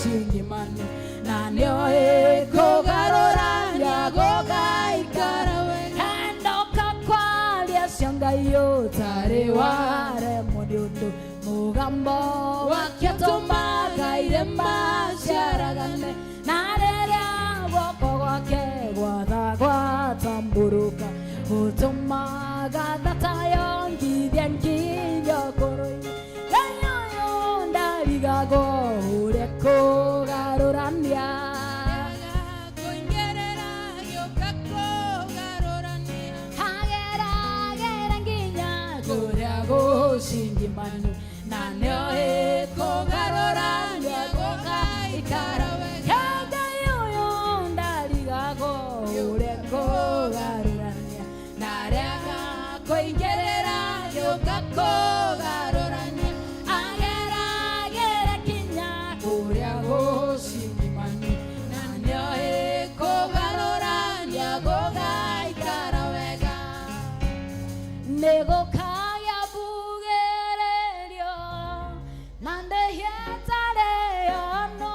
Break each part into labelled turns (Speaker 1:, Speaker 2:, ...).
Speaker 1: shingimani nanyoe kogarorania gogaikarawe endoka kwaria ciangaio tari ware mundu mugambo wakiatumaga irema ciaragane nareria guoko gwake gwatha gwatamburuka utumaga thatayo ngithia nginya koroini ganyoyo ndarigago uria kugarurania kuingerera gioka kugarurania hagera nginya kuria gucingimani nanyoe kugarurania gugaikarawe ganyoyo ndarigago uria kugarurania narega kuingerera gioka kugarurania agera kinya kuria gucingimani nanyoe kugarurania gugaikara wega negokaya bugererio nande hietareyo no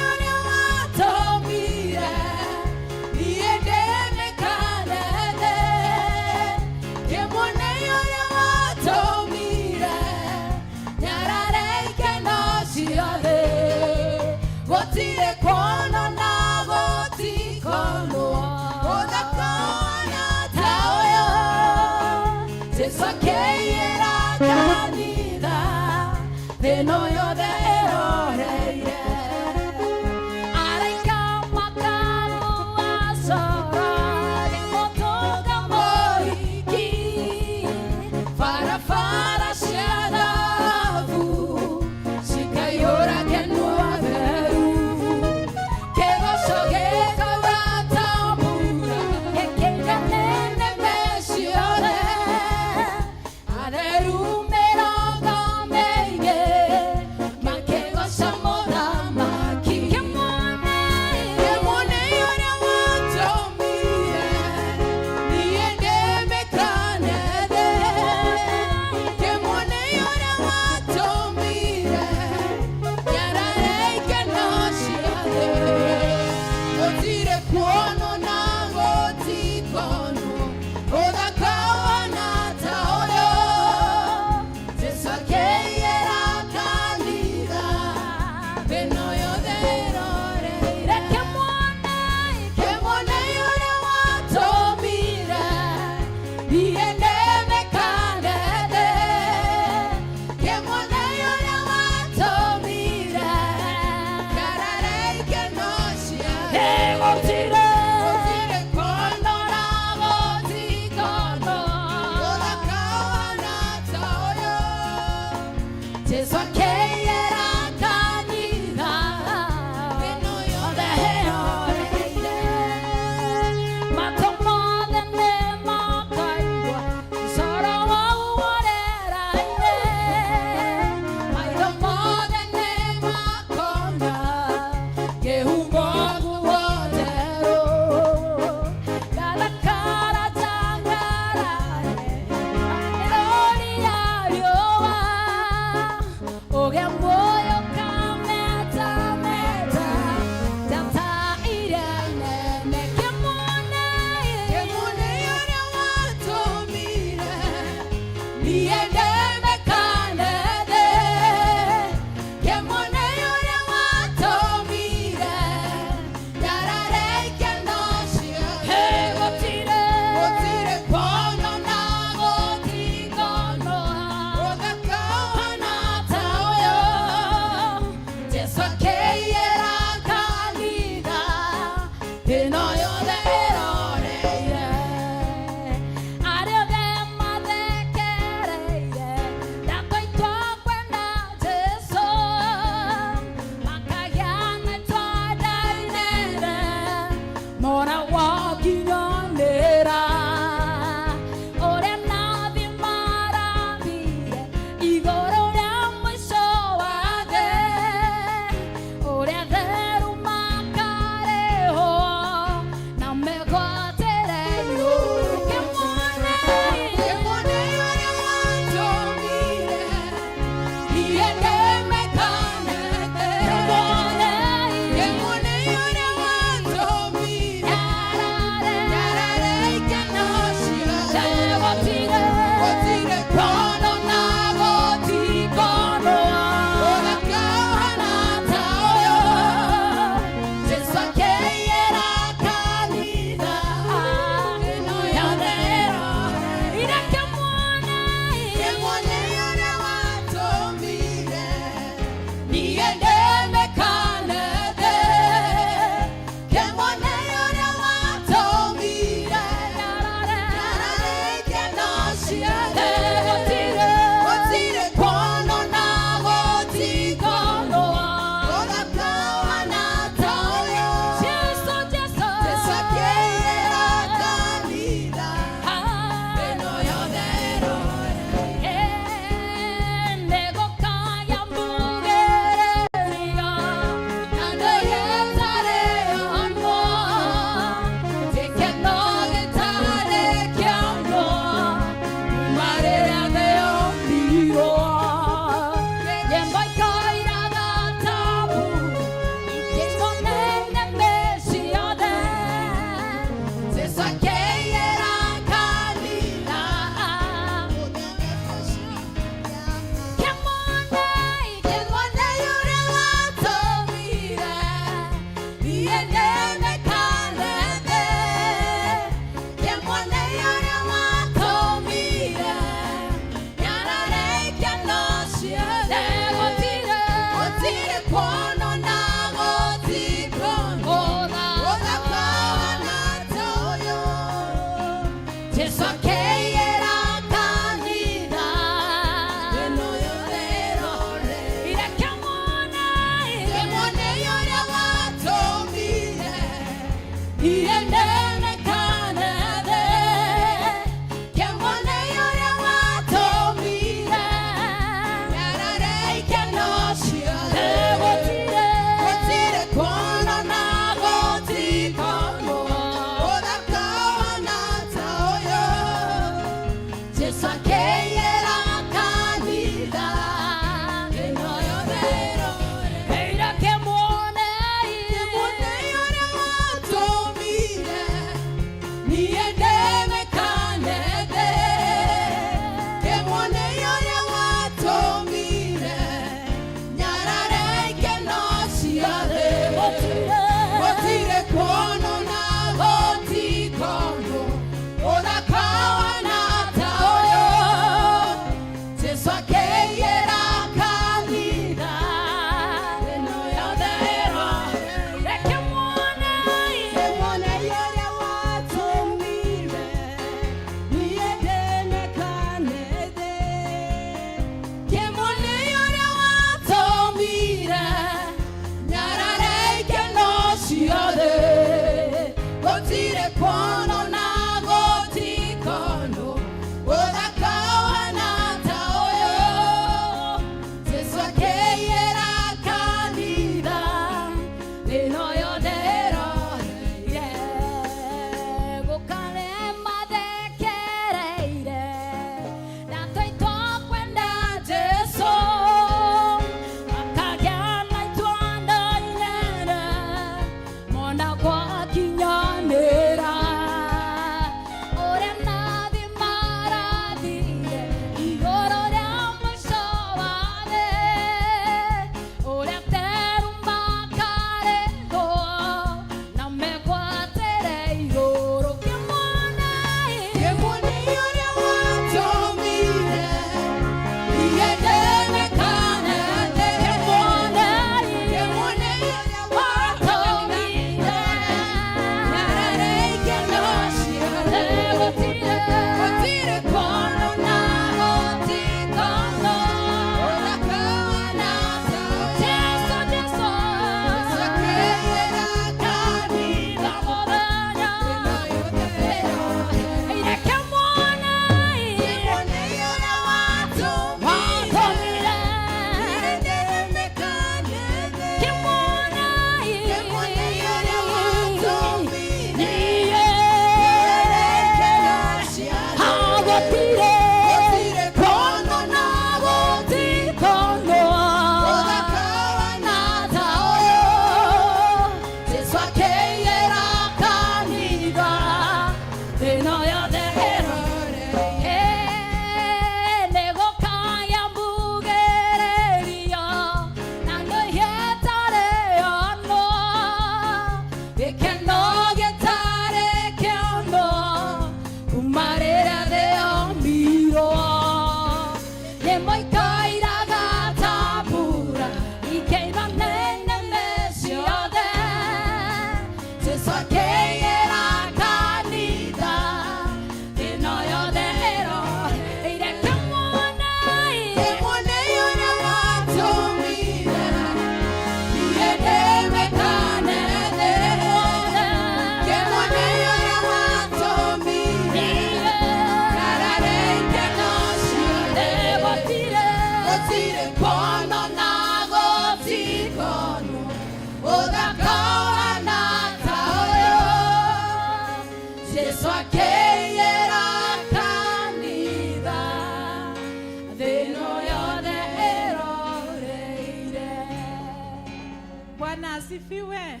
Speaker 2: asifiwe.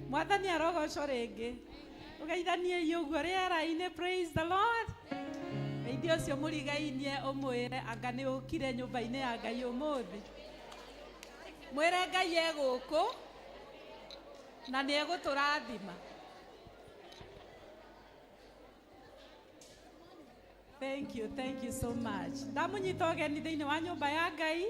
Speaker 2: Mwathani arogocwo ringi. Ugeithanie yugo riera-ini. Praise the Lord. Ndeithia ucio murigainie umwire anga ni ukire nyumba-ini ya Ngai umuthi. Mwire Ngai e guku na nĩ egũtũrathima. Thank you so much. Ndamunyita ũgeni thĩinĩ wa nyũmba ya Ngai.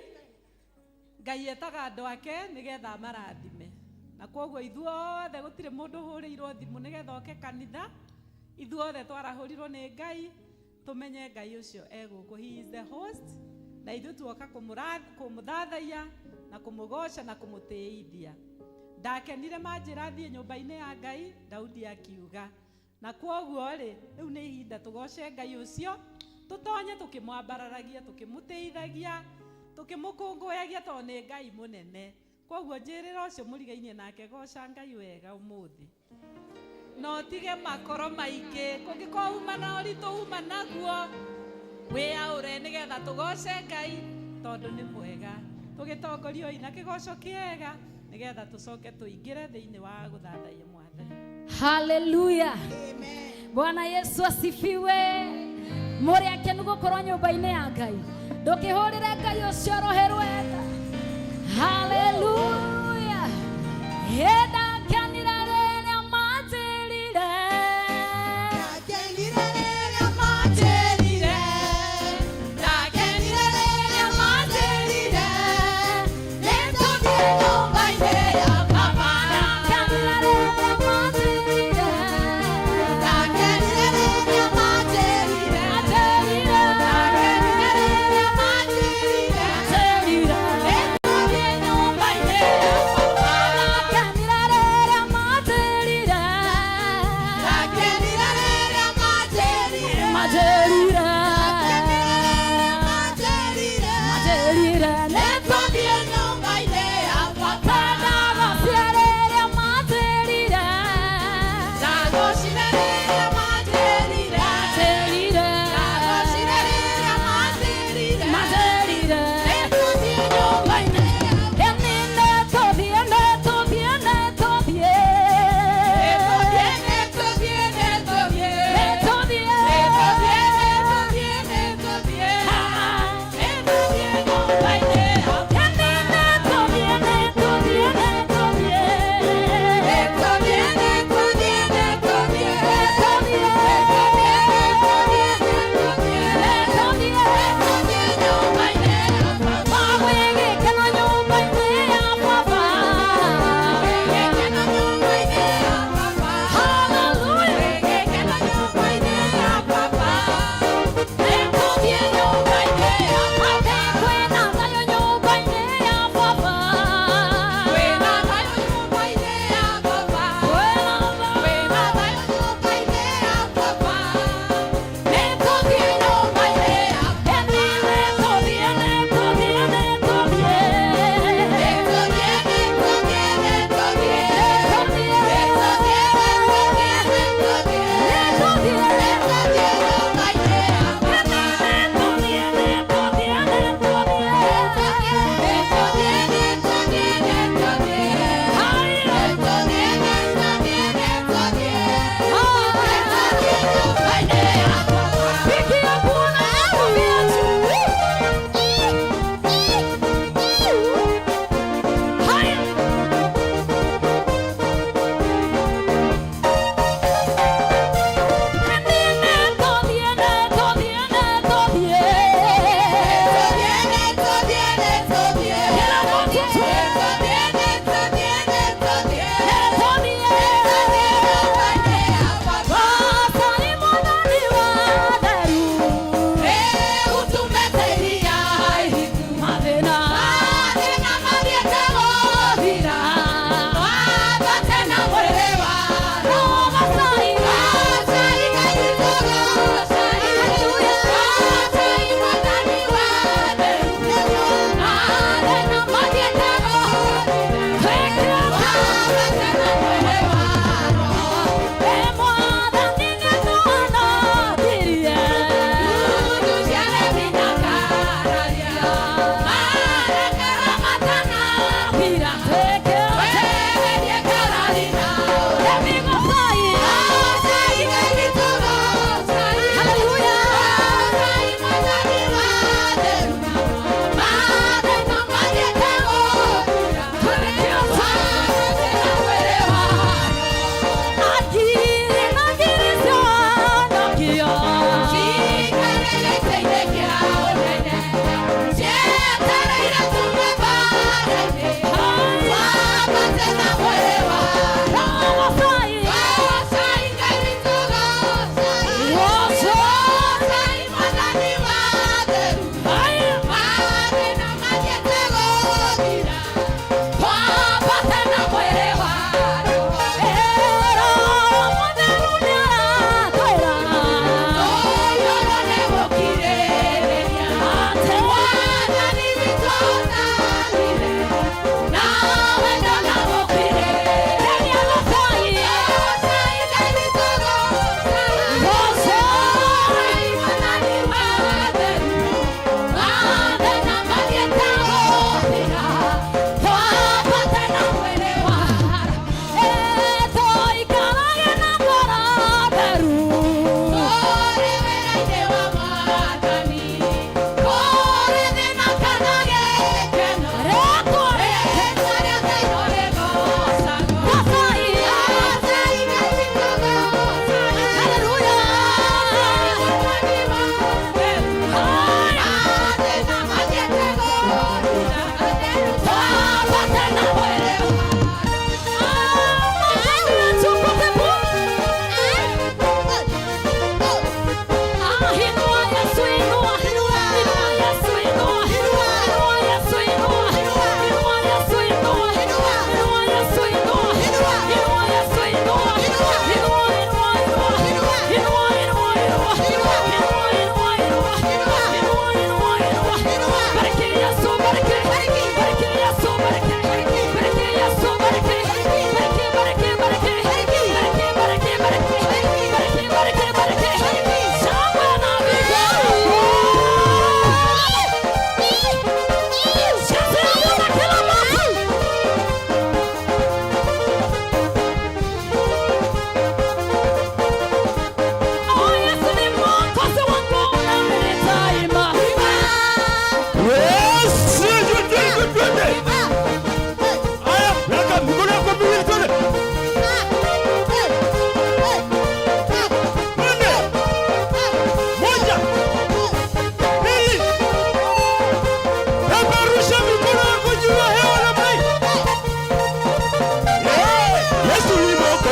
Speaker 2: Ngai etaga andũ ake nĩgetha amarathime. Na kwoguo ithuothe gũtirĩ mũndũ ũhũrĩirwo thimũ nĩgetha oke kanitha. Ithuothe twarahũrirwo nĩ Ngai, tũmenye Ngai ũcio egũkũ. He is the host. Na ithuĩ tuoka kũmũthathaiya na kũmũgoca na kũmũtĩithia. Ndakenire manjĩra thiĩ nyũmba-inĩ ya Ngai, Daudi akiuga. Na kwoguo rĩ, rĩu nĩ ihinda tũgoce Ngai ũcio, tũtonye tũkĩmwambararagia, tũkĩmũteithagia, tũkĩmũkũngũyagia tondũ nĩ Ngai mũnene. Kwoguo njĩrĩra ũcio mũrigainie nake goca Ngai wega ũmũthĩ. No tige makoro maingĩ, kũngĩkorwo uma na ũritũ uma naguo, wĩyaũre nĩgetha tũgoce Ngai tondũ nĩ mwega. Tũgĩtongorio na kĩgoco kĩega nĩgetha tũcoke tũingĩre thĩinĩ wa gũthathaiya Mwathani.
Speaker 1: Hallelujah. Bwana Yesu asifiwe. Mũrĩ akenu gũkorwo nyũmba-inĩ ya Ngai. Ndũkĩhũrĩre Ngai ũcio rohe rwenda. Hallelujah. Ndakenire rĩrĩa manjĩrire. Ndakenire rĩrĩa manjĩrire. Ndakenire rĩrĩa manjĩrire. Nĩtũthiĩ nyũmba-inĩ ya Baba. Ndakenire rĩrĩa manjĩrire. Ndakenire rĩrĩa manjĩrire. Ndakenire rĩrĩa manjĩrire. Nĩtũthiĩ nyũmba-inĩ ya Baba.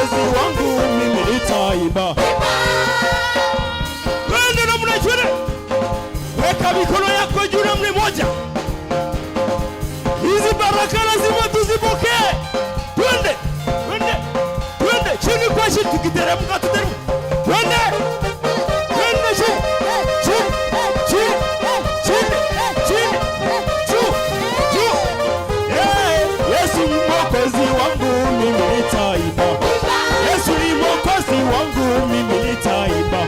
Speaker 3: Mwokozi wangu mimi nitaimba. Twende na mnachuna. Weka mikono yako juu na mmoja. Hizi baraka lazima tuzipokee. Twende. Twende. Twende chini kwa chini tukiteremka tuteremka. Twende. Twende chini. Chini. Chini. Chini. Chini. Juu. Juu. Yesu ni Mwokozi wangu mimi nitaimba. Yesu ni Mwokozi wangu mimi nitaimba.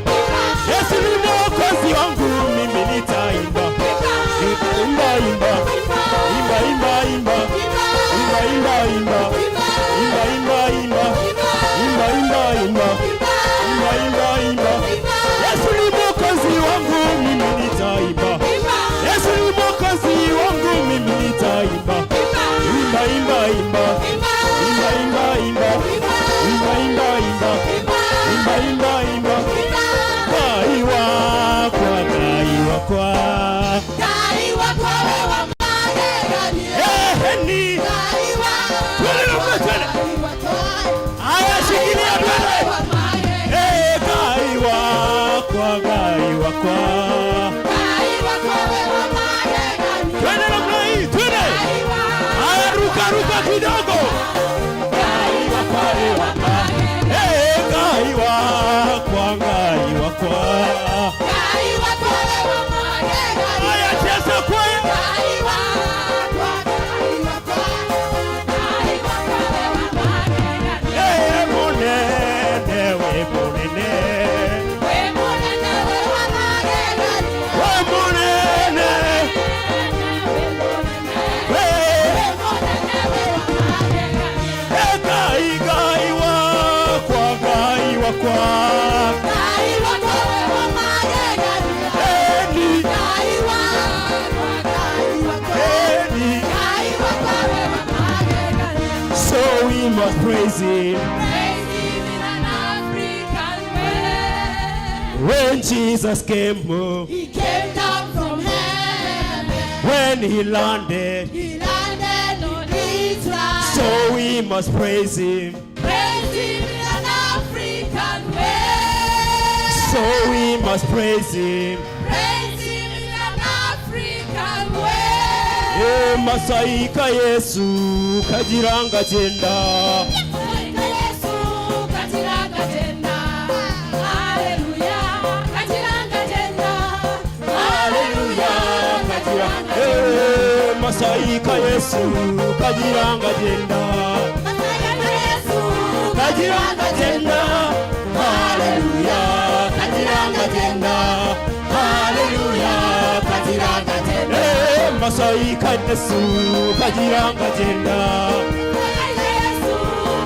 Speaker 3: Yesu ni Mwokozi wangu mimi nitaimba. Imba imba. Imba imba imba. Imba imba imba. Imba imba imba. Imba imba imba. Imba imba imba. Yesu ni Mwokozi wangu mimi nitaimba. Yesu ni Mwokozi wangu mimi nitaimba. Imba imba imba. Imba imba imba. Imba imba imba. Imba imba imba. Gai wakwa, gai wakwa.
Speaker 4: Gai wakwa wewe magegani.
Speaker 3: Ni. Twende na twende. Aya shikilia twende. Gai wakwa, gai wakwa.
Speaker 4: Gai wakwa wewe magegani.
Speaker 3: Twende na hii, twende. Aya ruka ruka kidogo. Gai wakwa wewe magegani. Gai wakwa, gai wakwa.
Speaker 4: Gai wakwa wewe magegani.
Speaker 3: Aya cheza kwa.
Speaker 4: Gai wakwa, gai wakwa. Gai wakwa wewe magegani.
Speaker 3: Monene, we monene.
Speaker 4: We monene wewe magegani.
Speaker 3: We monene. We.
Speaker 4: We monene wewe magegani.
Speaker 3: Gai gai wakwa, gai wakwa.
Speaker 4: Gai wakwa wewe magegani.
Speaker 3: Eni,
Speaker 4: Gai wakwa, gai wakwa.
Speaker 3: eni.
Speaker 4: Gai wakwa wewe magegani.
Speaker 3: So we must praise him
Speaker 4: Praise him in an African way.
Speaker 3: when Jesus came,
Speaker 4: He came down from heaven.
Speaker 3: when he landed.
Speaker 4: He landed on Israel.
Speaker 3: So we must praise him.
Speaker 4: Praise him in an African way.
Speaker 3: So we must praise him.
Speaker 4: Praise him in an African way.
Speaker 3: Masaika Yesu kajiranga jenda.
Speaker 4: Masaika Yesu kajiranga jenda. Hallelujah, kajiranga jenda. Hallelujah, kajiranga jenda.
Speaker 3: Masaika Yesu kajiranga jenda.
Speaker 4: Masaika Yesu
Speaker 3: Kajiranga jenda. Hallelujah, kajiranga jenda. Hallelujah, kajiranga jenda. Masaika Yesu kajiranga jenda.
Speaker 4: Masaika Yesu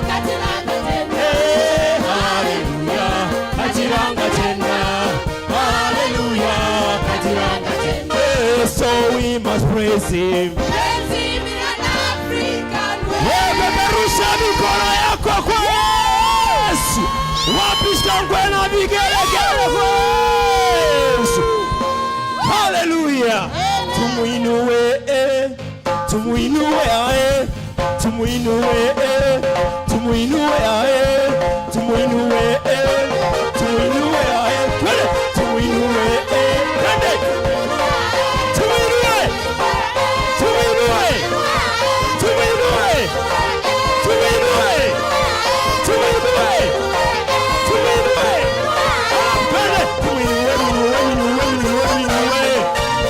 Speaker 4: kajiranga jenda.
Speaker 3: Hallelujah, kajiranga jenda. Hallelujah, kajiranga jenda. So we must praise him.
Speaker 4: Praise him in an African way.
Speaker 3: Peperusha mikono yako kwa Yesu. Wapi shangwe na vigelegele kwa Yesu. Hallelujah. Tumuinue, tumuinue ae, tumuinue, tumuinue ae, tumuinue, tumuinue ae, twende, tumuinue, twende, tumuinue, tumuinue, tumuinue, tumuinue, tumuinue, tumuinue, twende, tumuinue, tumuinue.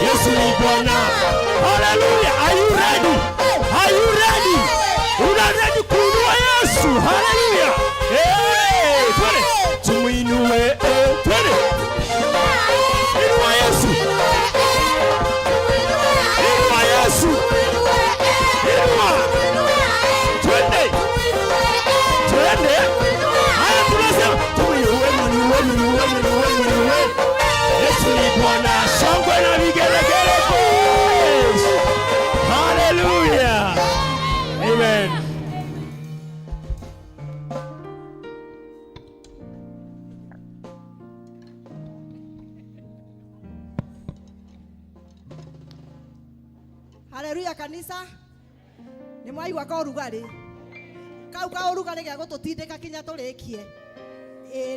Speaker 3: Yesu ni Bwana. Hallelujah. Are you ready? Are you ready? Una ready kuinua Yesu? Hallelujah. Twende. Tumuinue, twende. Inua Yesu. Inua Yesu. Inua. Twende. Twende. Haya tunasema tumuinue, tumuinue. Yesu ni Bwana. Shangwe na vigelegele. Hallelujah. Amen.
Speaker 5: Haleluya kanisa. Ni mwaigua ka rugarĩ. kau ka urugari gya gututindika kinya turikie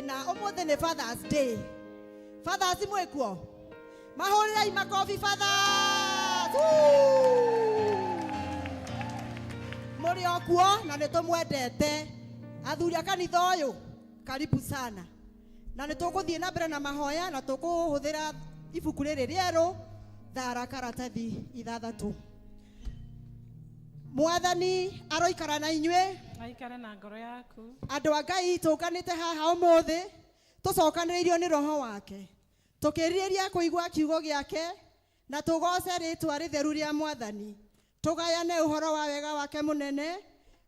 Speaker 5: na umuthi ni Father's Day. Fathers mwekuo mahurirai makofi fathers. Muri okuo na nitumwendete athuri a kanitha uyu karibu sana na nituguthie na mbere na mahoya na tukuhuthira ibuku riri rieru thara karatathi ithathatu. Mwathani aroikara na inywe
Speaker 2: aikare na ngoro yaku.
Speaker 5: Andu a Ngai tukanite haha umuthi tucokaniriirio ni roho wake tukiriria kuigua kiugo giake na tugoce ritwa ritheru ria Mwathani tugayane uhoro wa wega wake munene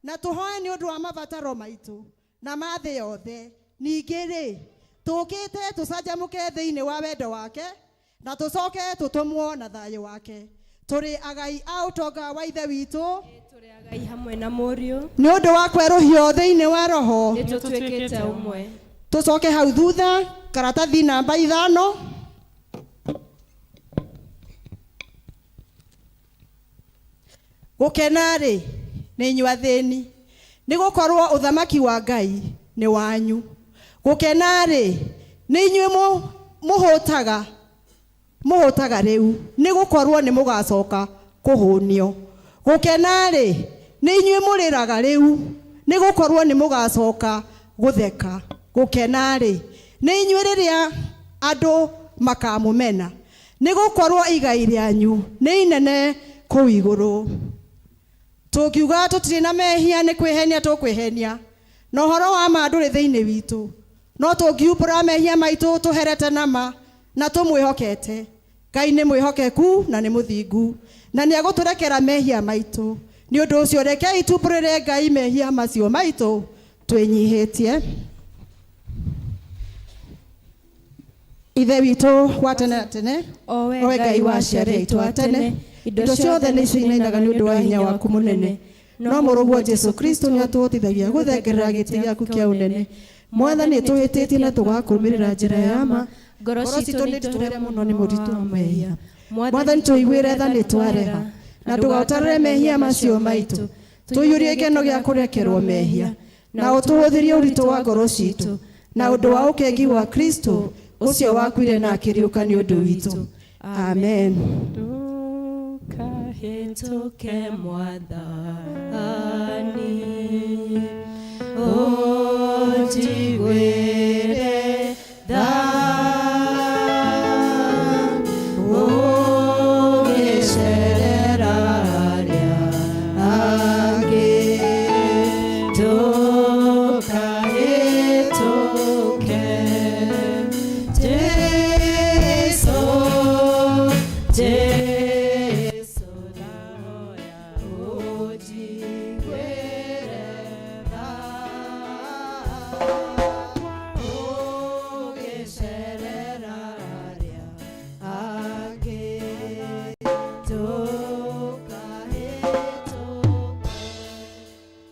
Speaker 5: na tuhoe ni undu wa mabataro maitu na mathe yothe. Ningi ri tukite tucanjamuke thiini wa wendo wake na tucoke tutumwo na thayu wake. Turi agai a utonga wa ithe witu,
Speaker 6: turi agai hamwe na Mũriũ
Speaker 5: ni undu wa kweruhio thiini wa roho
Speaker 6: nitutwikite umwe.
Speaker 5: Tucoke hau thutha karatathi namba 5. Gukenari ni inyua thini ni gukorwo uthamaki wa Ngai ni wanyu. Gukenari ni inyue muhutaga riu ni gukorwo ni mugacoka kuhunio. Gukenari ni inyue muriraga riu ni gukorwo ni mugacoka gutheka. Gukenari ni inyue riria andu makamumena ni gukorwo igai ryanyu ni inene kuu iguru. Tukiuga tutiri na mehia ni kwihenia tukwihenia no horo wa mandu ri thiini witu no tungiumbura mehia maitu tuherete nama na tumwihokete. Ngai ni mwihokeku na ni muthingu na ni aguturekera mehia maitu. Ni undu ucio rekei tumbũrĩre Ngai mehia macio maitu twinyihitie. Ithe witu wa tene na tene,
Speaker 6: owe Ngai wa ciarĩ aitũ a tene, indo ciothe nĩ cinainaga nĩ ũndũ wa hinya waku mũnene. No mũrũguo Jesu Kristo nĩ atũhotithagia gũthengerera gĩtĩ gĩaku kĩa ũnene. Mwathani tũhĩtĩtie na tũgakũrũmĩrĩra njĩra ya ma. Ngoro citũ nĩ nditũhere mũno nĩ mũritũ wa mehia. Mwathani tũiguĩre tha nĩ twareha na ndũgautarĩre mehia macio maitũ. Tũiyũrie gĩkeno gĩa kũrekerwo mehia na ũtũhũthĩrie ũritũ wa ngoro citũ na ũndũ wa ũkengi wa Kristo ucio wakuire na akiriuka ni undu witu. Amen. Tukahĩtũke Mwathani ũnjiguĩre tha ũgĩcerera arĩa angĩ. Tukahĩtũke Jesu nahoya ũnjiguĩre tha ũgĩcerera arĩa angĩ. Tukahĩtũke.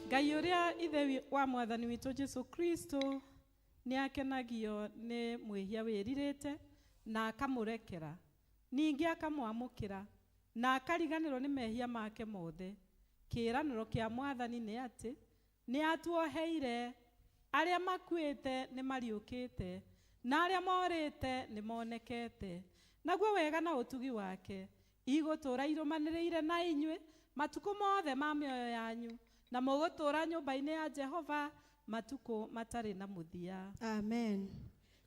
Speaker 2: Ngai uria ithe wa Mwathani witu Jesu Kristo ni akenagio ni mwihia wiririte na akamurekera, ningi akamwamukira na akariganirwo ni mehia make mothe. Kiraniro kia Mwathani ni ati ni atuoheire aria makuite ni mariukite na aria morite ni monekete. Naguo wega na utugi wake igutura irumaniriire na inyue matuko mothe ma mioyo yanyu na mugutura nyumba-ini ya Jehova matuko matari na muthia.
Speaker 5: Amen.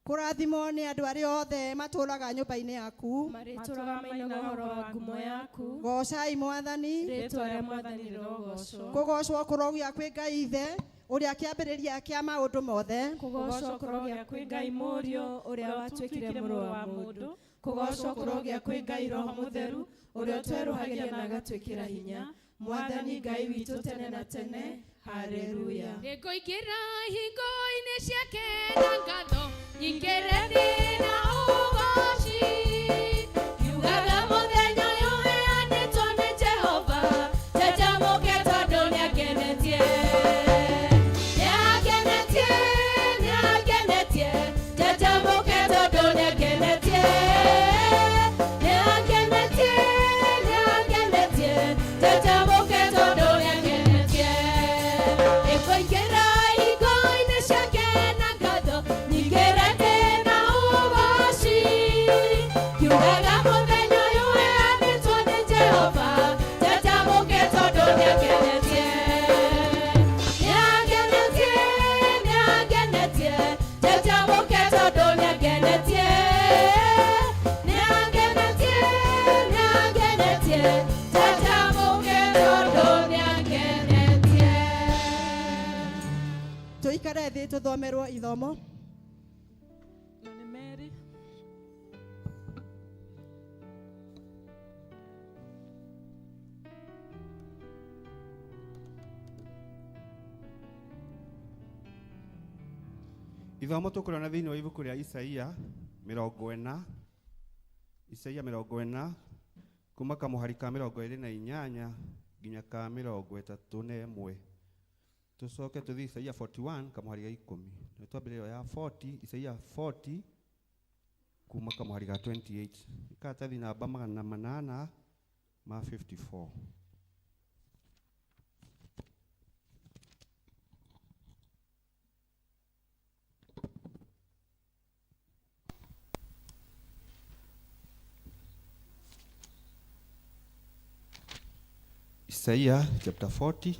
Speaker 5: Kurathimo ni andu aria othe maturaga nyumba-ini yaku
Speaker 6: Marĩtũraga mainaga ũhoro wa ngumo yaku.
Speaker 5: gocai Mwathani.
Speaker 6: Rĩĩtwa rĩa Mwathani rĩrogocwo.
Speaker 5: Kugocwo kurogia kwi Ngai ithe uria kiambiriria kia maundu mothe.
Speaker 6: Kũgocwo kũrogĩa kwĩ Ngai Mũriũ ũrĩa watuĩkire mũrũ wa mũndũ. Kũgocwo kũrogĩa kwĩ Ngai Roho Mũtheru ũrĩa ũtwerũhagia na agatuĩkĩra hinya. Mwathani Ngai witũ tene na tene. Haleluya.
Speaker 4: Nĩngũingĩra hingo-inĩ ciake na ngatho nyingĩre thĩ na ũgooci, ngiugaga mũthenya ũyũ ũheanĩtwo nĩ Jehova, njanjamũke tondũ nĩangenetie. Nĩangenetie, nĩangenetie, njanjamũke tondũ nĩangenetie. Nĩangenetie, nĩangenetie, njanjamũke tondũ nĩangenetie.
Speaker 5: tuthomerwo ithomo.
Speaker 2: Na nĩ Mary.
Speaker 3: Ithomo tũkũrona thĩinĩ wa ibuku rĩa Isaia 40, Isaia 40 kuma kamũhari ka 28 nginya ka 31. Tucoke tuthi Isaia 41 kamũhari ga 10. Nĩ twambĩrĩrio ya 40, Isaia 40 kuma kamũhari ga 28. Ikatathi namba 854. Isaiah chapter 40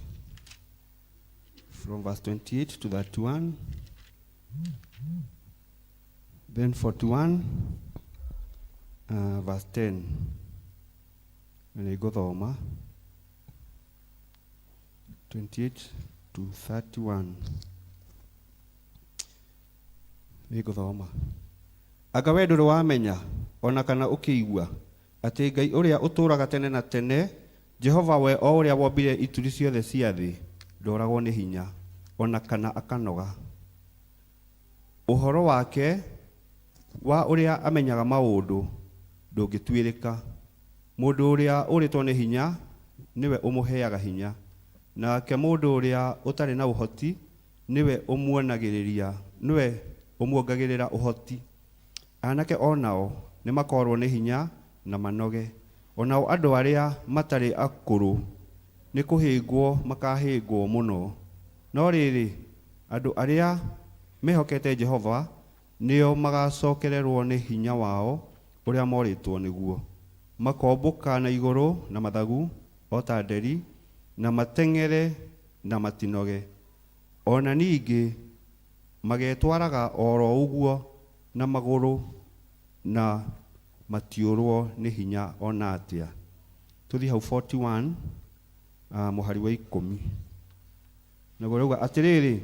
Speaker 3: from verse 28 to 31, then 41 verse 10. And I go thoma 28 to 31. I go thoma. Anga we ndũrĩ wamenya ona kana ũkĩigua atĩ Ngai ũrĩa ũtũũraga tene na tene, Jehova we o ũrĩa wombire ituri ciothe cia thĩ, ndoragwo nĩ hinya ona kana akanoga. Ũhoro wake wa ũrĩa amenyaga maũndũ ndũngĩtuĩrĩka. Mũndũ ũrĩa ũrĩtwo nĩ hinya niwe ũmũheaga hinya, nake mũndũ ũrĩa ũtarĩ na ũhoti niwe ũmuonagĩrĩria, niwe ũmuongagĩrĩra ũhoti. Anake onao nĩ makorwo nĩ hinya na manoge. Onao andũ arĩa matarĩ akũrũ nĩ kũhĩngwo makahĩngwo mũno. No rĩrĩ, andũ arĩa mehokete Jehova nĩo magacokererwo nĩ hinya wao ũrĩa morĩtwo nĩguo. Makombũka na igũrũ na mathagu o ta nderi, na mateng'ere na matinoge. Ona ningĩ magetwaraga oro ũguo na magũrũ na matiũrwo nĩ hinya ona atĩa. Tuthi hau 41 mũhari wa 10. Naguo rauga atĩrĩrĩ,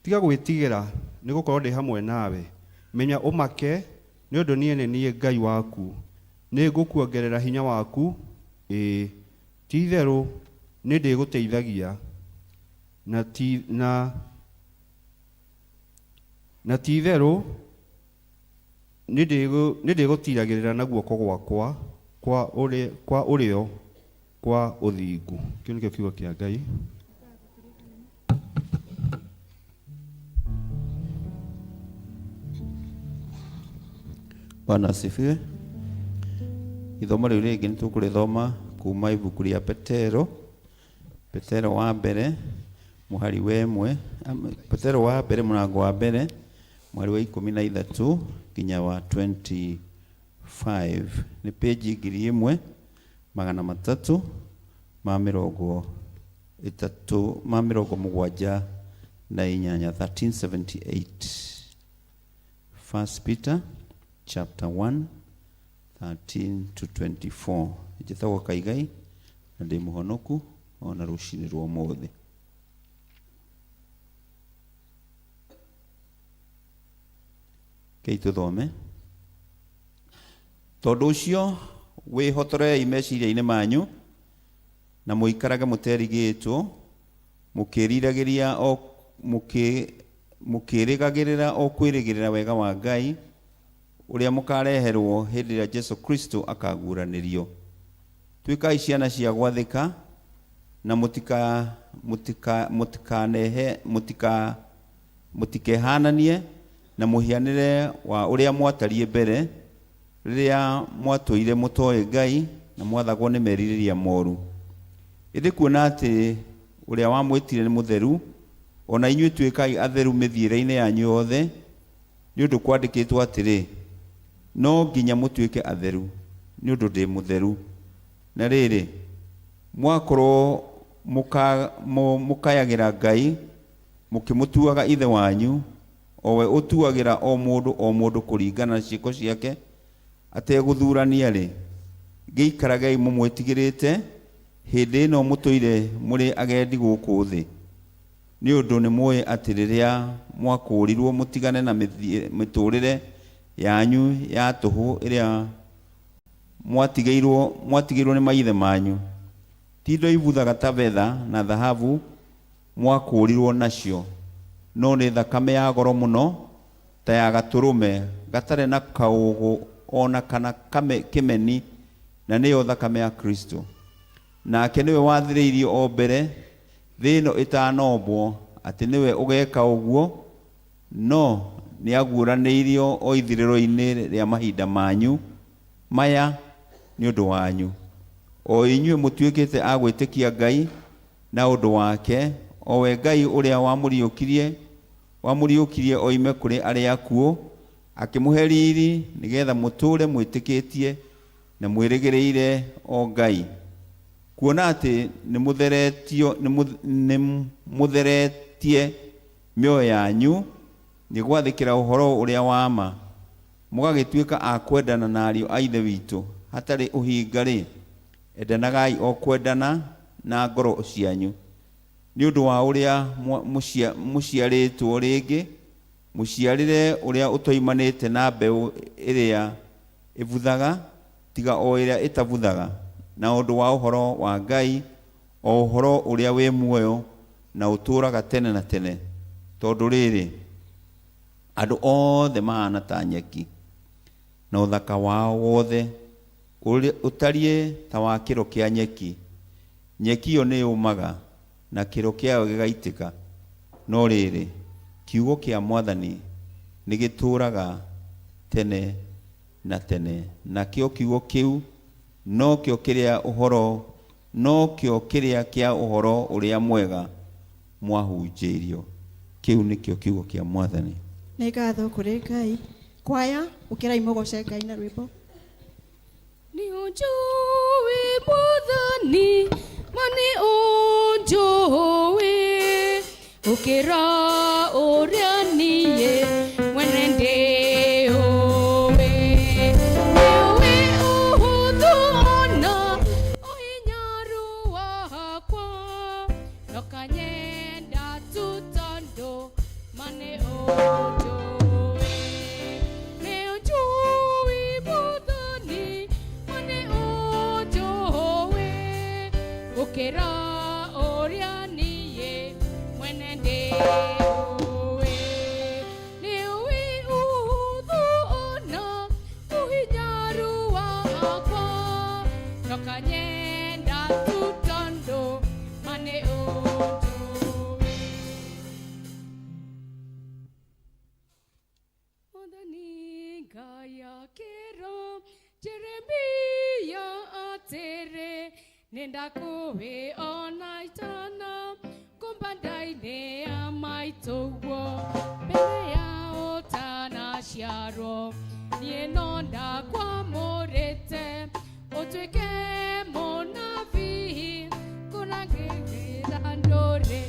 Speaker 3: tiga gwĩtigĩra nĩ gũkorwo ndĩ hamwe nawe. Menya ũmake nĩ ũndũ niĩ nĩ niĩ Ngai waku. Nĩ ngũkuongerera hinya waku, ti-itherũ nĩ ndĩgũteithagia, na ti-itherũ nĩ ndĩgũtiragĩrĩra na guoko gwakwa kwa ũrĩo kwa ũthingu. Kĩu nĩkĩo kiugo kĩa Ngai.
Speaker 7: Bwana asifiwe. Ithomo rĩu rĩngĩ nĩ tũkũrĩthoma kuma ibuku rĩa Petero wa mbere mũhari wa 1, Petero wa mbere mũrango wa mbere mũhari wa 13 nginya wa 25. Nĩ page 1378 1378. First Peter chapter 1 13 to 24. Njĩtagwo Kaigai na ndĩ mũhonoku ona rũcinĩ rwa ũmũthĩ. Kei tũthome. Tondũ ũcio wĩhotorei meciria-inĩ manyu na mũikarage mũterigĩtwo, mũkĩrĩgagĩrĩra o kwĩrĩgĩrĩra wega wa Ngai ũrĩa mũkareherwo hĩndĩ ĩrĩa Jesu Kristo akaguũranĩrio. Tuĩkai ciana cia gwathĩka na mũtikehananie na mũhianĩre wa ũrĩa mwatariĩ mbere rĩrĩa mwatũire mũtoĩ Ngai na mwathagwo nĩ merirĩria moru. Ĩndĩ kuona atĩ ũrĩa wamwĩtire nĩ mũtheru, ona inyuĩ tuĩkai atheru mĩthiĩre-inĩ yanyu yothe, nĩ ũndũ kwandĩkĩtwo atĩrĩ, no nginya mũtuĩke atheru nĩ ũndũ ndĩ mũtheru. Na rĩrĩ, mwakorwo mũkayagĩra Ngai mũkĩmũtuaga ithe wanyu, o we ũtuagĩra o mũndũ kũringana na ciĩko ciake ategũthurania-rĩ, gĩikaragei mũmwĩtigĩrĩte hĩndĩ ĩno mũtũire mũrĩ agendi gũkũ thĩ. nĩ ũndũ nĩ mũĩ atĩ rĩrĩa mwakũũrirwo mũtigane na mĩtũũrĩre yanyu ya tũhũ ĩrĩa mwatigĩirwo nĩ maithe manyu, ti indo ibuthaga ta betha na thahabu mwakũũrirwo nacio, no nĩ thakame ya goro mũno ta ya gatũrũme gatarĩ na kaũgũ ona kana kĩmeni, na nĩyo thakame ya Kristo. Nake nĩwe wathĩrĩirio o mbere thĩ ĩno ĩtanombwo atĩ nĩwe ũgeka ũguo, no nĩ aguũranĩirio o ithirĩro-inĩ rĩa mahinda manyu maya nĩ ũndũ wanyu. O inyuĩ mũtuĩkĩte a gwĩtĩkia Ngai na ũndũ wake, o we Ngai ũrĩa wamũriũkirie oime kũrĩ arĩa akuũ, akĩmũhe riri nĩgetha mũtũũre mwĩtĩkĩtie na mwĩrĩgĩrĩire o Ngai. Kuona atĩ nĩ mũtheretie mĩoyo yanyu nĩ gwathĩkĩra ũhoro ũrĩa wa ma, mũgagĩtuĩka a kwendana na ariũ a Ithe witũ hatarĩ ũhinga-rĩ, endanagai o kwendana na ngoro cianyu, nĩ ũndũ wa ũrĩa mũciarĩtwo rĩngĩ, mũciarĩre ũrĩa ũtoimanĩte na mbeũ ĩrĩa ĩbuthaga, tiga o ĩrĩa ĩtabuthaga, na ũndũ wa ũhoro wa Ngai, o ũhoro ũrĩa wĩ muoyo na ũtũũraga tene na tene. Tondũ rĩrĩ, andũ othe mahana ta nyeki, na ũthaka wao wothe ũtariĩ ta wa kĩro kĩa nyeki. Nyeki ĩyo nĩ yũmaga na kĩro kĩayo gĩgaitĩka, no rĩrĩ, kiugo kĩa Mwathani nĩ gĩtũũraga tene na tene. Nakĩo kiugo kĩu nokĩo kĩrĩa kĩa ũhoro ũrĩa mwega mwahunjĩirio. Kĩu nĩkĩo kiugo kĩa Mwathani.
Speaker 6: Nĩ ngatho kũrĩ Ngai. Kwaya, ũkĩrai mũgoce Ngai na rwĩmbo.
Speaker 1: Nĩ ũnjũĩ Mwathani, ma nĩ ũnjũĩ gũkĩra ũrĩa niĩ mwene ndĩũĩ. Nĩũĩ ũhũthũ ona ũhinyaru wakwa, ndũkanyenda tu tondũ ma nĩ ũnjũĩ. Nĩ ũnjũĩ Mwathani, ma nĩ ũnjũĩ gũkĩra ũrĩa niĩ mwene ndĩũĩ. Nĩũĩ ũhũthũ ona ũhinyaru wakwa, ndũkanyenda tu tondũ ma nĩ ũnjũĩ. Mwathani Ngai akĩĩra Jeremia atĩrĩ, nĩndakũĩ ona itana kumbandainĩ ya maitũguo, mbere ya ũtanaciarwo, niĩ no ndakwamũrĩte ũtuĩke mũnabii kũrangĩrĩra ndũrĩrĩ.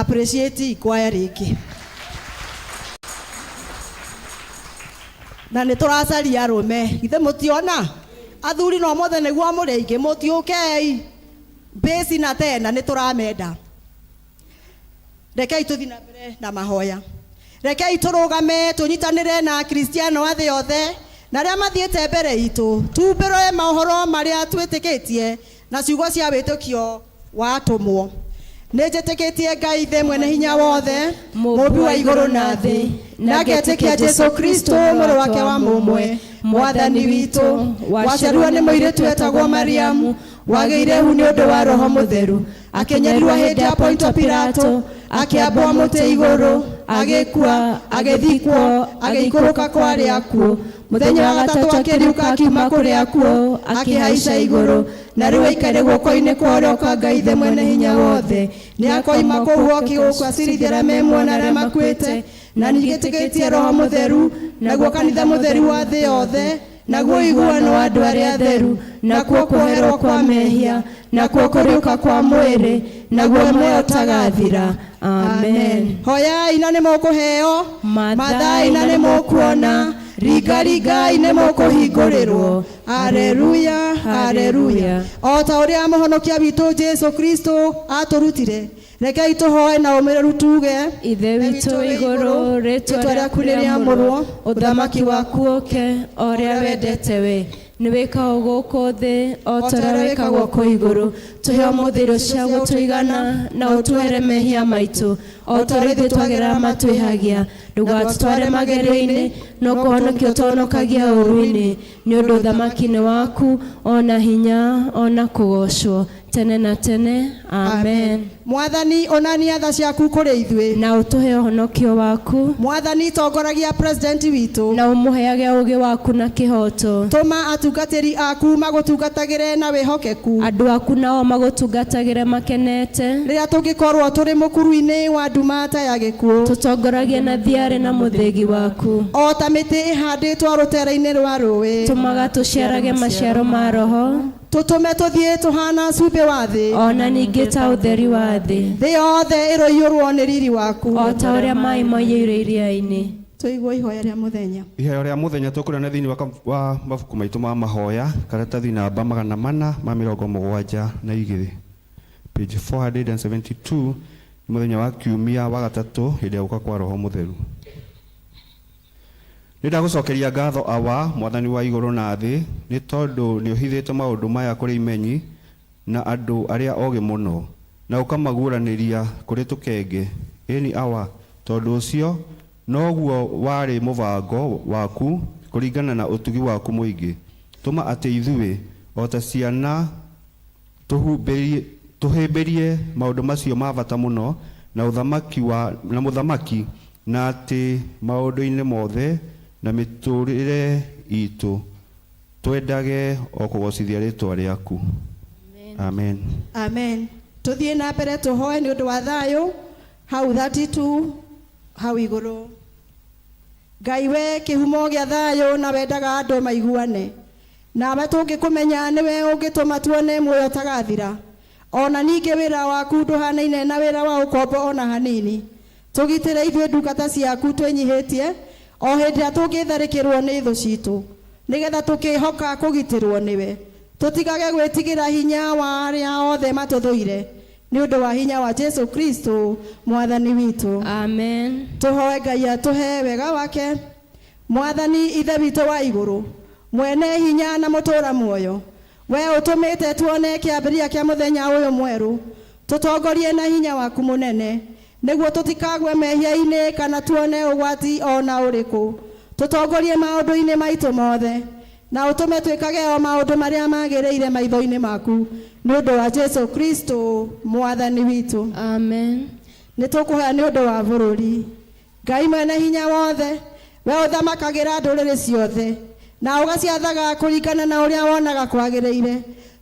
Speaker 5: appreciate kwaya rĩngĩ. Na nĩ tũracaria arũme ithe mũtiona athuri no mothe nĩguo mũrĩ aingĩ mũtiũkei bĩci na tena nĩ tũramenda. Rekei tũthiĩ na mbere na mahoya. Rekei tũrũgame tũnyitanĩre na Kristiano a thĩ yothe na arĩa mathiĩte mbere itũ tumbĩrwe mohoro marĩa twĩtĩkĩtie na ciugo cia wĩtĩkio wa atũmwo. Nĩnjĩtĩkĩtie Ngai thĩ mwene hinya wothe mũmbi wa igũrũ na thĩ na ngetĩkia Jesu Kristo mũrũ wake wa mũmwe mwathani witũ waciarirwo nĩ mũirĩtu wetagwo Mariamu wagĩire hu nĩ ũndũ wa Roho Mũtheru akĩnyerirwo hĩndĩ ya Ponto Pilato akĩambwo mũtĩ igũrũ agĩkua agĩthikwo agĩikũrũka kwa arĩa akuũ mũthenya wa gatatũ akĩriũka akiuma kũrĩ akuũ akĩhaica igũrũ na rĩu aikare guoko-inĩ kwa ũrĩa kwa Ngai thĩ mwene hinya wothe nĩ akoima kũu oki gũkũ acirithia arĩa memuona arĩa makuĩte na nĩnjĩtĩkĩtie Roho Mũtheru naguo kanitha mũtheru wa thĩ yothe naguo iguano wa andũ arĩa atheru nakuo kwoherwo kwa mehia nakuo kũriũka kwa mwĩrĩ naguo muoyo ũtagathira. Amen. Hoyai na nĩ mũkũheo mathai na nĩ mũkuona ringai nĩ mũkũhingũrĩrwo. Haleluya haleluya. O ta ũrĩa mũhonokia witũ Jesu Kristo atũrutire rekei tũhoe na ũmĩrĩru tuge
Speaker 6: ithe witũ igũrũ rĩtwa rĩaku rĩrĩamũrwo ũthamaki waku ũke o ũrĩa wendete we nĩ wĩkagwo gũkũ thĩ o ta ũrĩa wĩkagwo kũ igũrũ tũhe ũmũthĩ irio cia gũtũigana na ũtũhere mehia maitũ o ta ũrĩa ithuĩ twagĩrĩra matwĩhagia ndũgatũtware magerio-inĩ no kũhonokia ũtũhonokagia ũũru-inĩ nĩ ũndũ ũthamaki nĩ waku ona hinya ona kũgocwo tene na tene. Amen.
Speaker 5: Mwathani onania tha ciaku kũrĩ ithuĩ
Speaker 6: na ũtũhe ũhonokio waku.
Speaker 5: Mwathani tongoragia president witũ
Speaker 6: na ũmũheage ũũgĩ waku na kĩhoto.
Speaker 5: Tũma atungatĩri aku magũtungatagĩre na wĩhokeku.
Speaker 6: Andũ aku nao magũtungatagĩre makenete.
Speaker 5: Rĩrĩa tũngĩkorwo tũrĩ mũkuru-inĩ wa nduma ta ya gĩkuũ
Speaker 6: tũtongoragie na thiarĩ na mũthĩgi waku.
Speaker 5: O ta mĩtĩ ĩhandĩtwo rũtere-inĩ rwa rũĩ
Speaker 6: tũmaga tũciarage maciaro ma Roho.
Speaker 5: Tũtũme tũthiĩ tũhana cumbĩ wa thĩ
Speaker 6: ona ningĩ ta ũtheri wa thĩ.
Speaker 5: Thĩ yothe ĩroiyũrwo nĩ riri waku
Speaker 6: o ta ũrĩa maĩ moiyũire iria-inĩ.
Speaker 5: Tũigua ihoya rĩa mũthenya.
Speaker 3: Ihoya rĩa mũthenya tũkũrana thĩinĩ wa mabuku maitũ ma mahoya karatathi namba 472 page 472 mũthenya wa kiumia wa gatatũ hĩndĩ ya gũka kwa Roho Mũtheru. Nĩndagũcokeria ngatho awa mwathani wa igũrũ na thĩ nĩ tondũ nĩ ũhithĩte maũndũ maya kũrĩ imenyi na andũ arĩa ogĩ mũno na ũkamaguũranĩria kũrĩ tũkenge ĩni awa tondũ ũcio noguo warĩ mũbango waku kũringana na ũtugi waku mũingĩ. Tũma atĩ ithuĩ o ta ciana tũhĩmbĩrie maũndũ macio ma bata mũno na mũthamaki na atĩ maũndũ-inĩ mothe na mĩtũrĩre itũ twendage o kũgocithia rĩtwa rĩaku. Amen.
Speaker 5: Amen. Tuthiĩ na mbere tũhoe nĩ ũndũ wa thayũ hau 32 hau igũrũ. Ngai we kĩhumo gĩa thayũ na wendaga andũ maiguane nawe tũngĩkũmenya nĩwe ũngĩtũma tuone muoyo ũtagathira ona ningĩ wĩra waku ndũhanaine na wĩra wa ũkombo ona hanini. Tũgitĩre ithuĩ ndungata ciaku twĩnyihĩtie o hĩndĩ ĩrĩa tũngĩtharĩkĩrwo nĩ thũ citũ nĩgetha tũkĩhoka kũgitĩrwo nĩwe. Tũtigage gwĩtigĩra hinya wa arĩa othe matũthũire nĩ ũndũ wa hinya wa Jesu Kristo mwathani witũ.
Speaker 6: Amen.
Speaker 5: Tũhoe Ngai atũhe wega wake. Mwathani ithe witũ wa igũrũ mwene hinya na mũtũra muoyo we ũtũmĩte tuone kĩambĩrĩria kĩa mũthenya ũyũ mwerũ tũtongorie na hinya waku mũnene nĩguo tũtikagwe mehia-inĩ kana tuone ũgwati ona ũrĩkũ. Tũtongorie maũndũ-inĩ maitũ mothe na ũtũme twĩkage o maũndũ marĩa magĩrĩire maitho-inĩ maku nĩ ũndũ wa Jesu Kristo mwathani witũ.
Speaker 6: Amen.
Speaker 5: Nĩtũkũhoya nĩ ũndũ wa bũrũri. Ngai mwene hinya wothe we ũthamakagĩra ndũrĩrĩ ciothe na ũgaciathaga kũringana na ũrĩa wonaga kwagĩrĩire.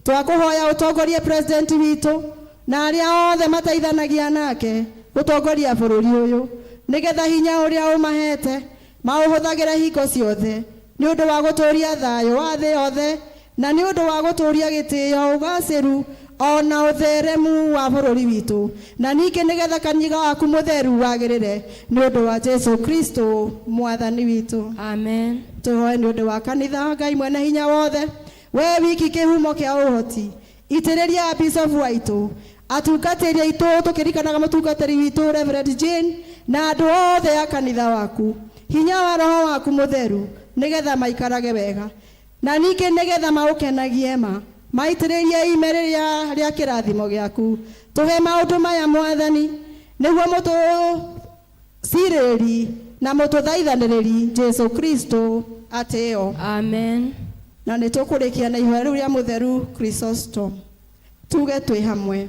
Speaker 5: Twakũhoya ũtongorie president witũ na arĩa othe mateithanagia nake gũtongoria bũrũri ũyũ nĩgetha hinya ũrĩa ũmahete maũhũthagĩre hingo ciothe nĩ ũndũ wa gũtũũria thayũ wa thĩ yothe na nĩ ũndũ wa gũtũũria gĩtĩo ũgacĩru ona utheremu wa bururi witu na ningĩ nĩgetha kanitha waku mũtheru wagĩrĩre nĩ ũndũ wa Jesu Kristo mwathani witu.
Speaker 6: Amen.
Speaker 5: Tũhoe nĩ ũndũ wa kanitha Ngai mwene hinya wothe, we wiki kĩhumo kĩa ũhoti, itĩrĩria Bishop waitu, atungatĩri aitũ tũkĩrikanaga mũtungatĩri witũ Reverend Jane na andũ othe a kanitha waku, hinya wa roho waku mũtheru nĩgetha maikarage wega na ningĩ nĩgetha maũkenagie maitĩrĩrie imereria rĩa kĩrathimo gĩaku. Tũhe maũndũ maya mwathani nĩguo mũtũcirĩrĩri na mũtũthaithanĩrĩri Jesu Kristo atĩo.
Speaker 6: Amen.
Speaker 5: Na nĩtũkũrĩkia na ihoya rĩu rĩa mũtheru Chrysostom. Tuge twĩ hamwe.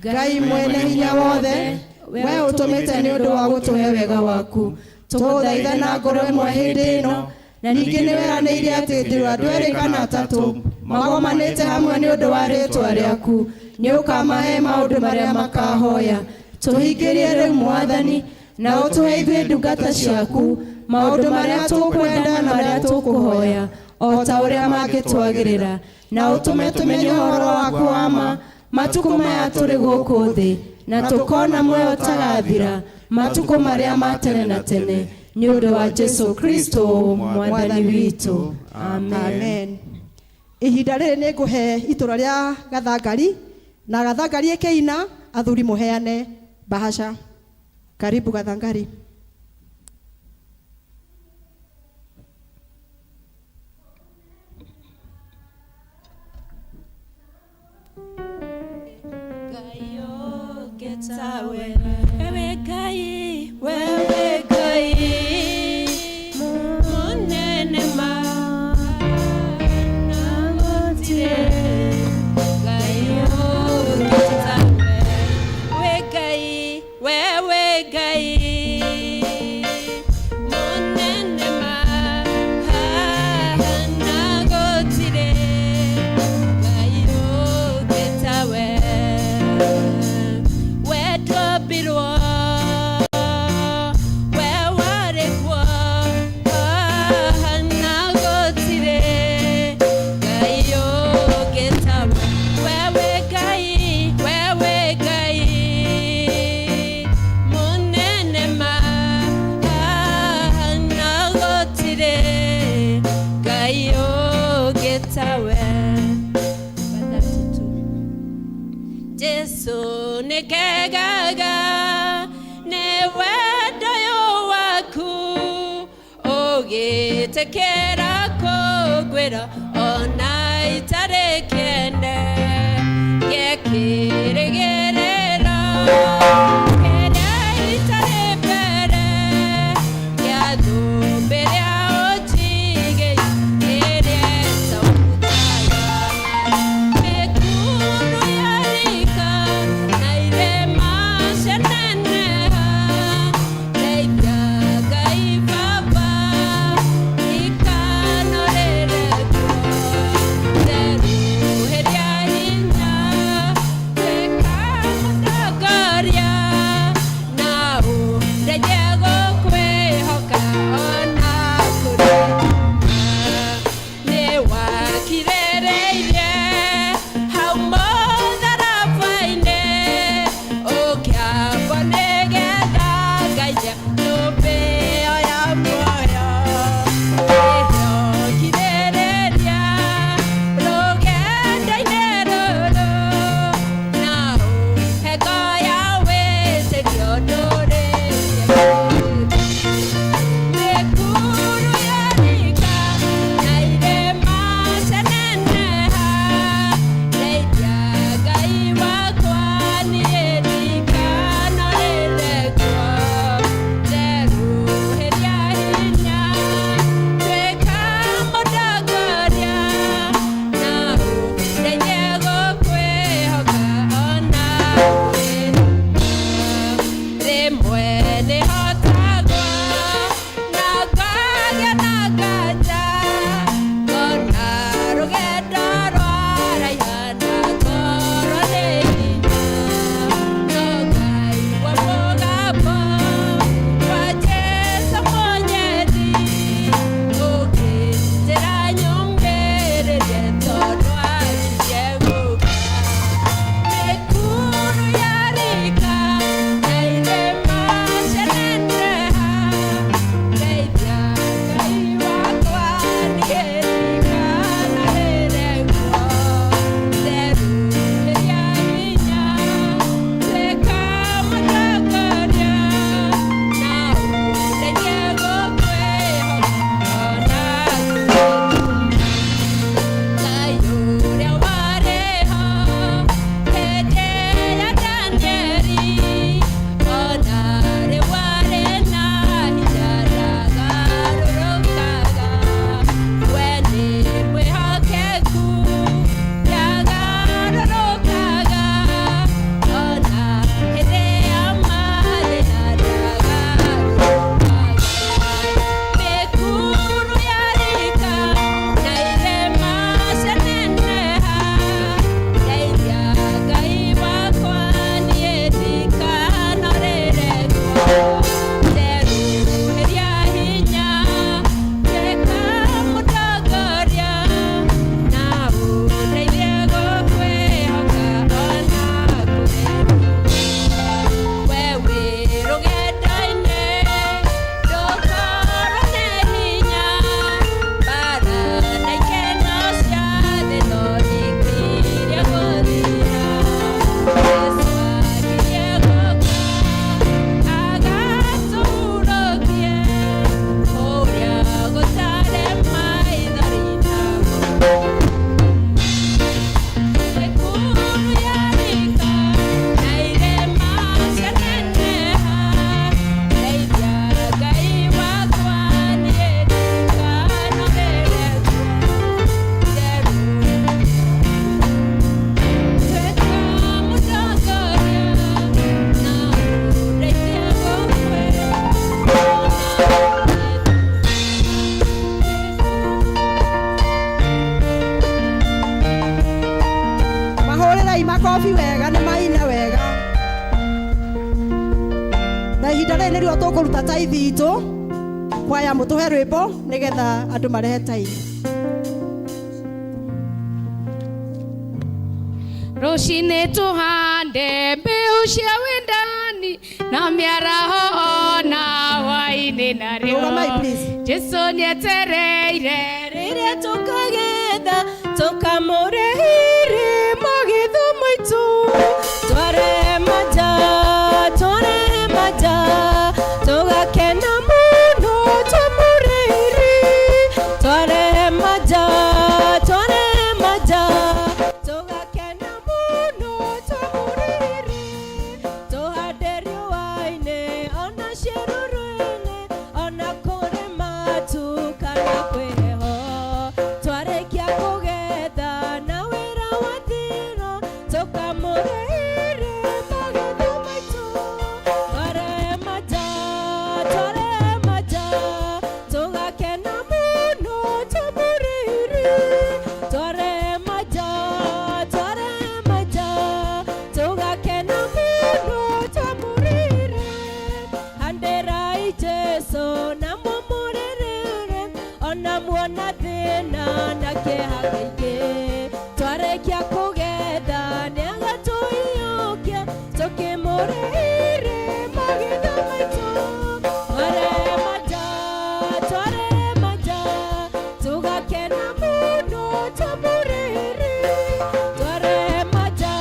Speaker 5: Ngai mwene hinya wothe, we ũtũmĩte nĩ ũndũ wa gũtũhe wega waku, tũgũthaithana ngoro ĩmwe hĩndĩ ĩno, na ningĩ nĩweranĩire atĩ ndĩ andũ erĩ kana atatũ magomanĩte hamwe nĩ ũndũ wa rĩĩtwa rĩaku, nĩ ũkamahe maũndũ marĩa makahoya. Tũhingĩrie rĩu mwathani na ũtũhe ithuĩ ndungata ciaku maũndũ marĩa tũkwenda na marĩa tũkũhoya, o ta ũrĩa mangĩtwagĩrĩra, na ũtũme tũmenye ũhoro waku wa ma matukũ maya tũrĩ gũkũ thĩ, na tũkona muoyo ũtagathira matukũ marĩa ma tene na tene, nĩ ũndũ wa Jesu Kristo mwathani witũ. Amen. Ihinda rĩrĩ nĩ ngũhe itũra rĩa Gathangari, na Gathangari ĩkĩina athuri mũheane bahasha. Karibu Gathangari.
Speaker 4: Wewe Ngai, wewe Ngai, munene managotire. Ngai ogetawe, wewe Ngai, munene managotire. Ngai ogetawe. Jesu nikegaga ne wendo waku ogitekera kogwera ona itare kende yekiregerera kende itare pere yadumbere otige ereza utaya mekuru yarika naire masheneneha leigaga ibaba ikanorere ko
Speaker 5: na ihinda rĩrĩ nĩrĩo tũkũruta tithe itũ kwaya mũtũhe rwĩmbo nĩgetha andũ marehe tithe.
Speaker 1: Rũcinĩ tũhande mbeũ cia wendani na mĩaraho na hwaĩ-inĩ narĩo.
Speaker 5: Rũgamai, please.
Speaker 1: Jesũ nĩetereire
Speaker 6: rĩrĩa tũkagetha tũkamũrehire magitho maitũ twarehe manja tũgakena mũno tũmũrehire twarehe manja tũgakena mũno tũmũrehire tũhande riũa-inĩ ona ciĩruru-inĩ ona kũrĩ matu kana kwĩ heho twarĩkia kũgetha na wĩra wathira tũkamũrehire magetho maitũ twarehe manja tũgakena mũno tũmũrehire twarehe manja tũgakena mũno tũmũrehire handĩrai Jesũ na mũmũrĩrĩre ona muona thĩna na kĩeha kĩingĩ twarĩkia kũgetha nĩagatũiyũkia tũkĩmũrehire magetha maitũ twarehe manja tũgakena mũno tũmũrehire twarehe manja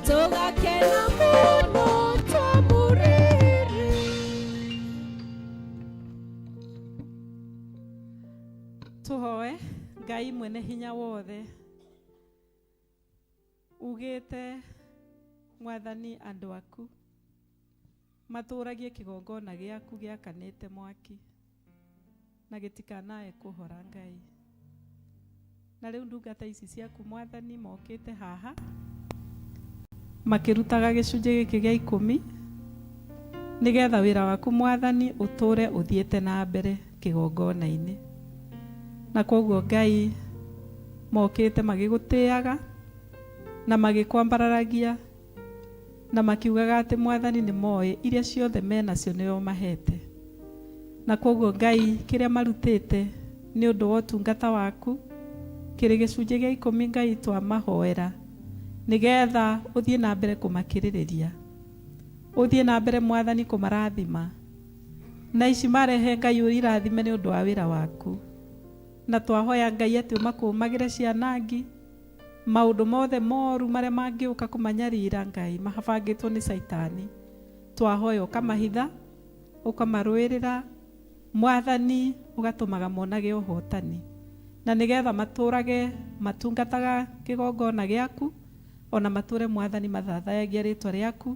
Speaker 6: tũgakena mũno tũmũrehire.
Speaker 2: Tũhoe. Ngai mwene hinya wothe ugĩte Mwathani andũ aku matũragie kĩgongona gĩaku gĩakanĩte mwaki na gĩtikanae kũhora Ngai. Na rĩu ndungata ici ciaku Mwathani mokĩte haha makĩrutaga gĩcunjĩ gĩkĩ gĩa 10 nĩgetha wĩra waku Mwathani ũtũre ũthiĩte na mbere kĩgongona-inĩ. Na koguo Ngai mokĩte magĩgũtĩaga na magĩkwambararagia na makiugaga atĩ Mwathani nĩ moĩ iria ciothe menacio nĩo mahete. Na koguo Ngai kĩrĩa marutĩte nĩ ũndũ wa ũtungata waku kĩrĩ gĩcunjĩ gĩa 10 Ngai twamahoera nĩgetha ũthiĩ na mbere kũmakĩrĩrĩria, ũthiĩ na mbere Mwathani kũmarathima, na ici marehe Ngai ũirathime nĩ ũndũ wa wĩra waku. Na twahoya Ngai atĩ ũmakũmagĩre cianangi maũndũ mothe moru marĩa mangĩũka kũmanyarira Ngai mahabangĩtwo nĩ Saitani. Twahoya ũkamahitha, ũkamarũĩrĩra Mwathani, ũgatũmaga monage ũhotani, na nĩgetha matũrage matungataga kĩgongona gĩaku, ona matũre Mwathani mathathayagia rĩtwa rĩaku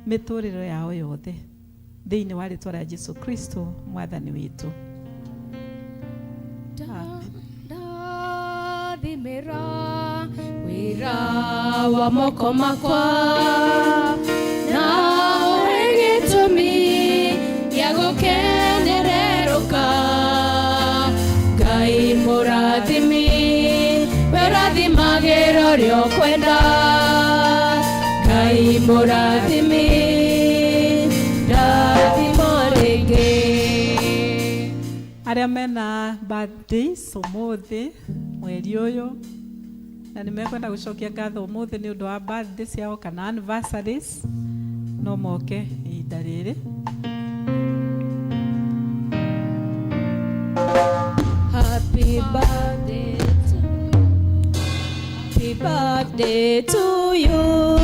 Speaker 2: mĩtũrĩre yao yothe thĩinĩ wa rĩtwa rĩa Jesũ Kristo Mwathani witũ.
Speaker 1: Ndathimĩra wĩra wa moko makwa na ũhe gĩtũmi gĩa gũkenererũka. Ngai mũrathimi we ũrathimagĩra ũrĩa ũkwenda. Ngai mũrathimi ndathimo rĩngĩ.
Speaker 2: Arĩa mena birthdays ũmũthĩ mweri ũyũ na nĩmekwenda gũcokia ngatho ũmũthĩ nĩ ũndũ wa birthday ciao kana anniversaries, no moke ihinda rĩrĩ.
Speaker 6: Happy birthday to you.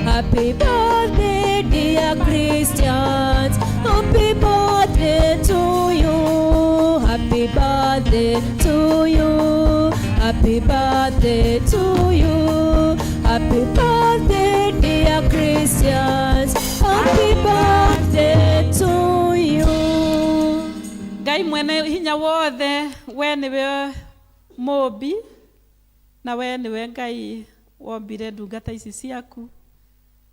Speaker 6: Happy birthday, dear Christians. Happy birthday to you. Happy birthday to you. Happy birthday to you. Happy birthday, dear Christians. Happy birthday to you.
Speaker 2: Ngai mwene hinya wothe, we niwe mũmbi na we niwe Ngai wombire ndungata ici ciaku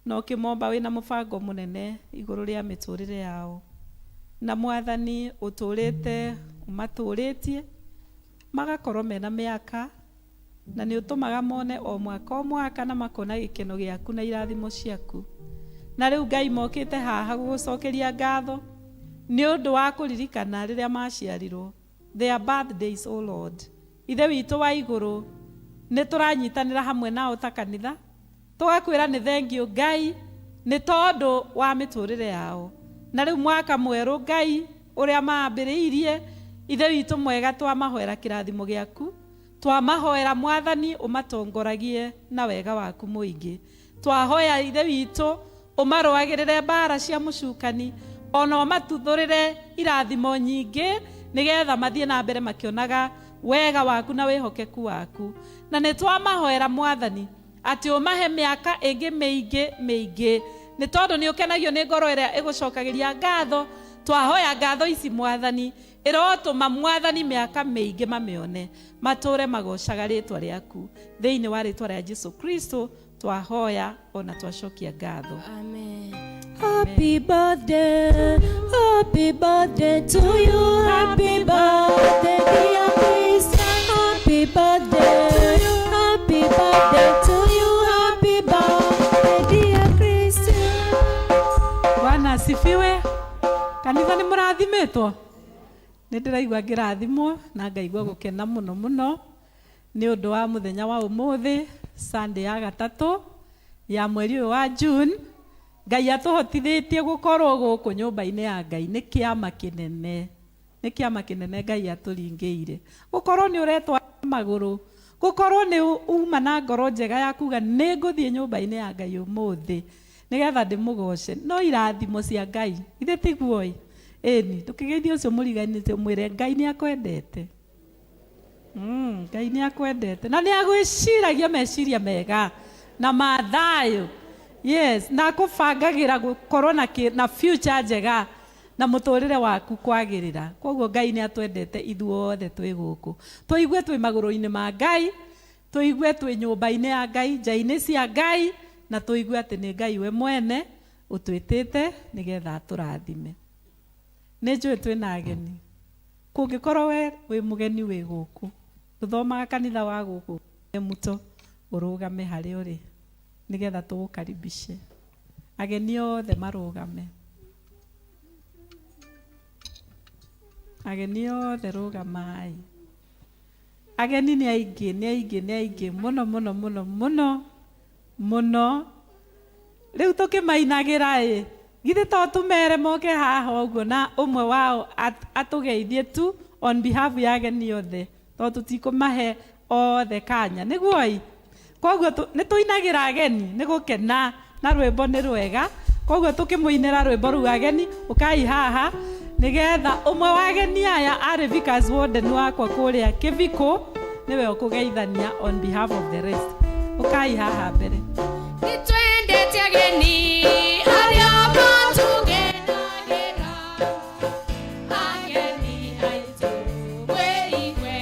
Speaker 2: na ũkĩmomba wĩna mũbango mũnene igũrũ rĩa mĩtũrĩre yao. Na Mwathani ũtũrĩte ũmatũrĩtie magakorwo mena mĩaka, na nĩ ũtũmaga mone o mwaka na makona gĩkeno gĩaku na irathimo ciaku. na rĩu Ngai mokĩte haha gũgũcokeria ngatho nĩ ũndũ wa kũririkana rĩrĩa maciarirwo, their birthdays, O Lord. Ithe witũ wa igũrũ, nĩ tũranyitanĩra hamwe nao ta kanitha, tũgakwĩra nĩ thengiũ Ngai nĩ tondũ wa mĩtũrĩre yao. Na rĩu mwaka mwerũ Ngai ũrĩa maambĩrĩirie, ithe witũ mwega, twamahoera kĩrathimo gĩaku, twamahoera Mwathani ũmatongoragie na wega waku mũingĩ. Twahoya ithe witũ ũmarũagĩrĩre mbara cia mũcukani, ona ũmatuthũrĩre irathimo nyingĩ, nĩgetha mathiĩ na mbere makĩonaga wega waku na wĩhokeku waku. Na nĩ twamahoera Mwathani atĩ ũmahe mĩaka ĩngĩ mĩingĩ, nĩ tondũ nĩ ũkenagio nĩ ngoro ĩrĩa ĩgũcokagĩria ngatho. Twahoya ngatho ici Mwathani, ĩrotũma Mwathani mĩaka mĩingĩ mamĩone, matũre magocaga rĩtwa rĩaku, thĩinĩ wa rĩtwa rĩa Jesu Kristo twahoya ona twacokia ngatho.
Speaker 6: Amen. Happy birthday to you. Happy birthday, dear Christian. Happy birthday to you. Happy birthday, dear Christian.
Speaker 2: Bwana asifiwe. Kanitha nĩ mũrathimĩtwo. Nĩ ndĩraigua ngĩrathimwo na ngaigua gũkena mũno mũno nĩ ũndũ wa mũthenya wa ũmũthĩ, Sunday ya gatatũ ya mweri ũyũ wa June. Ngai atũhotithĩtie gũkorwo gũkũ nyũmba-inĩ ya Ngai. Nĩ kĩama kĩnene Ngai atũringĩire. Gũkorwo nĩ ũretwa magũrũ, gũkorwo nĩ uma na ngoro njega ya kuga nĩ ngũthiĩ nyũmba-inĩ ya Ngai ũmũthĩ nĩgetha ndĩmũgoce. No irathimo cia Ngai ithe tiguo ĩ, ĩni tũkĩgeithia ũcio mũriganĩte mwĩre Ngai nĩ akwendete. Ngai nĩ akwendete na nĩ agwĩciragia meciria mega na mathayũ. Yes, na kũbangagĩra gũkorwo na future njega na mũtũrĩre waku kwagĩrĩra. Koguo Ngai nĩ atwendete ithuothe twĩ gũkũ. Tũigue twĩ magũrũ-inĩ ma Ngai, tũigue twĩ nyũmba-inĩ ya Ngai, nja-inĩ cia Ngai, na tũigue atĩ nĩ Ngai we mwene ũtwĩtĩte nĩgetha tũrathime. Nĩ njũĩ twĩ na ageni. Kũngĩkorwo we wĩ mũgeni wĩ gũkũ, tũthomaga kanitha wa gũkũ mũto, ũrũgame harĩ ũrĩ nĩgetha tũgũkaribishe. Ageni othe marũgame. Ageni othe rũgamai. Ageni nĩ aingĩ mũno. Rĩu tũkĩmainagĩra ĩ, githĩ to tũmere moke haha ũguo na ũmwe wao atũgeithie tu on behalf ya ageni othe, to tũtikũmahe othe kanya, nĩguo ĩ. Koguo nĩ tũinagĩra ageni nĩ gũkena na rwĩmbo nĩ rwega. Koguo tũkĩmũinĩra rwĩmbo rũu ageni, ũkai haha nĩgetha ũmwe wa ageni aya arĩ Vickers Warden wakwa kũrĩa Kĩvikũ, nĩwe ũkũgeithania on behalf of the rest. Ũkai haha mbere.
Speaker 4: Nitwendete ageni arĩa matũgenagĩra, ageni aitũ wĩigwe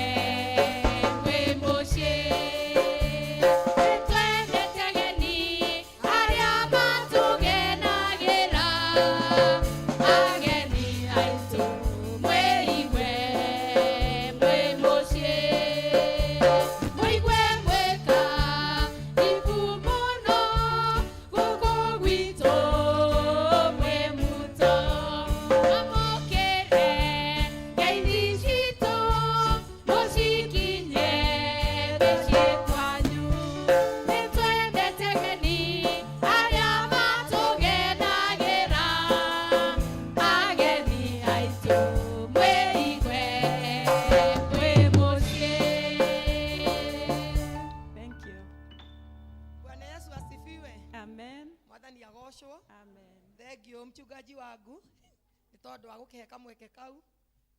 Speaker 4: wĩ mũciĩ. Nitwendete ageni arĩa matũgenagĩra, ageni aitũ wĩigwe wĩ mũciĩ. Mũigwe mwĩka ibu mũno gũkũ gwitũ mwĩ mũto. Amũkĩre ngeithi citũ mũcikinyie mĩciĩ kwanyu. Nĩtwendete ageni arĩa matũgenagĩra, ageni aitũ mwĩigwe wĩ mũciĩ.
Speaker 2: Thank you.
Speaker 5: Bwana Yesu asifiwe.
Speaker 2: Amen.
Speaker 5: Mwathani agocwo.
Speaker 2: Amen.
Speaker 5: Thengio mchungaji wangu nĩ tondũ wa gũkĩhe kamweke kau.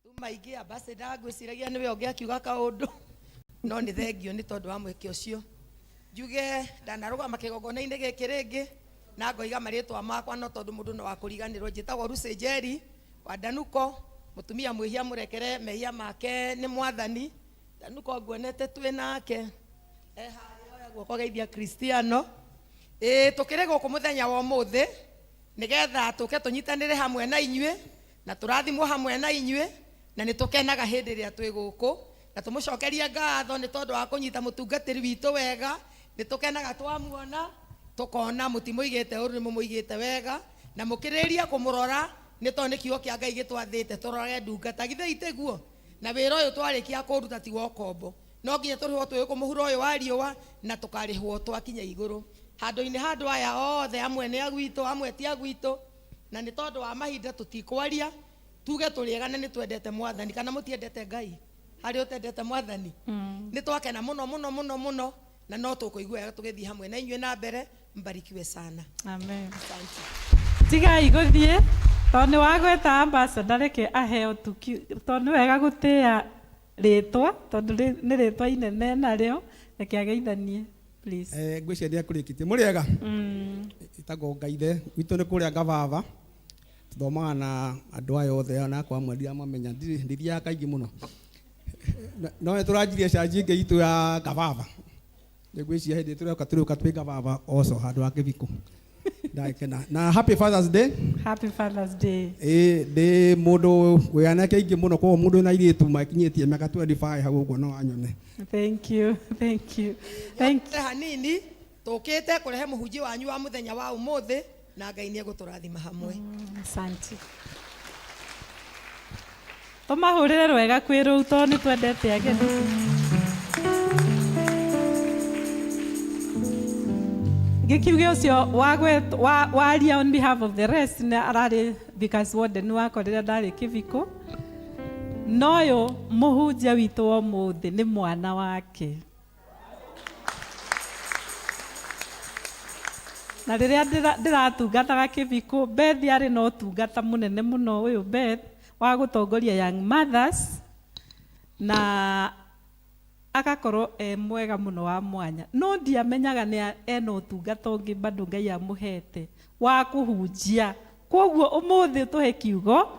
Speaker 5: Tumaingĩ ambassador ngwĩciragia nĩwe ũngĩakiuga kaũndũ, no nĩ thengio nĩ tondũ wa mweke ũcio. Njuge ndanarũgama kĩgongona-inĩ gĩkĩ rĩngĩ na ngoiga marĩtwa makwa, no tondũ mũndũ no wa kũriganĩrwo. Njĩtagwo Lucy Njeri wa Danuko, mũtumia mwĩhia mũrekere mehia make nĩ Mwathani. Danuko nguonete twĩ nake harĩa guoko geithia Kristiano. Tũkĩrĩ gũkũ mũthenya wa ũmũthĩ nĩgetha tũke tũnyitanĩre hamwe na inyuĩ na tũrathimwo hamwe na inyuĩ, na nĩ tũkenaga hĩndĩ ĩrĩa twĩ gũkũ na tũmũcokerie ngatho nĩ tondũ wa kũnyita mũtungatĩri witũ wega. Nĩ tũkenaga twamuona
Speaker 8: tukona mutimoigite uru ni mumuigite wega na mukiriria kumurora ni to ni kiugo kia Ngai gitwathite turore ndungata githe iteguo na wira uyu twarikia kuruta ti wokombo no nginya turiho twi kumuhura uyu wa riua na tukarihwo twakinya iguru handu-ini handu aya othe amwe ni agwito amwe ti agwito na ni tondu wa mahinda tutikwaria tuge turiegana ni twendete mwathani kana mutiendete Ngai hari utendete mwathani ni twakena muno na no tukuigua wega tugithii hamwe na inywe na mbere mbarikiwe sana
Speaker 2: amen tigai guthie tondu wagweta ambassador reke aheo tuki tondu wega gutia ritwa tondu ni ritwa inene nario reke ageithanie please
Speaker 9: ngwiciria ndia kurikitie muriega itago ngaithe witu ni kuria ngababa tuthomaga na andu aya othe na kwa mwendia mamenya ndiria kaingi muno no turanjirie canji ngi itu ya ngababa ngwiciria hindi turuka twi ngababa oso handu wa Kiviko ndakena na happy Father's Day de mundu wiana kaingi muno kwa mundu na iritu makinyitie miaka 25 hau uguo no anyone
Speaker 2: thank you
Speaker 8: hanini tukite kurehe muhunjia wanyu wa muthenya wa umuthi na Ngai ni eguturathima hamwe
Speaker 2: asante tumahurire rwega kwiru to ni twendete ageni gikiuge ucio waria on behalf of the rest na arari because warden wakorire ndari Kiviko noyo muhunjia witu wa muthi ni mwana wake na riria ndiratungataga Kiviko Beth ari no tungata munene muno uyu Beth wa gutongoria young mothers na akakorwo mwega muno wa mwanya no ndiamenyaga ni ena utungata ungi bado Ngai amuhete wa kuhunjia koguo umuthi tuhe kiugo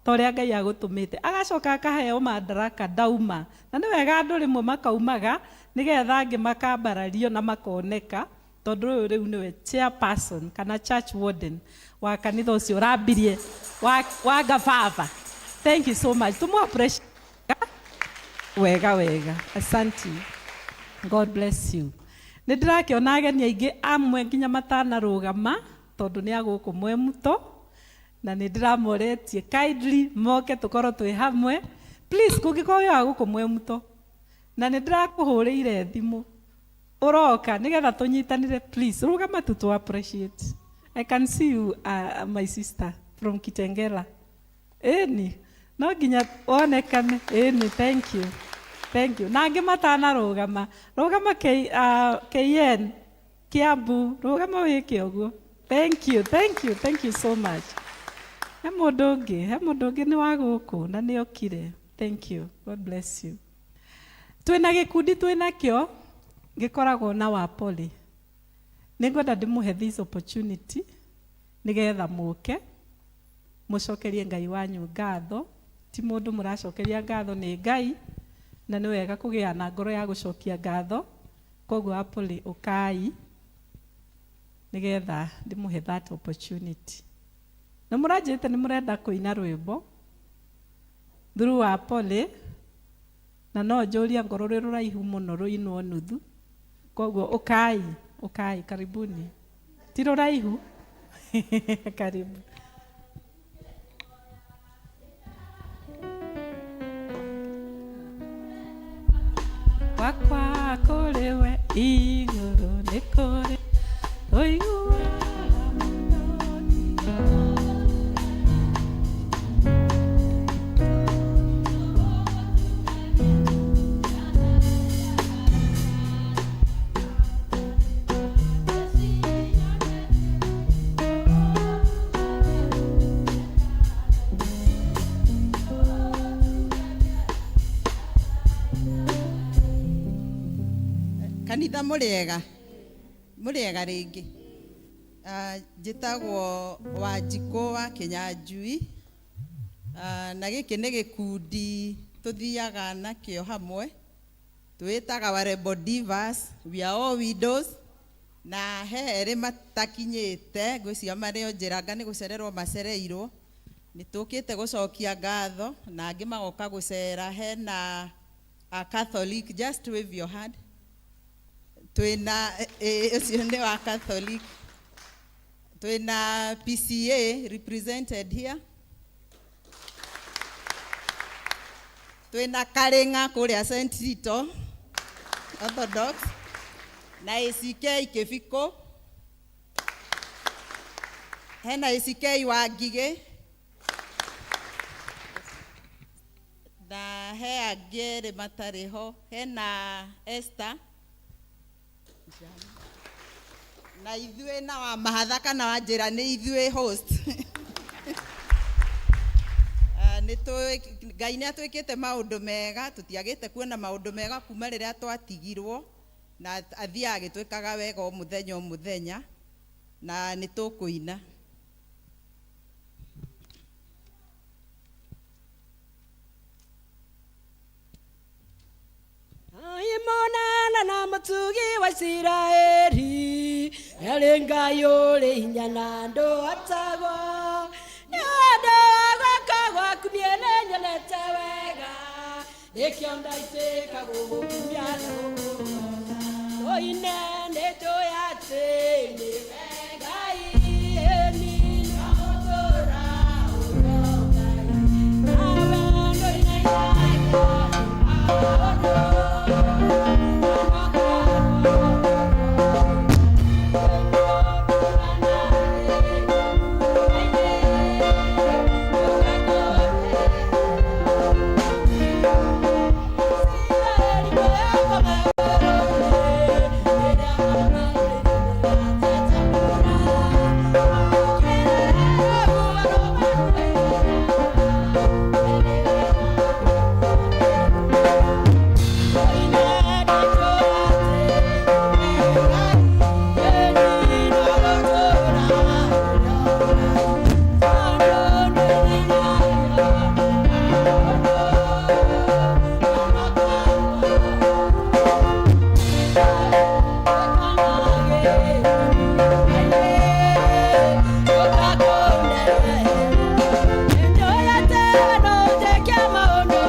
Speaker 2: toria Ngai agutumite agacoka akaheo madaraka dauma na ni wega andu rimwe makaumaga nigetha angi makambarario na makoneka tondu uyu riu niwe chairperson kana church warden wa kanitha ucio rambirie wa Gavava. Thank you so much. Tumu appreciate wega asante. God bless you. Nindirakiona ageni aingi amwe nginya matanarugama tondu ni aguku mwemuto na nindiramoretie kindly moke tukorwo twi hamwe please kungikoyo aguku mwemuto na nindirakuhuriire thimu uroka nigetha tunyitanire please rugama tu appreciate. I can see you my sister from Kitengela eni no nginya onekane eni thank you nangi matana rugama KN Kiambu rugama wiki oguo thank you so much he mundu ni waguku na ni okire thank you God bless you twina gikundi twinakio gikoragwo na wapoli ningwenda ndimuhe this opportunity nigetha muke mucokerie Ngai wanyu ngatho ti mundu muracokeria ngatho ni Ngai na ni wega kugia na ngoro ya gucokia ngatho koguo apoli ukai nigetha ndimuhe that opportunity na muranjite ni murenda kuina rwimbo through apoli na no njuria ngoro ri ruraihu muno ruinwo nuthu koguo ukai karibuni ti ruraihu karibu wakwa kurewe iguru nikore oigu
Speaker 10: kanitha muriega ringi njitagwo Wanjikũ wa Kinyanjui na giki ni gikundi tuthiaga nakio hamwe twitaga Warembo Divas we are all widows na heri matakinyite ngwiciria mario njiranga ni gucererwo macereirwo ni tukite gucokia ngatho na angi magoka gucera hena a Catholic just wave your hand twina ucio nĩ wa Catholic. Twina PCA represented here. Twina Karenga kũrĩa St. Tito Orthodox na ACK Kĩbiko. Hena ACK wa Ngigĩ na he angĩ rĩ matarĩ ho. Hena Esther na ithuĩ na wa Mahatha kana wa Njĩra nĩ ithuĩ host. Ngai nĩ atwĩkĩte maũndũ mega, tũtiagĩte kuona maũndũ mega kuma rĩrĩa twatigirwo, na athiaga agĩtwĩkaga wega o mũthenya na nĩ tũkũina.
Speaker 6: Imonana na mũtugi wa Isiraeli, arĩ Ngai ũrĩ hinya na andũ atagwo. Nĩ wendo wa gwaka gwaku niĩ nĩnyonete wega, nĩkĩo ndaitĩka gũgũkumia na gũkũhota. Tũine nĩtũĩ atĩ nĩwe Ngai, ĩni no gũtũũra ũrĩ Ngai, nawe ndũinainaga maũndũ.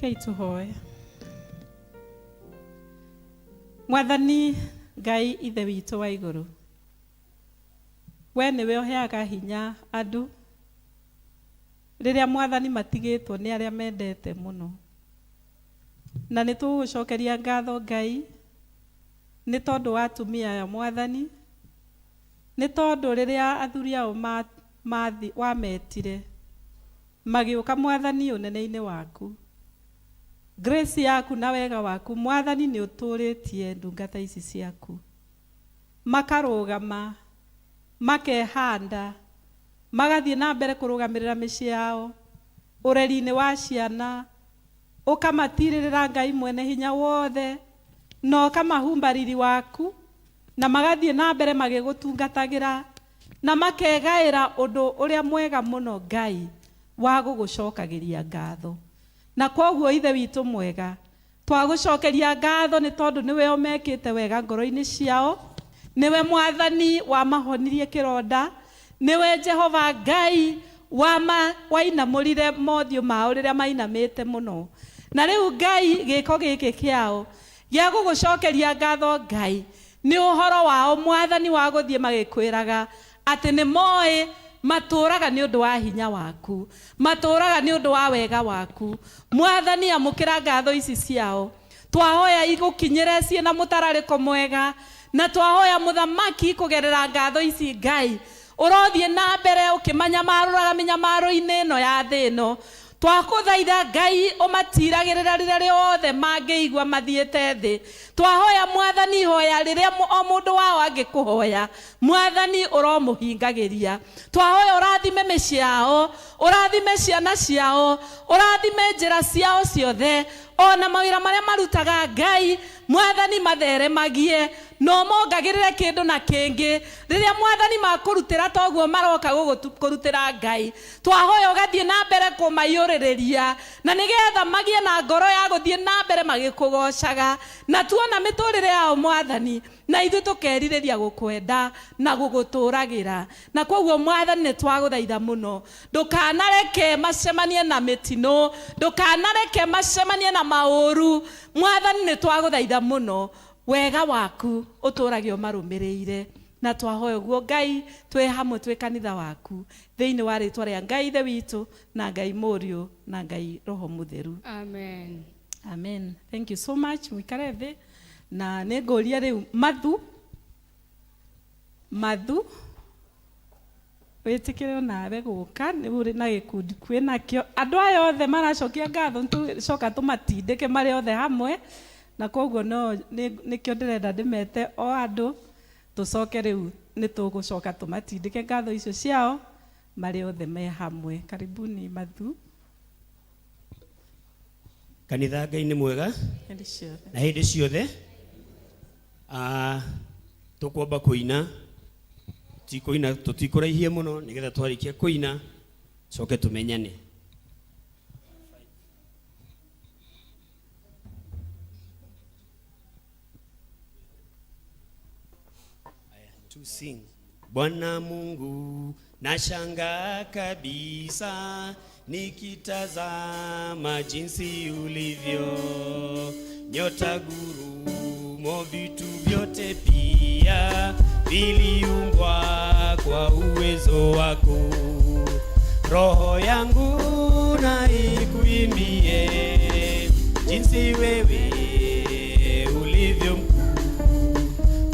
Speaker 2: Kei tuhoe. Mwathani Ngai ithe witũ wa igũrũ, we nĩwe ũheaga hinya andũ rĩrĩa Mwathani matigĩtwo nĩ arĩa mendete mũno, na nĩ tũgũcokeria ngatho Ngai nĩ tondũ wa atumia aya Mwathani, nĩ tondũ rĩrĩa athuri ao wametire magĩũka Mwathani ũnene-inĩ waku, grace yaku na wega waku Mwathani ni uturitie ndungata ici ciaku makarugama makehanda magathie na mbere kurugamirira mĩciĩ yao ureri-inĩ wa ciana ukamatirĩrĩra Ngai mwene hinya wothe no kamahumba riri waku na magathie na mbere magĩgũtungatagĩra na makegaĩra ũndũ ũrĩa mwega mũno Ngai wa gũgũcokagĩria ngatho. Na kwoguo ithe witũ mwega twagũcokeria ngatho nĩ tondũ nĩwe ũmekĩte wega ngoro-inĩ ciao, nĩwe Mwathani wamahonirie kĩronda, nĩwe Jehova Ngai wainamũrire mothiũ mao rĩrĩa mainamĩte mũno. Na rĩu Ngai gĩko gĩkĩ kĩao gĩa gũgũcokeria ngatho Ngai nĩ ũhoro wao Mwathani wa gũthiĩ magĩkwĩraga atĩ nĩ moĩ matũraga nĩ ũndũ wa hinya waku, matũraga nĩ ũndũ wa wega waku. Mwathani amũkĩra ngatho ici ciao, twahoya igũkinyĩre ciĩ na mũtararĩko mwega, na twahoya mũthamaki kũgerera ngatho ici Ngai ũrothiĩ na mbere ũkĩmanyamarũraga mĩnyamaro-inĩ ĩno ya thĩ ĩno. Twakũthaitha Ngai ũmatiragĩrĩra rĩrĩa rĩothe mangĩigua mathiĩte thĩ. Twahoya Mwathani ihoya rĩrĩa o mũndũ wao angĩkũhoya Mwathani ũromũhingagĩria. Twahoya ũrathime mĩciĩ yao, ũrathime ciana ciao, ũrathime njĩra ciao ciothe, ona mawĩra marĩa marutaga Ngai Mwathani matheremagie no mongagĩrĩre kĩndũ na kĩngĩ rĩrĩa Mwathani makũrutĩra toguo maroka gũkũrutĩra Ngai. Twahoya ũgathiĩ na mbere kũmaiyũrĩrĩria na nĩgetha magĩe na ngoro ya gũthiĩ na mbere magĩkũgocaga, na tuona mĩtũrĩre yao Mwathani na ithuĩ tũkerirĩria gũkwenda na gũgũtũragĩra. Na kwoguo Mwathani nĩ twagũthaitha mũno ndũkanareke macemanie na mĩtino, ndũkanareke macemanie na maũru. Mwathani nĩ twagũthaitha mũno wega waku ũtũragio marũmĩrĩire, na twahoya ũguo Ngai twĩ hamwe twĩ kanitha waku thĩinĩ wa rĩtwa rĩa Ngai ithe witũ na Ngai Mũriũ na Ngai Roho Mũtheru.
Speaker 1: Amen.
Speaker 2: Amen. Thank you so much. Mwikare thĩ na nĩngũria rĩu Mathu wĩtĩkĩre nawe gũka nĩ ũrĩ na gĩkundi kwĩnakĩo. Andũ aya othe maracokia ngatho tũcoka tũmatindĩke marĩ othe hamwe, na kwoguo no nĩkĩo ndĩrenda ndĩmete o andũ tũcoke rĩu nĩ tũgũcoka tũmatindĩke ngatho icio ciao marĩ othe me hamwe. Karibuni Mathu.
Speaker 11: Kanitha Ngai nĩ mwega na hĩndĩ ciothe. Tũkwamba kũina, tũtikũraihie mũno nĩgetha twarĩkia kũina coke tũmenyane. To sing. Bwana Mungu nashangaa kabisa nikitazama jinsi ulivyo, nyota, gurumo, vitu vyote pia viliumbwa kwa uwezo wako. Roho yangu na ikuimbie jinsi wewe ulivyo mkuu.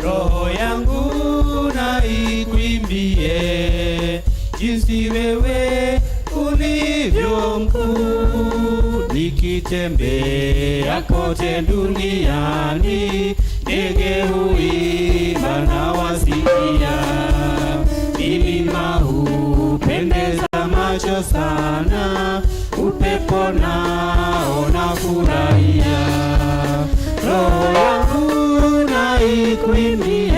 Speaker 11: Roho yangu na ikuimbie jinsi wewe ulivyo mkuu. Nikitembea kote duniani ndege huimba na wasikia, milima hupendeza macho sana, upepo nao nafurahia. Roho yangu na ikuimbie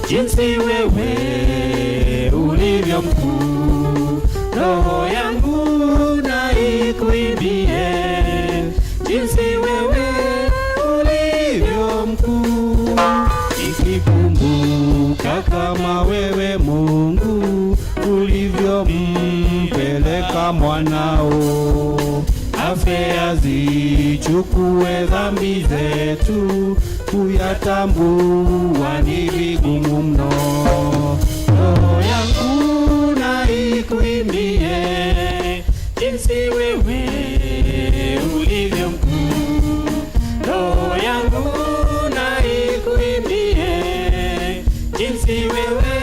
Speaker 11: jinsi wewe ulivyo mkuu. Roho yangu na ikuimbie jinsi wewe ulivyo mkuu. Nikikumbuka kama wewe Mungu ulivyompeleka mwanao afe azichukue dhambi zetu, kuyatambua ni vigumu mno. Roho yangu na ikuimbie jinsi wewe ulivyo mkuu. Roho yangu na ikuimbie jinsi wewe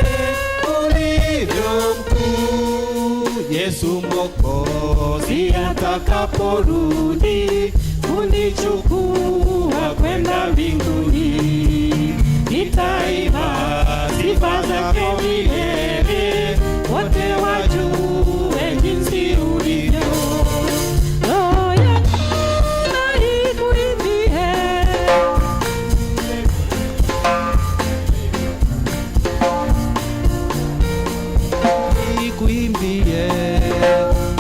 Speaker 11: ulivyo mkuu. Yesu Mwokozi atakaporudi
Speaker 2: kunichukua kwenda mbinguni, nitaimba sifa zake milele, wote wajue jinsi ulivyo. Roho yangu na ikuimbie,
Speaker 3: ikuimbie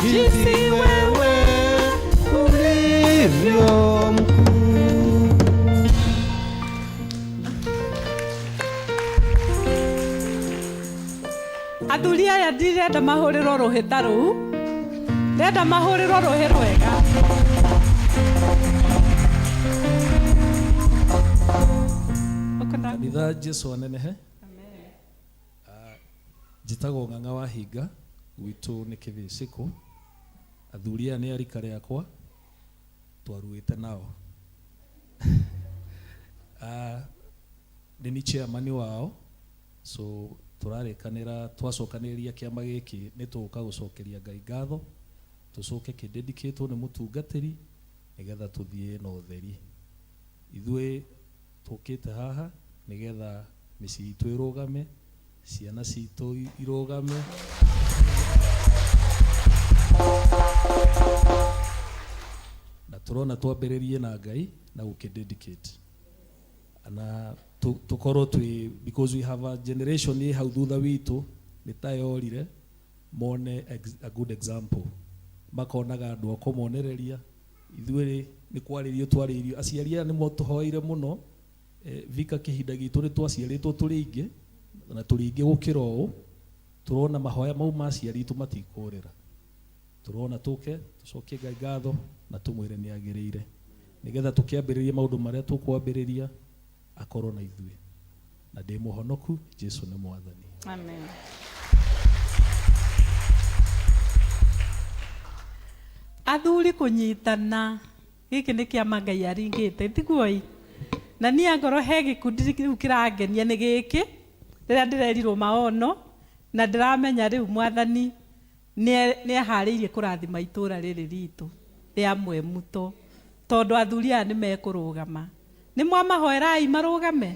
Speaker 3: jinsi wewe ulivyo mkuu.
Speaker 2: athuri aya ndirenda mahũrĩrwo rũhĩta rũu, ndenda mahũrĩrwo rũhĩ rwega.
Speaker 12: Kanitha Jesu anenehe. Njĩtagwo Ng'ang'a wa Hinga, gwitũ nĩ Kĩthĩcĩkũ. Athuri aya nĩ arika rĩakwa, twaruĩte nao. Nĩ chairman wao, so tũrarĩkanĩra twacokanĩrĩria kĩama gĩkĩ nĩ tũgũka gũcokeria Ngai ngatho, tũcoke kĩdedicatwo nĩ mũtungatĩri nĩgetha tũthiĩ na ũtheri. Ithuĩ tũkĩte haha nĩgetha mĩciĩ itũ ĩrũgame, ciana citũ irũgame, na tũrona twambĩrĩrie na Ngai na gũkĩdedicate. Na tukorwo twi, because we have a generation ye hau thutha witũ nĩtayorire mone a good example, makonaga andũ akũmonereria. Ithuĩ nĩ kwarĩrio twarĩrio, aciari aya nĩmo tũhoire mũno, vika kĩhinda gitũ nĩ twaciarĩtwo tũrĩ aingĩ na tũrĩ aingĩ gũkĩra ũũ, tũrona mahoya mau ma aciari aitũ matikũrĩra. Tũrona tũke tũcokie Ngai ngatho na tũmwĩre nĩ agĩrĩire, nĩgetha tũkĩambĩrĩria maũndũ marĩa tũkwambĩrĩria akorwo na ithuĩ, na ndĩ mũhonoku, Jesu nĩ Mwathani.
Speaker 2: Amen. Athuri kũnyitana, gĩkĩ nĩ kĩama Ngai aringĩte, tiguoi? Na niĩ ngoro he gĩkundi kĩu kĩrangenia nĩ gĩkĩ, rĩrĩa ndĩrerirwo maono, na ndĩramenya rĩu Mwathani nĩ eharĩirie kũrathima itũũra rĩrĩ ritũ rĩa Mwemuto, tondũ athuri aya nĩ mekũrũgama. Nĩ mwamahoerai marũgame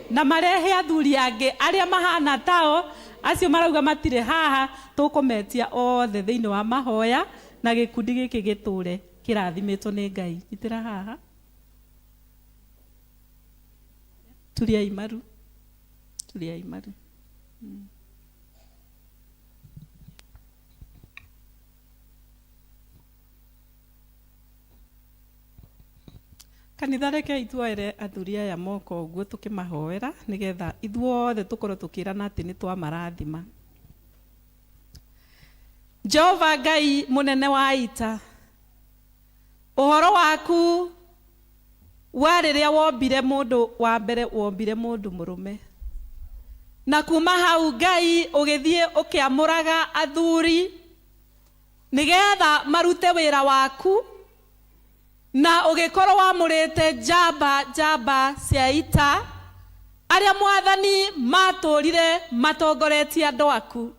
Speaker 2: na marehe athuri angĩ arĩa mahana tao, acio marauga matirĩ haha, tũkũmetia othe thĩinĩ wa mahoya na gĩkundi gĩkĩ gĩtũre kĩrathimĩtwo nĩ Ngai. Itĩra haha, turiai maru, turiai maru. Kanitha reke ithuere athuri aya moko ũguo tũkĩmahoera nĩgetha ithuothe tũkorwo tũkĩrana atĩ nĩ twamarathima. Jehova Ngai mũnene wa ita, ũhoro waku wa rĩrĩa wombire mũndũ wa mbere, wombire mũndũ mũrũme, na kuma hau Ngai ũgĩthiĩ ũkĩamũraga athuri nĩgetha marute wĩra waku, na ũgĩkorwo wamũrĩte njamba cia ita arĩa Mwathani matũrire matongoretie andũ aku,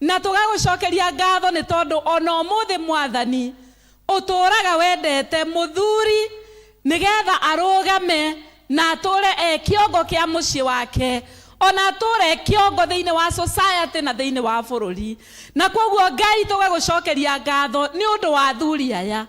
Speaker 2: na tũgagũcokeria ngatho nĩ tondũ ona ũmũthĩ Mwathani ũtũraga wendete mũthuri nĩgetha arũgame na atũre kĩongo kĩa mũciĩ wake, ona atũre kĩongo thĩinĩ wa society na thĩinĩ wa bũrũri. Na kwoguo Ngai tũgagũcokeria ngatho nĩ ũndũ wa athuri aya,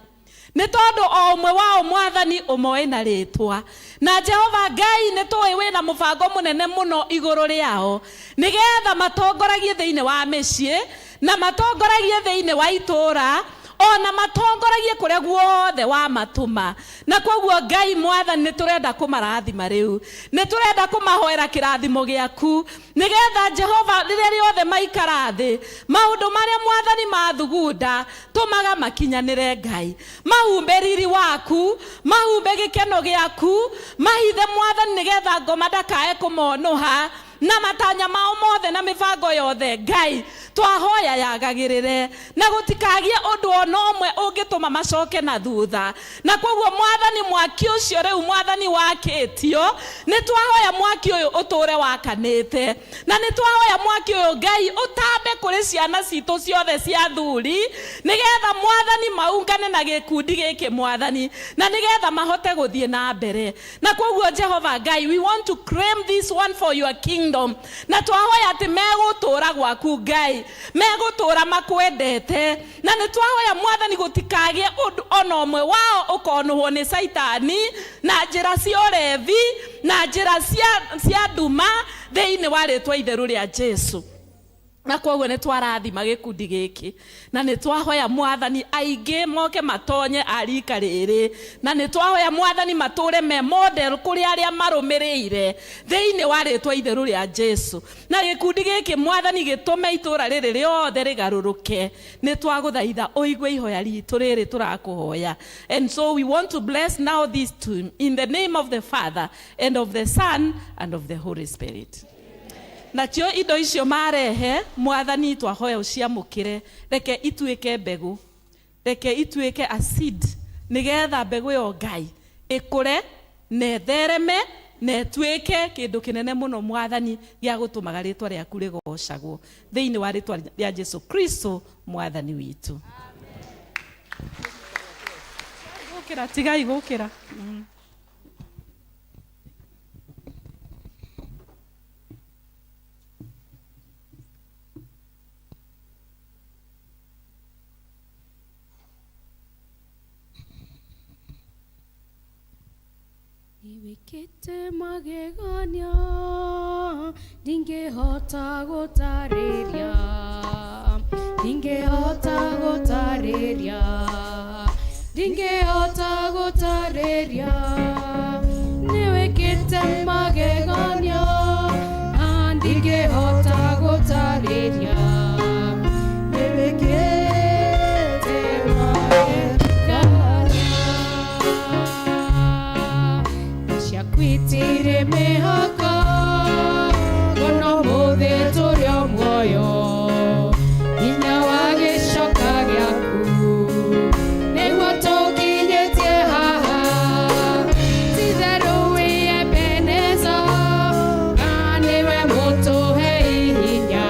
Speaker 2: nĩ tondũ o ũmwe wao Mwathani ũmoĩ na rĩtwa, na Jehova Ngai nĩ tũĩ wĩna mũbango mũnene mũno igũrũ rĩao, nĩgetha matongoragie thĩinĩ wa mĩciĩ na matongoragie thĩinĩ wa itũũra, ona matongoragie kũrĩa guothe wa matũma. Na kwoguo Ngai Mwathani nĩ tũrenda kũmarathima rĩu, nĩ tũrenda kũmahoera kĩrathimo gĩaku, nĩgetha Jehova rĩrĩa rĩothe maikara thĩ, maũndũ marĩa Mwathani mathugunda tũmaga makinyanĩre Ngai, mahumbe riri waku, mahumbe gĩkeno gĩaku, mahithe Mwathani nĩgetha ngoma ndakae kũmonoha, na matanya mao mothe na mĩbango yothe Ngai twahoya yagagirire na gutikagie undu ona umwe ungituma macoke na thutha. Na koguo mwathani mwaki ucio riu mwathani wakitio, ni twahoya mwaki uyu uture wakanite, na ni twahoya mwaki uyu Ngai utambe kuri ciana citu ciothe cia thuri, nigetha mwathani maungane na gikundi giki mwathani, na nigetha mahote guthie na mbere. Na koguo Jehova Ngai, we want to claim this one for your kingdom, na twahoya ati megutura gwaku Ngai, megutura makwendete, na ni twahoya mwathani gutikagie undu ona umwe wao ukonuhwo ni Saitani na njira cia urevi na njira cia nduma thiini wa ritwa itheru ria Jesu. Na koguo ni twarathima gikundi giki, na ni twahoya mwathani aingi moke matonye arika riri, na ni twahoya mwathani mature me model kuri aria marumirire thiini wa ritwa itheru ria Jesu. Na gikundi giki mwathani gitume itura riri riothe rigaruruke. Ni twaguthaitha uigwe ihoya ritu riri turakuhoya. And so we want to bless now this team in the name of the Father and of the Son and of the Holy Spirit. Na tio indo icio marehe mwathani twahoya uciamukire, reke ituike mbegu, reke ituike acid, nigetha mbegu yo Ngai ikure na thereme na tuike kindu kinene muno mwathani gya gutumaga ritwa riaku rigocagwo thiini wa ritwa ria Jesu Kristo mwathani witu. Gukira tigai gukira.
Speaker 1: Niwikite magegania ndingehota gutariria, ndingehota gutariria, ndingehota gutariria. Niwikite magegania ndingehota gutariria, niwikite kwitire mehaka gono mothe turio muoyo inya wa gicoka giaku niguo tukinyitie haha titheru wi Ebeneza niwe mutuhe hinya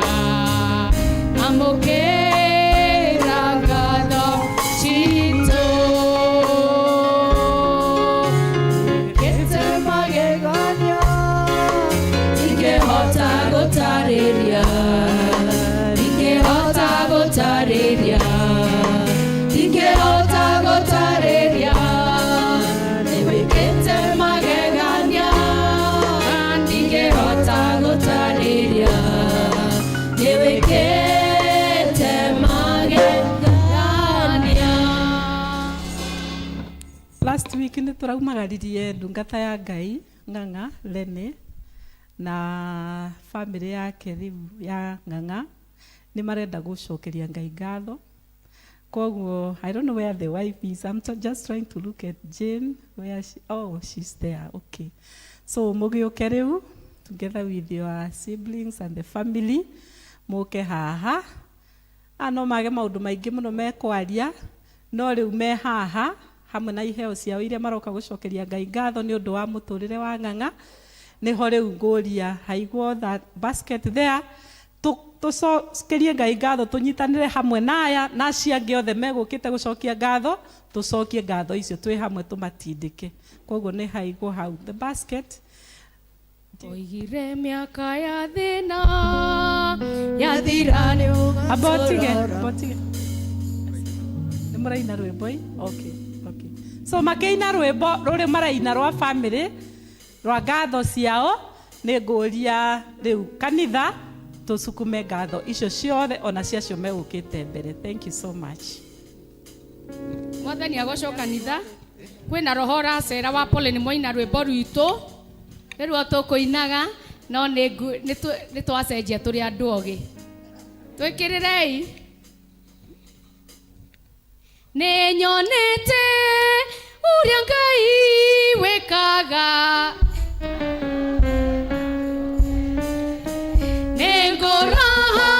Speaker 1: amukira ngatho citu. Gutariria, ndingehota gutariria, ndingehota gutariria. Niwikite magegania ndingehota gutariria, niwikite magegania.
Speaker 2: Last week ni turaumagaririe ndungata ya Ngai Ng'ang'a Lene na family yake riu ya Ng'ang'a ni marenda gucokeria Ngai ngatho. Koguo I don't know where the wife is. I'm just trying to look at Jane where she's there. Okay, so mugiuke riu together with your siblings and the family muke haha. Ano mage maundu maingi muno mekwaria no riu me haha hamwe na iheo ciao iria maroka gucokeria Ngai ngatho ni undu wa muturire wa Ng'ang'a. Niho riu nguria haigwo that basket there tucokerie Ngai ngatho, tunyitanire hamwe naya na ciangi othe megukite gucokia ngatho, tucokie ngatho icio twi hamwe tumatindike. Koguo ni haigwo hau the basket.
Speaker 1: Oigire miaka ya thina yathira ni
Speaker 2: abotige ni muraina rwimbo. Okay. So makeina rwimbo ruri maraina rwa family rwa ngatho ciao. Ni nguria riu kanitha tusukume ngatho icio ciothe ona ciacio megukite mbere. Thank you so much.
Speaker 1: Mwathani agoco kanitha kwina roho racera wa pole ni moina rwimbo rwitu riru tukuinaga no ni twacenjia turi andu ogi twikirirei. Ni nyonete uria Ngai wikaga nenguraha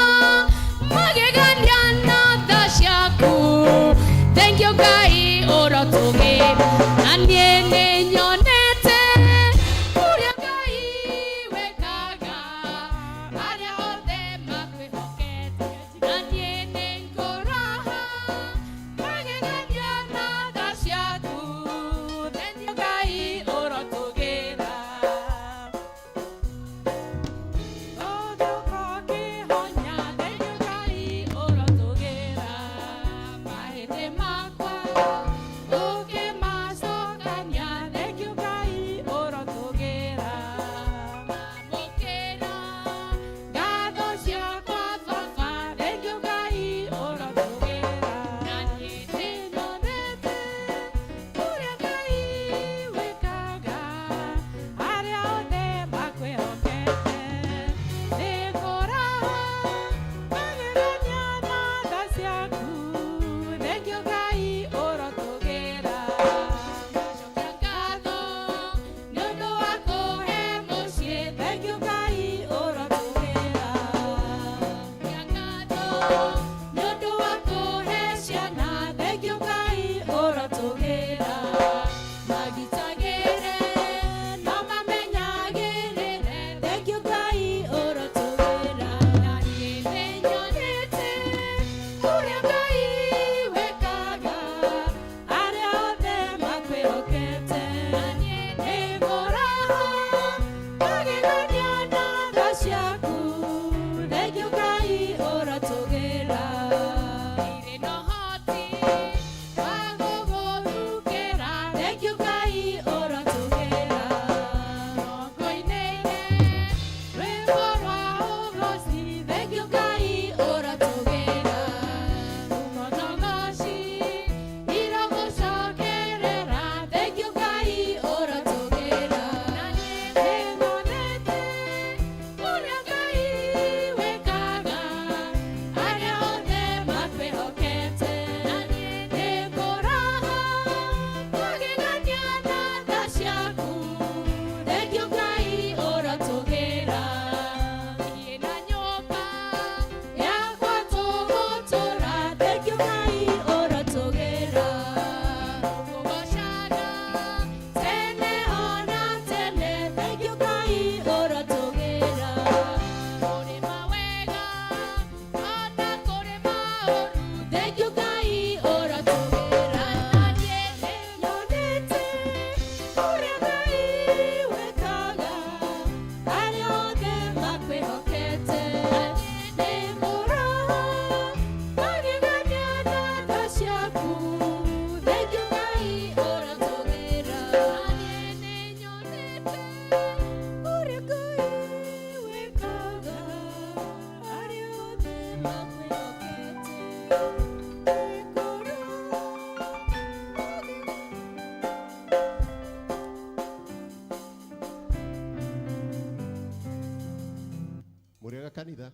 Speaker 13: kanitha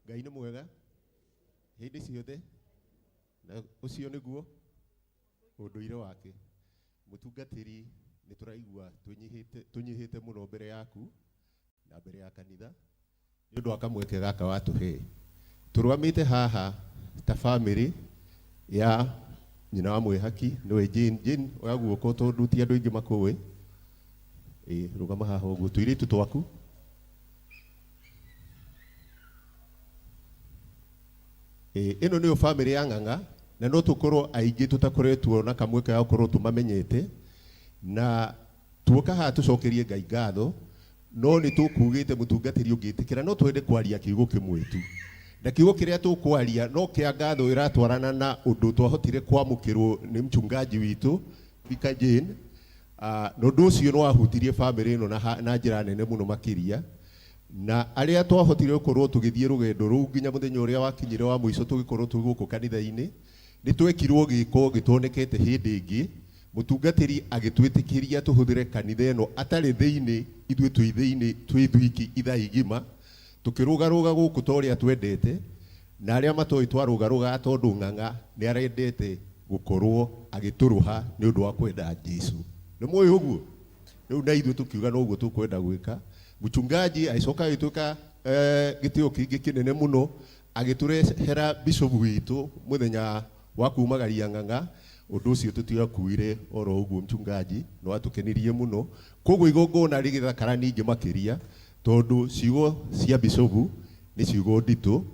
Speaker 13: Ngai nĩ mwega hĩndĩ ciothe na ũcio nĩguo ũndũire wake mũtungatĩri nĩ tũraigua tũnyihĩte mũno mbere yaku na mbere ya kanitha nĩ ũndũ wa kamweke gaka watũhe tũrũgamĩte haha ta family ya nyina wa mwĩhaki nĩwe Jane oya guoko tondũ ti andũ aingĩ makũĩ rũgama haha ũguo tũirĩtu twaku ĩno nĩyo family ya Ng'ang'a na no tũkorwo aingĩ tũtakoretwo na kamweke ga gũkorwo tũmamenyete na tuoka haha tũcokerie Ngai ngatho no nĩ tũkugĩte mũtungatĩri ũngĩtĩkĩra no twende kwaria kiugo kĩmwe tu na kiugo kĩrĩa tũkwaria no kĩa ngatho iratwarana na ũndũ twahotire kwamũkĩrwo nĩ mchungaji witũ Vika Jane na ũndũ ũcio no wahutirie family ĩno na njĩra nene mũno makĩria na arĩa twahotire gũkorwo tũgĩthiĩ rũgendo rũu nginya mũthenya ũrĩa wakinyire wa mũico tũgĩkorwo tũrĩ gũkũ kanitha-inĩ nĩ twekirwo gĩko gĩtonekete hĩndĩ ĩngĩ mũtungatĩri agĩtwĩtĩkĩria tũhũthĩre kanitha ĩno atarĩ thĩinĩ ithuĩ twĩ thĩinĩ twĩ thwiki ithaa igima tũkĩrũgarũga gũkũ ta ũrĩa twendete na arĩa matoĩ twarũgarũga tondũ Ng'ang'a nĩ arendete gũkorwo agĩtũrũha nĩ ũndũ wa kwenda Jesũ nĩ mũĩ ũguo rĩu na ithuĩ tũkiuga no ũguo tũkwenda gwĩka mchungaji aicoka agĩtuĩka gĩtĩo kĩngĩ kĩnene mũno agĩtũrehera bishop witũ mũthenya wa kumagaria Ng'ang'a undu ucio tutiakuire oro uguo mchungaji no atukenirie muno koguo igongona rigithakara ningi makiria tondu ciugo cia bisobu ni ciugo nditu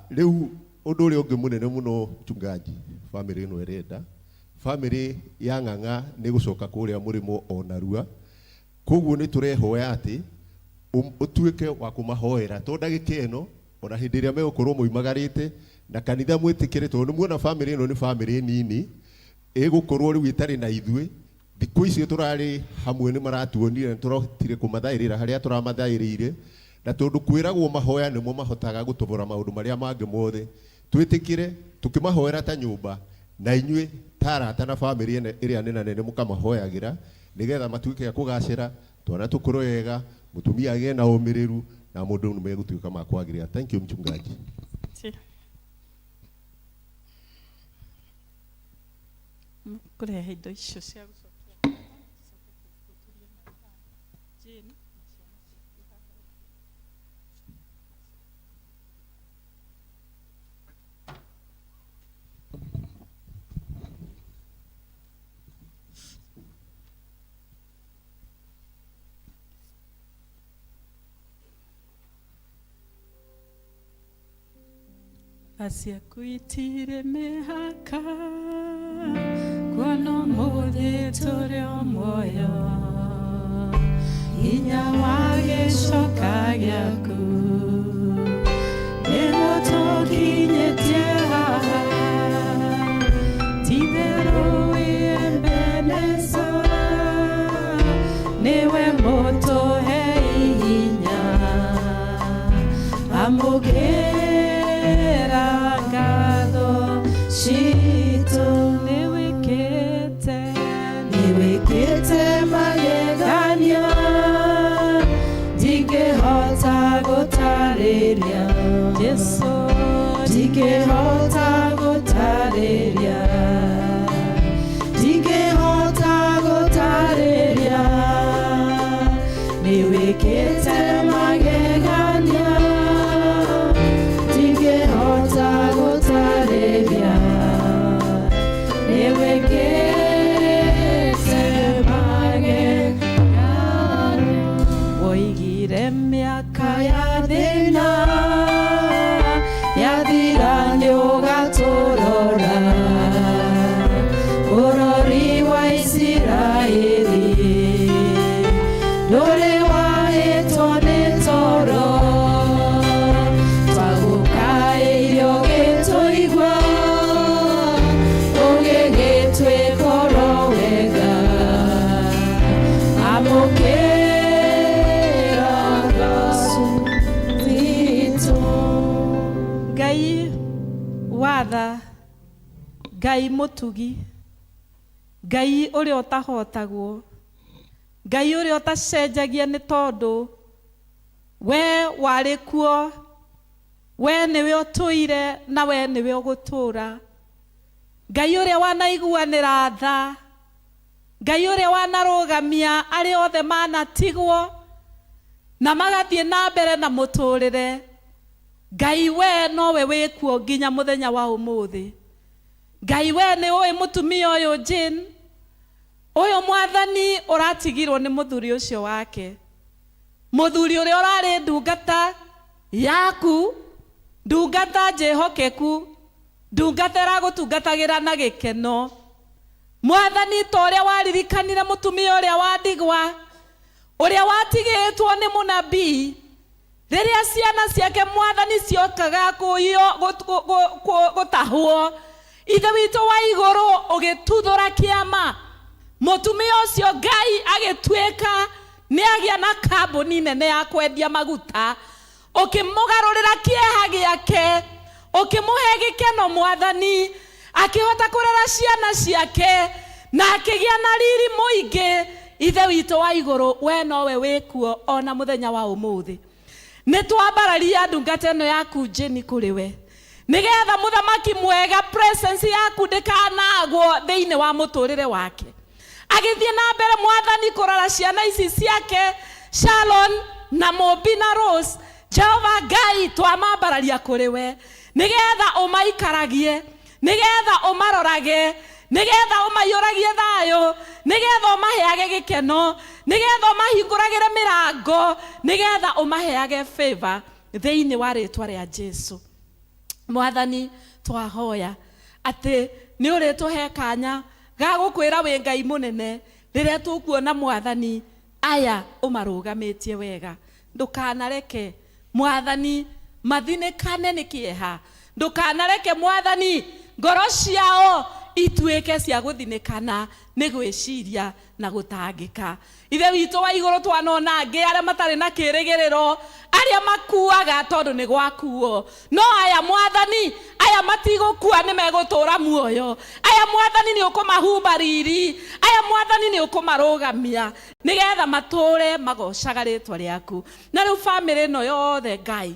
Speaker 13: riu undu uri ungi munene muno mchungaji family ino erenda family ya Ng'ang'a ni gucoka kuria murimo onarua koguo ni turehoya ati utuike wa kumahoera to ndagika ino ona hindi ria megukorwo muimagarite na kanitha mwitikire tondu muona family ino ni family nini igukorwo riu itari na ithui thiku icio turari hamwe ni maratuonire na turotire kumathairira haria turamathairire na tondu kwiragwo mahoya nimo mahotaga gutobora maundu maria mangi mothe twitikire tukimahoera ta nyumba na inyue tarata na family iria nene mukamahoyagira nigetha matuike kugacira twana tukuru wega mutumia age na umiriru na mundu ni megutuika makwagiria. Thank you mchungaji.
Speaker 2: Kurehe indo icio cia gucokia Jane asiakuitire mehaka kwano mothe turi omoyo inya wagicoka giaku niguo tukinyitie haha titherũ wĩ Ebeneza niwe mũtũhe hinya amũkĩra ngatho ciitũ niwĩkĩte magegania ndingĩhota gũtarĩria Jesũ ndingĩhota gũtarĩria niwĩkĩte magegania ndingĩhota gũtarĩria niwĩkĩte magegania woigire mĩaka ya thĩna yathira nĩũgatũrora bũrũri wa Isiraeli ndũrĩ wahĩtwo nĩ toro twagũkaĩire ũgĩtũigua ũgĩgĩtwĩka oro wega amũkĩra ng'acu zitũ. Ngai watha, Ngai mũtugi, Ngai ũrĩa ũtahotagwo, Ngai ũrĩa ũtacenjagia nĩ tondũ we warĩ kuo, we nĩwe ũtũire na we nĩwe ũgũtũra. Ngai ũrĩa wanaiguanĩra tha, Ngai ũrĩa wanarũgamia arĩa othe manatigwo na magathiĩ na mbere na mũtũrĩre. Ngai we nowe wĩ kuo nginya mũthenya wa ũmũthĩ. Ngai we nĩ ũĩ mũtumia ũyũ Jane, ũyũ mwathani ũratigirwo nĩ mũthuri ũcio wake, mũthuri ũrĩa ũrarĩ ndungata yaku, ndungata njĩhokeku, ndungata ĩragũtungatagĩra na gĩkeno. Mwathani ta ũrĩa waririkanire mũtumia ũrĩa wa ndigwa, ũrĩa watigĩtwo nĩ mũnabii, rĩrĩa ciana ciake mwathani ciokaga gũtahwo, ithe witũ wa igũrũ ũgĩtuthũra kĩama, mũtumia ũcio Ngai agĩtuĩka nĩagĩa na kambuni nene ya kwendia maguta, ũkĩmũgarũrĩra kĩeha gĩake, ũkĩmũhe gĩkeno mwathani, akĩhota kũrera ciana ciake na akĩgĩa na riri mũingĩ. Ithe witũ wa igũrũ, we nowe wĩ kuo ona mũthenya wa ũmũthĩ. Nĩtwambararia ndungata ĩno yaku Jane kũrĩ we, nĩgetha mũthamaki mwega presence yaku ndĩkanagwo thĩinĩ wa mũtũrĩre wake, agĩthiĩ na mbere mwathani kũrora ciana ici ciake Sharon na Mobi na Rose. Jehova Ngai twamambararia kũrĩ we, nĩgetha ũmaikaragie, nĩgetha ũmarorage, nigetha umayuragie thayo, nigetha umaheage gikeno, nigetha umahinguragire mirango, nigetha umaheage favor thiini wa ritwa ria Jesu. Mwathani twahoya ati ni urituhe kanya ga gukwira wi Ngai munene riria tukuona Mwathani aya umarugamitie wega. Ndukanareke Mwathani mathinikane ni kieha, ndukanareke Mwathani ngoro ciao ituike cia guthinikana ni gwiciria na gutangika. Ithe witu wa iguru twanona angi aria matari na kirigiriro, aria makuaga tondu ni gwakuo, no aya Mwathani aya matigukua ni megutura muoyo. Aya Mwathani ni ukumahumba riri, aya Mwathani ni ukumarugamia nigetha mature magocaga ritwa riaku. Na riu family no yothe Ngai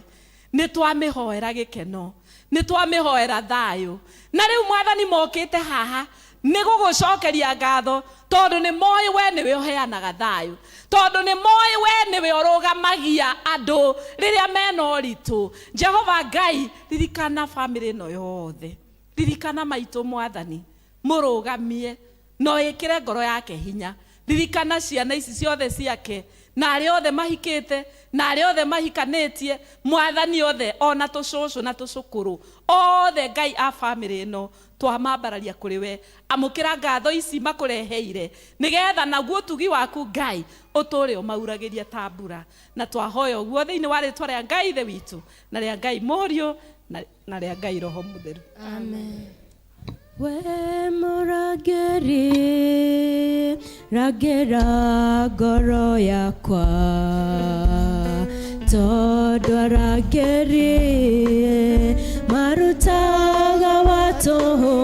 Speaker 2: ni twamihoera gikeno, ni twamihoera thayo. Na riu Mwathani mokite haha ni gugucokeria ngatho tondu ni moi we niwe uheanaga thayo, tondu ni moi we niwe urugamagia andu riria mena uritu. Jehova Ngai, ririkana family no yothe, ririkana maitu Mwathani, murugamie no ikire ngoro yake hinya. Ririkana ciana ici ciothe ciake, na aria othe mahikite, na aria othe mahikanitie Mwathani, othe ona tucucu na tucukuru othe Ngai a family no twamambararia kuri we. Amukira ngatho ici makureheire nigetha naguo tugi waku Ngai uture umauragiria tambura. Na twahoya uguo thiini wa ritwa ria Ngai ithe witu na ria Ngai Murio na ria Ngai Roho Mutheru.
Speaker 6: Amen. We murageri ragera ngoro yakwa, tondu arageri marutaga watoho.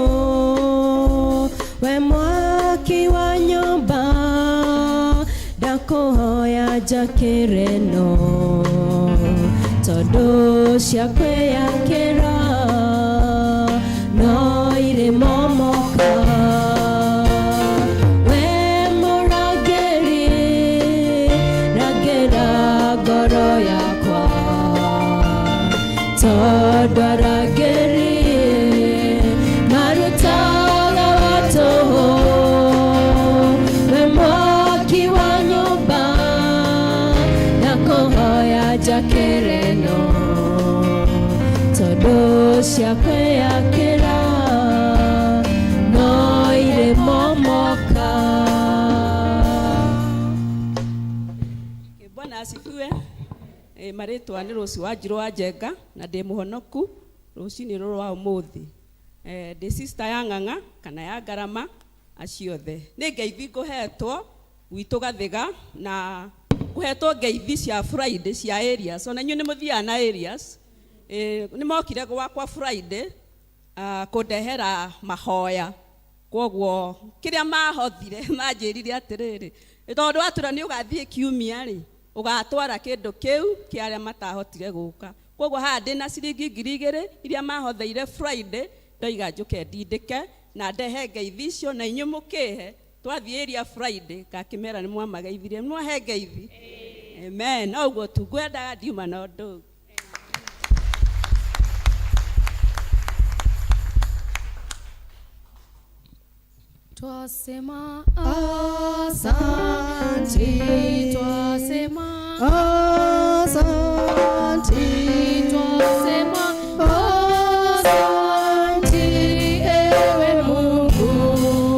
Speaker 6: We mwaki wa nyumba ndakuhoya njakire no, tondu ciakwiyakira no ire momoka. We murageri ragera ngoro yakwa, tondu arageri marutaga watoho. We mwaki wa nyumba ndakuhoya njakire no, tondu ciakwiyakira no ire momoka.
Speaker 14: Bwana asifiwe. Maritwa ni Rosi wa Njiro wa Njenga na ndi muhonoku rucini ruru wa umuthi. Ndi sister ya Ng'ang'a kana ya Ngarama aciothe. Ni ngeithi nguhetwo gwitu Gathiga na nguhetwo ngeithi cia Friday cia areas. Ona nyu ni muthia na areas. Ni mokire gwakwa Friday kundehera mahoya. Kwoguo kiria mahothire manjirire atiriri, tondu atura ni ugathie kiumia ri ugatwara kindu kiu kiaria matahotire guka. Kwoguo ha ndi na ciringi 2,000 iria mahotheire Friday ndoiga njuke ndindike na ndehe ngeithi icio na inyu mukihe twathie area Friday ngakimera ni mwamageithire mwahe ngeithi. Amen. Oguo tugwendaga ndiuma na undu.
Speaker 1: Twasema asante, twasema
Speaker 6: asante,
Speaker 1: twasema asante, ewe Mungu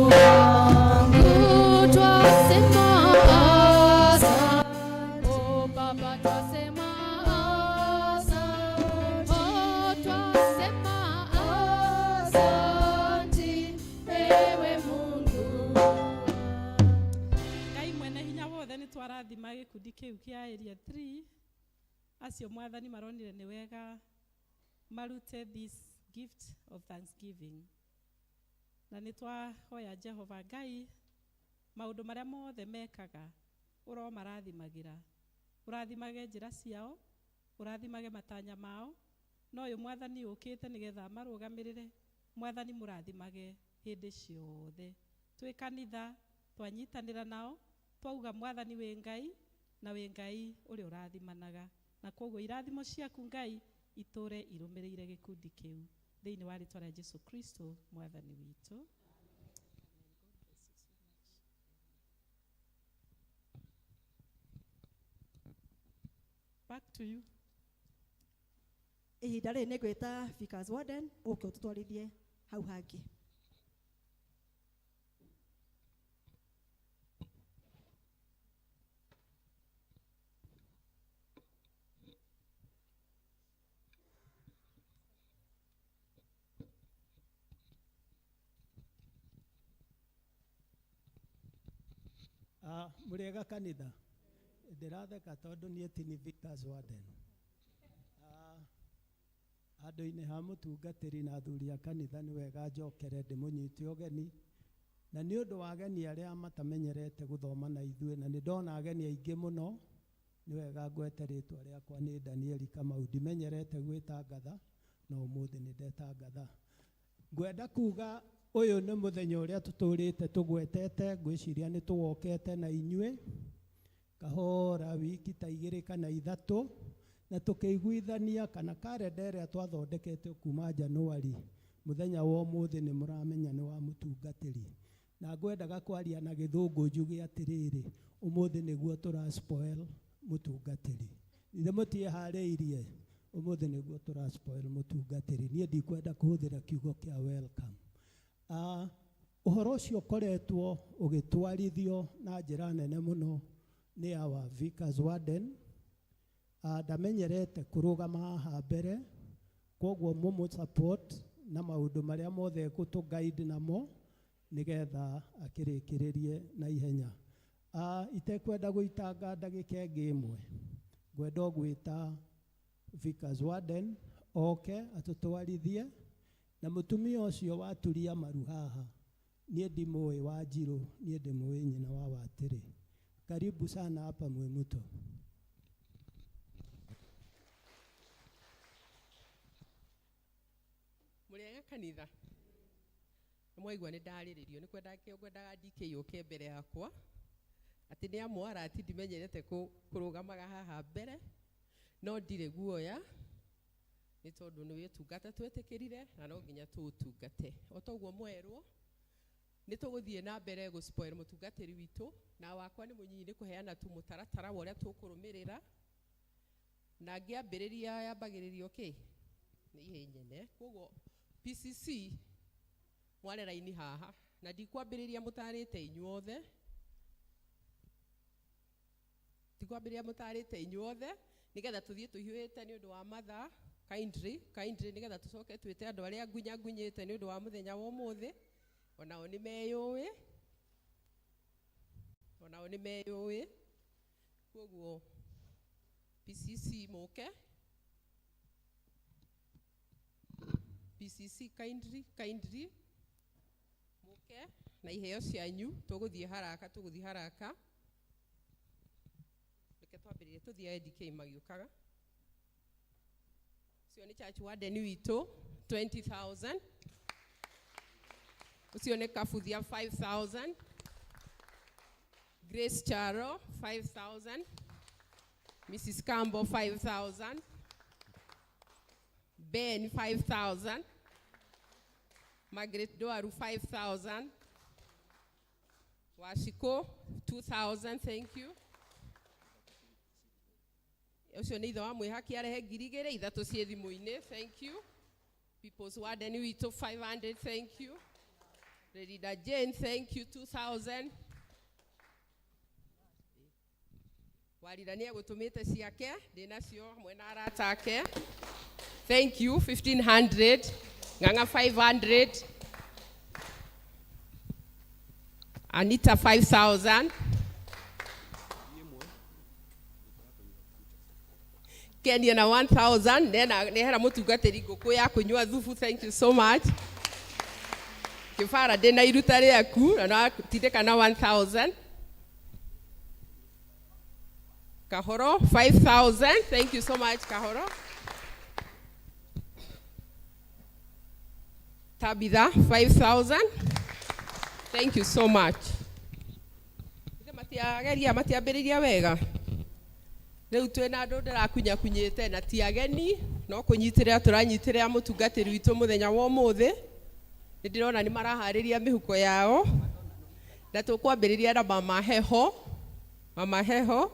Speaker 1: wangu. Twasema asante, oh Baba, twasema asante, oh twasema asante, ewe Mungu.
Speaker 2: Ngai mwene hinya wothe ni twarathima gikundi kiu kia area 3 acio Mwathani maronire ni wega marute this gift of thanksgiving. Na ni twahoya Jehova Ngai maundu maria mothe mekaga uro marathimagira, urathimage njira ciao, urathimage matanya mao. No uyu Mwathani ukite nigetha marugamirire. Mwathani murathimage hindi ciothe. Twi kanitha twanyitanira nao twauga Mwathani wi Ngai na wi Ngai uri urathimanaga. Na kwoguo irathimo ciaku Ngai iture irumirire gikundi kiu thiini wa ritwa ria Jesu Kristo Mwathani witu. Back to you.
Speaker 6: Ihinda rĩrĩ nĩ ngwĩta Vickers Warden ũke ũtũtwarithie hau hangĩ.
Speaker 15: Mũrĩega kanitha, ndĩratheka tondũ niĩ ti ni Vickers Warden. Andũ-inĩ ha mũtungatĩri na athuri a kanitha nĩ wega njokere ndĩmũnyite ũgeni, na nĩ ũndũ wa ageni arĩa matamenyerete gũthoma na ithuĩ, na nĩ ndona ageni aingĩ mũno, nĩ wega ngwete rĩtwa rĩakwa nĩ Daniel Kamau, ndimenyerete gwĩtangatha na ũmũthĩ nĩ ndetangatha. Ngwenda kuga ũyũ nĩ mũthenya ũrĩa tũtũrĩte tũgwetete, ngwĩciria nĩ tũwokete na inyuĩ kahora wiki ta 2 kana 3, na tũkĩiguithania kana karenda ĩrĩa twathondekete kuma Januari. Mũthenya wa ũmũthĩ nĩ mũramenya nĩ wa mũtungatĩri, na ngwendaga kwaria na gĩthũngũ njuge atĩrĩrĩ, ũmũthĩ nĩguo tũraspoil mũtungatĩri. Ithe mũtiĩharĩirie, ũmũthĩ nĩguo tũraspoil mũtungatĩri. Niĩ ndikwenda kũhũthĩra kiugo kĩa welcome. Ũhoro ũcio ũkoretwo ũgĩtwarithio na njĩra nene mũno nĩ our Vickers Warden. Ndamenyerete kũrũgama haha mbere, koguo mũmũ support na maũndũ marĩa mothe gũtũ-guide namo nĩgetha akĩrĩkĩrĩrie na ihenya. Itekwenda gũitanga ndagĩka ĩngĩ ĩmwe, ngwenda gwĩta Vickers Warden oke atũtwarithie, na mũtumia ũcio waturia maru haha niĩ ndimũĩ Wanjirũ, niĩ ndĩmũĩ nyina wa Watĩrĩ. Karibu sana hapa Mwemuto.
Speaker 16: Mũrĩega kanitha, mwaigua nĩ ndarĩrĩrio, nĩ kwendaga DK yũke mbere yakwa atĩ nĩ amwara ati ndimenyerete kũrũgamaga haha mbere, no ndirĩ guoya nĩ tondũ nĩ wĩtungata twetĩkĩrire na no nginya tũũtungate. O toguo mwerwo nĩ tũgũthiĩ na mbere gũspoil mũtungatĩri witũ, na wakwa nĩ mũnyinyi nĩ kũheana tu mũtaratara wa ũrĩa tũkũrũmĩrĩra, na ngĩambĩrĩria yambagĩrĩrio kĩ nĩ ihenyene. Koguo PCC mware raini haha, na ndikwambĩrĩria mũtarĩte inyuothe, ndikwambĩrĩria mũtarĩte inyuothe nĩgetha tũthiĩ tũhiũhĩte nĩ ũndũ wa mathaa. Kindly nĩgetha tũcoke twĩte andũ arĩa ngunyĩte nĩ ũndũ wa mũthenya wa ũmũthĩ, onao nĩ meyũĩ, koguo PCC mũke. PCC kindly mũke na iheo cianyu, tũgũthiĩ haraka. Reke twambĩrĩrie tũthiĩ DK magiũkaga. Ucio nĩ church warden witũ 20,000. Ucio nĩ Kabuthia 5,000. Grace Charo 5,000. Mrs. Campbell 5,000. Ben 5,000. Margaret Doaru 5,000. Washiko 2,000. Thank you. Ucio nĩ ithe wa mwĩhaki arehe 2,000 ithatũ ciĩ thimũ-inĩ. Thank you. People's Warden witũ 500. Thank you. Rerida Jane, thank you, 2,000. Warida nĩ egũtũmĩte ciake, ndĩnacio hamwe na arata ake. Thank you, 1,500. Ng'ang'a 500. Anita 5,000. Kenya na 1,000. Nehera mũtungatĩri ngũkũ ya kũnyua thubu. Thank you so much. Kifara ndĩna iruta rĩaku na tindĩka na 1,000. Kahoro 5,000. Thank you so much Kahoro. Tabitha 5,000. Thank you so much. Matiambĩrĩria wega. Rĩu twĩna andũ ndĩrakunyakunyĩte na ti ageni, no kũnyitĩrĩra tũranyitĩrĩra mũtungatĩri witũ mũthenya wa ũmũthĩ. Nĩ ndĩrona nĩ maraharĩria mĩhuko yao, na tũkwambĩrĩria na Mama Heho. Mama Heho,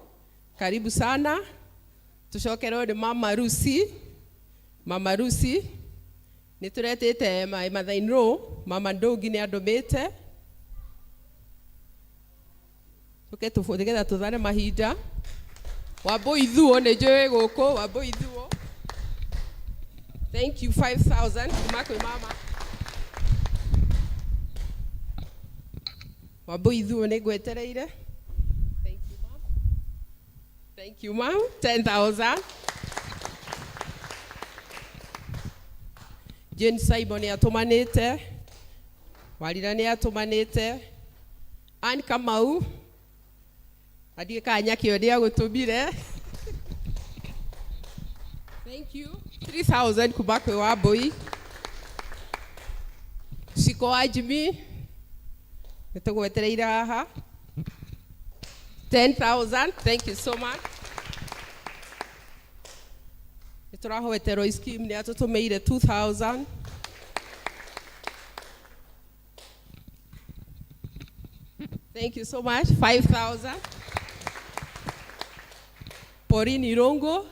Speaker 16: karibu sana. tucokerwo ni Mama Rusi. Mama Rusi ni turetete mai mathainro Mama Ndungi ni andumite tuke tugetha tuthane mahinda Wambo Ithuo ni njui guku Wambo Ithuo. Thank you 5,000 kuma kwi mama. Wambo Ithuo ni ngwetereire. Thank you mom. Thank you mom. 10,000. Jane Simon ni atumanite. Walira ni atumanite. Ann Kamau. Adie kanya kio dia gutumire. Thank you. 3,000 kuma kwi Wambui. Siko Ajimi. Nitugwetereire haha. 10,000. Thank you so much. Niturahoeterwo scheme ni atutumeire 2,000. Thank you so much. 5,000. Pauline Irongo.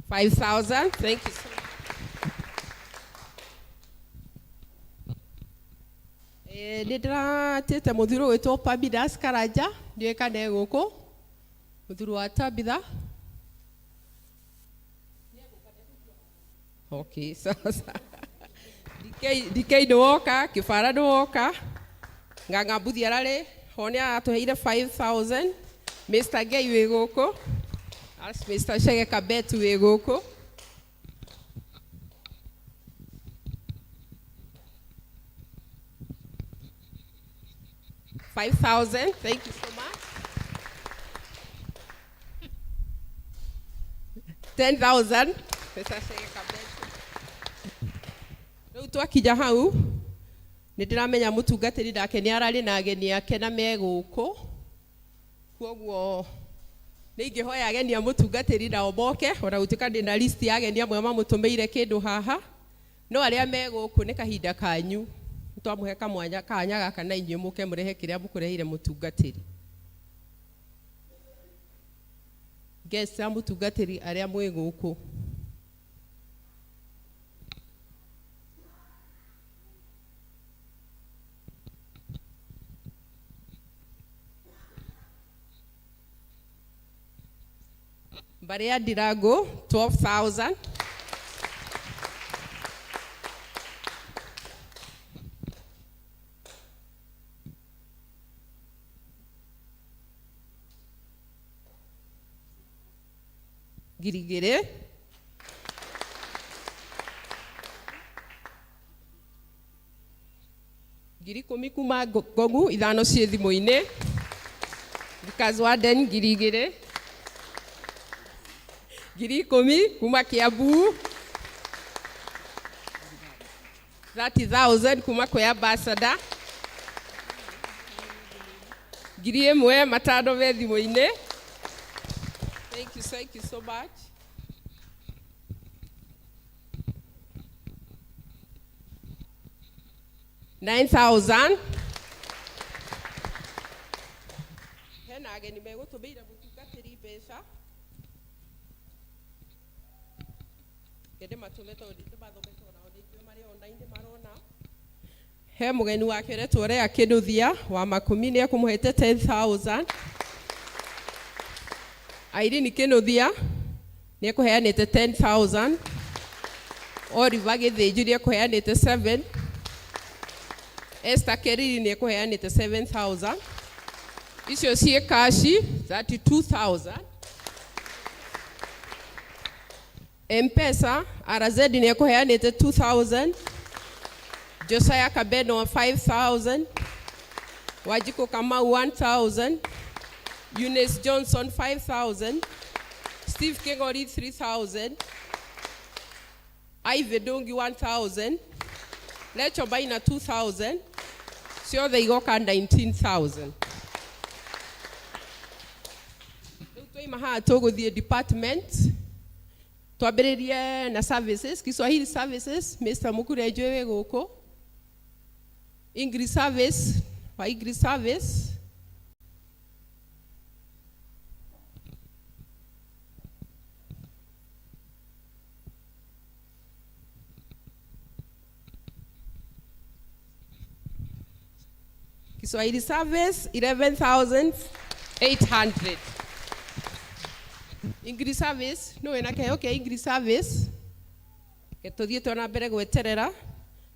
Speaker 16: $5,000. Thank you so much. Nindratete muthuru witwo Pabidas Karanja ndiekane guku muthuru wa Tabitha. Okay, sasa DK ndoka Kibara ndoka Nganga Mbuthi arari hone atuheire 5,000. Mr. Gay wi guku as Mr. Shege Kabetu wi guku. $5,000. Thank you so much. 10,000. Mr. Shege Kabetu. Riu twakija hau nindiramenya mutungatiri ndake ni arari na ageni ake na me guku kwoguo ningihoya ageni a mutungatiri nao moke ona gutika ndina list ya ageni amwe mamutumeire kindu haha no aria me guku ni kahinda kanyu twamuhe kamwanya kanya gaka na inyuĩ muke murehe kiria mukureheire mutungatiri guest a mutungatiri aria mwi guku Baria Dirago, 12,000. Girigire. Giri kumi kuma Gogu, ithano cie thimu-ini. Kazwaden Girigire. Giri kumi kuma Kiambu. 30,000 kuma kwa ambassador. Giri emwe matano ve thimu-ini. Thank you so much. $9,000. Hena ageni megutumeire mutungatiri mbeca. Kende matumeto ndimathometo na odikio mari online marona. He mugeni wake retwo rea kinuthia wa makumi ni akumuhete 10,000. Irene Kinuthia ni akuheanite 10,000. Oliver Githinji ni akuheanite 7. Esther Keriri ni akuheanite 7,000. Icio cie kashi 32,000. M-Pesa RZ ni akuheanite 2,000. Josiah Kabeno 5,000. Wajiko Kamau 1,000. Eunice Johnson 5,000. Steve Kengori 3,000. Ivy Dongi 1,000. Lecho Baina 2,000. Sio they igoka 19,000. Tutoi maha togo the department. twambĩrĩrie na services, Kiswahili services, Mr. Mukure njũĩ gũkũ. English service, wa English service. Kiswahili service 11,800. English service no ena keheo kia English service ketuthiĩtwo na mbere gweterera.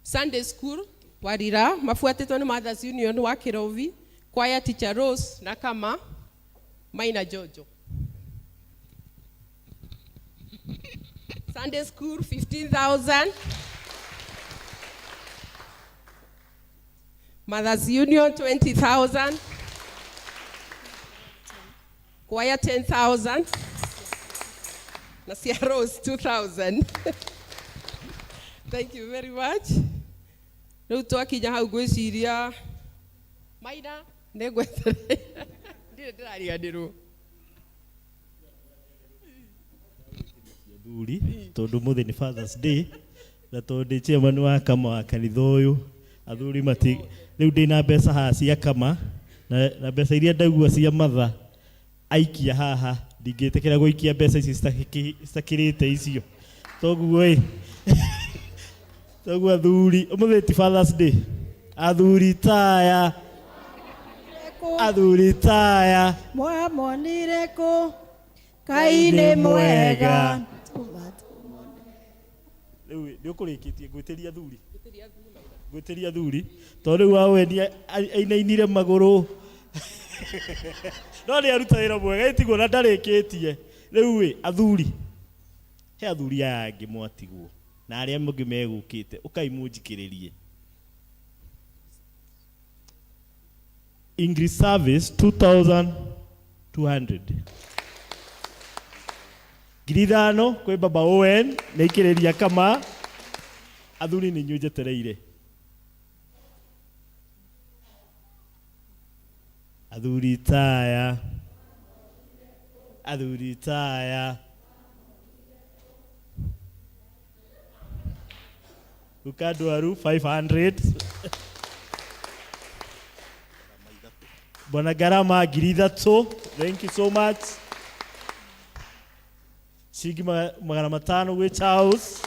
Speaker 16: Sunday school Warira mafuatĩtwo nĩ Mothers Union wa Kirovi, choir teacher Rose na Kama, Maina Jojo. Sunday school 15,000. Mothers Union 20,000. Choir 10,000. Nasia Rose 2,000. Thank you very much. Rĩu twakinya hau gwĩciria Maina nĩngweterera. Ndirĩ ndĩrariganĩrwo.
Speaker 17: Thuri tondu muthi ni Father's Day na tondu chairman wa Kama wa kanitha uyu athuri mati riu ndina mbeca haha cia Kama na mbeca iria ndaigua cia matha aikia haha ndingĩtĩkĩra gũikia mbeca ici citakĩrĩte icio toguo toguo athuri umuthi ti Father's Day athuri taya
Speaker 6: mwamonire kũ Ngai nĩ mwega.
Speaker 17: Rĩu nĩ ũkũrĩkĩtie gwĩtĩria thuri tondũ rĩu wawendia ainainire magũrũ no nĩ aruta wĩra mwega ĩtiguo na ndarĩkĩtie rĩu athuri he athuri aya angĩ mwatigwo na arĩa angĩ megũkĩte ũkai mũnjikĩrĩrie. English service 2,200. Ngiri kwĩ baba Owen nĩ ikĩrĩria Kama athuri nĩ inyuĩ njetereire. Athuri taya Ukadwaru 500. Bwana Garama ngiri 3. Thank you so much. Shigi magana 500 gwĩ Charles.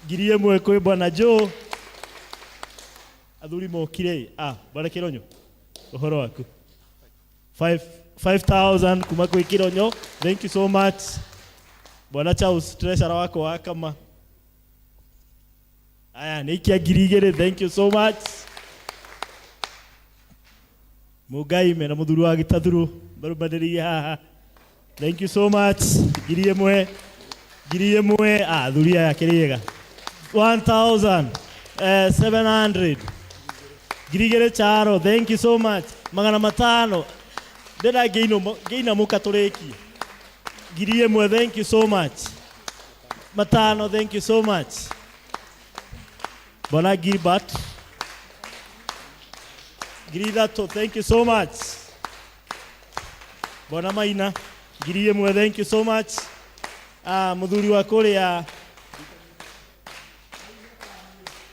Speaker 17: Ngiri 1 kwĩ Bwana Joe. Athuri mokire Bwana Kironyo ũhoro waku 5,000 kuma kwĩ Kironyo. Thank you so much. Bwana Charles treasurer wako wa Kama. Aya nĩikia ngiri 2. Thank you so much. Mugai mena muthuri wa Gĩtathuru barubanĩrie haha. Thank you so much. Ngiri 1 athuri aya kĩrĩega 1,700. Ngiri 2 Charo. Thank you so much. Magana 500 ndĩra ngĩina mũka tũrĩkie. Ngiri 1. Thank you so much. 500. Thank you so much. Bwana Gilbert ngiri 3. Thank you so much. Bwana Maina ngiri 1. Thank you so much. Muthuri wa kũrĩa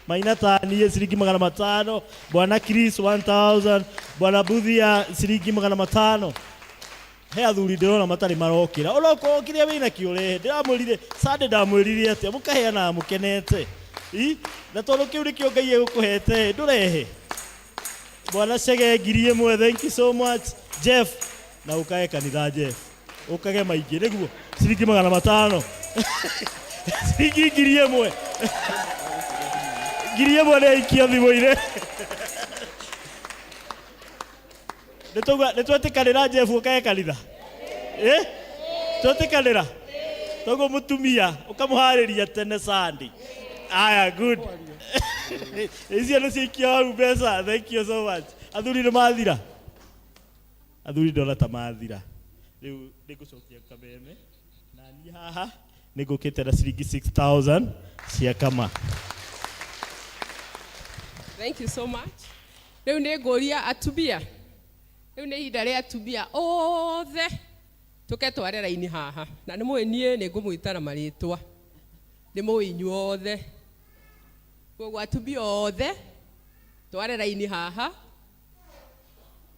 Speaker 17: Maina tani ciringi magana 500. Bwana Chris 1,000. Bwana Buthia ciringi magana 500. He athuri ndĩrona matarĩ marokĩra ũrokorwo kĩrĩa wĩna kĩũrehe ndĩramwĩrire Sunday ndamwĩrire atĩa mũkaheana mũkenete na tondũ kĩu nĩkĩo Ngai egũkũhete ndũrehe. Bwana Chege ngiri 1. Thank you so much. Jeff na ũkae kanitha Jeff ũkage maingĩ nĩguo ciringi magana 500. Ciringi ngiri 1. Ngiri 1 nĩ aikio thimũ-inĩ. Nĩtwetĩkanĩra Jeff ũkae kanitha twetĩkanĩra toguo mũtumia ũkamũharĩria tene Sunday. Aya good. Icio nĩ ciikio hau mbeca. Thank you so much. Athuri nĩ mathira. Athuri ndona ta mathira. Rĩu nĩngũcokia kameme na niĩ haha nĩngũkĩte na ciringi 6,000 cia Kama.
Speaker 16: Thank you so much. Rĩu nĩ ngũria atumia. Rĩu nĩ ihinda rĩa atumia othe tuke tware raini haha na nä må nie nä ngå mwä tana marä twa nä må inyuo othe koguo atumia othe tware raini haha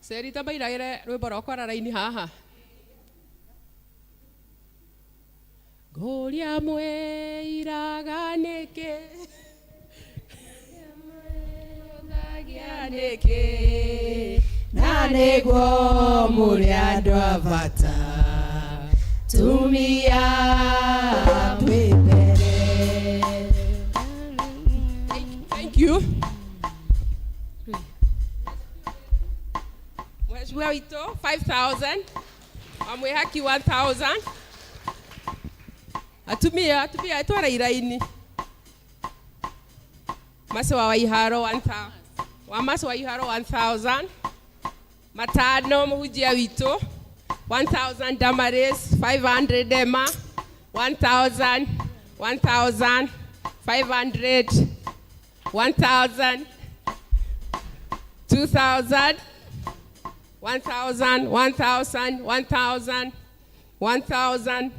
Speaker 16: Serita mairagä re rwä mbo rwakwara raini haha Goria mwe iraga nä kä nä kä
Speaker 6: na nĩguo mũrĩ andũ a bata tumia twĩ mbere.
Speaker 16: Thank you. Mheshimiwa wito 5,000 amwe haki 1,000 atumia twara iraini mase wa iharo 1,000 wa mase wa iharo 1,000 matano muhujia wito 1,000 Damaris 500 Emma 1,000 500 1,000 2,000 1,000 1,000 1,000 1,000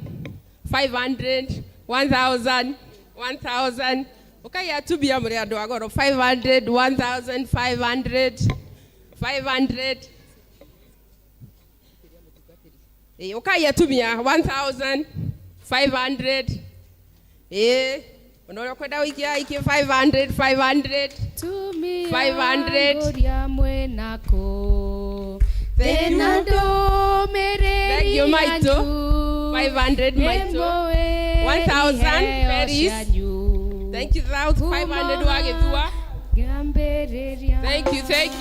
Speaker 16: 500 1,000 1,000 okay atubia muri andu agoro 500 1,500 500 okay atubia 1,500 unaona kwenda wikia iki 500
Speaker 1: tumia
Speaker 16: 500
Speaker 1: goria mwenako thena ndomereri
Speaker 16: thank you maito 500 maito 1,000 Paris thank you 500 wagithua thank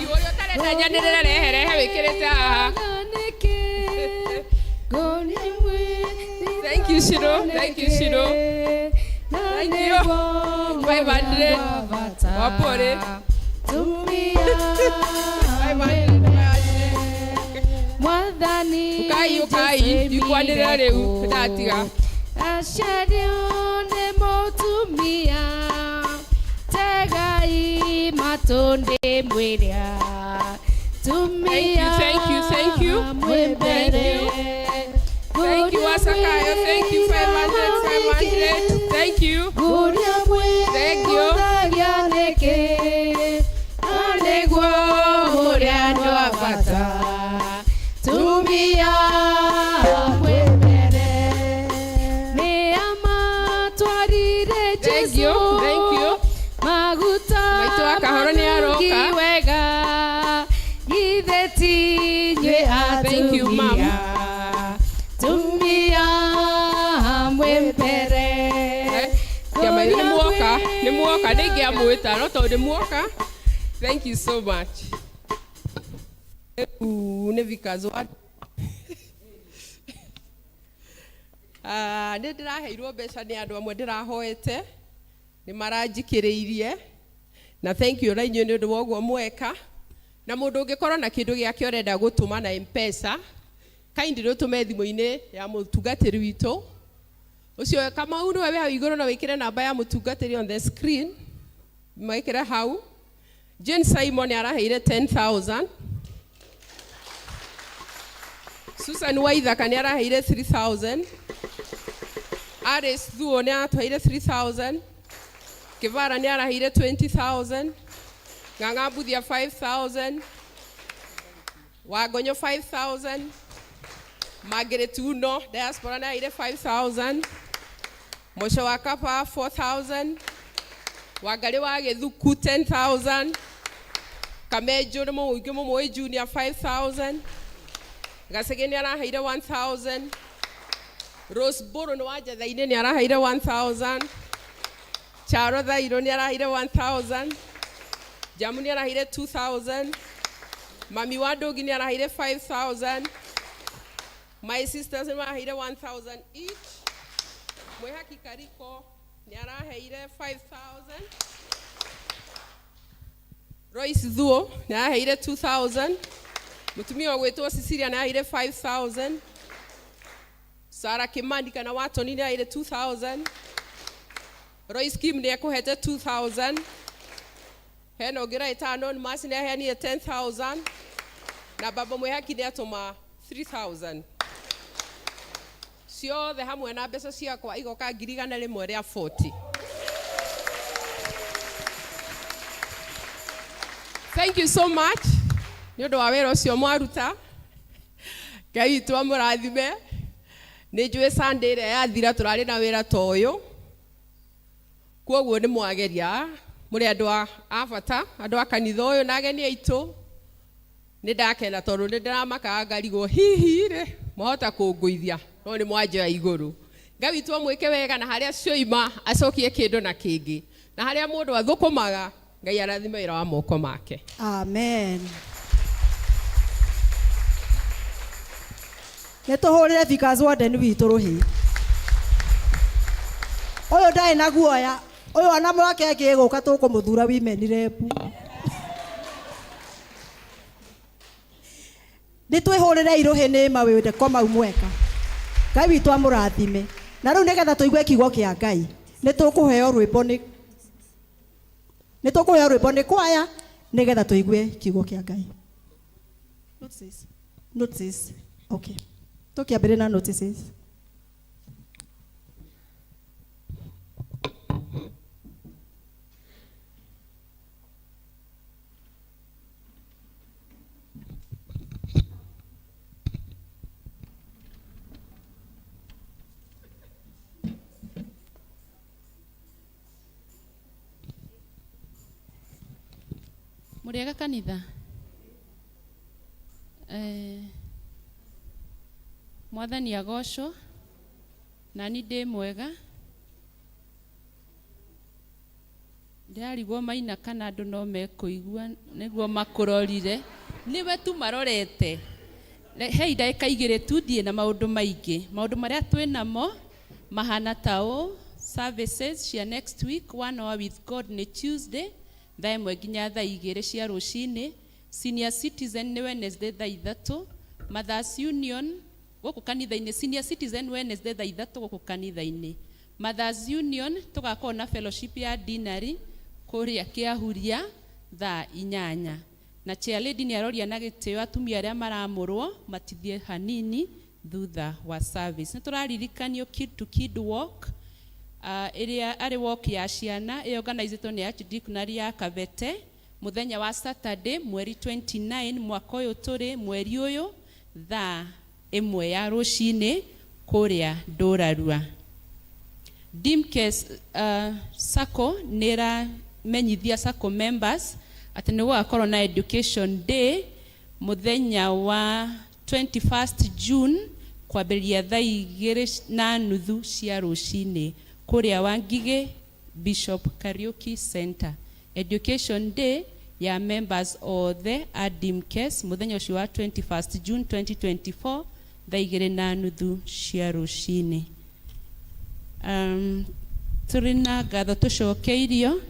Speaker 16: you oyo tarenda nyanirira rehe wikirite haha thank you Shiro thank you 500 wapore
Speaker 1: mwathani
Speaker 16: ukai ikwanirira riu ndatiga
Speaker 1: aciario nĩ mũtumia tegai matũndĩ mwĩrĩa tumia
Speaker 16: thank you Thank you, Asakaya. Thank you, 500. Thank you. Thank you. Thank you. Thank you.
Speaker 1: Maguta
Speaker 16: Maito akahoro ni aroka.
Speaker 1: Wega. Githeti nywe atumia.
Speaker 16: Thank you, ma'am.
Speaker 1: Tumia mwembere.
Speaker 16: Kama ni muoka nigi amwita no to ni muoka. Thank you so much. Ne vikazo. Nĩ ndĩraheirwo mbeca nĩ andũ amwe ndĩrahoete nĩ maranjikĩrĩirie na thank you na inyuĩ nĩ ũndũ wa ũguo mweka na mũndũ ũngĩkorwo na kĩndũ gĩake ũrenda gũtũma na M-Pesa kindly ũtũme thimũ-inĩ ya mũtungatĩri witũ ũcio kama unu wewe hau igũrũ na wĩkĩre namba ya mũtungatĩri on the screen mwĩkĩre hau Jane Simon araheire 10,000 Susan Waithaka nĩ araheire 3,000 Aris Thuo nĩ aratwaire 3,000 Kivara nĩ araheire 20,000 Ng'ang'a Mbuthia 5,000 Wagonyo 5,000 Margaret Uno Diaspora nĩ araheire 5,000 Mosho wa Kapa 4,000 Wangari wa Gĩthuku 10,000 Kamejo nĩ mũingĩ mũmwe Junior 5,000 Gacege nĩ araheire 1,000 Rose Boro nĩ wa Njathainĩ nĩ araheire 1,000 Charo Thairo nĩ araheire 1,000 Jamu nĩ araheire 2,000 Mami wa Ndũngi nĩ araheire 5,000 My sisters nĩ maraheire 1,000 each Mwĩhaki Kariko nĩ araheire 5,000 Royce Thuo nĩ araheire 2,000 Mutumia wa gwĩtwo Cecilia nĩ araheire 5,000 Sara Kimani kana Watoni nĩ araheire 2,000 Royce Kim nĩ ekũhete 2,000 Hena ũngĩra ĩtano Masi nĩ aheanire 10,000 na Baba Mwĩhaki nĩ atũma 3,000 ciothe hamwe na mbeca ciakwa igoka 140. Thank you so much. Nĩ ũndũ wa wĩra ũcio mwaruta. Ngai witũ amũrathime. Nĩ njũĩ Sunday ĩrĩa yathira tũrarĩ na wĩra ta ũyũ. Kwoguo nĩ mwageria mũrĩ andũ a bata, andũ a kanitha ũyũ na ageni aitũ. Nĩ ndakena tondũ nĩ ndĩramakaga ngarigwo hihi rĩ mwahota kũngũithia no nĩ mwanjoya igũrũ. Ngai witũ amwĩke wega na harĩa cioima acokie kĩndũ na kĩngĩ. Na harĩa mũndũ athũkũmaga Ngai arathime wĩra wa moko make.
Speaker 5: Amen. Nĩtũhũrĩre Vickers Warden witũ rũhĩ. Ũyũ ndarĩ na guoya. Ũyũ ana mwake angĩgũka tũkũmũthura women rep. Nĩtwĩhũrĩre irũhĩ nĩ mawĩde koma umweka. Ngai witũ amũrathime. Na rĩu nĩgetha tũigue kiugo kĩa Ngai. Nĩtũkũheo rwĩmbo nĩ kwaya nĩgetha tũigue kiugo kĩa Ngai. Notices. Okay. Tũkĩambĩrĩria na notices.
Speaker 1: Muriega kanitha. Mwathani agocwo na ni ndĩ mwega. Ndarigwo maina kana andũ no mekũigua nĩguo makũrorire. Nĩwe tu marorete. Hei ndagĩka igĩrĩ tu ndiĩ na maũndũ maingĩ. Maũndũ marĩa twĩ namo mahana ta ũũ. Services cia next week, 1 hour with God nĩ Tuesday. Thaa ĩmwe nginya thaa igĩrĩ cia rũcinĩ. Senior Citizen nĩ Wednesday thaa 3. Mothers Union gũkũ kanitha-inĩ. Senior Citizen Wednesday thaa 3 gũkũ kanitha-inĩ. Mothers Union tũgakorwo na fellowship ya dinari kũrĩa Kĩahuria thaa 8. Na chair lady nĩ aroria na gĩtĩo atumia arĩa maramũrwo matithie hanini thutha wa service. Nĩ tũraririkanio Kid to Kid Walk. Area arĩ walk ya ciana organized nĩ Archdiaconry ya Kabete muthenya wa Saturday mweri 29 mwaka ũyũ tũrĩ mweri ũyũ thaa 1 ya rũcinĩ kũrĩa Ndũrarua. Dimkes Sacco nĩra menyithia Sacco members atĩ nĩ gũgakorwo na education day muthenya wa 21st June kwambĩrĩria thaa 2:30 cia rũcinĩ kũrĩa Wangige Bishop Karaoke Center. Education day ya members othe a Dimkes muthenya ũcio wa 21st June 2024 thaa 2:30 cia rũcinĩ. Tũrĩ na ngatho tũcokeirio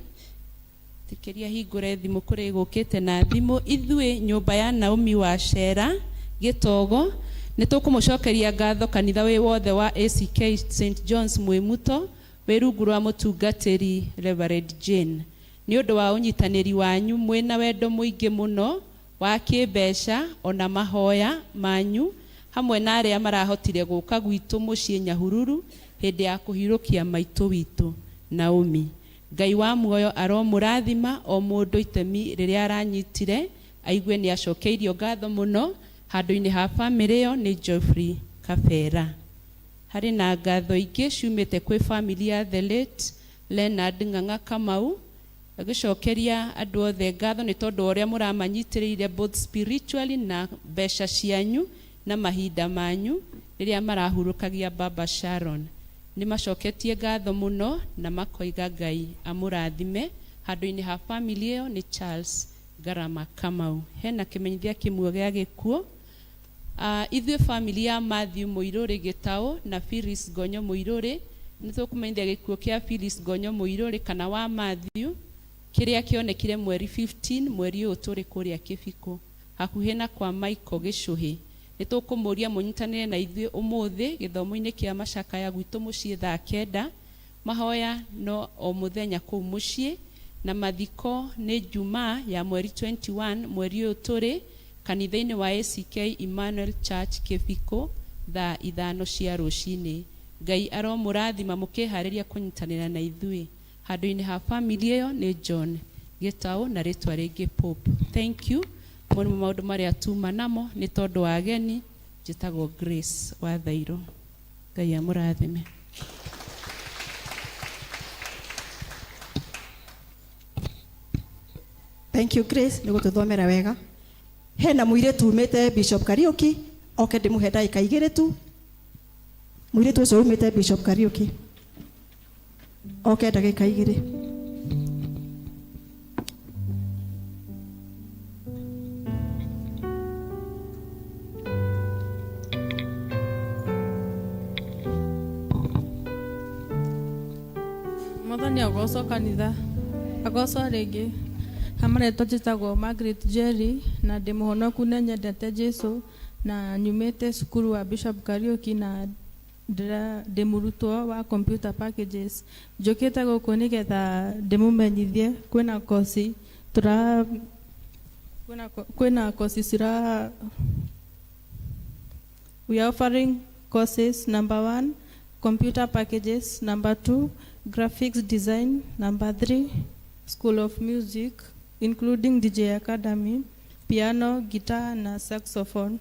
Speaker 1: tĩkĩria hingũre thimũ kũrĩ gũkĩte na thimũ. Ithuĩ nyũmba ya Naomi wa Shera Gĩtogo nĩ tũkũmũcokeria ngatho kanitha wĩ wothe wa ACK St John's Mwĩmuto wĩ rungu rwa mũtungatĩri Reverend Jane nĩ ũndũ wa ũnyitanĩri wanyu mwĩna wendo mũingĩ mũno wa kĩmbeca ona mahoya manyu hamwe na arĩa marahotire gũka gwitũ mũciĩ Nyahururu hĩndĩ ya kũhurũkia maitũ witũ Naomi. Ngai wa muoyo aromũrathima o mũndũ itemi rĩrĩa aranyitire aigue nĩ acokeirio ngatho mũno handũ-inĩ ha bamĩrĩ ĩyo nĩ Geoffrey Kabera. Harĩ na ngatho ingĩ ciumĩte kwĩ family ya the late Leonard Ng'ang'a Kamau agĩcokeria andũ othe ngatho nĩ tondũ ũrĩa mũramanyitĩrĩire both spiritually na mbeca cianyu na mahinda manyu rĩrĩa marahurũkagia Baba Sharon. Nĩ macoketie ngatho mũno na makoiga Ngai amũrathime. Handũ-inĩ ha family ĩyo nĩ Charles Garama Kamau. Hena kĩmenyithia kĩmwe gĩa gĩkuũ. Ithuĩ family ya Matthew Mũirũrĩ Gĩtaũ na Phyllis Gonyo Mũirũrĩ nĩ tũkũmenyithia gĩkuũ kĩa Phyllis Gonyo Mũirũrĩ kana wa Matthew kĩrĩa kĩonekire mweri 15 mweri ũyũ tũrĩ kũrĩa Kĩbiko hakuhĩ na kwa Michael Gĩcũhĩ. Nĩ tũkũmũria mũnyitanĩre na ithuĩ ũmũthĩ gĩthomo-inĩ kĩa macakaya gwitũ mũciĩ thaa 9. Mahoya no o mũthenya kũu mũciĩ na mathiko nĩ Jumaa ya mweri 21 mweri ũyũ tũrĩ kanitha-inĩ wa ACK Emmanuel Church Kĩbiko
Speaker 14: thaa 5 cia rũcinĩ. Ngai aromũrathima mũkĩharĩria kũnyitanĩra na ithuĩ. Handũ-inĩ ha family ĩyo nĩ John Gĩtaũ na rĩtwa rĩngĩ Pope. Thank you. Mũno maũndũ marĩa tuma namo nĩ tondũ wa ageni. Njĩtagwo Grace wa Thairũ. Ngai amũrathime.
Speaker 5: Thank you Grace, nĩ gũtũthomera wega. Hena mũirĩtu umĩte Bishop Kariuki, oke ndĩmũhe ndagĩka 2 tu. Mũirĩtu ũcio umĩte Bishop Kariuki, oke ndagĩka 2.
Speaker 18: Mwathani agoco kanitha, agoco rĩngĩ. Hamaretwo njĩtagwo Margaret Jerry na ndĩ mũhonoku nĩ nyendete Jesu na nyumĩte cukuru wa Bishop Kariuki na ndĩ mũrutwo wa computer packages. Njũkĩte gũkũ nĩgetha ndĩmũmenyithie kwĩna courses we are offering courses. Number 1, computer packages. Number 2, graphics design. Number 3, School of Music, including DJ Academy, piano, guitar na saxophone.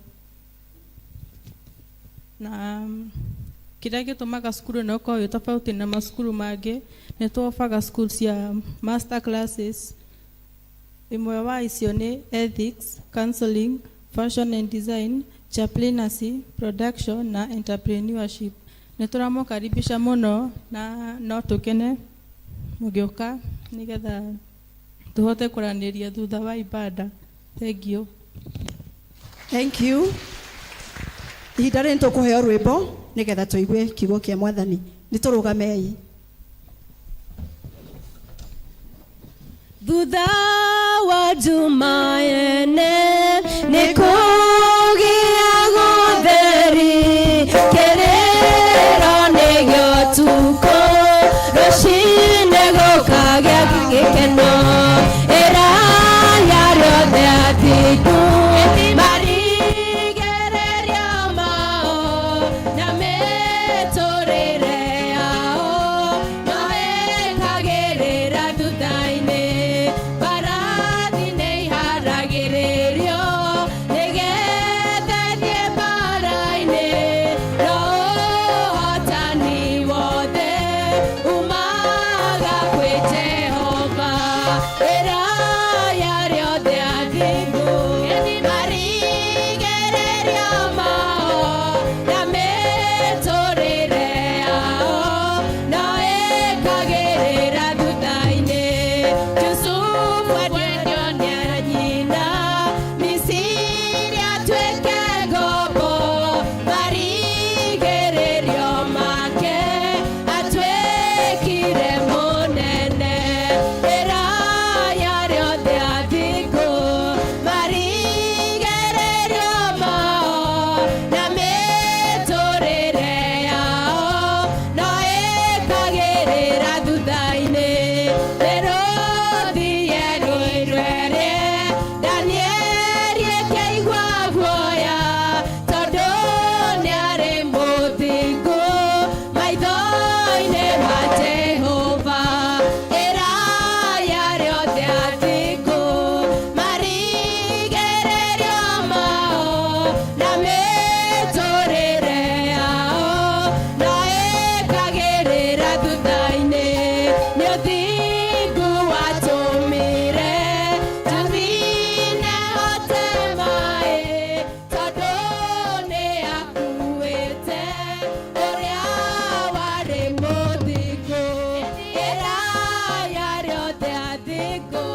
Speaker 18: Na kĩrĩa gĩtũmaga cukuru ĩno ĩkorwo ĩ tofauti na macukuru mangĩ nĩ tũofaga school cia master classes. Imwe wa icio nĩ ethics, counseling, fashion and design, chaplaincy, production na entrepreneurship. Nĩ tũramũkaribisha mũno na no tũkene mũgĩũka nĩgetha tuhote kũranĩria thutha wa ibada. Thank you.
Speaker 5: Thank you. Ihinda rĩrĩ tũkũheo rwĩmbo nĩgetha tũigue kiugo kĩa Mwathani. Nĩtũrũgamei.
Speaker 4: Thutha wa juma ene nĩkũgĩaga ũtheri, kĩrĩro nĩgĩotukũ, rũcinĩ gũkagĩa gĩkeno, ĩraya rĩothe athingu marigĩrĩria mao na mĩtũrĩre yao no ĩkagĩrĩra thutha-inĩ, mbarathi nĩiharagĩrĩrio nĩgetha thiĩ mbara-inĩ, no ũhotani wothe umaga kwĩ Jehova, ĩraya rĩothe athingu marigĩrĩria mao na mĩtũrĩre yao no ĩkagĩrĩra thutha-inĩ. Yusufu endio nĩ nyina, Misiri atuĩke ngombo, marigĩrĩrio make atuĩkire mũnene, ĩraya rĩothe athingu marigĩrĩrio mao na mĩtũrĩre yao no ĩkagĩrĩra thutha-inĩ. Herodiye rwĩrwere Danieli akĩigua guoya tondũ nĩarĩ mũthingu maitho-inĩ ma Jehova, ĩraya rĩothe athingu marigĩrĩrio mao na mĩtũrĩre yao no ĩkagĩrĩra thutha-inĩ. Nĩ ũthingu watũmire tũthine hote maĩ tondũ nĩakuĩte ũrĩa warĩ mũthingu, ĩraya rĩothe athingu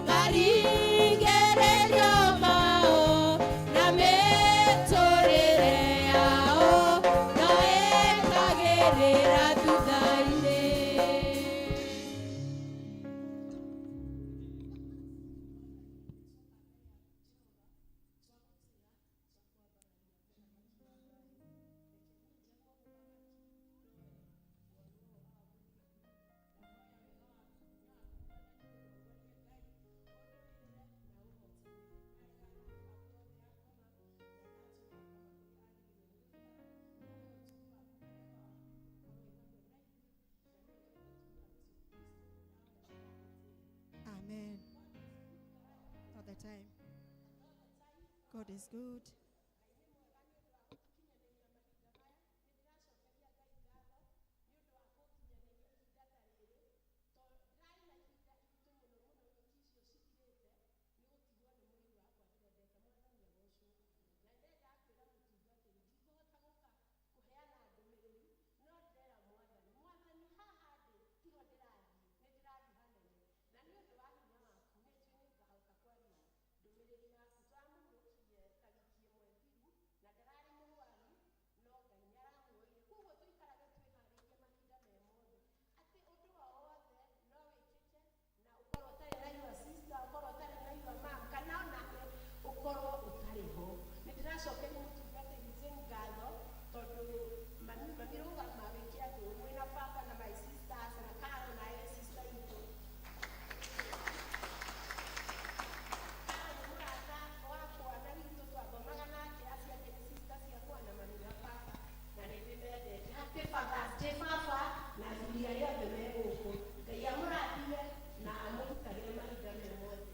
Speaker 4: marigĩrĩrio mao na mĩtũrĩre yao no ĩkagĩrĩra thutha-inĩ.
Speaker 6: time. God is good.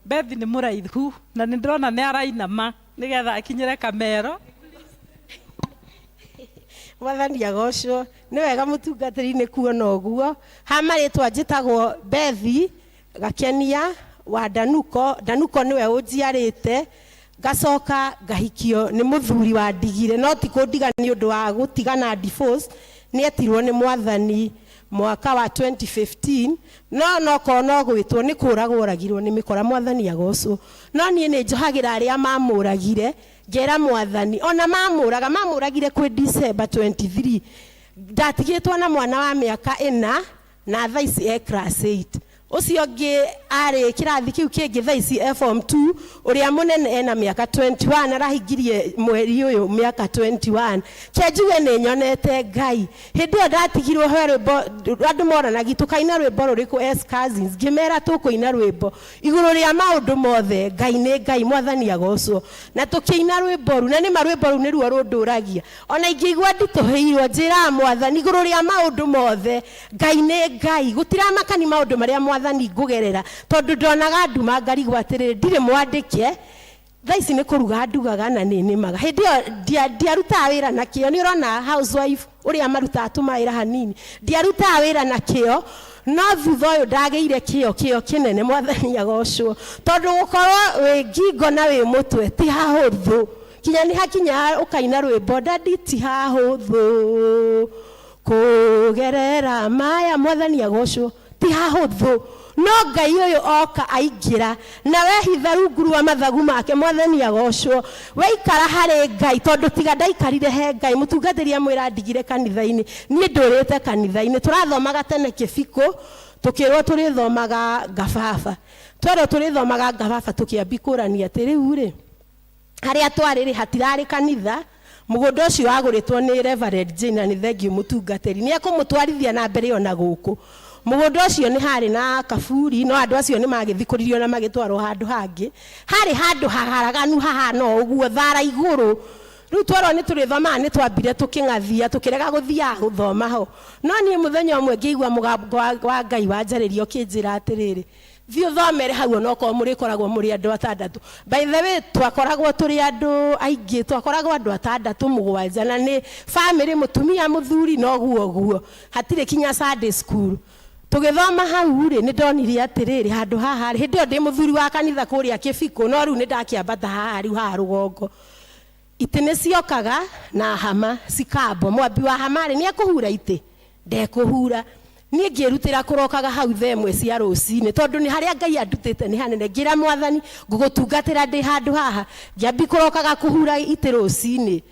Speaker 2: Bethi nĩ mũraithu na nĩ ndĩrona nĩ arainama nĩgetha akinyĩre kamero.
Speaker 19: Mwathani agocwo nĩ wega mũtungatĩri-inĩ kuona ũguo. Ha marĩtwa njĩtagwo Bethi Gakenia wa Danuko. Danuko nĩwe ũnjiarĩte ngacoka ngahikio nĩ mũthuri wa ndigire, no ti kũndiga nĩ ũndũ wa gũtigana divorce. Nĩ etirwo nĩ Mwathani mwaka wa 2015 no kono gwitwo nĩ kũragwo ragirwo nĩ mĩkora. Mwathani agocwo. No niĩ nĩ njohagĩra arĩa mamũragire ngera Mwathani ona mamũragire kwĩ December 23 ndatigĩtwo na mwana wa mĩaka 4 na thaa ici class 8. Ucio ngĩ arĩ kĩrathi kĩu kĩngĩ thaa ici form 2 ũrĩa mũnene ena mĩaka 21 arahingirie mweri ũyũ mĩaka 21. Kĩnjuge nĩ nyonete Ngai. Hĩndĩ ĩyo ndatigirwo he rwĩmbo andũ moranagia tũkaina rwĩmbo rũrĩkũ as cousins, ngĩmera tũkũina rwĩmbo igũrũ rĩa maũndũ mothe Ngai nĩ Ngai. Mwathani agocwo. Na tũkĩina rwĩmbo rũ na nĩ rwĩmbo rũ nĩruo rũndũragia. Ona ingĩigua nditũhĩirwo njĩra Mwathani igũrũ rĩa maũndũ mothe Ngai nĩ Ngai. Gũtiramakani maũndũ marĩa Mwathani ngugerera tondu ndonaga nduma ngarigwo atĩrĩrĩ ndirĩ mwandĩke. Thaa ici nĩ kũruga ndugaga na nĩ nĩmaga. Hĩndĩ ĩyo ndiarutaga wĩra na kĩo. Nĩ ũrona housewife ũrĩa marutaga tũmawĩra hanini. Ndiarutaga wĩra na kĩo no thutha ũyũ ndagĩire kĩo kĩnene. Mwathani agocwo. Tondũ gũkorwo wĩ ngingo na wĩ mũtwe ti hahũthũ. Kinya nĩ hakinya ũkaina rwĩmbo ndandi ti hahũthũ kũgerera maya. Mwathani agocwo ti hahũthũ. No Ngai ũyũ oka aingĩra na wehitha rungu rwa mathagu make. Mwathani agocwo. Weikara harĩ Ngai tondũ tiga ndaikarire he Ngai. Mũtungatĩri amwĩra ndigire kanitha-inĩ. Niĩ ndũrĩte kanitha-inĩ. Tũrathomaga tene kĩbiko tũkĩrwo tũrĩthomaga Gababa. Twerwo tũrĩthomaga Gababa tũkĩambi kũrania atĩ rĩu rĩ harĩa twarĩ hatirarĩ kanitha. Mũgũnda ũcio wagũrĩtwo nĩ Reverend Jane na nĩ thengio mũtungatĩri. Nĩ ekũmũtwarithia na mbere ona gũkũ. Mũgũnda ũcio nĩ harĩ na kaburi no andũ acio nĩ magĩthikũririo na magĩtwarwo handũ hangĩ. Harĩ handũ haharaganu hahana ũguo thara igũrũ. Rĩu twerwo nĩ tũrĩthomaga nĩ twambire tũkĩng'athia tũkĩrega gũthiaga gũthoma ho. No niĩ mũthenya ũmwe ngĩigua mũgambo wa Ngai wanjarĩria ũkĩnjĩra atĩrĩrĩ thiĩ ũthomere hau onokorwo mũrĩkoragwo mũrĩ andũ 6. By the way twakoragwo tũrĩ andũ aingĩ. Twakoragwo andũ 6 7 na nĩ family mũtumia mũthuri no guo hatirĩ kinya Sunday school. Tũgĩthoma hau rĩ nĩ ndonire atĩrĩrĩ handũ haha hĩndĩ ĩyo ndĩ mũthuri wa kanitha kũrĩa Kĩbiko no rĩu nĩ ndakĩambata haha rĩu haha rũgongo. Itĩ nĩ ciokaga na hama cikambwo. Mwambi wa hama rĩ nĩ ekũhura itĩ ndekũhura. Niĩ ngĩrutĩra kũrokaga hau thaa 1 cia rũcinĩ tondũ nĩ harĩa Ngai andutĩte nĩ hanene. Ngĩra Mwathani ngũgũtungatĩra ndĩ handũ haha ngĩambi kũrokaga kũhura itĩ rũcinĩ.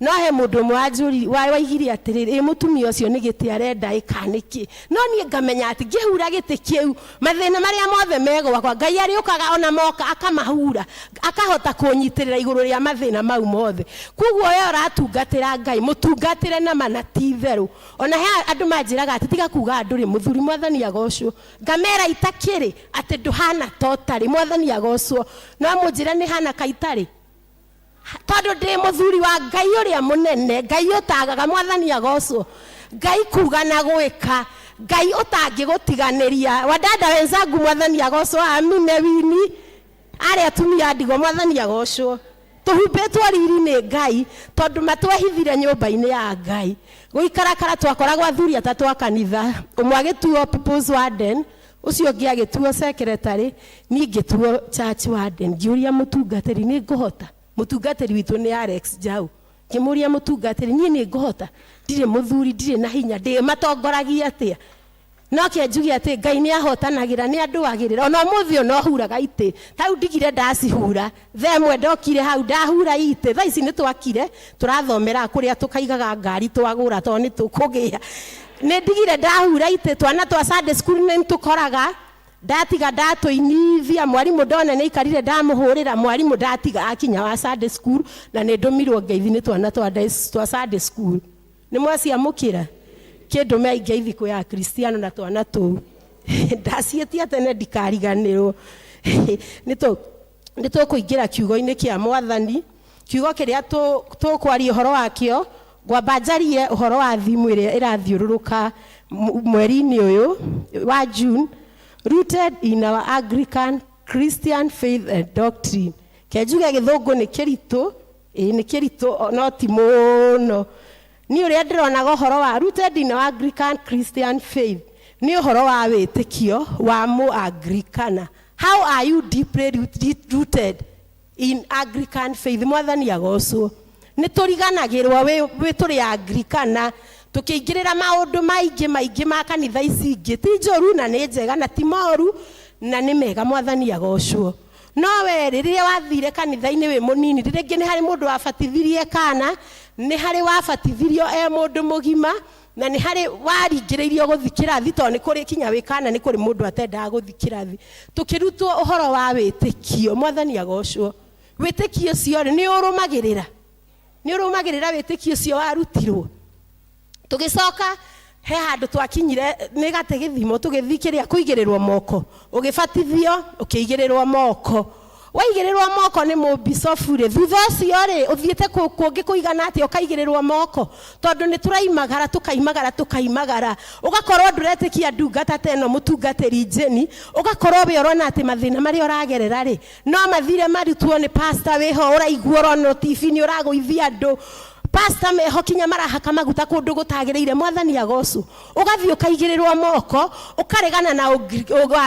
Speaker 19: No he mũndũ mwanjuri waigire atĩrĩrĩ mũtumia ũcio nĩ gĩtĩ arenda ĩkanĩki. No niĩ ngamenya atĩ ngĩhura gĩtĩ kĩu mathĩna marĩa mothe megwakwa Ngai arĩũkaga ona moka akamahura akahota kũnyitĩrĩra igũrũ rĩa mathĩna mau mothe. Kuoguo we ũratungatĩra Ngai mũtungatĩre na mana ti therũ. Ona he andũ manjĩraga atĩ tiga kuga ndũrĩ mũthuri. Mwathani agocwo. Ngamera itakĩrĩ atĩ ndũhana totarĩ. Mwathani agocwo. No mũnjĩre nĩ hana kaitarĩ tondũ ndĩ mũthuri wa Ngai ũrĩa mũnene. Ngai ũtagaga. Mwathani agocwo. Ngai kuga na gwĩka. Ngai ũtangĩgũtiganĩria. Wadada wenzangu Mwathani agocwo. Amine wini. Are atumia ndigo mwathani agocwo. Tuhumbetwo riri ni Ngai tondu matwehithire nyumba-ini ya Ngai. Guikarakara twakoragwo athuri atatu a kanitha, umwe agituo people's warden, ucio ungi agituo secretary, ni ngituo church warden. Ngiuria mutungatiri ni nguhota. Mutungatiri witu ni Alex Jau. Ngimuria mutungatiri ni nguhota. Ndire muthuri ndire na hinya ndi matongoragia atia. No ke njugi ati Ngai ni ahotanagira ni andu agirira ona muthio no huraga ite tau ndigire ndacihura themwe ndokire hau ndahura ite tha ici ni twakire turathomera kuria tukaigaga ngari twagura to ni tukugia ni ndigire ndahura ite twana twa Sunday school ni tukoraga ndatiga ndatuinithia mwarimu ndone ni ikarire ndamuhurira mwarimu ndatiga akinya wa Sunday school na ni ndumirwo ngeithi ni twana twa Sunday school ni mwaciamukira kindu meinge ithiko ya Kristiano na twana tu ndacietia tene ndikariganirwo nito kuingira kiugo-ini kia Mwathani kiugo kiria tukwaria uhoro wakio ngwambanjarie uhoro wa thimu iria irathiururuka mweri-ini uyu wa June, rooted in our Anglican Christian faith and doctrine. Kenjuge githungu ni kiritu ni kiritu no ti muno ni uria ndirona uhoro wa rooted in our Anglican Christian faith ni uhoro wa witikio wa mu Anglicana. How are you deeply rooted in Anglican faith? Mwathani agocwo ni turiganagirwo we turi Anglicana tukiingirira maundu maingi ma kanitha ici ingi ti njoru na ni njega na ti moru na ni mega. Mwathani agocwo no we riria wathire kanitha-ini we munini ringi ni hari mundu wabatithirie kana ni hari wabatithirio mundu mugima na ni hari waringiririo guthikira thi to ni kuri kinya wikana ni kuri mundu atendaga guthikira thi tukirutwo uhoro wa witikio. Mwathani agocwo witikio cio ni urumagirira witikio cio warutirwo tugicoka he handu twakinyire ni gate githimo tugithikiria kuigirirwo moko ugibatithio ukiigirirwo moko waigirirwo moko ni mubicofu ri thutha ucio ri uthiete kungi kuigana ati ukaigirirwo moko tondu ni turaimagara tukaimagara ugakorwo nduretikia ndungata teno mutungatiri njeni ugakorwo we urona ati mathina mari uragerera ri no mathire marutwo ni pastor wiho uraigua urona TV ni uraguithia andu pastor meho kinya marahaka maguta kundu gutagiriire. Mwathani agocwo ugathii ukaigirirwo moko ukaregana na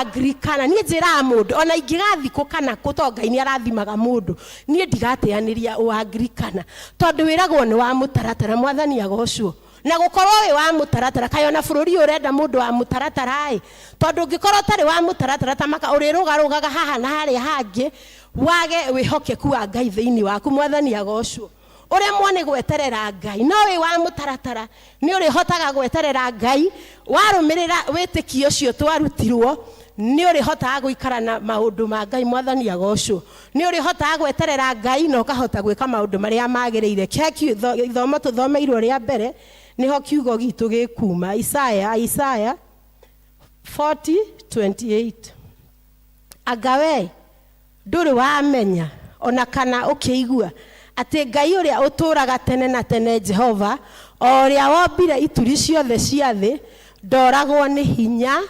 Speaker 19: Anglikana. Ni njira mundu ona ingigathi kukana kutonga ni arathimaga mundu ni ndigateaniria Anglikana tondu wiragwo ni wa mutaratara. Mwathani agocwo na gukorwo we wa mutaratara kayona bururi urenda mundu wa mutaratara tondu ngikorwo tari wa mutaratara tamaka urirugarugaga haha na haria hangi wage wihokeku wa Ngai thiini waku. Mwathani agocwo ure mwone gweterera Ngai no we wa mutaratara ni uri hotaga gweterera Ngai warumirira witikio cio twarutirwo ni uri hotaga guikara na maundu ma Ngai. Mwathani agocwo ni uri hotaga gweterera Ngai no kahota gwika maundu maria magiriire. Keki ithomo tuthomeirwo ria mbere niho kiugo gitu gikuma Isaya 40:28 agawe nduri wamenya ona kana ukiigua ati Ngai uria uturaga tene na tene Jehova uria wombire ituri ciothe cia thi ndoragwo ni hinya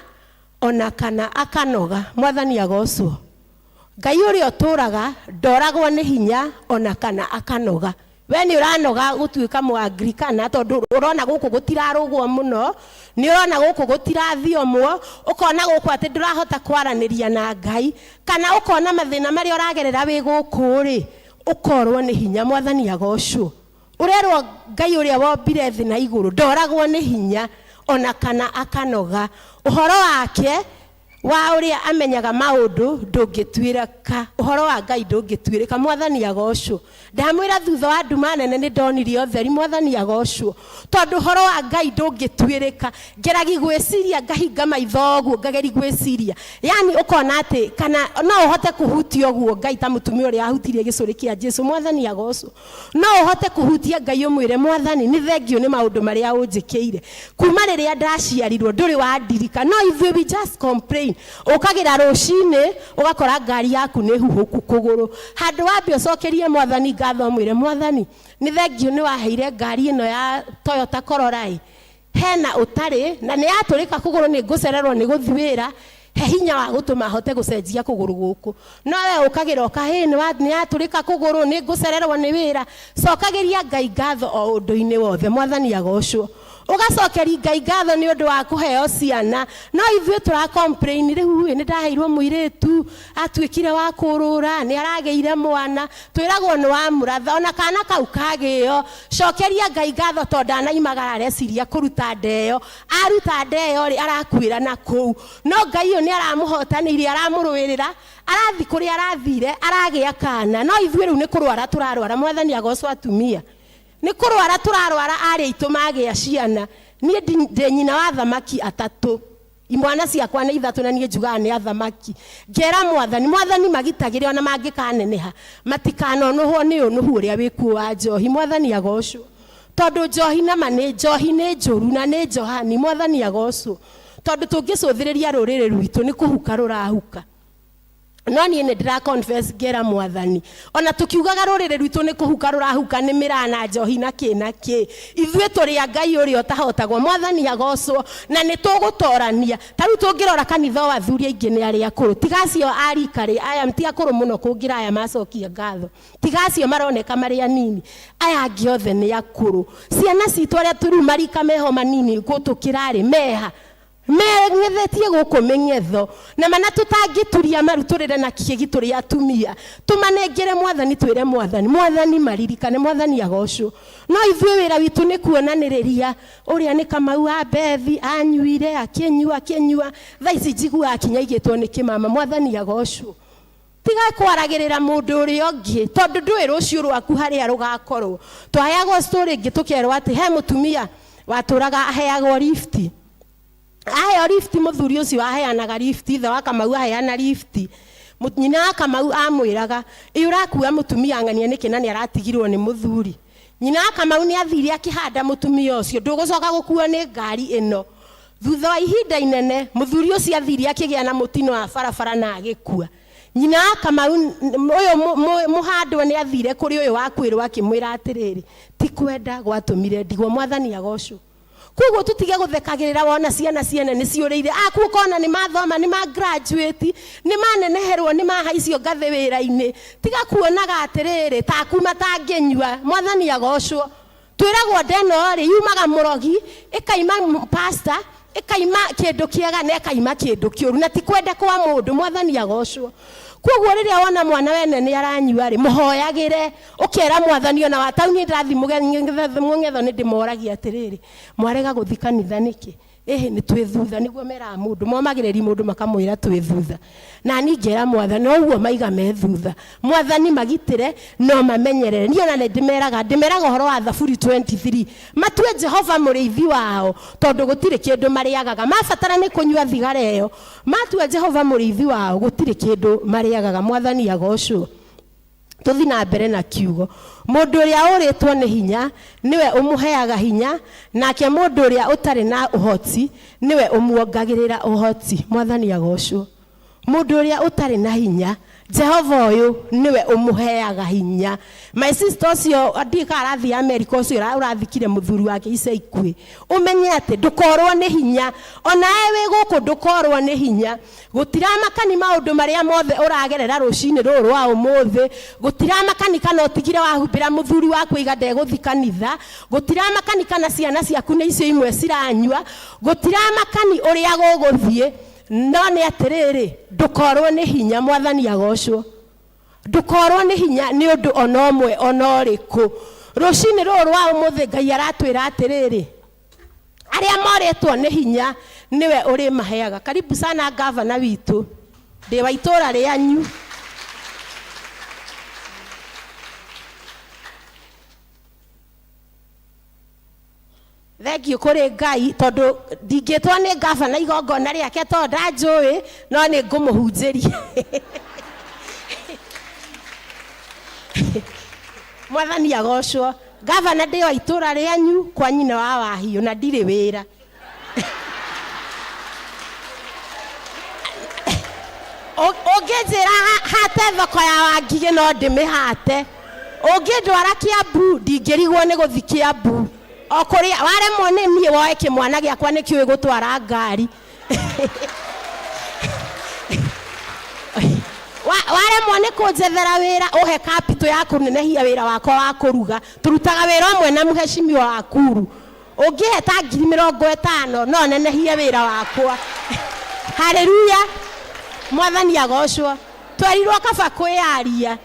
Speaker 19: ona kana akanoga. Mwathani agocwo Ngai uria uturaga ndoragwo ni hinya ona kana akanoga. We ni uranoga gutuika mu Anglikana tondu urona guku gutirarugwo muno ni urona guku gutirathiomwo ukona guku ati ndurahota kwaraniria na Ngai kana ukona mathina mari uragerera wi guku ri ukorwo ni hinya. Mwathani agocwo urerwo Ngai uria wombire thi na iguru ndoragwo ni hinya ona kana akanoga. Uhoro wake wa uria amenyaga maundu ndungitwireka uhoro wa Ngai ndungitwireka. Mwathani agocwo ndamwira thutha wa nduma nene ni ndonirie utheri. Mwathani agocwo tondu uhoro wa Ngai ndungitwireka ngeragi gwiciria ngahinga maitho guo ngageri gwiciria yani ukona ati kana no uhote kuhutia guo Ngai ta mutumia uria ahutirie gicuri kia Jesu. Mwathani agocwo no uhote kuhutia Ngai umwire Mwathani ni thengio ni maundu maria unjikiire kuma riria ndaciarirwo nduri wa ndirika. No if we just complain ukagira rucine ugakora ngari yaku ni huhuku kuguru handu wambe ucokerie Mwathani ngatho mwire Mwathani ni thengio ni waheire ngari ino ya Toyota Corolla hena utari na ni yaturika kuguru ni ngucererwo ni guthwira he hinya wa gutuma hote gucenjia kuguru guku no we ukagira ukahini wa ni aturika kuguru ni gucererwo ni wira cokagiria Ngai ngatho o undu-ini wothe mwathani agocwo ugacokeria Ngai ngatho ni undu wa kuheo ciana no ithuĩ tura complain riu ni ndaheirwo muiritu atuikire wa kurura ni arageire mwana twiragwo ni wa muratha ona kana kau kagio cokeria Ngai ngatho to ndanaimagara areciria kuruta ndeo aruta ndeo ri arakwira na kuu no Ngai yo ni aramuhotanĩire aramurwirira arathi kuri arathire aragia kana no ithuĩ riu ni kurwara turarwara mwathani agocwo atumia ni kurwara turarwara ari itu magia ciana nie ndi nyina wa thamaki atatu imwana ciakwa ni ithatu na nie njuga ni athamaki ngera mwathani magitagire ona mangikaneneha matikanonuhwo ni unuhu uria wiku wa njohi mwathani agocwo tondu njohi na mane njohi ni njuru na ni njohani mwathani agocwo tondu tungicuthiriria ruriri rwitu ni kuhuka rurahuka no nie ni ndira confess ngera mwathani ona tukiugaga ruriri rwitu ni kuhuka rurahuka ni mirana njohi na ki ithuĩ turi a Ngai uri otahotagwo mwathani agocwo na ni tugutorania taru tungirora kanitha wa athuri aingi ni ari akuru tigacio arikari aya mti akuru muno kungira aya macokia ngatho tigacio maroneka mari anini aya angi othe ni akuru ciana citu aria turu marika meho manini gutukirari meha mengethetie guku mengetho na mana tutangituria maruturire na kigi turi atumia tumanengere mwathani twire mwathani maririkane mwathani agocwo no ithuĩ wĩra witũ nĩ kuonanĩrĩria ũrĩa nĩ Kamau Abethi anyuire akĩnyua thaa ici njiguaga akinya igĩtwo nĩ kĩmama mwathani agocwo tiga kwaragĩrĩra mũndũ ũrĩa ũngĩ tondũ ndũĩ rũciũ rwaku harĩa rũgakorwo twaheagwo story ĩngĩ tũkerwo atĩ he mũtumia watũraga aheagwo lifti aheo lifti muthuri ucio aheanaga lifti ithe wa Kamau aheana lifti nyina wa Kamau amwiraga urakuwa mutumia ng'ania niki nani aratigirwo ni muthuri nyina wa Kamau ni athire akihanda mutumia ucio ndugucoka gukuwa ni ngari ino thutha wa ihinda inene muthuri ucio athire akigia na mutino wa barabara na agikua nyina wa Kamau uyu muhandwo ni athire kuri uyu wa kwirwo akimwira atiriri ti kwenda gwatumire ndigwo mwathani agocwo kugo tutige guthekagirira wona ciana ni ciuriire aku kona ni mathoma ni ma graduate ni maneneherwo ni mahaicio ngathe wira-ini tiga kuonaga atiriri ta kuma tangenyua mwathani agocwo twiragwo ndeno ri yumaga murogi ikaima pastor ikaima kindu kiega na ikaima kindu kiuru na ti kwenda kwa mundu mwathani agocwo kugo riria wona mwana wene ni aranyua ri muhoyagire ukera mwathani ona watauni ndathi mugetho ni ndimoragia atiriri mwarega guthi kanitha niki ni twithutha niguo mera mundu momagiriri mundu makamwira twithutha na ningera mwathani oguo maiga methutha mwathani magitire no mamenyerere ni ona ndimeraga horo wa Thaburi 23 matue Jehova muriithi wao tondu gutire kindu mariagaga mabatara ni kunyua thigara iyo matue Jehova muriithi wao gutire kindu mariagaga mwathani agocwo tuthi na mbere na kiugo mundu uria uritwo ni hinya niwe umuheaga hinya nake mundu uria utari na uhoti niwe umuongagirira uhoti mwathani agocwo mundu uria utari na hinya Jehova uyu niwe umuheaga hinya my sister ucio andika arathi America ucio urathikire muthuri wake ica ikui umenye ati ndukorwo ni hinya ona ewe guku ndukorwo ni hinya gutiramakani maundu maria mothe uragerera rucini ruru wa umuthi gutiramakani kana utigire wahumbira muthuri waku igande guthikanitha gutiramakani kana ciana ciaku ni icio imwe ciranyua gutiramakani uria guguthie no ni atiriri ndukorwo ni hinya mwathani agocwo ndukorwo ni hinya ni undu ona omwe ona uriku rucini ruru wa umuthi Ngai aratwira atiriri aria moretwo ni hinya niwe uri maheaga karibu sana gavana witu ndi wa itura rianyu thengio kuri Ngai tondu ndingitwa ni gavana igongona riake tondu ndanjui no ni ngumuhunjiria mwathani agocwo gavana ndi wa itura rianyu kwa nyina wa Wahiũ na ndiri wira ungijira hate thoko ya Wangige no ndimihate ungindwara Kiambu ndingirigwo ni guthi Kiambu okuria waremwo ni nie woe kimwana giakwa ni kiuĩ gutwara ngari ware mwane kũnjethera wĩra ũhe kapito ya kũnenehia wĩra wakwa wa kũruga tũrutaga wĩra ũmwe na mũheshimiwa wa Kuru ũngĩhe ta 50,000 no nenehie wĩra wakwa haleluya mwathani agocwo twerirwo kaba kwĩyaria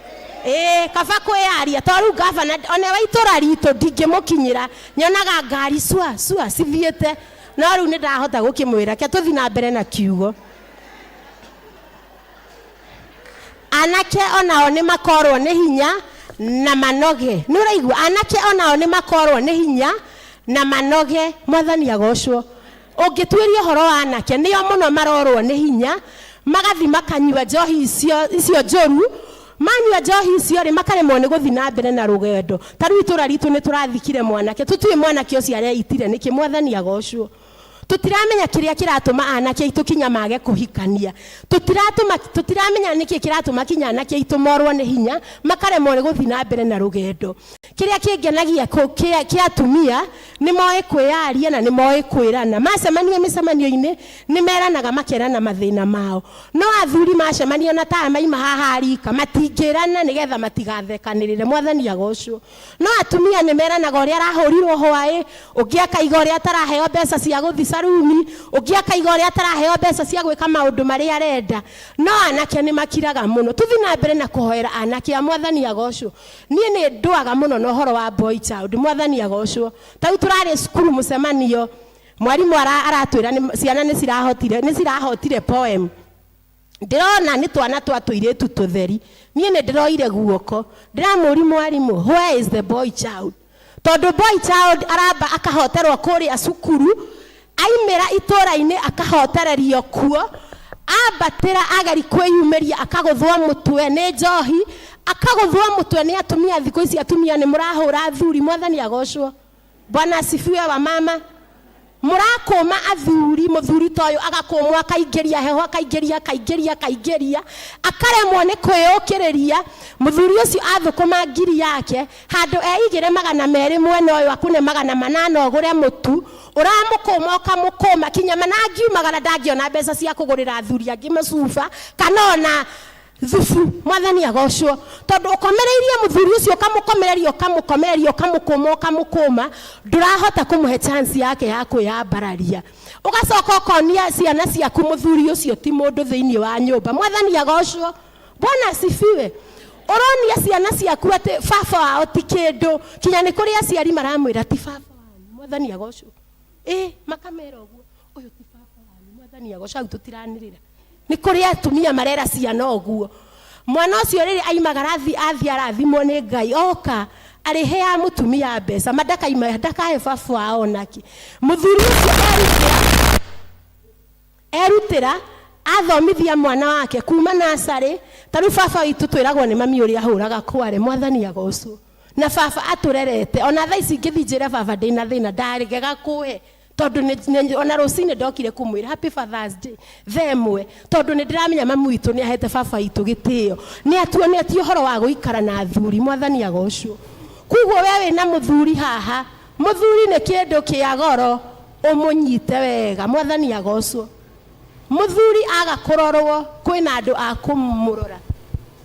Speaker 19: kaba kwĩyaria tondũ gavana one wa itũra ritũ ndingĩmũkinyĩra nyonaga ngari cua cithiĩte no rĩu nĩ ndahota gũkĩmwĩra ke tũthi na mbere na kiugo anake onao nĩ makorwo nĩ hinya na manoge nĩ ũraigua anake onao nĩ makorwo nĩ hinya na manoge mwathani agocwo ũngĩtuĩria ũhoro wa anake nĩo mũno marorwo nĩ hinya magathi makanyua njohi icio njũru manyua njohi icio rĩ makaremwo nĩ gũthi na mbere na rũgendo ta rĩu itũra ritũ nĩ tũrathikire mwanake tũtiĩ mwanake ũcio areitire nĩkĩ mwathani agocwo tutiramenya kiria kiratuma anake itu kinya mage kuhikania tutiramenya niki kiratuma kinya anake itu morwo ni hinya makaremwo ni guthi na mbere na rugendo kiria kingenagia kiatumia ni moe kwiyaria na ni moe kwirana macemania micemanio-ini ni meranaga makerana mathina mao no athuri macemania na ta maima haha rika matingirana nigetha matigathekanirire mwathani agocwo no atumia ni meranaga uria arahurirwo hwae ugiaka igore ataraheo mbeca cia guthi saruni ugiaka igore ataraheo mbeca cia gwika maundu maria arenda no anake ni makiraga muno tuthi na mbere na kuhoera anake a mwathani agocwo nie ni nduaga muno no horo wa boy child mwathani agocwo tau turari skuru mucemanio mwarimu aratwira ciana ni cirahotire poem ndirona ni twana twatuiretu tutheri nie ni ndiroire guoko ndiramuri mwarimu where is the boy child tondu boy child aramba akahoterwo kuri asukuru aimera itora-ini akahotererio kuo ambatira agari kwiyumeria akaguthwa mutwe ni njohi akaguthwa mutwe ni atumia thikũ ici atumia ni murahura thuri mwathani agocwo bwana asifiwe wa mama murakoma athuri muthuri toyo agakomwa akaingeria heho akaingeria akaremwo ni kwiyũkĩrĩria muthuri ucio athũkũma ngiri yake handu eigire 200 mwena ũyũ akune 800 ũgũre mutu uramukoma ukamukoma kinya manangiumagara ndangiona mbeca cia kũgũrĩra athuri angĩ macuba kana ona thufu mwathani agocwo tondu ukomereirie muthuri ucio ukamukomereria ukamukoma ndurahota kumuhe chance yake ya kwiyambararia ugacoka ukonia ciana ciaku muthuri ucio ti mundu thiini wa nyumba mwathani agocwo bwana asifiwe uronia ciana ciaku ati baba wao ti kindu kinya ni kuri aciari maramwira ti baba wanyu mwathani agocwo makamera uguo uyu ti baba wanyu mwathani agocwo tutiranirira ni kuri atumia marera ciana uguo mwana ucio riri aimagara athi arathimwo ni Ngai oka arihea mutumia mbeca ndakahe baba wao naki muthuri ucio erutira athomithia mwana wake kuma nasari taru baba witu twiragwo ni mami uria ahuraga kware mwathani agocwo na baba aturerete ona thaa ici ngithinjire baba ndina thina ndarigega kuhe tondu ona rucine ndokire kumwira happy father's day themwe tondu ni ndiramenya mamu witu ni ahete baba witu gitio ni atuonetie horo wa guikara na athuri mwathani agocwo kuguo wewe na muthuri haha muthuri ni kindu kia goro umunyite wega mwathani agocwo muthuri agakurorwo kwina andu akumurora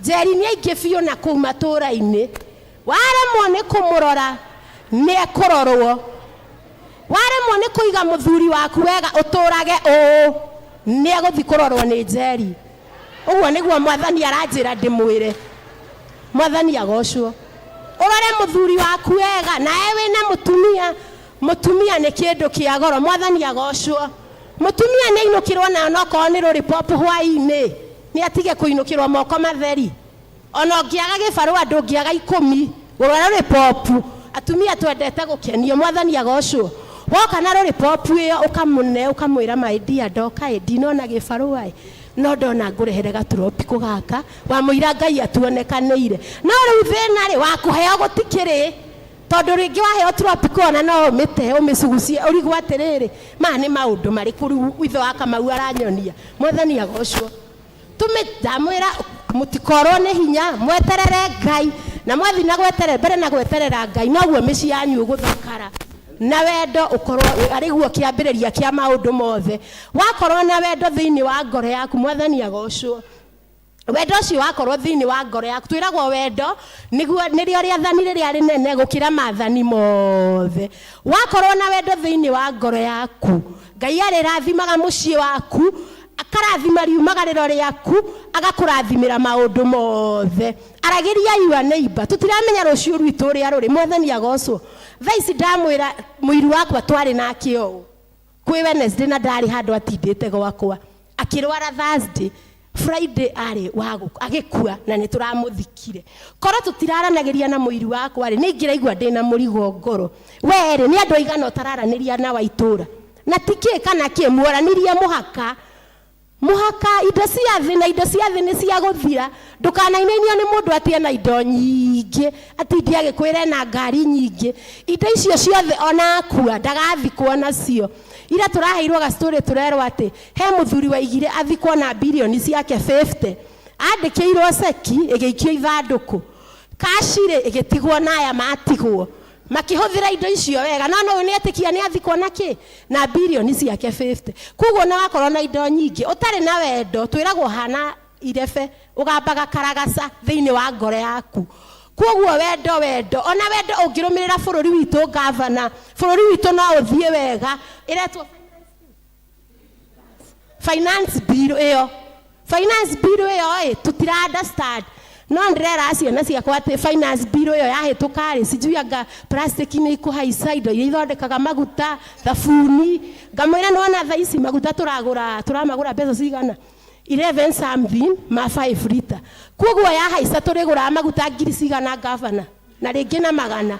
Speaker 19: jeri ni aingi biu na kuma tura-ini waremwo ni kumurora ni ekurorwo waremwo ni kuiga muthuri waku wega uturage ni eguthi kurorwo ni njeri uguo niguo mwathani aranjira ndimwire mwathani agocwo urore muthuri waku wega na ewe na mutumia ni kindu kia goro mwathani agocwo mutumia ni inukirwo na noko ni ruri pop hwai-ini ni atige kuinukirwo moko matheri ona ngiaga gibarua ndungiaga 10 urore ruri pop atumia twendete gukenio mwathani agocwo woka na ruri pop iyo ukamwira my dear ndoka ndinona gibarua no ndona ngurehere gatropiko gaka wa muira Ngai atuonekanire no riu thina ri wakuheo gutikiri tondu ringi waheo tropiko ona no mite umisugucie urigwa atiriri ma ni maundu mari kuru itho wa Kamau aranyonia mwathani agocwo tumidamwira mutikorwo ni hinya mweterere Ngai na mwathi na gweterera mbere na gweterera Ngai noguo mici yanyu uguthakara na wendo ukorwo ariguo kiambiriria kia maundu mothe wakorwo na wendo thiini wa ngoro yaku mwathani agocwo wendo ũcio wakorwo thĩinĩ wa ngoro yaku twĩragwo wendo nĩrĩo rĩathani rĩrĩa rĩnene gũkĩra maathani mothe. Wakorwo na wendo thĩinĩ wa ngoro yaku, Ngai arĩrathimaga mũciĩ waku, akarathima riumagarĩro rĩaku, agakũrathimĩra maũndũ mothe. Aragĩria your neighbor. Tũtiramenya rũciũ rwitũ rĩa rũrĩ, Mwathani agocwo. Thaa ici ndamwĩra mũiru wakwa twarĩ nake ũũ kwĩ Wednesday na ndarĩ handũ atindĩte gwakwa, akĩrwara Thursday, Friday arĩ agĩkua na nĩ tũramũthikire. Korwo tũtiraranagĩria na mũiru wakwa rĩ, nĩ ingĩraigua ndĩ na mũrigo ngoro. We rĩ, nĩ andũ aigana ũtararanĩria na wa itũũra, na tikĩ kana kĩ muoranirie mũhaka indo cia thĩ, na indo cia thĩ nĩ cia gũthira. Ndũkanainainio nĩ mũndũ atĩ ena indo nyingĩ, atĩ ndiagĩkwĩra na ngari nyingĩ. Indo icio ciothe ona akua ndagathikwo nacio. Ira tũraheirwo ga story tũrerwo atĩ he mũthuri waigire athikwo na bilioni ciake 50, andĩkĩirwo ceki ĩgĩikio ithandũkũ, kashire ĩgĩtigwo na aya matigwo makĩhũthĩra indo icio wega, no nĩ etĩkia nĩ athikwo na kĩ na bilioni ciake 50. Koguo na wakorwo na indo nyingĩ ũtarĩ na wendo, twĩragwo hana irebe ũgambaga karagaca thĩinĩ wa ngoro yaku. Koguo wendo, ona wendo ũngĩrũmĩrĩra bũrũri witũ gavana, bũrũri witũ no ũthiĩ wega. Ĩretwo finance bill ĩyo, tũtira understand. No ndĩrera ciana ciakwa atĩ finance bill ĩyo yahĩtũka rĩ, sijui anga plastic nĩ ikũhaica indo iria ithondekaga maguta, thabuni. Ngamwĩra nĩwona thaa ici maguta tũramagũra mbeca cigana 11 something ma 5 liter. Koguo yahaica tũrĩgũra maguta ngiri cigana gavana, na rĩngĩ na magana.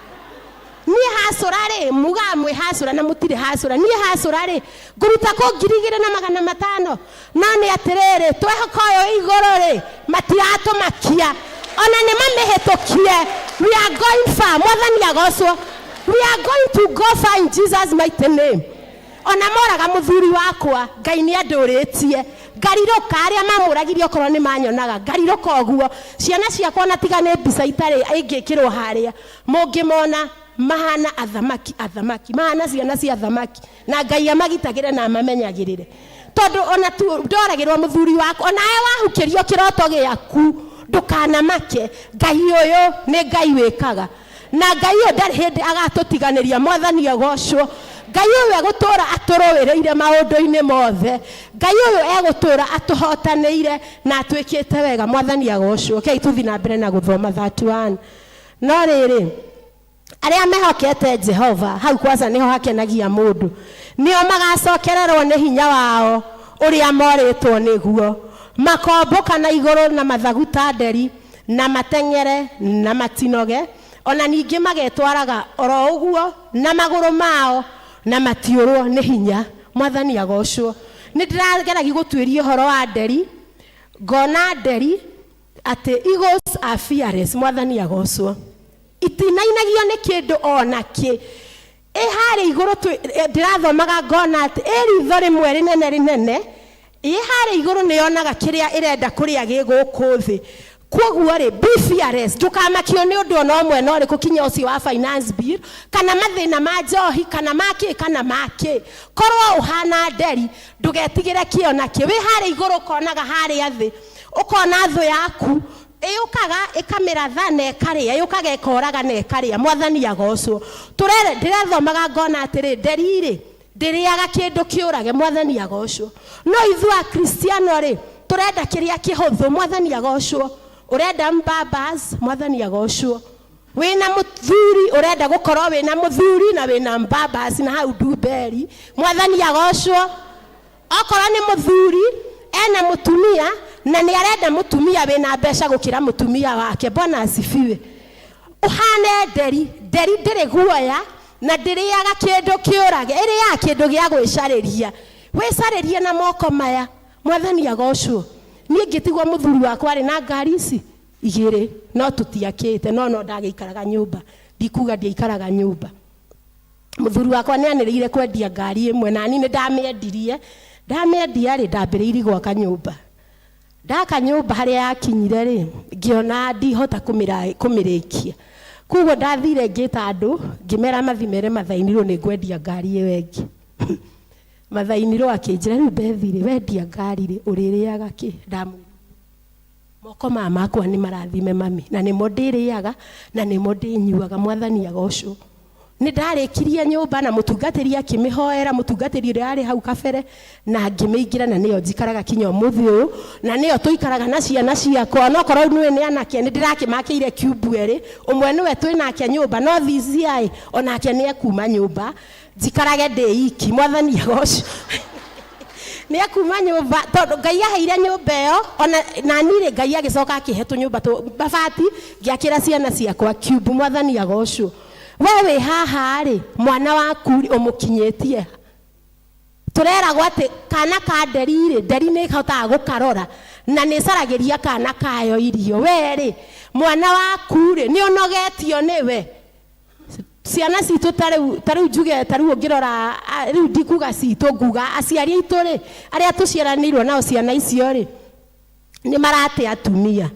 Speaker 19: Niĩ hasũra rĩ, muga mwĩ hasũra na mũtirĩ hasũra. Niĩ hasũra rĩ, ngũruta kũ 2,500. No nĩ atĩrĩrĩ, twĩhoka ũyũ igũrũ rĩ, matiratũmakia ona nĩ mamĩhĩtũkie. We are going far. Mwathani agocwo. We are going to go far in Jesus mighty name. Ona moraga mũthuri wakwa, Ngai nĩ andũrĩtie. Ngarirũka arĩa mamũragirie okorwo nĩ manyonaga, ngarirũka ũguo. Ciana ciakwa na tiga nĩ mbica itarĩ ingĩkĩrwo harĩa, mũngĩmona mahana athamaki, mahana ciana cia athamaki, na Ngai amagitagĩre na amamenyagĩrĩre. Tondũ ona ndoragĩrwo mũthuri wakwa, ona wahukĩrio kĩroto gĩaku ndũkanamake. Ngai ũyũ nĩ Ngai wĩkaga, na Ngai ũyũ ndarĩ hĩndĩ agatũtiganĩria. Mwathani agocwo. Ngai ũyũ egũtũra atũrũĩrĩire maũndũ-inĩ mothe. Ngai ũyũ egũtũra atũhotanĩire na atwĩkĩte wega. Mwathani agocwo. Kei tũthi na mbere na gũthoma 31. No rĩrĩ, arĩa mehokete Jehova, hau kwanza nĩho hakenagia mũndũ, nĩo magacokererwo nĩ hinya wao ũrĩa morĩtwo nĩguo. Makombũka na igũrũ na mathaguta nderi, na mateng'ere na matinoge, ona ningĩ magetwaraga oro ũguo na magũrũ mao na matiũrwo nĩ hinya. Mwathani agocwo. Nĩ ndĩrageragi gũtuĩria ũhoro wa nderi, ngona nderi atĩ eagles are fearless. Mwathani agocwo. Itinainagio nĩ kĩndũ ona kĩ. Harĩ igũrũ ndirathomaga ngona atĩ ritho rĩmwe rĩnene harĩ igũrũ nĩyonaga kĩrĩa ĩrenda kũrĩa gĩgũkũ thĩ. Koguo rĩ, be fearless. Ndũkamakio nĩ ũndũ ona ũmwe no rĩ gũkinya ũcio wa finance bill, kana mathĩna ma njohi, kana makĩ. Korwo ũhana nderi, ndũgetigĩre kĩo nakĩ. Wĩ harĩ igũrũ ũkonaga harĩa thĩ, ũkona thũ yaku ĩyũkaga ĩkamĩratha na ĩkarĩa, yũkaga ĩkoraga na ĩkarĩa. Mwathani agocwo. Ndĩrathomaga ngona atĩrĩ, nderi rĩ ndĩrĩaga kĩndũ kĩũrage. Mwathani agocwo. No ithuĩ Akristiano rĩ tũrenda kĩrĩa kĩhũthũ. Mwathani agocwo. Ũrenda mbambas. Mwathani agocwo. Wĩna mũthuri ũrenda gũkorwo wĩna mũthuri na wĩna mbambas na hau nduberi. Mwathani agocwo. Okorwo nĩ mũthuri ena mũtumia na nĩ arenda mũtumia wĩna mbeca gũkĩra mũtumia wake. Bwana asifiwe. Ũhane nderi ndĩrĩ guoya na ndĩrĩaga kĩndũ kĩũrage, ĩrĩaga kĩndũ gĩa gwĩcarĩria. Wĩcarĩrie na moko maya. Mwathani agocwo. Niĩ ngĩtigwo mũthuri wakwa arĩ na ngari ici 2 no tũtiakĩte, no ndagĩikaraga nyũmba. Ndikuga ndiaikaraga nyũmba. Mũthuri wakwa nĩ anĩrĩire kwendia ngari ĩmwe na niĩ nĩ ndamĩendirie. Ndamĩendia rĩ ndambĩrĩirie gwaka nyũmba. Ndaka nyũmba harĩa yakinyire rĩ, ngĩona ndihota kũmĩrĩkia. Koguo ndathire ngĩta andũ, ngĩmera mathimere Mathainirwo nĩ ngwendia ngari ĩyo ĩngĩ. Mathainirwo akĩnjĩra rĩu Bethire wendia ngari rĩ ũrĩrĩaga kĩ? Ndamwĩra moko makwa nĩ marathime mami na nĩmo ndĩrĩaga na nĩmo ndĩnyuaga mwathani agocwo. Nĩ ndarĩkirie nyũmba na mũtungatĩri akĩmĩhoera mũtungatĩri ũrĩa arĩ hau kabere na ngĩmĩingĩra na nĩyo njikaraga kinya ũmũthĩ ũyũ na nĩyo tũikaraga na ciana ciakwa no korwo nĩ anake nĩ ndĩrakĩmakĩire cube erĩ ũmwe nĩwe twĩ nake nyũmba no thiciaĩ onake nĩ ekuma nyũmba njikarage ndĩ iki mwathani agocwo. Nĩ akuma nyũmba tondũ Ngai aheire nyũmba ĩyo ona na niĩ Ngai agĩcoka akĩhe tũnyũmba babati ngĩakĩra ciana ciakwa cube mwathani agocwo. Wewe haha rĩ mwana waku ũmũkinyĩtie tũreragwo atĩ kana ka nderi nĩ ihotaga gũkarora na nĩ caragĩria kana kayo irio. We rĩ mwana waku rĩ nĩ ũnogetio nĩwe. Ciana citũ tarĩu njuge tarĩu ũngĩrora rĩu ndikuga citũ nguga aciari aitũ rĩ arĩa tũciaranĩirwo nao ciana icio rĩ nĩ marate atumia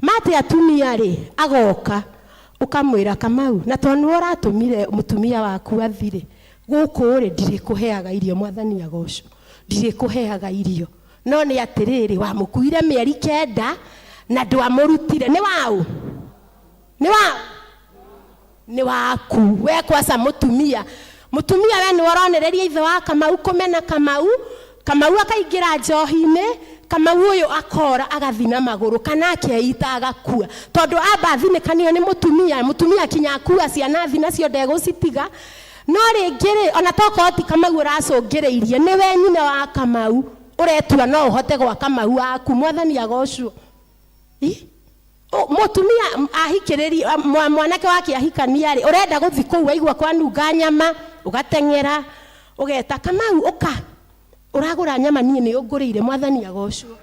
Speaker 19: mate atumia rĩ agoka ukamwĩra Kamau na tondũ ũratũmire mũtumia waku athire gũkũ rĩ ndirĩkũheaga irio mwathani agocwo ndirĩkũheaga irio no nĩ atĩrĩrĩ wamũkuire mĩeri 9 na ndwamũrutire nĩ wau nĩ waku we kwaca mũtumia we nĩ wonereria ithe wa Kamau kũmena Kamau akaingĩra njohi-inĩ Kamau ũyũ akora agathina magũrũ kana akeita agakua tondũ amba athinĩkanio nĩ mũtumia kinya akua ciana thina cio ndegũcitiga no rĩngĩ rĩ ona tokorwo ti Kamau ũracũngĩrĩirie nĩwe nyina wa Kamau ũretua no ũhote gwa Kamau waku mwathani agocwo. Mũtumia ahikĩrĩria mwanake wake ahikania rĩ ũrenda gũthiĩ kũu waigua kwanunga nyama ũgateng'era ũgeta Kamau ũka ũragũra nyama niĩ nĩ ũngũrĩire mwathani agocwo.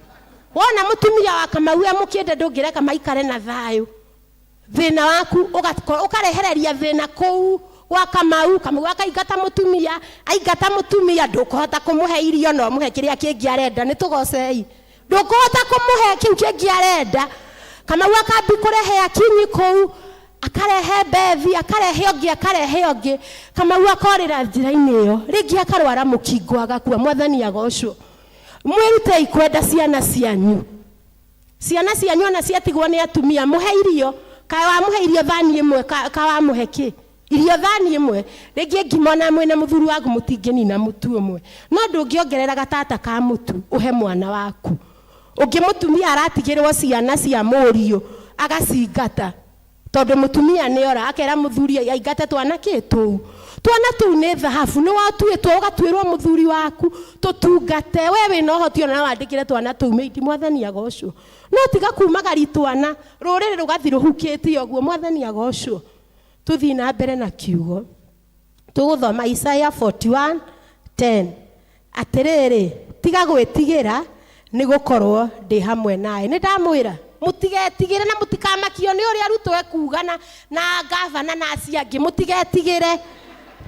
Speaker 19: Wona mũtumia wa Kamau amũkĩende ndũngĩreka maikare na thayũ thĩna waku ũkarehereria thĩna kũu wa Kamau akaingata mũtumia ndũkũhota kũmũhe irio no mũhe kĩrĩa kĩngĩ arenda nĩ tũgocei ndũkũhota kũmũhe kĩu kĩngĩ arenda. Kamau akambi kũrehe akinyi kũu akarehe bethi akarehe ũngĩ Kamau akorĩra njĩra-inĩ ĩyo rĩngĩ akarwara mũkingo agakua mwathani agocwo. Mwĩrutei kwenda ciana cianyu ona ciatigwo nĩ atumia mũhe irio kaĩ wamũhe irio thani ĩmwe kaĩ wamũhe kĩ irio thani ĩmwe rĩngĩ ngimona mwĩna mũthuri waku mũtingĩnina mũtu ũmwe no ndũngĩongerera gatata ka mũtu ũhe mwana waku ũngĩ mũtumia aratigĩrwo ciana cia mũriũ agacingata tondũ mũtumia nĩora akera mũthuri aingate twana tũu nĩ thahabu nĩ watuĩtwo ũgatuĩrwo mũthuri waku tũtungate we wĩna ũhoti ona wandĩkĩre twana tũu meiti mwathani agocwo no tiga kumagari twana rũrĩrĩ rũgathi rũhukĩtie ũguo mwathani agocwo. Tũthiĩ na mbere na kiugo tũgũthoma Isaiah 41:10 atĩrĩrĩ tiga gwĩtigĩra nĩ gũkorwo ndĩ hamwe nawe. Nĩ ndamwĩra mũtigetigĩre na mũtikamakio nĩ ũrĩa arutwo ekugana na gavana na acia angĩ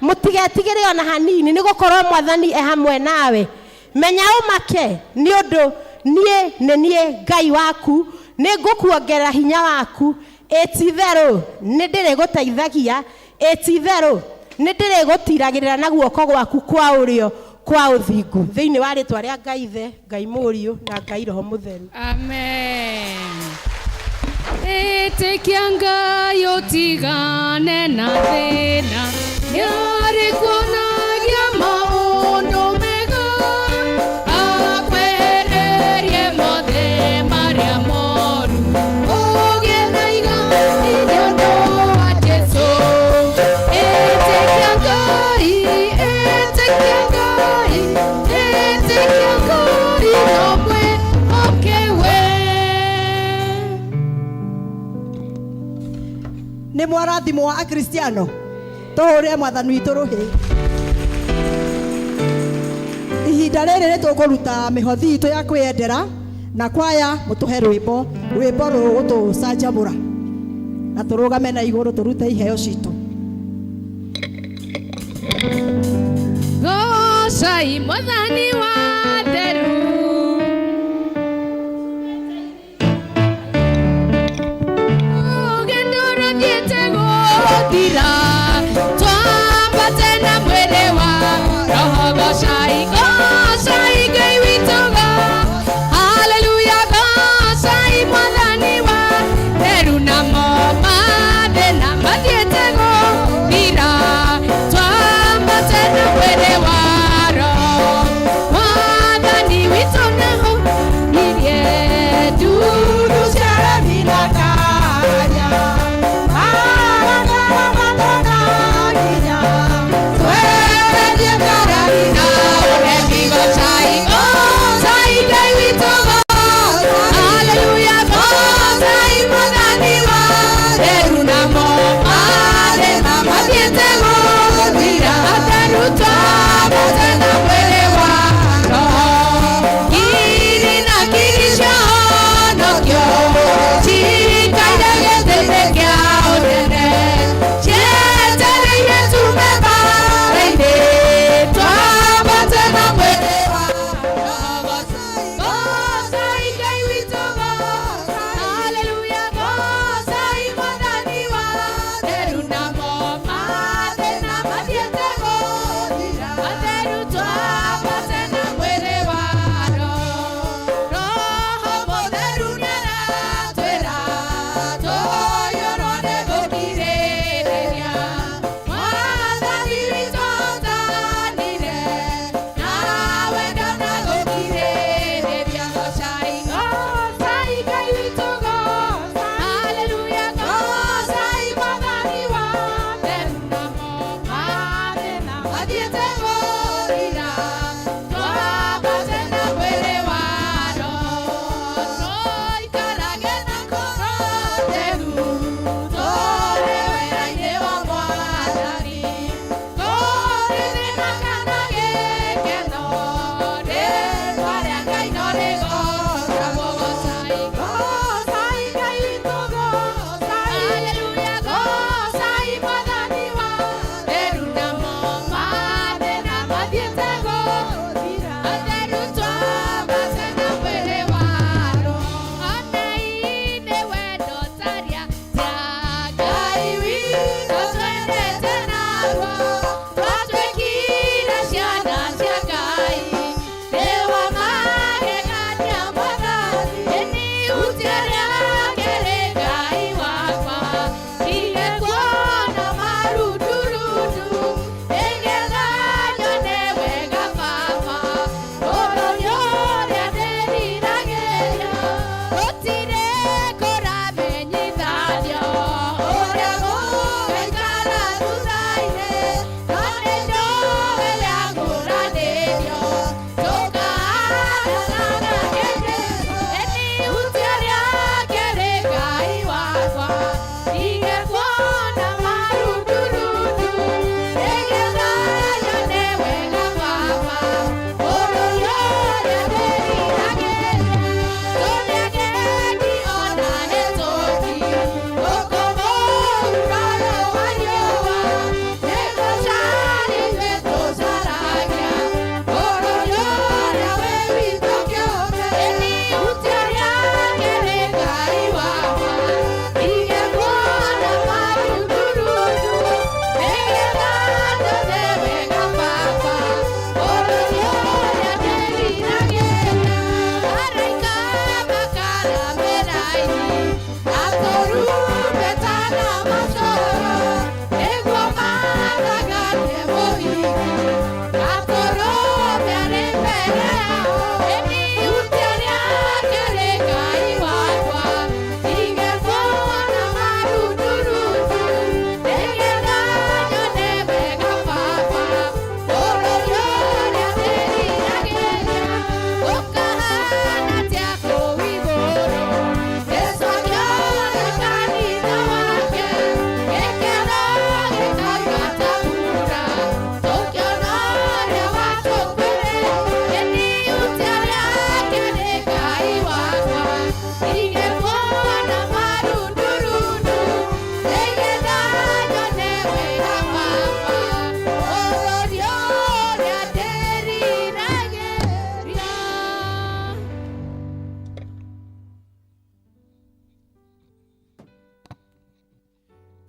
Speaker 19: mũtigetigĩre ona hanini nĩ gũkorwo mwathani e hamwe nawe. Menya ũmake nĩ ũndũ niĩ nĩ niĩ Ngai waku nĩ ngũkuongerera hinya waku ĩti-itherũ nĩ ndĩrĩgũteithagia ĩti-itherũ nĩ ndĩrĩgũtiragĩrĩra na guoko gwaku kwa ũrĩo kwa ũthingu thĩinĩ wa rĩtwa rĩa Ngai Ithe Ngai Mũriũ na Ngai Roho Mũtheru.
Speaker 1: Amen. Ĩtĩkia Ngai ũtigane na thĩna nĩarĩkuonagia maũndũ mega akwehererie mothe marĩa moru ũgĩe na igai nĩ ũndũ wa Jesũ. Ĩtĩkia Ngai nomwe okewe.
Speaker 5: Nĩ mwarathimo wa Akristiano tũhũre mwathani witũ rũhĩ. Ihinda rĩrĩ nĩ tũkũruta mĩhothi itũ ya kwĩyendera na kwaya mũtũhe rwĩmbo rũgũtũcanjamũra na tũrũgame na igũrũ tũrute iheo citũ.
Speaker 1: Gocai mwathani wa theru ũgendo rũthiĩte gũthira twambate na mwĩrĩ wa roho. Gocai Ngai witũ haleluya gocai mwathani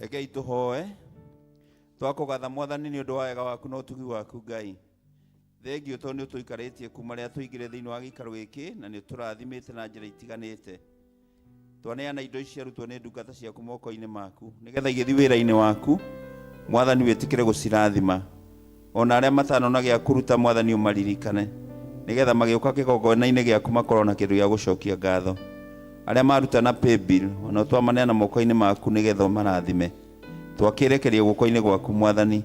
Speaker 7: Rekei tuhoe. Twakugatha Mwathani ni undu wa wega waku na utugi waku Ngai. Thengio tondu ni utuikaritie kuma ria tuigire thiini wa gikaro giki na ni turathimite na njira itiganite. Twaneana indo ici arutwo ni ndungata ciaku moko-ini maku nigetha igithi wira-ini waku Mwathani witikire gucirathima. Ona aria matanona gia kuruta Mwathani umaririkane nigetha magiuka kigongona-ini giaku makorwo na kindu gia gucokia ngatho. Aria maruta na paybill ona twamaneana moko-ini maku nigetha marathime. Twakirekeria guko-ini gwaku Mwathani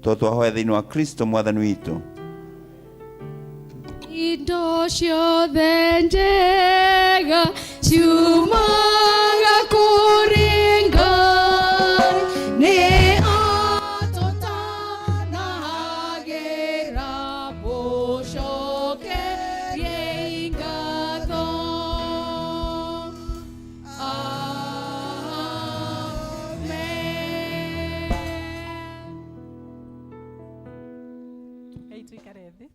Speaker 7: twahoya thiini wa Kristo Mwathani witu.
Speaker 1: Indo ciothe njega ciumaga kũrĩ Ngai, nĩ atũtanahagĩra mũcokeriei ngatho.
Speaker 2: Hey, tuikare thĩ.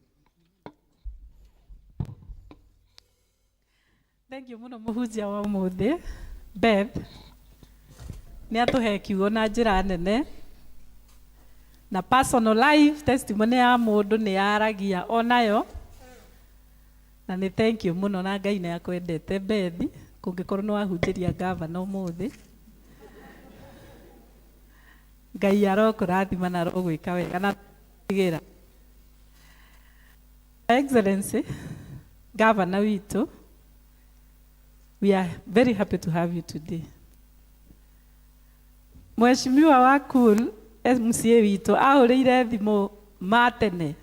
Speaker 2: Thank you muno muhunjia wa umuthi Beth ni atuhe kiugo na njira nene na personal life testimony ya mundu ni yaragia onayo na ni thank you muno na Ngai ni akwendete Beth kungikorwo no ahunjiria gavana umuthi Ngai arokurathima na rogwika wega na tigira Excellency Governor witu. We are very happy to have you today. Mheshimiwa wa cool MCA witu ahurire thimu matene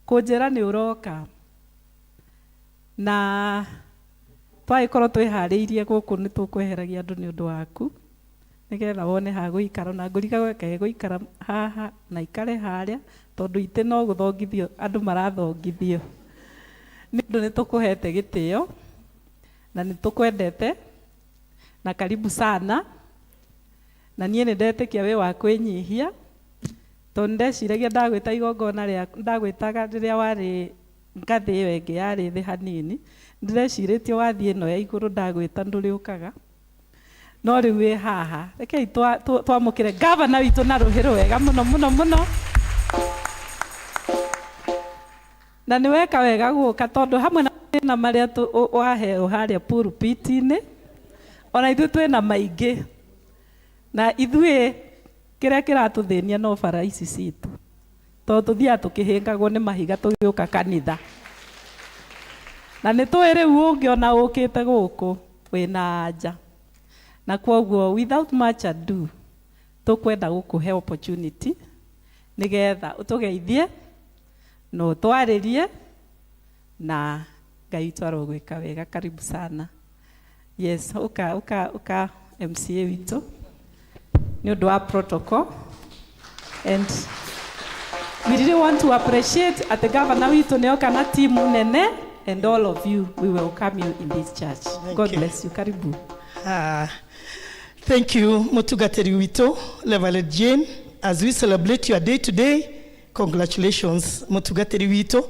Speaker 2: kunjira ni uroka na twaikorwo twihariirie guku ni tukweheragia andu ni undu waku nigetha wone ha guikara na nguriga gweke guikara haha na ikare haria tondu ite no guthongithio andu marathongithio ni undu ni tukuhete gitio na nitukwendete na karibu sana na nie ni ndetikia we wa kwinyihia tondu ndeciragia ndagwita igongona ria ndagwitaga riria wari ngathi iyo ingi yari thi hanini ndireciritio wathie ino ya iguru ndagwita nduriukaga no riu wi haha rekei twamukire gavana witu na ruhiro wega muno muno muno na ni weka wega guka tondu hamwe na maria waheo haria pulpit-ini ona ithuĩ twĩna maingĩ na ithuĩ kĩrĩa kĩratũthĩnia no bara ici citũ tondũ tũthiaga tũkĩhĩngagwo nĩ mahiga tũgĩũka kanitha na nĩ tũĩ rĩu ũngĩona ũkĩte gũkũ wĩna anja na kwoguo without much ado tũkwenda gũkũhe opportunity nĩgetha ũtũgeithie na ũtwarĩrie na Ngai twaro gwika wega. Karibu sana. Yes, uka MCA witu ni undu wa protocol and we really want to appreciate at the governor witu ni oka na team nene and all of you, we welcome you in this church. God bless you. Karibu.
Speaker 8: Thank you mutugateri witu Reverend Jane, as we celebrate your day today. Congratulations mutugateri witu,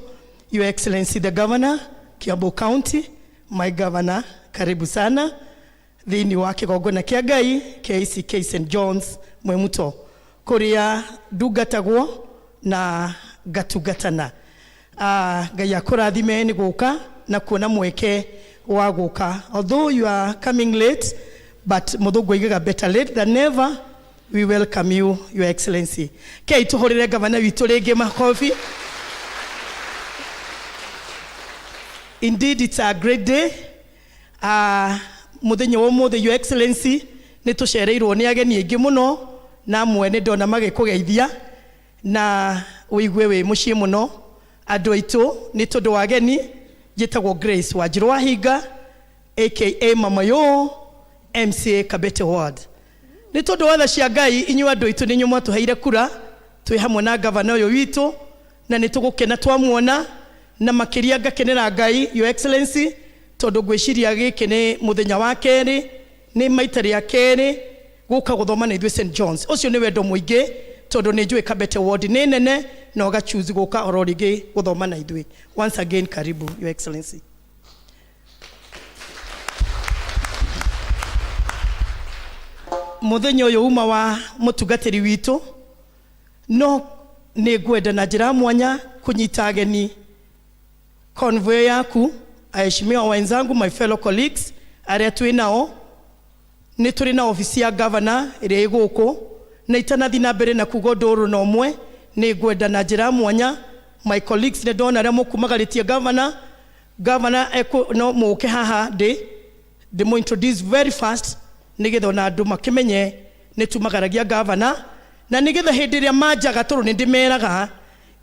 Speaker 8: Your Excellency the Governor Kiambu County, my governor, karibu sana thiini wa kigongona kia Ngai KCK St John's Mwemuto kuria ndugatagwo na gatugatana. Ngai akurathime ni guka na kuona mweke wa guka. Although you are coming late, but muthungu igaga better late than never. We welcome you, Your Excellency. Kei tuhorire governor witu ringi makofi. Indeed, it's a great day. Muthenya wa mothe, Your Excellency, ni tucereirwo ni ageni aingi muno na mwene ndona magikugeithia na uigwe wi mucii muno. Andu aitu ni tondu wa ageni jitagwo Grace Wanjiru Wahinga aka Mama Yo MCA Kabete Ward. Ni tondu wa tha cia Ngai inyu andu aitu ni nyumwa tuheire kura twi hamwe na governor uyu witu na ni tugukena twamuona na makiria ngakenera Ngai, Your Excellency, tondu gwiciria giki ni muthenya wa keri ni maita ria keri guka guthoma na ithuĩ St John's. Ucio ni wendo muingi tondu ni njui Kabete Ward ni nene na uga choose guka oro ringi guthoma na ithuĩ. Once again, karibu, Your Excellency. muthenya uyu uma wa mutungatiri witu no ni ngwenda na njira mwanya kunyita ageni convoy yaku, aheshimiwa wenzangu, my fellow colleagues aria twi nao. Ni turi na ofisi ya governor iria iguku na itanathi na mbere na kugo nduru no mwe. Ni ngwenda na njira mwanya my colleagues ne ndona aria mukumagaritie governor no muke haha ndi mo introduce very fast nigetha na andu makimenye ni tumagaragia governor na nigetha hindi ria manjaga turu ni ndimeraga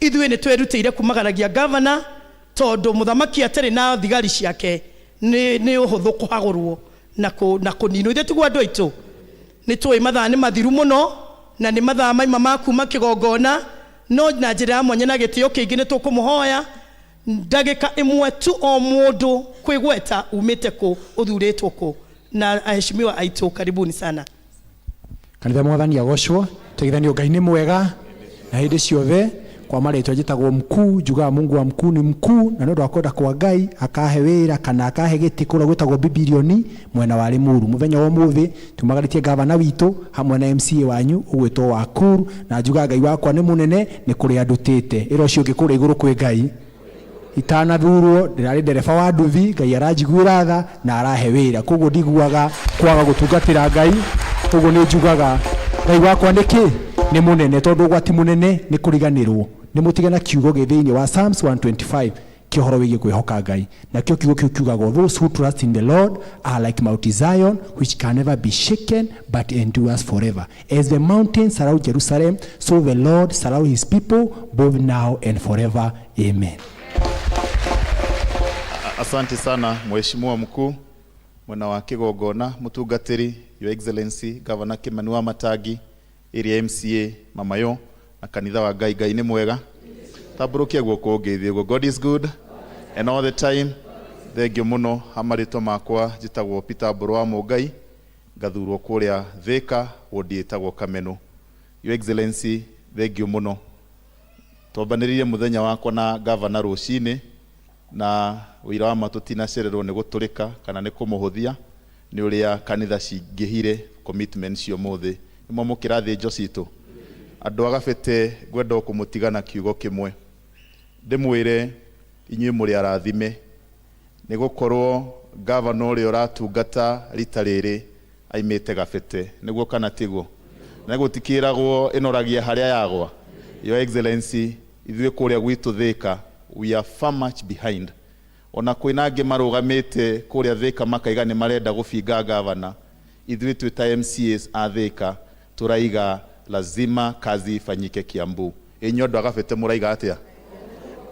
Speaker 8: ithuĩ nĩ twĩrutĩire kumagaragia governor tondu muthamaki atari na thigari ciake ni ũhũthũ kũhagũrwo na kũninwo. Ithuĩ tiguo andũ aitũ nĩ tũĩ mathaa nĩ mathiru mũno na nĩ mathaa maima ma kuma kĩgongona, no na njĩra ya mwanya na gĩtĩo kĩingĩ nĩ tũkũmũhoya ndagĩka ĩmwe tu o mũndũ kwĩgweta umĩte kũ, ũthurĩtwo kũ, na aheshimiwa aitũ, karibuni sana.
Speaker 20: Kanitha mwathani agocwo, tũgeithanio Ngai nĩ mwega na hĩndĩ ciothe. Kwa marĩtwa njĩtagwo mkuu, njugaga Mungu wa mkuu ni mkuu, na nĩ ũndũ wa kwenda kwa Ngai akahe wĩra kana akahe gĩtĩ kũrĩa gwĩtagwo Bibilioni mwena wa Limuru. Mũthenya wa ũmũthĩ tumagaritie gavana witũ hamwe na MCA wanyu ũgwĩtwo Wakuru, na njugaga Ngai wakwa nĩ mũnene, nĩ kũrĩa ndũtĩte ĩro cio ngĩkũrĩa igũrũ kwĩ Ngai itanathurwo. Ndirarĩ ndereba wa nduthi, Ngai aranjiguĩra tha na arahe wĩra, koguo ndiguaga kwaga gũtungatĩra Ngai. Koguo nĩ njugaga Ngai wakwa nĩkĩ nĩ mũnene, tondũ ũgwati mũnene nĩ kũriganĩrwo. Nĩ mũtigana kiugo gĩthĩinĩ wa Psalms 125 kĩhoro wĩgiĩ kwĩhoka Ngai, na kĩo kiugo kĩu kiugago, those who trust in the Lord are like Mount Zion which can never be shaken but endures forever. As the mountains surround Jerusalem, so the Lord surround his people both now and forever. Amen.
Speaker 21: Asante sana mheshimiwa mkuu mwana wa kigongona, mutungatiri Your Excellency Governor Kimani wa Matagi, area MCA Mamayo, na kanitha wa Ngai. Ngai nĩ mwega. Taburukia guoko ngeithio. God is good and all the time. Thengio muno. Hamarĩtwa makwa njĩtagwo Peter Mbũrũ wa Mũngai, ngathurwo kũrĩa Thĩka, wodi ĩtagwo Kameno. Your Excellency, thengio muno. Twambanĩrĩire mũthenya wakwa na governor rũcinĩ, na wĩra wa matũtinacererwo nĩ gũtũrĩka kana nĩ kũmũhũthia nĩ ũrĩa kanitha cingĩhire commitment cio mũthĩ. Nĩmo mũkĩrathĩ njocitũ andũ agabete ngwenda kũmũtigana kiugo kĩmwe ndĩmwĩre inyuĩ mũrĩ arathime nĩ gũkorwo governor ũrĩa ũratungata rita rĩrĩ aimĩte gabete, nĩguo kana tiguo, na gũtikĩragwo ĩnoragia harĩa yagwa. Your Excellency, ithuĩ kũrĩa gwitũ Thĩka, we are far much behind. Ona kwĩna angĩ marũgamĩte kũrĩa Thĩka makaiga nĩ marenda gũbinga governor, ithuĩ twĩ ta MCAs a Thĩka turaiga lazima kazi ifanyike Kiambu. Inyuĩ andũ agabete mũraiga atĩa?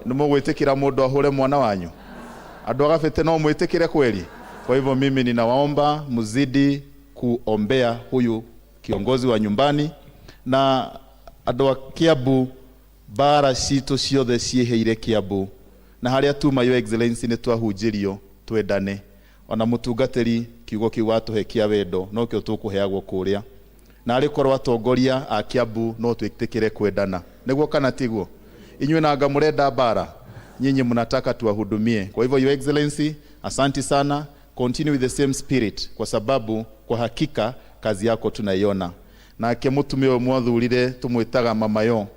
Speaker 21: Nĩ mũgwĩtĩkĩra mũndũ ahũre mwana wanyu? Andũ agabete no mwĩtĩkĩre kweli? Kwa hivyo mimi ninawaomba mzidi kuombea huyu kiongozi wa nyumbani, na andũ a Kiambu bara citũ ciothe ciĩhĩire Kiambu, na harĩa tuma Your Excellency nĩ twahunjĩrio twendane. Ona mũtungatĩri kiugo kĩu watũhe kĩa wendo no kĩo tũkũheagwo kũrĩa, na arĩ korwo atongoria a Kiambu no twĩtĩkĩre kwendana, nĩguo kana tiguo? Inyuĩ na anga mũrenda bara, nyinyi mnataka tuwahudumie. Kwa hivyo Your Excellency, asante sana, continue with the same spirit, kwa sababu kwa hakika kazi yako tunaiona. Na ke mũtumia mwathurire tumwĩtaga Mamayo,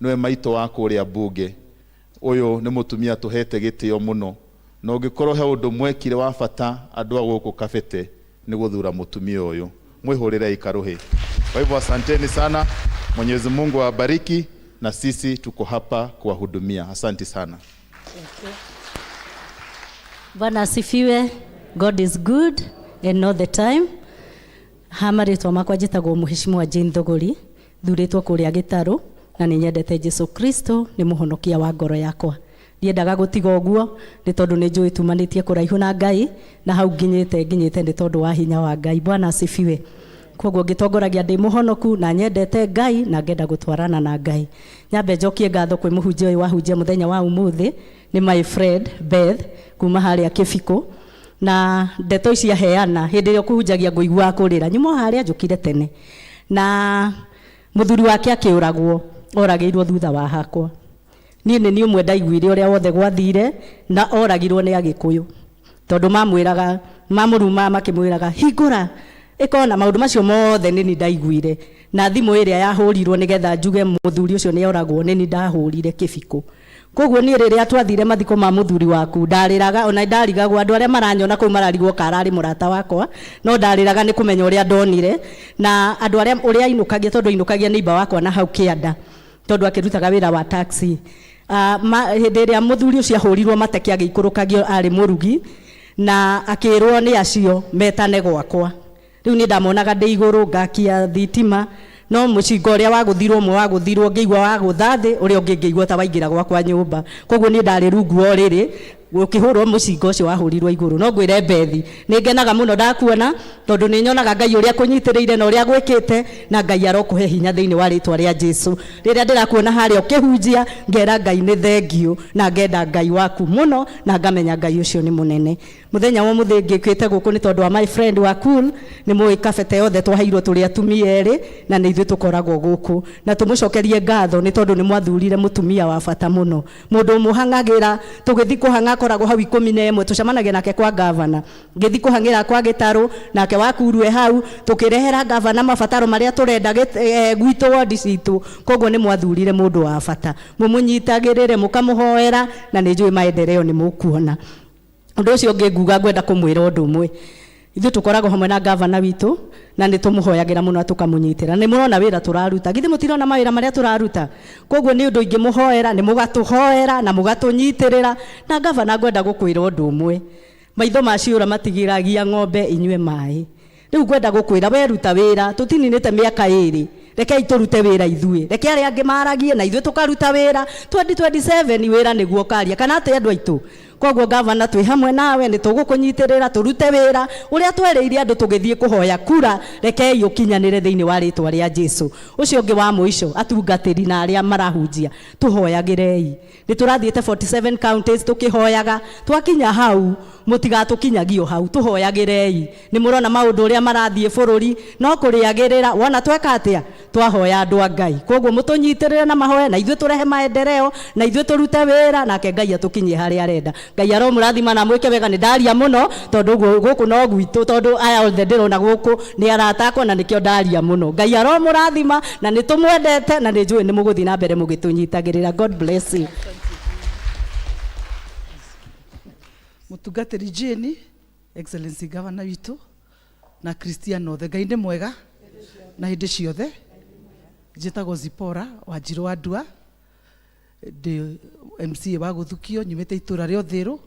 Speaker 21: niwe maito wako ũrĩa mbunge. Ũyũ nĩ mũtumia tũhete gĩtĩo mũno, na ũngĩkorwo he ũndũ mwekire wa bata andũ a gũkũ Kabete nĩ gũthura mũtumia ũyũ. Mwĩhũrĩre ikaruhi. Kwa hivyo asanteni sana, Mwenyezi Mungu awabariki, na sisi tuko hapa kuwahudumia. Asante sana.
Speaker 22: Bwana asifiwe. God is good and all the time. Hamarĩtwa makwa njĩtagwo Mheshimiwa Jane Thogori, thurĩtwo kũrĩa Gĩtarũ, na nĩ nyendete Jesu Kristo, nĩ mũhonokia wa ngoro yakwa. Ndiendaga gũtiga ũguo nĩ tondũ nĩ njũĩ tumanĩtie kũraihu na Ngai, na hau nginyĩte nĩ tondũ wa hinya wa Ngai. Bwana asifiwe. Koguo ngĩtongoragia ndĩ mũhonoku na nyendete Ngai na ngenda gũtwarana na Ngai. Nyambe njokie ngatho kwĩ mũhunjia ũyũ wahunjia mũthenya wa ũmũthĩ, nĩ my friend Beth kuma harĩa Kĩbiko, na ndeto ici aheana hĩndĩ ĩrĩa ũkũhunjagia ngũigua kũrĩra. Nyuma harĩa njũkire tene, na mũthuri wake akĩũragwo, oragĩirwo thutha wa hakwa. Niĩ nĩ ũmwe ndaiguire ũrĩa wothe gwathire, na oragirwo nĩ Agĩkũyũ, tondũ mamwĩraga mamũruma makĩmwĩraga hingũra ikona maundu macio mothe nini ndaiguire na thimu iria yahurirwo nigetha njuge muthuri ucio ni oragwo nini ndahurire kibiko koguo ni riria twathire mathiko ma muthuri waku ndariraga ona ndarigagwo andu aria maranyona kuu mararigwo karari murata wakwa no ndariraga ni kumenya uria ndonire na andu aria uria inukagia tondu inukagia neighbor wakwa na hau kianda tondu akirutaga wira wa taxi hindi iria muthuri ucio ahurirwo mateke agiikurukagio ari murugi na akirwo ni acio metane gwakwa riu ni ndamonaga ndi iguru ngakia thitima no mucinga uria waguthirwo mwe waguthirwo ngeigwa waguthathi uria ungi ngeigwa ta waingira gwakwa nyumba koguo ni ndari rungu o riri ukihurwo mucinga ucio wahurirwo iguru no ngwire Bethi ni ngenaga muno ndakuona tondu ni nyonaga Ngai uria kunyitiriire na uria gwikite na Ngai arokuhe hinya thiini wa ritwa ria Jesu riria ndirakuona haria ukihunjia ngera Ngai ni thengio na ngenda Ngai waku muno na ngamenya Ngai ucio ni munene muthenya wa muthingi kwite guku ni tondu wa my friend wa cool ni mui kabete yothe twaheirwo turi atumia eri na ni ithuĩ tukoragwo guku na tumucokerie ngatho ni tondu ni mwathurire mutumia wa bata muno mundu muhangagira tugithi kuhanga koragwo hau 11 tucemanagia nake kwa governor ngithi kuhangira kwa Gitaru nake wakurwe hau tukirehera governor mabataro maria turenda gwitu ward citu koguo ni mwathurire mundu wa bata mumunyitagirire mukamuhoera na ni njui maendeleo ni mukuona undu ucio nginguga ngwenda kumwira undu umwe ithuĩ tukoragwo hamwe na governor witu na ni tumuhoyagira muno tukamunyitira ni murona wira turaruta githi mutirona mawira maria turaruta koguo ni undu ingi muhoera ni mugatuhoera na mugatunyitirira na governor ngwenda gukwira undu umwe maitho maciura matigiragia ng'ombe inywe mai riu ngwenda gukwira weruta wira tutininite miaka 2 rekei turute wira ithuĩ reke aria angi maragie na ithuĩ tukaruta wira 2027 wira niguo karia kana ati andu aitu koguo governor twi hamwe nawe ni tugukunyitirira turute wira uria twereire andu tugithie kuhoya kura rekei ukinyanire thiini wa ritwa ria Jesu ucio ungi wa muico atungatiri na aria marahunjia tuhoyagirei ni turathiite 47 counties tukihoyaga twakinya hau mutigatukinyagio hau tuhoyagirei ni murona maundu uria marathie bururi no kuriagirira wona tweka atia twahoya andu a Ngai koguo mutunyitirire na mahoya na ithuĩ turehe maendeleo na ithuĩ turute wira nake Ngai atukinyie haria arenda Ngai aromurathima na mwike wega ni ndaria muno tondu guku no gwitu tondu aya othe ndirona guku ni aratakwo na nikio ndaria muno Ngai aromurathima na ni tumwendete na ni njui ni muguthi na mbere mugitunyitagirira. God bless you.
Speaker 9: Mutungatiri Jane Excellency Governor witu na Christian othe Ngai ndi mwega na hindi ciothe njitagwo Zipora Wanjiru wa Ndua ndi MCA wa Guthukio nyumite itura ria Uthiru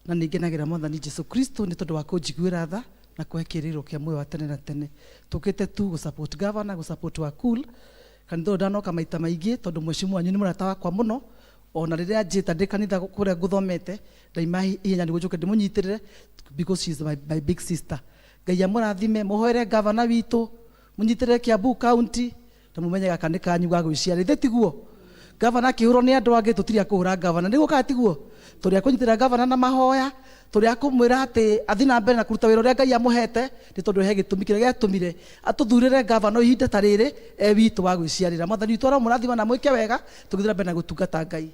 Speaker 9: na ningenagira Mwathani Jesu Kristo ni tondu wa kunjiguira tha na kwekiriro kia moyo wa tene na tene tukite tu gu support governor gu support wa cool kanitho ndanoka maita maingi tondu mwecimu wanyu ni murata wakwa muno ona riria njita ndi kanitha kuria nguthomete ndaima ihenya ni gujuke ndimunyitirire because she is my big sister. Ngai amurathime muhoere governor witu munyitirire Kiambu county na mumenyaga kani kanyu ga gwiciara ithe tiguo governor kihuro ni andu angi tutiri akuhura governor niguo ka tiguo turi akunyitira governor na mahoya turi akumwira ati athina mbere na kuruta wira uria Ngai amuhete ni tondu he gitumi kire giatumire atuthurire governor ihinda ta riri witu wa gwiciarira. Mwathani witu aramurathima na mwike wega tugithira mbere na gutungata Ngai.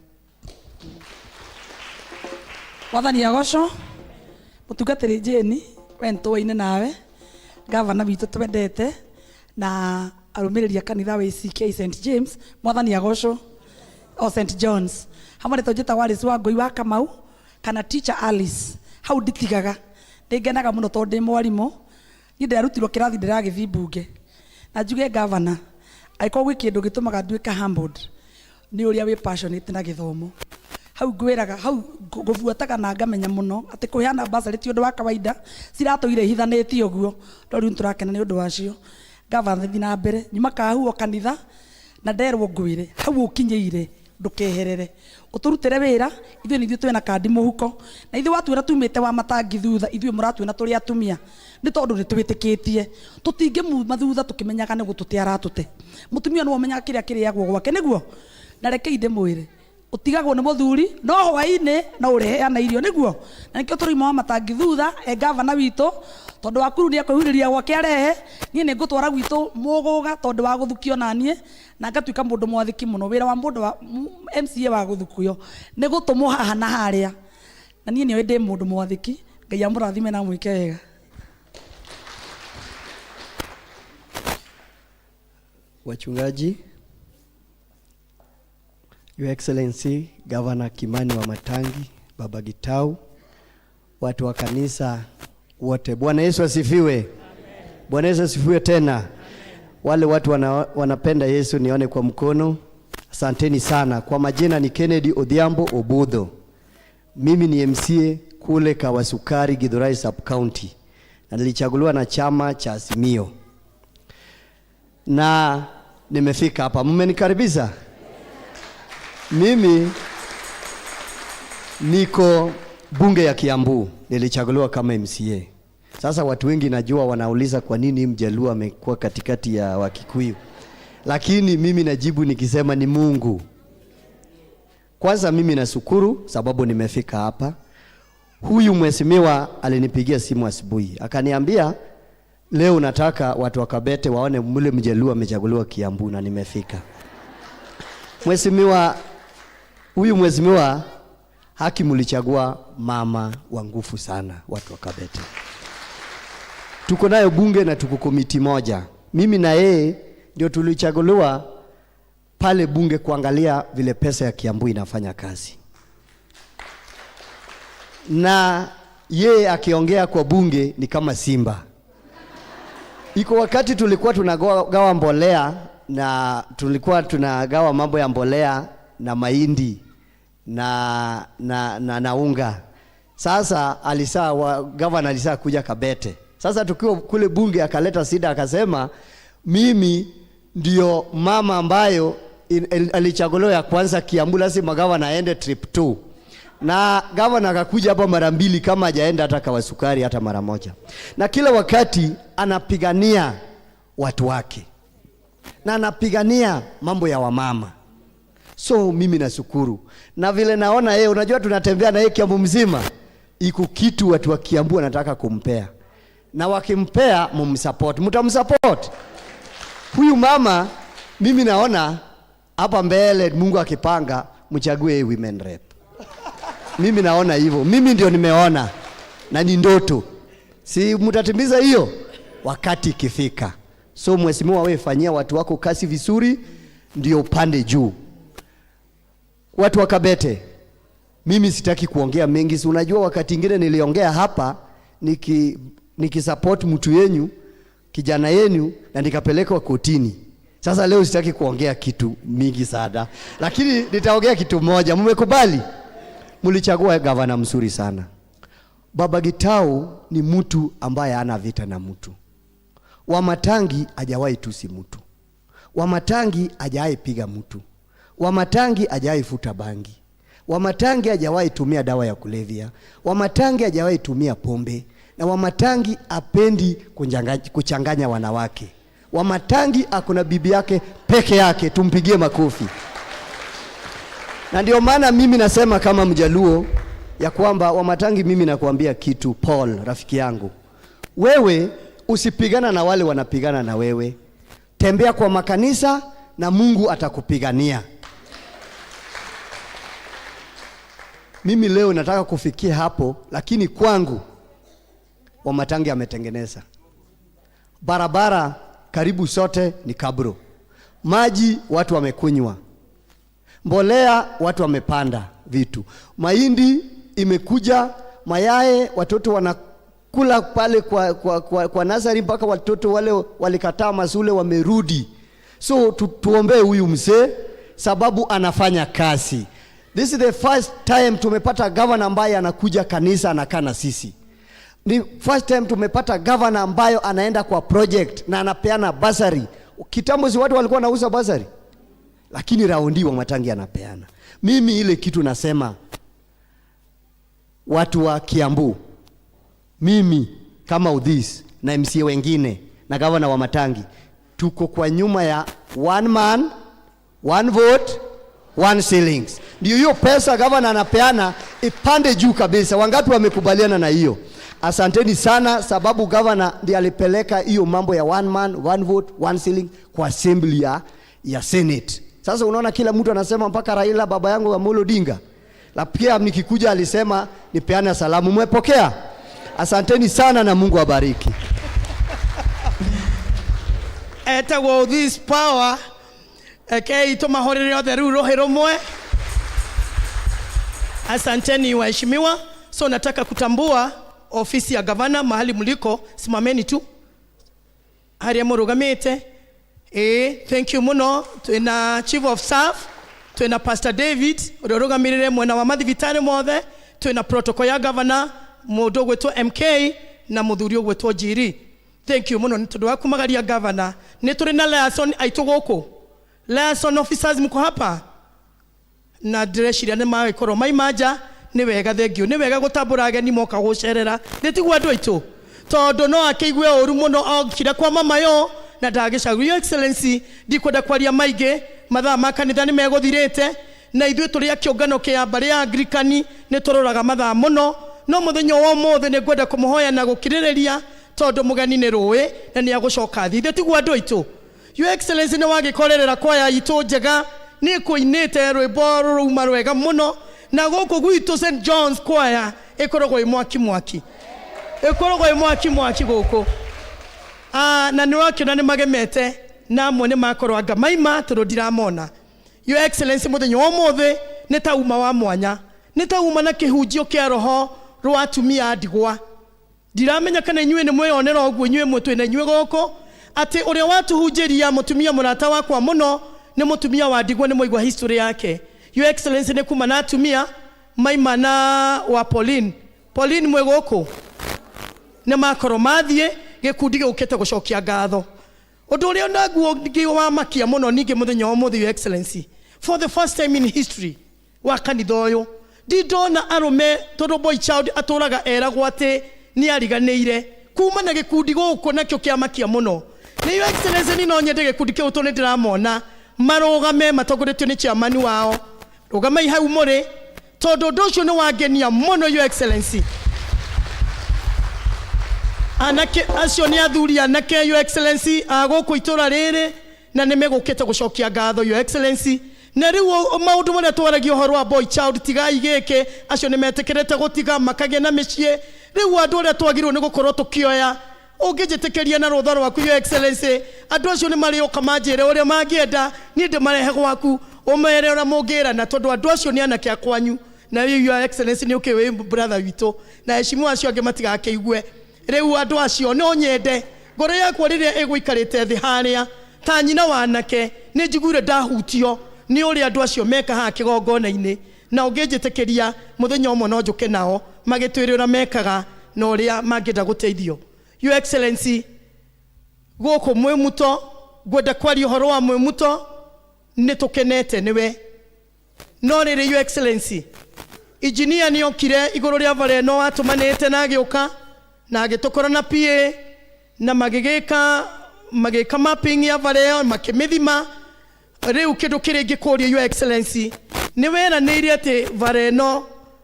Speaker 10: Mwathani agocwo mutungatiri Jane wentuwaine nawe governor witu twendete na arumiriria kanitha wa ACK St James Mwathani agocwo o St John's hamwe tojeta Wallace wa Ngui wa Kamau kana teacher Alice hau nditigaga ndengenaga muno tondu ndi mwarimu ni ndarutirwo kirathi ndiragithi mbunge na njuge governor aiko gwi kindu gitumaga nduika humbled ni uria wi passionate na githomo hau ngwiraga hau ngubuataga na ngamenya muno ati kuheana basari ti undu wa kawaida ciratuire hithanĩtie ũguo no rĩu tũrakena nĩ ũndũ wacio. Governor thiĩ na mbere nyuma kahuo kanitha na nderwo ngwĩre hau ũkinyĩire ndukeherere uturutire wira ithuĩ nĩ ithuĩ twĩna kandi mũhuko na ithuĩ watuĩra tumĩte wa matangi thutha ithuĩ mũratuĩna tũrĩ atumia nĩ tondũ nĩ twĩtĩkĩtie tũtingĩmuma thutha tũkĩmenyaga nĩ gũtũte aratũte mũtumia nĩ womenyaga kĩrĩa kĩrĩagwo gwake nĩguo na rekei ndĩmwĩre utigagwo nĩ mũthuri no hwaĩ-inĩ no ũreheana irio nĩguo na nĩkĩo tũrĩuma wa matangi thutha governor witũ tondu wakuru ni akwĩhurĩria gwake arehe niĩ nĩ ngũtwara gwitũ mũgũga tondu wa gũthukio na niĩ na ngatuĩka mũndũ mwathĩki mũno wĩra wa mũndũ wa MCA wa gũthukio nĩ gũtũmwo haha na harĩa na niĩ nĩoĩ ndĩ mũndũ mwathĩki Ngai amũrathime na mwĩke wega.
Speaker 3: wachungaji, Your Excellency Governor Kimani wa Matangi, Baba Gitau, watu wa kanisa wote. Bwana Yesu asifiwe. Bwana Yesu asifiwe tena. Wale watu wanapenda Yesu nione kwa mkono. Asanteni sana. Kwa majina ni Kennedy Odhiambo Obudho. Mimi ni MCA kule Kawasukari, Githurai Sub County. Na nilichaguliwa na chama cha Azimio. Na nimefika hapa. Mmenikaribisha? Mimi niko bunge ya Kiambu. Nilichaguliwa kama MCA. Sasa watu wengi najua wanauliza kwa nini Mjaluo amekuwa katikati ya Wakikuyu. Lakini mimi najibu nikisema ni Mungu. Kwanza mimi nashukuru sababu nimefika hapa. Huyu mheshimiwa alinipigia simu asubuhi. Akaniambia leo nataka watu wa Kabete waone mule Mjaluo amechaguliwa Kiambu, na nimefika. Mheshimiwa, huyu mheshimiwa haki mlichagua mama wa nguvu sana watu wa Kabete. Tuko nayo bunge na tuko komiti moja. Mimi na yeye ndio tulichaguliwa pale bunge kuangalia vile pesa ya Kiambu inafanya kazi. Na yeye akiongea kwa bunge ni kama simba. Iko wakati tulikuwa tunagawa mbolea, na tulikuwa tunagawa mambo ya mbolea na mahindi na unga. Sasa governor alisa kuja Kabete. Sasa tukiwa kule bunge akaleta sida, akasema mimi ndio mama ambayo alichaguliwa ya kwanza Kiambu, lazima governor aende trip 2. Na governor akakuja hapa mara 2 kama hajaenda hata Kawasukari hata mara moja. Na kila wakati anapigania watu wake. Na anapigania mambo ya wamama. So mimi nashukuru. Na vile naona yeye, unajua tunatembea na yeye Kiambu mzima, iko kitu watu wa Kiambu wanataka kumpea. Na wakimpea mumsupport. Mtamsupport. Huyu mama mimi naona hapa mbele Mungu akipanga mchague women rep. Mimi naona hivyo. Mimi ndio nimeona. Na ni ndoto. Si mtatimiza hiyo wakati ikifika. So mheshimiwa, wewe fanyia watu wako kazi vizuri ndio upande juu. Watu wa Kabete, mimi sitaki kuongea mengi. Si unajua wakati mwingine niliongea hapa nikisupport mtu yenu, kijana yenu, na nikapelekwa kotini. Sasa leo sitaki kuongea kitu mingi sana. Lakini nitaongea kitu moja. Mmekubali? Mlichagua gavana mzuri sana. Baba Gitau ni mtu ambaye hana vita na mtu. Wa Matangi hajawahi tusi mtu. Wa Matangi hajawahi piga mtu. Wa Matangi hajawahi futa bangi. Wa Matangi hajawahi tumia dawa ya kulevya. Wa Matangi hajawahi tumia pombe. Na Wa Matangi apendi kuchanganya wanawake. Wa Matangi akuna bibi yake peke yake, tumpigie makofi. Na ndio maana mimi nasema kama Mjaluo ya kwamba Wa Matangi, mimi nakuambia kitu, Paul rafiki yangu. Wewe usipigana na wale wanapigana na wewe. Tembea kwa makanisa na Mungu atakupigania. Mimi leo nataka kufikia hapo, lakini kwangu Wa Matangi ametengeneza barabara karibu sote ni kabro. Maji watu wamekunywa. Mbolea watu wamepanda vitu. Mahindi imekuja, mayae watoto wanakula pale kwa nasari, mpaka watoto wale walikataa masule wamerudi. So tuombee huyu mzee sababu anafanya kazi. This is the first time tumepata governor ambaye anakuja kanisa anakaa na sisi. Ni first time tumepata governor ambayo anaenda kwa project na anapeana basari. Kitambo si watu walikuwa wanauza basari, lakini raundi Wa Matangi anapeana. Mimi ile kitu nasema, watu wa Kiambu, mimi kama Udhis na MCA wengine na governor Wa Matangi, tuko kwa nyuma ya one man, one vote, one shillings. Ndio hiyo pesa governor anapeana ipande juu kabisa. Wangapi wamekubaliana na hiyo? Asanteni sana, sababu governor ndiye alipeleka hiyo mambo ya one man, one vote, one shilling kwa assembly ya Senate. Sasa unaona kila mtu anasema, mpaka Raila baba yangu Amolo Odinga. La pia nikikuja alisema nipeane salamu. Mmepokea? Asanteni sana na Mungu abariki.
Speaker 8: etagwo this power okay tumahorere othe riu rohe rumwe. Asanteni waheshimiwa. So nataka kutambua ofisi ya gavana mahali mliko, simameni tu haria murugamite. Thank you muno. Twina chief of staff, twina Pastor David urugamirire mwena wa mathivitari mothe, twina protocol ya gavana mundu gwetwo MK na muthuri gwetwo Jiri. Thank you muno nitundu wa kumagaria gavana. Ni turi na liaison aitu guku, liaison officers mko hapa na direshiria ne mawe koro maimaja. Ni wega thengio, ni wega gutambura ageni moka gucerera nitiguo andu aitu tondu no akiigwe uru muno okira kwa mama yo na ndagicagu. Your Excellency ndikwenda kwaria maige, mathaa ma kanitha ni meguthirite na ithuĩ tũrĩ kĩũngano kĩa mbari ya Anglikani nĩ tũroraga mathaa muno, no mũthenya wa ũmũthĩ nĩ ngwenda kũmũhoya na gũkirĩrĩria tondu mugeni nĩ rũĩ na nĩ agũcoka thĩ tiguo andũ aitũ. Your Excellency nĩ wagĩkorerera kwaya itũ njega, nĩ kũinĩte rwĩmbo rũruma rwega muno na gũkũ gwitũ St John's Choir ĩkoragwo ĩ mwaki ĩkoragwo ĩ mwaki gũkũ. Na nĩ wakĩona nĩ magemete na amwe nĩ makorwo anga maima tondũ ndiramona. Your Excellency mũthenya wa ũmũthĩ nĩ ta uma wa mwanya, nĩ ta uma na kĩhunjio kĩa roho rwa atumia ndigwa. Ndiramenya kana inyuĩ nĩ mwĩonera ũguo inyuĩ mũtwe na inyuĩ gũkũ atĩ ũrĩa watuhunjĩria mũtumia mũrata wakwa mũno nĩ mũtumia wa ndigwa, nĩ mũigua history yake. Your Excellency nĩ kuma na atumia maima na wa Pauline mwĩ gũkũ nĩ makorwo mathiĩ gĩkundi gĩũkĩte gũcokia ngatho. Ũndũ ũrĩa naguo ngĩwa makia mũno ningĩ mũthenya wa ũmũthĩ, Your Excellency, for the first time in history wa kanitha ũyũ ndindona arũme tondũ boy child atũraga eragwo atĩ nĩ ariganĩire kuma na gĩkundi gũkũ nakĩo kĩa makia mũno. Nĩ Your Excellency nĩ no nyende gĩkundi kĩu tondũ nĩndĩramona marũgame matongoretio nĩ chairman wao. Rũgamai hau mũrĩ tondu ũndũ ũcio nĩ wangenia mũno, Your Excellency. Anake acio nĩ athuri anake, Your Excellency, agũkũ itũra rĩrĩ na nĩ megũkĩte gũcokia ngatho, Your Excellency. Na rĩu maũndũ marĩa twaragia ũhoro wa boy child tigai gĩkĩ, acio nĩ metĩkĩrĩte gũtiga makagĩa na mĩciĩ. Rĩu andũ arĩa twagĩrĩirwo nĩ gũkorwo tũkĩoya ũngĩnjĩtĩkĩria na rũtha rwaku, Your Excellency, andũ acio nĩ marĩũka manjĩre ũrĩa mangĩenda niĩ ndĩmarehe gwaku ũmere ũrĩa mũngĩrana tondũ andũ acio nĩ anake akwanyu. Na rĩu Your Excellency nĩ ũkĩwĩ brother witũ na heshima acio angĩ matigakĩigue. Rĩu andũ acio no nyende ngoro yakwa rĩrĩa ĩgũikarĩte thĩ harĩa ta nyina wa anake nĩ njiguire ndahutio nĩ ũrĩa andũ acio meka haha kĩgongona-inĩ, na ũngĩnjĩtĩkĩria mũthenya ũmwe no njũke nao magĩtwĩre ũrĩa mekaga na ũrĩa mangĩenda gũteithio. Your Excellency, gũkũ Mwĩmuto ngwenda kwaria ũhoro wa Mwĩmuto nĩ tũkenete nĩwe. No rĩrĩ Your Excellency, engineer nĩ okire igũrũ rĩa bara ĩno atũmanĩte na agĩũka na agĩtũkora na PA na magĩka mapping ya bara ĩyo makĩmĩthima. Rĩu kĩndũ kĩrĩa ingĩkũria Your Excellency, nĩ weranĩire atĩ bara ĩno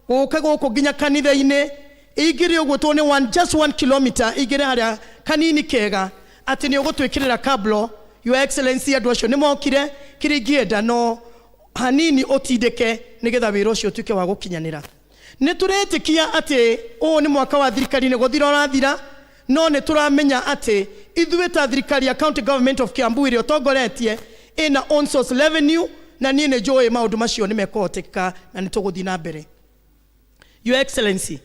Speaker 8: gũka gũkũ nginya kanitha-inĩ igĩrĩ ũguo tũ nĩ just 1 kilometer igĩrĩ harĩa kanini kega atĩ nĩ ũgũtwĩkĩrĩra kablo. Your Excellency, andũ acio nĩ mokire, kĩrĩa ingĩenda no hanini ũtindĩke nĩgetha wĩra ũcio ũtuĩke wa gũkinyanĩra. Nĩ tũretĩkia atĩ ũũ nĩ mwaka wa thirikari nĩ gũthira ũrathira, no nĩ tũramenya atĩ ithuĩ ta thirikari ya County Government of Kiambu ĩrĩa ũtongoretie ĩna own source revenue na niĩ nĩ njũĩ maũndũ macio nĩ mekũhotekeka na nĩ tũgũthiĩ na mbere. Your Excellency,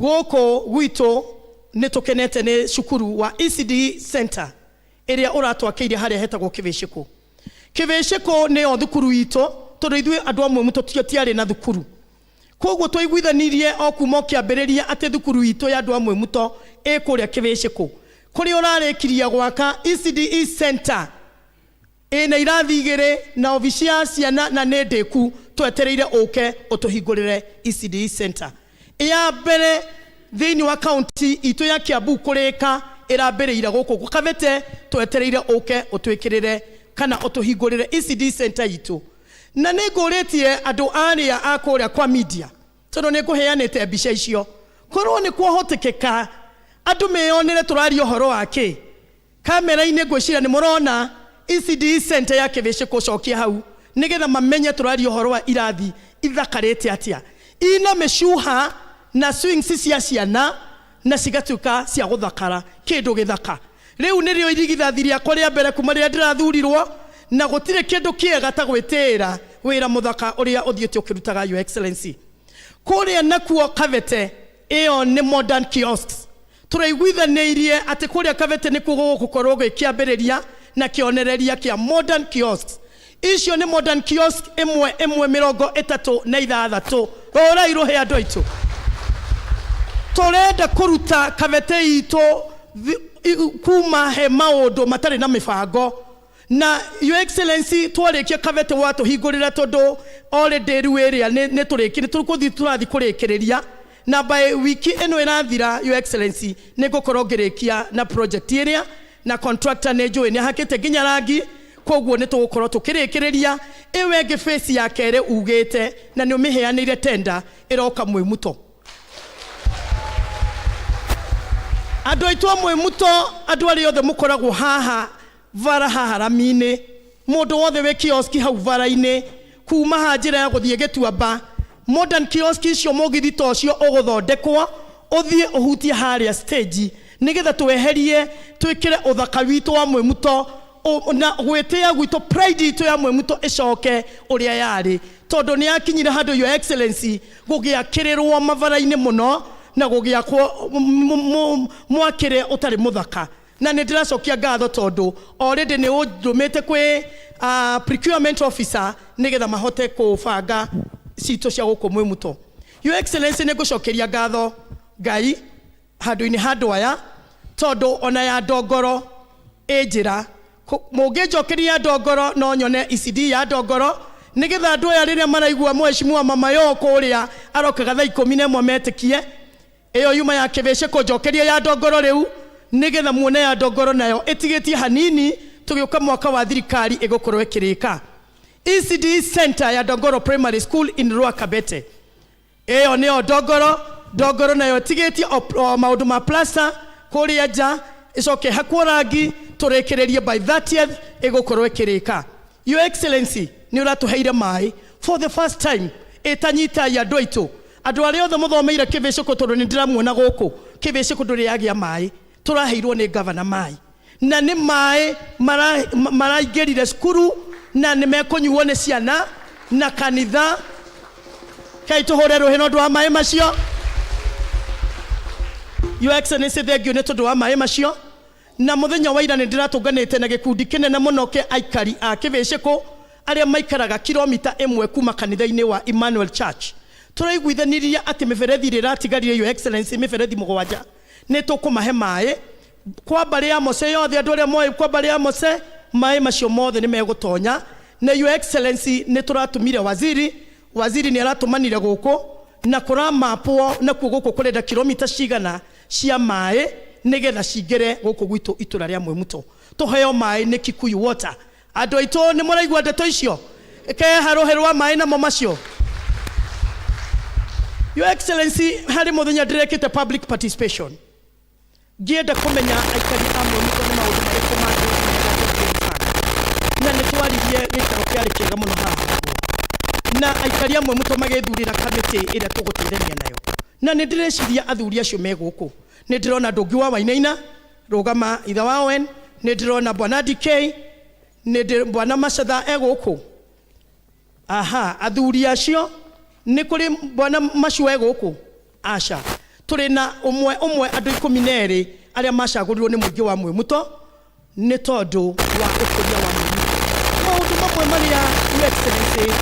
Speaker 8: gũkũ gwitũ nĩ tũkenete nĩ cukuru wa ECD Center ĩrĩa ũratwakĩire harĩa hetagwo Kĩvĩcĩkũ. Kĩvĩcĩkũ nĩyo thukuru itũ tondũ ithuĩ andũ amwe tũtiarĩ na thukuru. Koguo twaiguithanirie o kuma kĩambĩrĩria atĩ thukuru itũ ya andũ amwe mũto ĩkũrĩa Kĩvĩcĩkũ kũrĩa ũrarĩkiria gwaka ECD Center ĩna irathi igĩrĩ na obici ya ciana na nĩ ndĩku twetereire ũke ũtũhingũrĩre ECD Center. Ya mbere thĩinĩ wa kaunti itũ ya Kiambu kũrĩka ĩrambĩrĩire gũkũ Kabete, twetereire ũke ũtwĩkĩrĩre kana ũtũhingũrĩre ECD Center itũ. Na nĩ ngũrĩtie andũ arĩa a kũrĩa kwa media tondũ nĩ ngũheanĩte mbica icio, korwo nĩ kwahotekeka andũ meyonere tũraria ũhoro wake kamera-inĩ. Ngwĩciria nĩ mũrona ECD Center ya Kĩvĩcĩkũ cokia hau nĩgetha mamenye tũraria ũhoro wa irathi ithakarĩte atĩa, ina mĩcuha na swings cia ciana na cigatuĩka cia gũthakara kĩndũ gĩthaka.
Speaker 11: riu nirio irigithathi riakwa ria mbere kuma riria ndirathurirwo na gutire kindu kiega ta gwitira wira muthaka uria uthiete ukirutaga your excellency kuria nakuo Kavete iyo ni modern kiosks turaiguithanirie ati kuria Kavete ni kugo gukorwo gikiambiriria na kionereria kia modern kiosks icio ni modern kiosk imwe 36 rora irohe andu aitu turenda kuruta Kavete itu kuma he maundu matari na mibango na your excellency twarikia Kavete watu hingurira tondu already ruiria ni turiki ni tukuthi turathi kurikiriria na by wiki eno irathira your excellency ni gukorwo ngirikia na project iria na contractor ne joe ni hakite ginya rangi koguo ni tugukorwo tukirikiriria iwenge face ya kere ugite na ni umiheanire tender iroka Mwimuto andu aitu Mwimuto andu ari othe mukoragwo haha vara haha Ramine mundu wothe we kioski hau vara-ini kuma hanjira ya guthie Gituamba modern kioski icio mugithito ucio uguthondekwo uthie uhutie haria stage nigetha tweherie twikire uthaka witu wa Mwimuto na gwitia gwitu pride itu ya Mwimuto icoke uria yari tondu ni akinyire handu your excellency gugiakirirwo mavara-ini muno na gugiakwo mwakire utari muthaka na ndiracokia ngatho tondu already ni undumite kwi procurement officer nigetha mahote kubanga cito cia guku Mwimuto your excellency ni gucokeria ngatho Ngai handu-ini handu aya tondu ona ya Ndongoro ejira mungijokeria Ndongoro no nyone ECD ya Ndongoro nigetha andu aya riria maraigua mheshimiwa Mamayo kuria arokaga thaa 11 metikie iyo yuma ya Kiveshe kujokeria ya Ndongoro riu nigetha muone ya Ndongoro nayo itigitie hanini tugiuka mwaka wa thirikari igukorwo ikirika ECD center ya Ndongoro primary school in Ruakabete iyo ni Ndongoro nayo itigitie maundu ma plaster kuria ja icoke hakwo rangi turekererie by 30th igukorwo ikirika your excellency ni uratuheire mai for the first time etanyita ya andu aitu andu aria othe muthomeire Kiveshe tondu ni ndiramuona guku Kiveshe nduri yagia mai turaheirwo ni governor mai na ni mai maraingirire skuru na ni mekunyuo ni ciana na kanitha kai tuhore ruhe no ndwa mai macio your excellency thank you ni tondu wa mai macio na muthenya wa ira ni ndiratunganite na gikundi kinene muno ke aikari a Kiveshe aria maikaraga kilomita 1 kuma kanitha-ini wa Emmanuel Church turaiguithaniria ati miberethi riratigarire your excellency miberethi mugwanja ni tukumahe mai kwa bari ya Mose yothe andu aria moe kwa bari ya Mose mai macio mothe ni megutonya na your excellency ni turatumire waziri ni aratumanire guku na kuramapwo na kuo guku kurenda kilomita cigana cia mai nigetha cingire guku gwitu itura ria Mwimuto tuheo mai ni Kikuyu water andu aitu ni muraigua ndeto icio ke haroherwa mai na macio your excellency hari muthenya ndirekite public participation gienda kumenya aikari a Mwimuto ni maundu marĩkũ na ni twaririe gikaro kiari kiega muno haha na aikari a Mwimuto magethurira kamiti iria tuguteithania nayo na ni ndireciria athuri acio meguku ni ndirona Ndungi wa Wainaina rugama itha wa Owen ni ndirona bwana DK ni bwana Macatha eguku aha athuri acio ni kuri bwana Macua eguku aca turi na umwe andu 12 aria macagurirwo ni muingi wa Mwimuto ni tondu wa ukuria wa Mwimuto maundu mamwe maria your excellency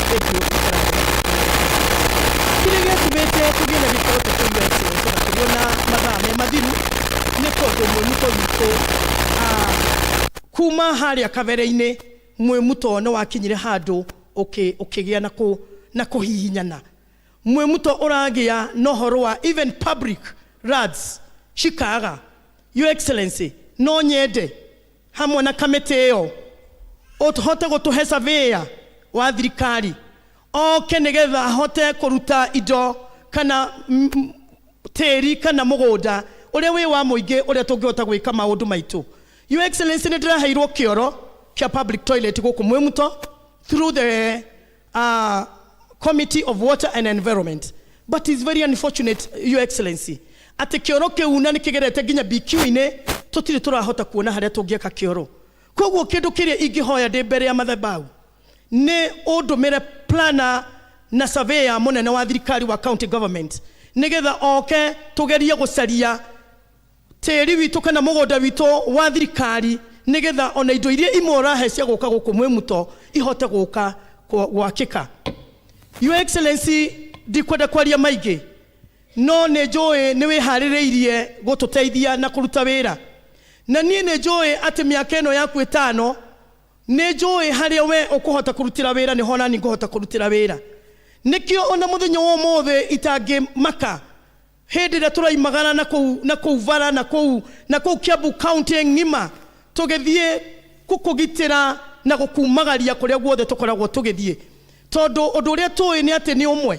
Speaker 11: kile gĩtũmĩte tugĩe na gĩkaro ta kĩu your excellency na tũriona mathaa me mathiru ni tondu Mwimuto witũ kuma haria kabere-ini Mwimuto no wakinyire handu ukigĩa na kuhihinyana Mwimuto uragia no horo wa even public roads shikaga your excellency no nyende hamwe na kamete yo uhote gutuhe surveyor wa thirikari oke nigetha hote kuruta indo kana teri kana mugunda uria wi wa muingi uria tungihota gwika maundu maitu your excellency ni ndiraheirwo kioro kia public toilet guku Mwimuto through the Committee of Water and Environment but it's very unfortunate your excellency ati kioro kiu na nikigerete ginya BQ-ini tutire turahota kuona haria tungieka kioro koguo kindu kiria ingihoya ndi mbere ya mathabau ni undumire plana na surveyor munene wa thirikari wa county government nigetha oke tugerie gucaria tiri witu kana mugunda witu wa thirikari nigetha ona indo iria imora cia guka guku mwimuto ihote guka gwakika. Your Excellency, ndikwenda kwaria maingĩ no nĩ njũĩ nĩ wĩharĩrĩirie gũtũteithia na kũruta wĩra na niĩ nĩ njũĩ atĩ mĩaka ĩno yaku ĩtano nĩ njũĩ harĩa we ũkũhota kũrutĩra wĩra nĩho nani ngũhota kũrutĩra wĩra nĩkĩo ona mũthenya wa ũmũthĩ itangĩmaka hĩndĩ ĩrĩa tũraimagana na kũu bara na kũu Kiambu County ng'ima tũgĩthiĩ gũkũgitĩra na gũkumagaria kũrĩa guothe tũkoragwo tũgĩthiĩ tondu ũndũ ũrĩa tũĩ nĩ atĩ nĩ ũmwe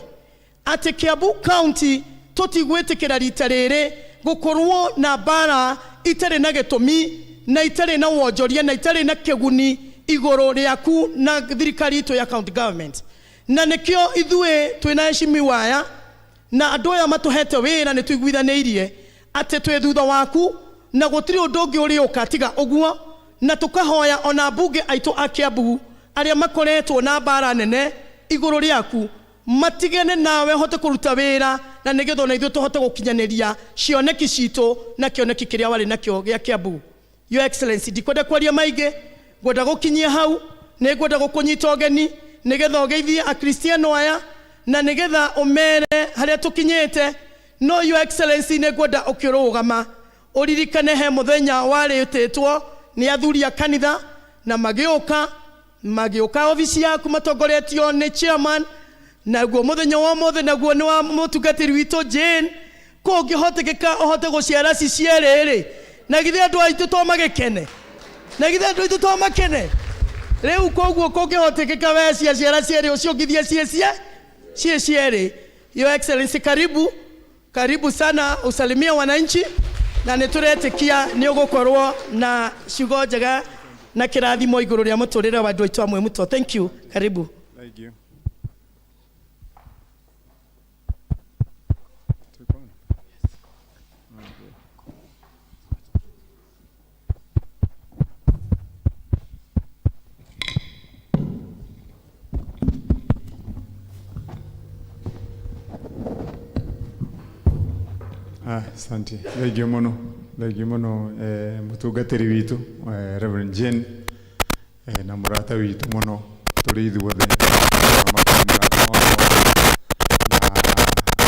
Speaker 11: atĩ Kiambu County tũtigwĩtĩkĩra rita rĩrĩ gũkorwo na bara itarĩ na gĩtũmi na itarĩ na wonjoria na itarĩ na kĩguni igũrũ rĩaku na thirikari itũ ya county government na nĩkĩo ithuĩ twĩna heshimiwa aya na andũ aya matũhete wĩra nĩ tũiguithanĩirie atĩ twĩ thutha waku na gũtirĩ ũndũ ũngĩ ũrĩũka tiga ũguo na tũkahoya ona mbunge aitũ a Kiambu arĩa makoretwo na bara nene igũrũ rĩaku matigene nawe hote kũruta wĩra na nĩgetha ona ithuĩ tũhote gũkinyanĩria cioneki citũ na kĩoneki kĩrĩa warĩ nakĩo gĩa Kiambu. Your Excellency, ndikwenda kwaria maingĩ ngwenda gũkinyia hau nĩ ngwenda gũkũnyita ũgeni nĩgetha ũgeithie akristiano aya na nĩgetha ũmere harĩa tũkinyĩte no Your Excellency nĩ ngwenda ũkĩrũgama ũririkane he mũthenya warĩtĩtwo nĩ athuri a kanitha na magĩũka ofici yaku matongoretio nĩ chairman naguo mũthenya wa ũmũthĩ naguo nĩ wa mũtungatĩri witũ Jane ko ũngĩhotekeka ũhote gũciara cierĩ na githĩ andũ aitũ to magĩkene na githĩ andũ aitũ to makene rĩu koguo kũngĩhotekeka we ciara cierĩ ũcio ũngĩthie cierĩ. Your Excellency, karibu sana usalimie wananchi na nĩtũretĩkia nĩ ũgũkorwo na ciugo njega na kĩrathimo igũrũ rĩa mũtũrĩre wa andũ aitũ amwe mũto. Thank you. Karibu.
Speaker 12: Thank you. Asante. Thengiũ mũno mũtungatĩri witũ Reverend Jane na mũrata witũ mũno tũrĩ ithuothe na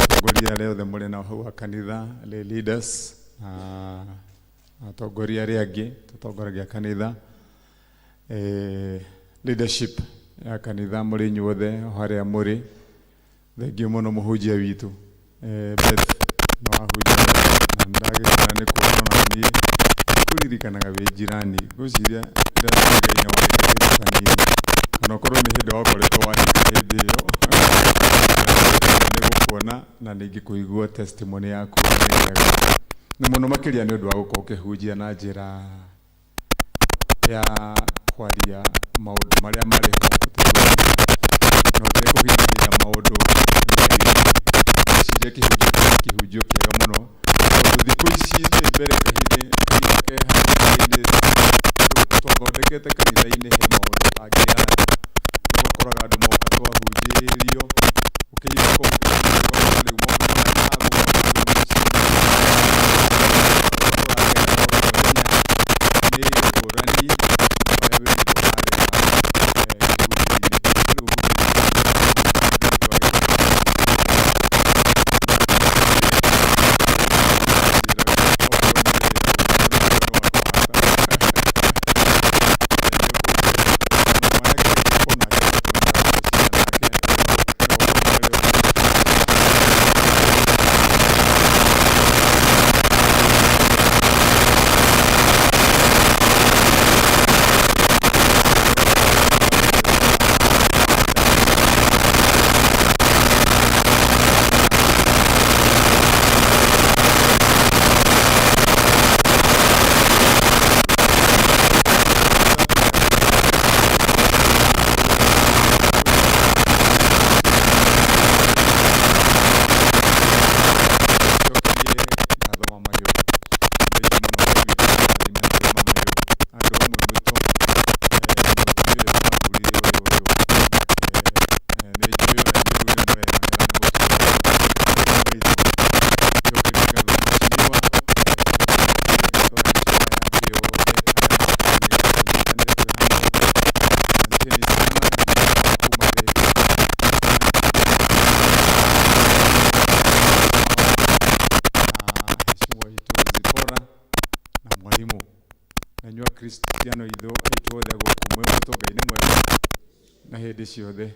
Speaker 12: atongoria arĩa othe mũrĩ nao hau a kanitha leaders atongoria arĩa angĩ tũtongoragia kanitha leadership ya kanitha mũrĩ inyuothe harĩa mũrĩ. Thengiũ mũno mũhunjia witũ Beth no ahunjia na ndagĩkĩra nĩ kuona na niĩ kũririkanaga wĩ njirani ngwĩciria ndĩrageria warĩka kanini kana okorwo nĩ hĩndĩ wakoretwo warĩka hĩndĩ ĩyo nĩ gũkuona na ningĩ kũigua testimony yaku nĩ mũno makĩria nĩ ũndũ wa gũkorwo ũkĩhunjia na njĩra ya kwaria maũndũ marĩa marĩ ho na ũtekũhinyĩrĩria maũndũ ngwĩciria kĩhunjio kĩega mũno tondũ thikũ ici nĩ mbere kahinda twathondekete kanitha-inĩ he maũndũ angĩara ũgakoraga andũ moka twahunjĩrio ũkĩigua kũmũkĩra rĩu kĩrathimo na inyuĩ Akristiano aitũ othe gũkũ mwĩ mũtonga-inĩ mwega na hĩndĩ ciothe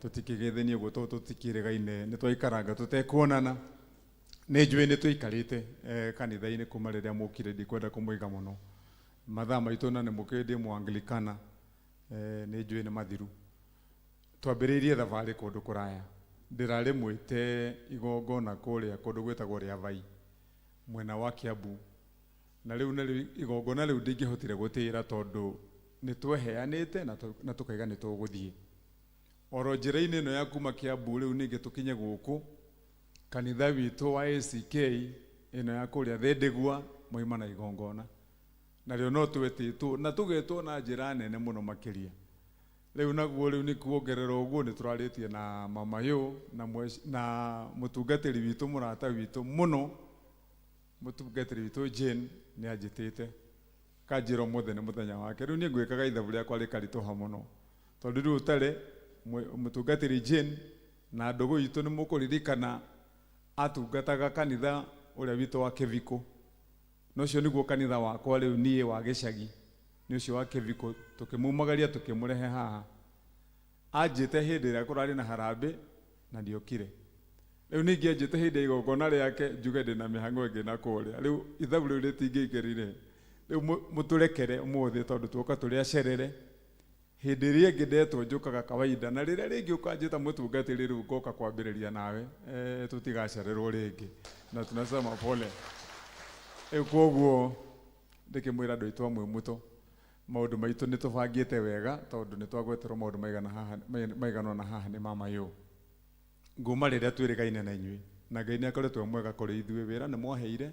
Speaker 12: tũtikĩgethenie guo tũtikĩrĩgaine nĩ twaikaranga tũtekuonana nĩ njũĩ nĩ tũikarĩte kanitha-inĩ kuma rĩrĩa mũkire ndikwenda kũmũiga mũno mathaa maitũ na nĩ mũkĩndĩ mũanglikana nĩ njũĩ nĩ mathiru twambĩrĩirie thabarĩ kũndũ kũraya ndĩrarĩ mwĩte igongona kũrĩa kũndũ gwĩtagwo rĩa Vai mwena wa Kiambu na rĩu igongona rĩu ndingĩhotire gũtĩĩra tondũ nĩ tweheanĩte na tũkaiga nĩ tũgũthiĩ oro njĩra-inĩ ĩno ya kuma Kiambu rĩu ningĩ tũkinye gũkũ kanitha witũ wa ACK ĩno ya kũrĩa Thĩndĩgua moima na igongona narĩo no twetĩtwo na tũgetwo na njĩra nene mũno makĩria rĩu naguo rĩu nĩ kuongerera ũguo nĩ tũrarĩtie na mama yo na mũtungatĩri witũ mũrata witũ mũno mũtungatĩri witũ Jane nĩ anjĩtĩte kanjĩra mũthenya mũthenya wake rĩu niĩ ngwĩkaga ithabu rĩakwa rĩkaritũha mũno tondũ rĩu ũtarĩ mũtungatĩri Jane na ndũgũ itũ nĩ mũkũririkana atungataga kanitha ũrĩa witũ wa Kĩviko no cio nĩguo kanitha wakwa rĩu niĩ wa gĩcagi nĩ ũcio wa Kĩviko tũkĩmumagaria tũkĩmũrehe haha anjĩte hĩndĩ ĩrĩa kũrarĩ na harambĩ na ndiokire rĩu ningĩ anjĩte hĩndĩ ya igongona rĩake njuge ndĩna mĩhang'o ĩngĩ na kũrĩa rĩu ithabu rĩu rĩtingĩikerire rĩu mũtũrekere ũmũthĩ tondũ tuoka tũrĩ acerere hĩndĩ ĩrĩa ĩngĩ ndetwo njũkaga kawaida na rĩrĩa rĩngĩ ũkanjĩta mũtungatĩri rĩu ngoka kwambĩrĩria nawe tũtigacererwo rĩngĩ na tunasema pole koguo ndĩkĩmwĩra andũ aitũ amwe mũto maũndũ maitũ nĩ tũbangĩte wega tondũ nĩ twagweterwo maũndũ maigana na haha nĩ mama yo nguma rĩrĩa twĩrĩgaine na inyuĩ na Ngai nĩ akoretwo mwega kũrĩ ithuĩ wĩra nĩ mwaheire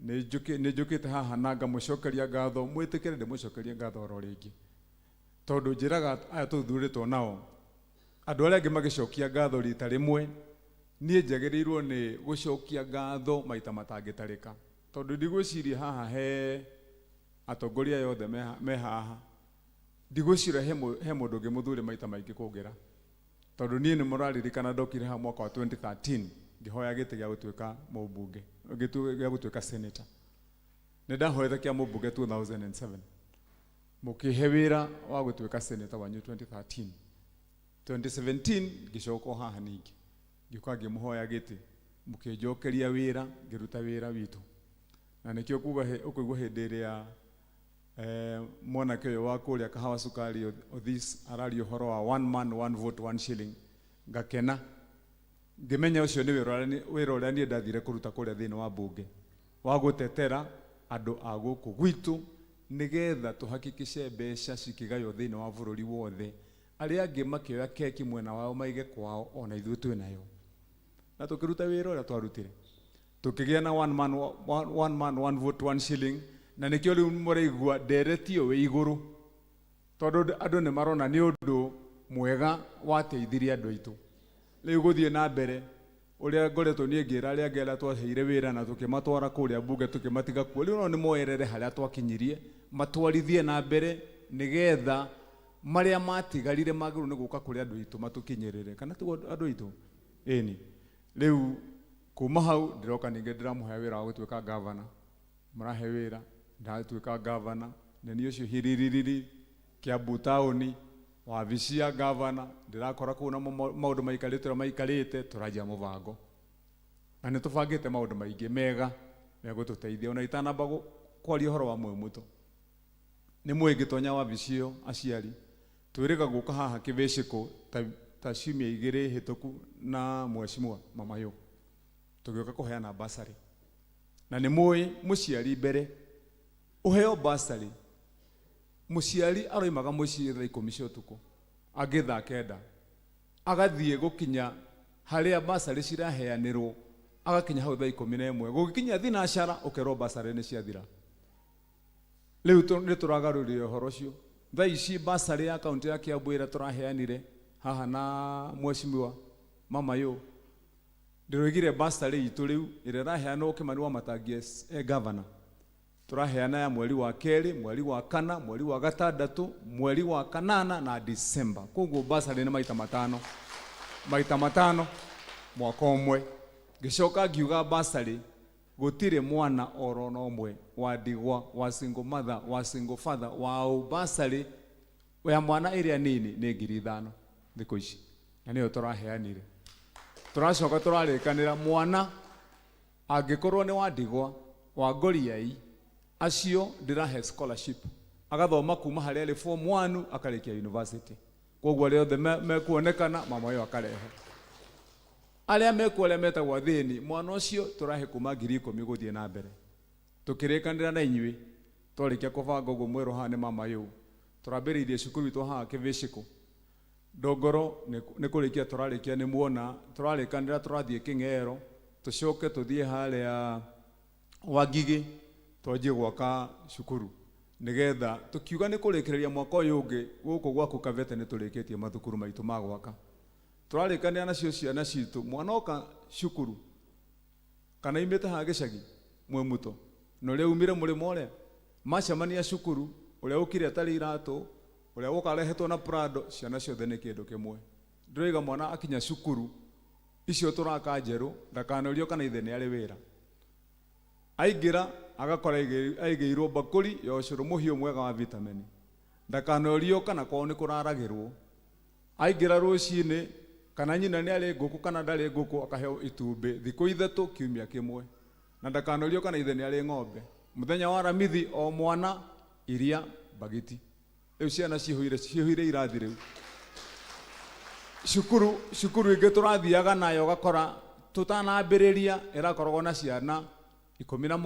Speaker 12: nĩ njũkĩte haha na ngamũcokeria ngatho mwĩtĩkĩre ndĩmũcokerie ngatho oro rĩngĩ tondũ njĩraga aya tũthurĩtwo nao andũ arĩa angĩ magĩcokia ngatho rita rĩmwe niĩ njagĩrĩirwo nĩ gũcokia ngatho maita matangĩtarĩka tondũ ndigwĩciria haha he atongoria yothe me haha ndigwĩciria he mũndũ ũngĩ mũthure maita maingĩ kũngĩra tondũ niĩ nĩ mũraririkana ndokire haha mwaka wa 2013 ngĩhoya gĩtĩ gĩa gũtuĩka mũmbunge gĩa gũtuĩka senator nĩ ndahoete kĩa mũmbunge 2007 mũkĩhe wĩra wa gũtuĩka senator wanyu 2013 2017 ngĩcoka haha ningĩ ngĩũka ngĩmũhoya gĩtĩ mũkĩnjokeria wĩra ngĩruta wĩra witũ na nĩkĩo ũkũigua hĩndĩ ĩrĩa mwanake ũyũ wa kũrĩa Kahawa Sukari Othis araria ũhoro wa 1 man 1 vote 1 shilling ngakena ngĩmenya ũcio nĩ wĩra ũrĩa niĩ ndathire kũruta kũrĩa thĩinĩ wa mbunge wa gũtetera andũ a gũkũ gwitũ nĩgetha tũhakikice mbeca cikĩgaywo thĩinĩ wa bũrũri wothe arĩa angĩ makĩoya keki mwena wao maige kwao ona ithuĩ twĩ nayo na tũkĩruta wĩra ũrĩa twarutire tũkĩgĩa na 1 man 1 vote 1 shilling na nĩkĩo rĩu mũraigua nderetio wĩ igũrũ tondũ andũ nĩ marona nĩ ũndũ mwega wateithirie andũ aitũ rĩu gũthiĩ na mbere ũrĩa ngoretwo niĩ ngĩra arĩa angĩ arĩa twaheire wĩra na tũkĩmatwara kũrĩa mbunge tũkĩmatiga kuo rĩu no nĩ moerere harĩa twakinyirie matwarithie na mbere nĩgetha marĩa matigarire magĩrĩirwo nĩ gũka kũrĩ andũ aitũ matũkinyĩrĩre kana tu andũ aitũ ĩni rĩu kuma hau ndĩroka ningĩ ndĩramũhe wĩra wa gũtuĩka gavana mũrahe wĩra ndatuĩka gavana na nĩ ũcio hiririri Kiambu taũni wabici ya gavana ndĩrakora kũu na maũndũ maikarĩte maikarĩte tũranjia mũbango na nĩ tũbangĩte maũndũ maingĩ mega megũtũteithia ona itanamba kwaria ũhoro wa mwĩmuto nĩ mwĩngĩtonya wabici ĩyo aciari twĩrĩga gũka haha kĩbĩcĩkũ ta ciumia 2 hĩtũku na mheshimiwa mama yo tũgĩũka kũheana basarĩ na nĩ mũĩ mũciari mbere ũheo basarĩ mũciari aroimaga mũciĩ thaa 10 cia ũtukũ angĩ thaa 9 agathiĩ gũkinya harĩa basarĩ ciraheanĩrwo agakinya hau thaa 11 gũgĩkinya thinacara ũkerwo basarĩ nĩ ciathira rĩu nĩ tũragarũrire ũhoro ũcio thaa ici basarĩ ya kaunti ya Kiambu ĩrĩa tũraheanire haha na mheshimiwa mama yo ndĩroigire basarĩ itũ rĩu ĩrĩa ĩraheanwo Kĩmani Wamatangi gavana tũraheana ya mweri wa 2 mweri wa 4 mweri wa 6 mweri wa 8 na December koguo basarĩ nĩ maita matano mwaka ũmwe ngĩcoka ngiuga basarĩ gutire mwana oro no mwe wa ndigwa wa single mother wa single father wa ubasari ya mwana iria nini ni 5,000 thikũ ici na niyo tũraheanire. Tũracoka tũrarĩkanĩra mwana angĩkorwo nĩ wa ndigwa wa ngoriai acio ndĩrahe scholarship agathoma kuma harĩa arĩ form 1 akarĩkia university. Koguo arĩa othe mekuonekana mama ũyũ akarehe. Arĩa mekuo arĩa metagwo thĩni mwana ũcio tũrahe kuma 10,000 gũthiĩ na mbere. Tũkĩrĩkanĩra na inyuĩ twarĩkia kũbanga ũguo mwerũ haha nĩ mama ũyũ tũrambĩrĩirie cukuru witũ haha Kĩbĩcĩkũ. Ndongoro nĩ kũrĩkia tũrarĩkia nĩ muona tũrarĩkanĩra tũrathiĩ Kĩng'ero tũcoke tũthiĩ harĩa Wangigĩ twanjie gwaka cukuru nĩgetha tũkiuga nĩ kũrĩkĩrĩria mwaka ũyũ ũngĩ gũkũ gwaku Kavete nĩ tũrĩkĩtie mathukuru maitũ ma gwaka. Tũrarĩkanĩra nacio ciana citũ mwana oka cukuru kana imĩte haha gĩcagi Mwĩmuto na ũrĩa umire mũrĩmo ũrĩa macemania cukuru ũrĩa ũkire atarĩ iratũ ũrĩa ũkarehetwo na Prado ciana ciothe nĩ kĩndũ kĩmwe. Ndĩroiga mwana akinya cukuru icio tũraka njerũ ndakanorio kana ithe nĩ arĩ wĩra. Aingĩra agakora aigĩirwo bakũri ya ũcũrũ mũhiũ mwega wa vitamin ndakanorio kana kwao nĩ kũraragĩrwo. Aingĩra rũcinĩ kana nyina nĩ arĩ ngũkũ kana ndarĩ ngũkũ akaheo itumbĩ thikũ 3 kiumia kĩmwe na ndakanorio kana ithe nĩ arĩ ng'ombe. Mũthenya wa Ramithi o mwana iria bagiti. Rĩu ciana ciĩhũire irathi rĩu. Cukuru ingĩ tũrathiaga nayo gakora tũtanambĩrĩria ĩrakoragwo na ciana 17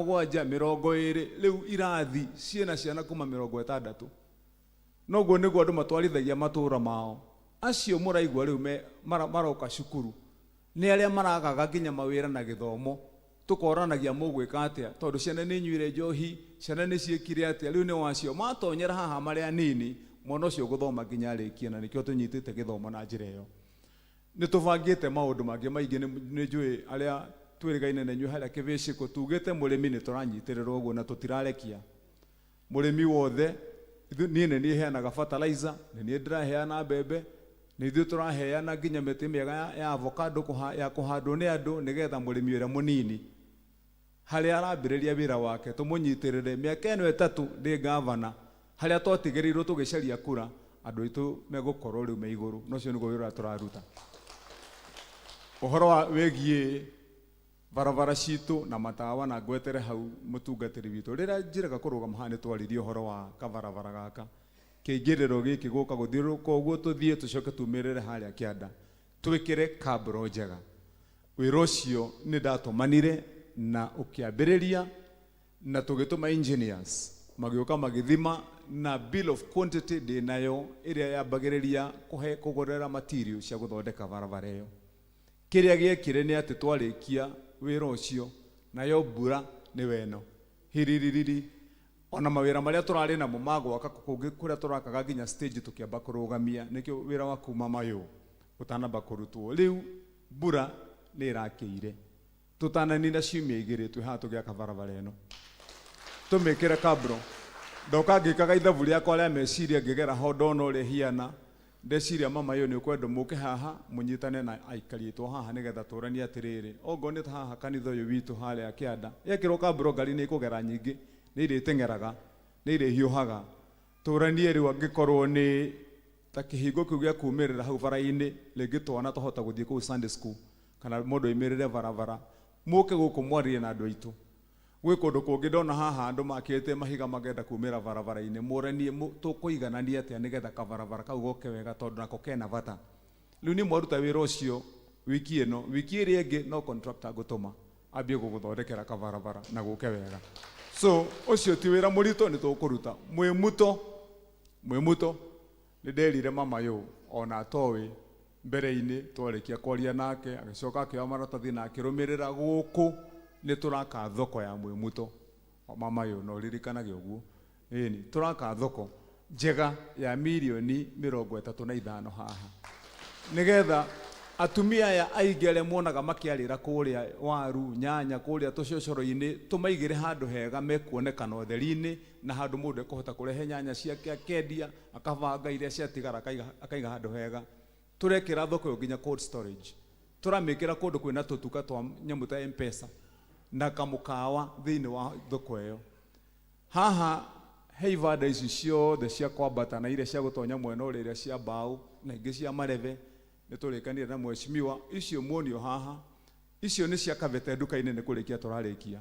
Speaker 12: 20 rĩu irathi ciena ciana kuma 60. Noguo nĩguo andũ matwarithagia matũra mao. Acio mũraigua rĩu maroka cukuru nĩ arĩa maragaga nginya mawĩra na gĩthomo. Tũkoranagia mũgwĩka atĩa tondũ ciana nĩ nyuire njohi ciana nĩ ciĩkire atĩa rĩu nĩ wacio matonyera haha marĩ anini mwana ũcio gũthoma nginya arĩkie na nĩkĩo tũnyitĩte gĩthomo na njĩra ĩyo. Nĩ tũbangĩte maũndũ mangĩ maingĩ nĩ njũĩ arĩa twĩrĩgaine na inyuĩ harĩa Kĩbĩcĩkũ tugĩte mũrĩmi nĩ tũranyitĩrĩra ũguo na tũtirarekia mũrĩmi wothe. Niĩ nĩ niĩ heanaga fertilizer nĩ niĩ ndĩraheana mbembe nĩ ithuĩ tũraheana nginya mĩtĩ mĩega ya avocado ya kũhandwo nĩ andũ nĩgetha mũrĩmi ũrĩa mũnini harĩa arambĩrĩria wĩra wake tũmũnyitĩrĩre. Mĩaka ĩno 3 ndĩ gavana harĩa twatigĩrĩirwo tũgĩcaria kura andũ aitũ megũkorwo rĩu me igũrũ na ũcio nĩguo wĩra tũraruta. Ũhoro wa wĩgiĩ barabara citũ na matawa na ngwetere hau mũtungatĩri witũ rĩrĩa njĩraga kũrũgama haha nĩ twaririe ũhoro wa kabarabara gaka kĩingĩrĩro gĩkĩ gũka gũthiũrũrũka ũguo tũthiĩ tũcoke tumĩrĩre harĩa kĩanda twĩkĩre kabro njega. Wĩra ũcio nĩ ndatũmanire na ũkĩambĩrĩria na tũgĩtũma engineers magĩũka magĩthima na bill of quantity ndĩnayo ĩrĩa yambagĩrĩria kũgũrĩra material cia gũthondeka barabara ĩyo. Kĩrĩa gĩekire nĩ atĩ twarĩkia wĩra ũcio nayo mbura nĩ weno hiririri ona mawĩra marĩa tũrarĩ namo ma gwaka kũngĩ kũrĩa tũrakaga nginya stage tũkĩamba kũrũgamia nĩkĩo wĩra wa kuma mayũ ũtanamba kũrutwo. Rĩu mbura nĩ ĩrakĩire tũtananina ciumia 2 twĩ haha tũgĩaka barabara ĩno tũmĩkĩre kabro. Ndoka ngĩkaga ithabu rĩakwa rĩa meciria ngĩgera ho ndona ũrĩa hiana ndeciria mama ũyũ nĩ ũkwenda mũke haha mũnyitane na aikari aitũ haha nĩgetha tũranie atĩrĩrĩ ongo nĩ haha kanitha ũyũ witũ harĩa kĩanda yekĩrwo kabro ngari nĩ ikũgera nyingĩ nĩ irĩteng'eraga nĩ irĩhiũhaga tũranie rĩu angĩkorwo nĩ ta kĩhingo kĩu gĩa kumĩrĩra hau bara-inĩ rĩngĩ twana tũhota gũthiĩ kũu Sunday school kana mũndũ oimĩrĩre barabara mũke gũkũ mwarie na andũ aitũ. Gwĩ kũndũ kũngĩ ndona haha andũ makĩte mahiga magenda kumĩra barabara-inĩ mũranie tũkũiganania atĩa nĩgetha kabarabara kau goke wega tondũ nako kena bata. Rĩu nĩ mwaruta wĩra ũcio wiki ĩno wiki ĩrĩa ĩngĩ no contractor ngũtũma ambie gũgũthondekera kabarabara na gũke wega. So ũcio ti wĩra mũritũ nĩ tũkũruta. Mwĩmuto nĩ nderire mama ũyũ ona atoĩ mbere-inĩ twarĩkia kwaria nake agĩcoka akĩoya maratathi na akĩrũmĩrĩra gũkũ nĩ tũraka thoko ya Mwĩmuto. Mama ũyũ no ririkanaga ũguo ĩni tũraka thoko njega ya mirioni 35 haha nĩgetha atumia aya aingĩ arĩa muonaga makĩarĩra kũrĩa waru nyanya kũrĩa tũcocoro-inĩ tũmaigĩre handũ hega mekuonekana ũtheri-inĩ na handũ mũndũ ekũhota kũrehe nyanya ciake akendia akabanga iria ciatigara akaiga handũ hega. Tũrekĩra thoko ĩyo nginya cold storage tũramĩkĩra kũndũ kwĩna tũtuka twa nyamũ ta M-Pesa na kamukawa thiini wa thoko iyo. Haha he ibanda ici ciothe cia kwambata na iria cia gutonya mwena uria iria cia mbao na ingi cia mareve ni turikanire na mweshimiwa icio muonio haha icio ni cia kavete nduka-ini ni kurikia turarikia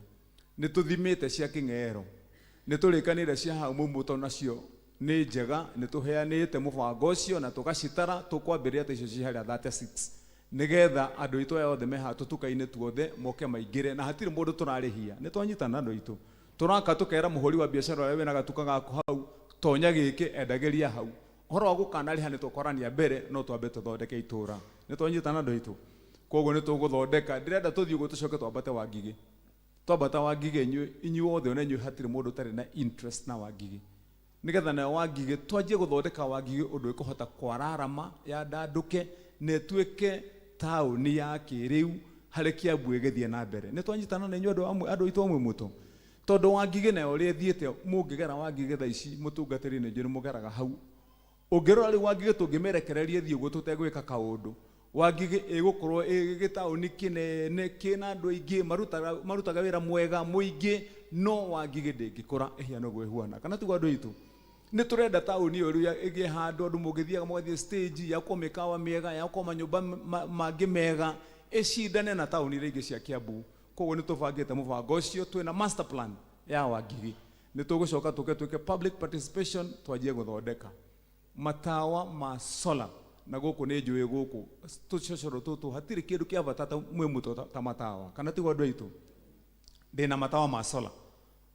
Speaker 12: ni tuthimite cia king'ero ni turikanire cia hau mumuto nacio ni njega ni tuheanite mubango ucio na tukacitara tukwambiria ta icio ci haria 36 nigetha andu itu yothe meha tutuka-ini tuothe moke maingire na hatire mundu turarihia ni twanyitana andu itu turaka tukera muhuri wa biashara wewe na gatuka gaku hau tonya giki endageria hau horo wa gukanariha ni tukorania mbere no twambe tuthondeke itura ni twanyitana andu itu koguo ni tuguthondeka ndirenda tuthii uguo tucoke twambate Wangigi twambata Wangigi inyuothe ona inyuĩ hatire mundu tari na interest na Wangigi nigetha na Wangigi twanjie guthondeka Wangigi undu ikuhota kwararama ya ndanduke ne tuike tauni ya kiriu hari Kiambu igithie na mbere ni twanyitana na inyuĩ andu itu amwe muto tondu Wangigi nayo ri thiete mungigera Wangigi tha ici mutungatiri ni njiru mugeraga hau ungirora ri Wangigi tungimerekereria thii uguo tutegwika kaundu Wangigi igukorwo igitauni kinene kina andu aingi marutaga wira mwega muingi no Wangigi ndingikura ihiano gwe huana kana tugo andu itu ni turenda tauni iyo riu igihandwo andu mugithiaga mugathie stage ya komikawa miega ya koma nyumba mangi mega icindane na tauni iria ingi cia Kiambu koguo ni tubangite mubango ucio twina master plan ya Wangigi ni tugucoka tuke public participation twanjie guthondeka matawa ma solar na guku ni njui guku tucocoro tutu hatire kindu kia vatata mwe muto ta matawa kana tigo andu aitu ndina matawa ma solar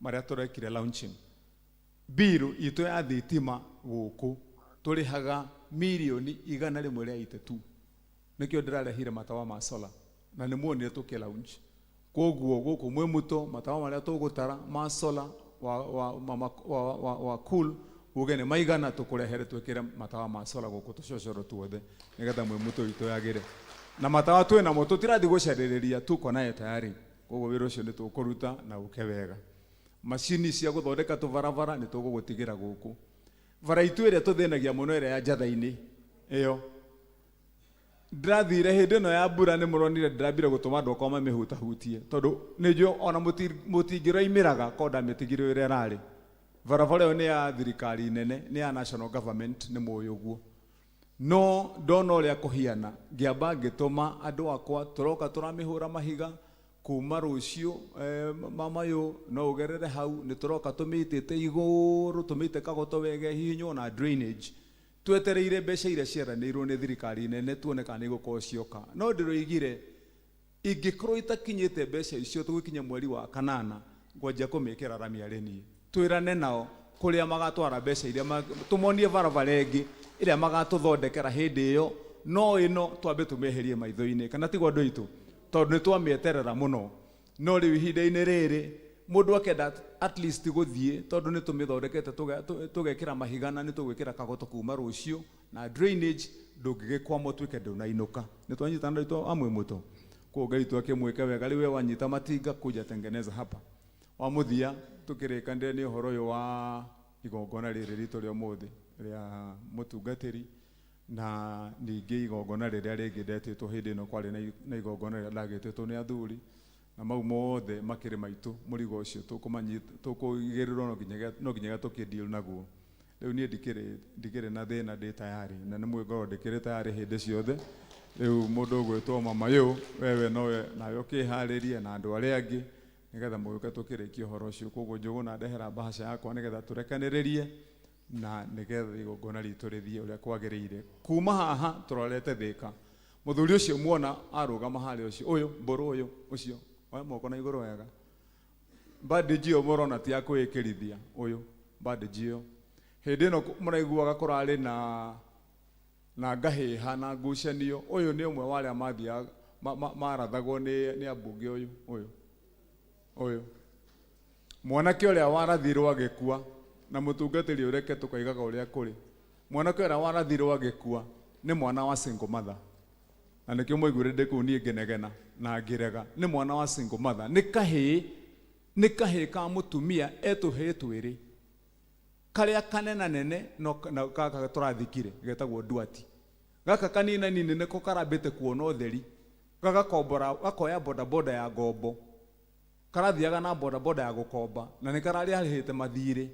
Speaker 12: maria turekire launching biru itu ya thitima guku turihaga milioni 100 ria itetu nikio ndirarehire matawa ma solar na ni muonire tuke launch koguo guku mwe muto matawa maria tugutara ma solar wa cool ugene maigana tukurehere twikire matawa ma solar guku tucocoro tuothe nigetha mwe muto itu yagire na matawa twina mo tutirathi gucereriria tuko naye tayari koguo wira ucio ni tukuruta na uke wega machini cia guthondeka tuvaravara ni tugugutigira guku vara itu iria tuthinagia muno iria ya njatha-ini iyo ndirathire hindi no ya mbura ni muronire ndirambire gutuma andu akoma mihutahutie tondu nijo ona mutingiraimiraga konda mitigire iria rari varavara yo ni ya thirikari nene ni ya national government ni muyo no ndona uria kuhiana ngiamba ngituma andu akwa turoka turamihura mahiga kuma rucio mama yo no ugerere hau ni turoka tumitite iguru tumite kagoto wege hinyo na drainage twetereire mbeca iria ciaranirwo ni thirikari nene tuone kana igukorwo cioka no ndiroigire ingikorwo itakinyite mbeca icio tugikinya mweri wa kanana ngwanjia kumikira ramia reni twirane nao kuria magatwara mbeca iria tumonie varavara ingi iria magatuthondekera hindi iyo no ino twambe tumeherie maitho-ini kana tigo andu itu tondu ni twamieterera muno no riu ihinda-ini riri mundu akenda at least guthie tondu ni tumithondekete tugekira mahigana ni tugwikira kagoto kuma rucio na drainage ndungigikwamo twike ndunainuka ni twanyitana itu amwe muto kwa Ngai twakimwike wega riwe wanyita matinga kuja tengeneza hapa wa muthia tukirikandire ni uhoro uyu wa igongona riri ritu ria muthi ria mutungatiri na ningi igongona riria ringi ndetitwo hindi ino kwari na igongona riria ndagititwo ni athuri na mau mothe makiri maitu murigo ucio tukugirirwo no nginya tukideal naguo riu nie ndikiri na thina ndi tayari na ni mwigoro ndikiri tayari hindi ciothe riu mundu ugwitwo mama yu wewe nowe nayo kiharirie na andu aria angi nigetha muguke tukirikia uhoro ucio koguo njuguna ndehera bahasha yakwa nigetha turekaniririe na nigetha igongona ritu rithie uria kwagiriire kuma haha turorete Thika muthuri ucio muona arugama hari ucio uyu mburu uyu ucio oya moko na iguru wega bandage murona ti akwikirithia uyu bandage hindi no muraiguaga kurari na ngahiha na ngucanio uyu ni umwe wa aria mathia marathagwo ni ambunge uyu mwanake uria warathirwo agikua na mutungatiri ureke tukaigaga uria kuri mwanake uria warathirwo agikua ni mwana wa single mother na nikio moigure ndikunie ngenegena na ngirega ni mwana wa single mother ni kahi ka mutumia etuhetwo iri karia kanena nene no kaka turathikire getagwo Duati gaka kanina nini niko karambite kuona utheri gakoya boda ya ngombo karathiaga na boda boda ya gukomba na nĩ kararĩ arĩhĩte mathirĩ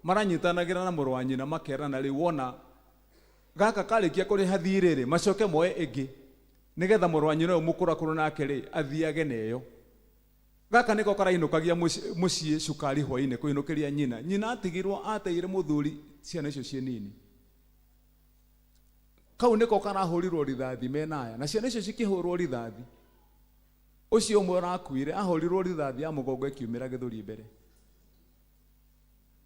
Speaker 12: maranyitanagĩra na mũrũ wa nyina makerana rĩu wona gaka karĩkia kũrĩha thirĩ rĩ macoke moe ĩngĩ nĩgetha mũrũ wa nyina ũyũ mũkũrakũrũ nake rĩ athiage neyo. Gaka nĩko karainũkagia mũciĩ cukari hwainĩ kũinũkĩria nyina atigirwo ateire mũthuri ciana icio ciĩ nini. Kau nĩko karahũrirwo rithathi menaya na ciana icio cikĩhũrwo rithathi. Ũcio ũmwe ũrakuire ahũrirwo rithathi ya mũgongo ĩkiumĩra gĩthũri mbere.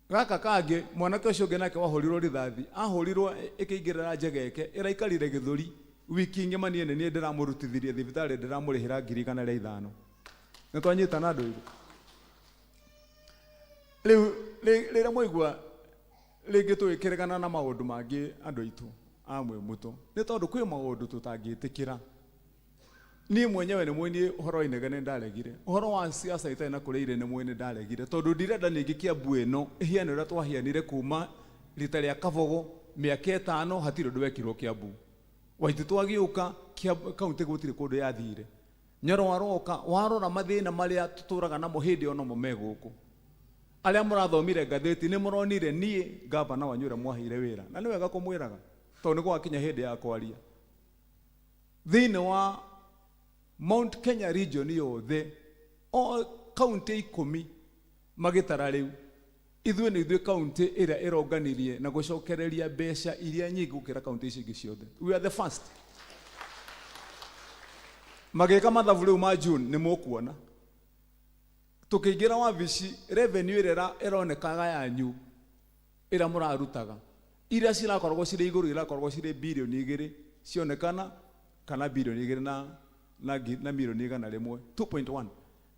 Speaker 12: Gaka kangĩ mwanake ũcio ũngĩ nake wahũrirwo rithathi ahũrirwo ĩkĩingĩrĩra njegeke ĩraikarire gĩthũri wiki ng'ima niĩ nĩ ndĩramũrutithirie thibitarĩ ndĩramũrĩhĩra 500. Nĩ twanyitana andũ iru. Rĩu rĩrĩa mwaigua rĩngĩ tũgĩkĩregana na maũndũ mangĩ andũ aitũ amwe mũto nĩ tondũ kwĩ maũndũ tũtangĩtĩkĩra. Niĩ mwenyewe nĩ mwenye ũhoro inegene ndaregire. Ũhoro wa siasa itarĩ na kũrĩa nĩ mwenye ndaregire tondũ ndirenda ningĩ Kiambu ĩno ĩhiane ũrĩa twahianire kuma rita rĩa Kabogo mĩaka 5 hatirĩ ũndũ wekirwo Kiambu. Waitũ twagĩũka kaunti gũtirĩ kũndũ yathire. Nyoro waroka warora mathĩna marĩa tũtũraga namo hĩndĩ ono mo megũkũ. Arĩa mũrathomire ngathĩti nĩ mũronire niĩ gavana wanyu ũrĩa mwaheire wĩra na nĩ wega kũmwĩraga tondũ nĩ gwakinya hĩndĩ ya kwaria. Thĩinĩ wa Mount Kenya region yothe o kaunti 10 magĩtara rĩu ithuĩ nĩ ithuĩ kaunti ĩrĩa ĩronganirie na gũcokereria mbeca iria nyingĩ gũkĩra kaunti ici ingĩ ciothe. We are the first. Magĩka mathabu rĩu ma June nĩ mũkuona. Tukĩingĩra wabici revenue ĩrĩa ĩronekaga yanyu ĩrĩa mũrarutaga iria cirakoragwo cirĩ igũrũ irakoragwo cirĩ bilioni 2 cionekana kana bilioni 2 na milioni 100 2.1.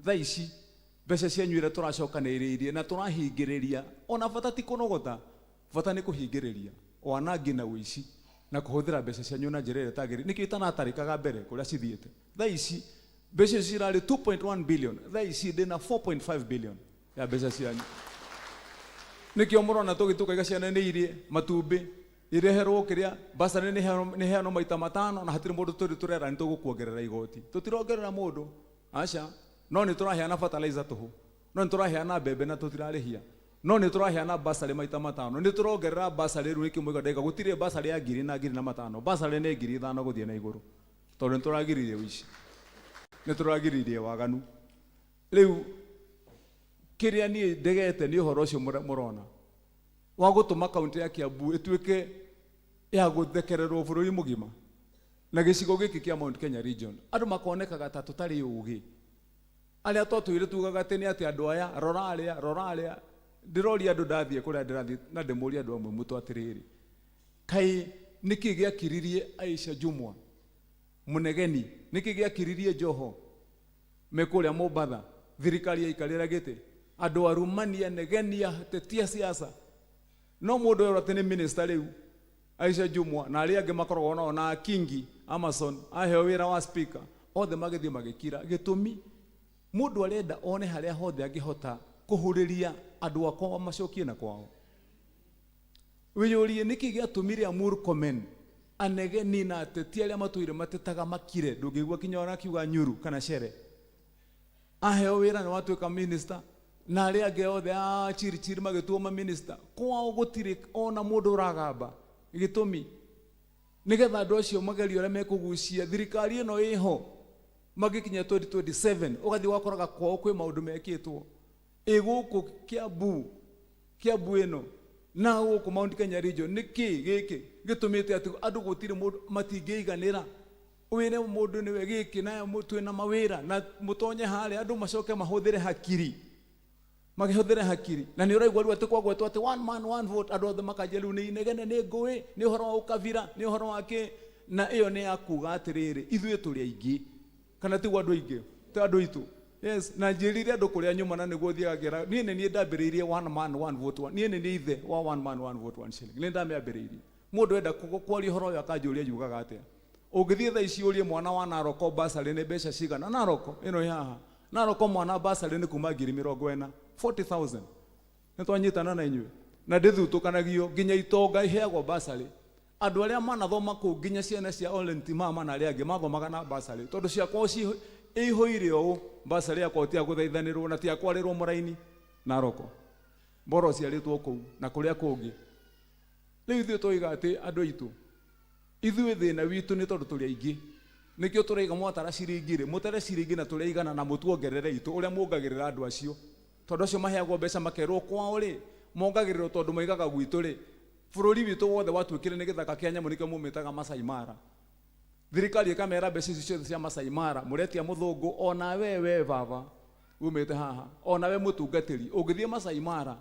Speaker 12: Thaa ici mbeca cianyu iria tũracokanĩrĩirie na tũrahingĩrĩria ona bata ti kũnogota bata nĩ kũhingĩrĩria wanangi na ũici na kũhũthĩra mbeca cianyu na njĩra ĩrĩa itagĩrĩire nĩkĩo itanatarĩkaga mbere kũrĩa cithiĩte. Thaa ici mbeca cirarĩ 2.1 billion thaa ici ndĩna 4.5 billion ya mbeca cianyu. Nĩkĩo mũrona tũgĩtũkaiga ciana nĩ irie matumbĩ ireherwo kĩrĩa basarĩ nĩ heano maita 5 na hatirĩ mũndũ tũrera nĩ tũgũkuongerera igoti. Tũtirongerera mũndũ aca no nĩ tũraheana fertilizer tũhũ no nĩ tũraheana mbembe na tũtirarĩhia no nĩ tũraheana basarĩ maita 5 nĩ tũrongerera basarĩ rĩu nĩkĩo mũiga ndaiga gũtirĩ basarĩ ya 1,000 na 2,500 basarĩ nĩ 5,000 gũthiĩ na igũrũ tondũ nĩ tũragiririe ũici nĩ tũragiririe waganu. Rĩu kĩrĩa niĩ ndegete nĩ ũhoro ũcio mũrona wa gũtũma kaunti ya Kiambu ĩtuĩke ya gũthekererwo bũrũri mũgima na gĩcigo gĩkĩ kĩa Mount Kenya region andũ makonekaga ta tũtarĩ ũũgĩ. Arĩa twatũire tugaga atĩ nĩ atĩ andũ aya rora arĩa ndĩroria andũ ndathiĩ kũrĩa ndĩrathiĩ na ndĩmũria andũ amwe mũtũ atĩrĩrĩ kaĩ nĩkĩ gĩakiririe Aisha Jumwa mũnegeni nĩkĩ gĩakiririe Joho mekũrĩa Mombatha thirikari yaikarĩra gĩtĩ andũ arumania negenia tetia siasa no mũndũ ũyũ atĩ nĩ minister rĩu Aisha Jumwa na arĩa angĩ makoragwo nao na Kingi Amazon aheo wĩra wa speaker othe magĩthiĩ magĩkira gĩtũmi mũndũ arenda one harĩa hothe angĩhota kũhũrĩria andũ akwa macokie na kwao. Wĩyũrie nĩkĩ gĩatũmire Murkomen anegeni na ateti arĩa matũire matetaga makire ndũngĩigua kinya ona kiuga Nyuru kana Chere aheo wĩra nĩ watuĩka minister na arĩa angĩ othe chiri magĩtuo minister kwao gũtirĩ ona mũndũ ũragamba gĩtũmi nĩgetha andũ acio magerio arĩa mekũgucia thirikari ĩno ĩho magĩkinya 2027 ũgathiĩ wakoraga kwao kwĩ maũndũ mekĩtwo gũkũ Kiambu ĩno na gũkũ Mount Kenya region nĩkĩ gĩkĩ gĩtũmĩte atĩ andũ gũtirĩ mũndũ matingĩiganĩra wĩre mũndũ nĩwe gĩkĩ na twĩna mawĩra na mũtonye harĩa andũ macoke mahũthĩre hakiri magĩhũthĩre hakiri na nĩ ũraigua rĩu atĩ kwagwetwo atĩ one man one vote andũ othe makanjia rĩu nĩ inegene nĩ ngũĩ nĩ ũhoro wa ũkabira nĩ ũhoro wa kĩ na ĩyo nĩ ya kuga atĩrĩrĩ ithuĩ tũrĩ aingĩ kana tiguo andũ aingĩ ta andũ aitũ. Yes, na njĩrire andũ kũrĩa nyuma na nĩguo thiagĩra niĩ nĩ ndambĩrĩirie one man one vote niĩ nĩ ithe wa one man one vote one shilling nĩ ndamĩambĩrĩirie. Mũndũ enda kwaria ũhoro ũyũ akanjũria yugaga atĩa ũngĩthiĩ thaa ici ũrie mwana wa Naroko basarĩ nĩ mbeca cigana Naroko ĩno haha Naroko mwana basarĩ nĩ kuma 40,000 40,000 nĩ twanyitana na inyuĩ na ndĩthutũkanagio nginya itonga iheagwo basarĩ andũ arĩa manathoma kũu nginya ciana cia Olenti mama na arĩa angĩ mathomaga na basarĩ tondũ ciakwa
Speaker 13: ihoire o basari yakwa tia guthaithanirwo na tia kwarirwo moraini Naroko mboro ciaritwo kuu na kuria kungi riu ithuĩ tũiga atĩ andũ aitũ ithuĩ thĩna witũ nĩ tondũ tũrĩ aingĩ nikio tũraiga mwatara ciringi rĩ mũtere ciringi na tũraigana na mũtuongerere itũ ũrĩa muongagĩrĩra andũ acio tondũ acio maheagwo mbeca makerwo kwao rĩ mongagĩrĩrwo tondũ maigaga gwitũ rĩ bũrũri witũ wothe watuĩkire nĩ gĩthaka kĩa nyamũ nĩkĩo mumĩtaga Masai Mara thirikari ikamera mbeca icio ciothe cia Masai Mara mũretia mũthũngũ ona we baba umĩte haha ona we mũtungatĩri ũngĩthiĩ Masai Mara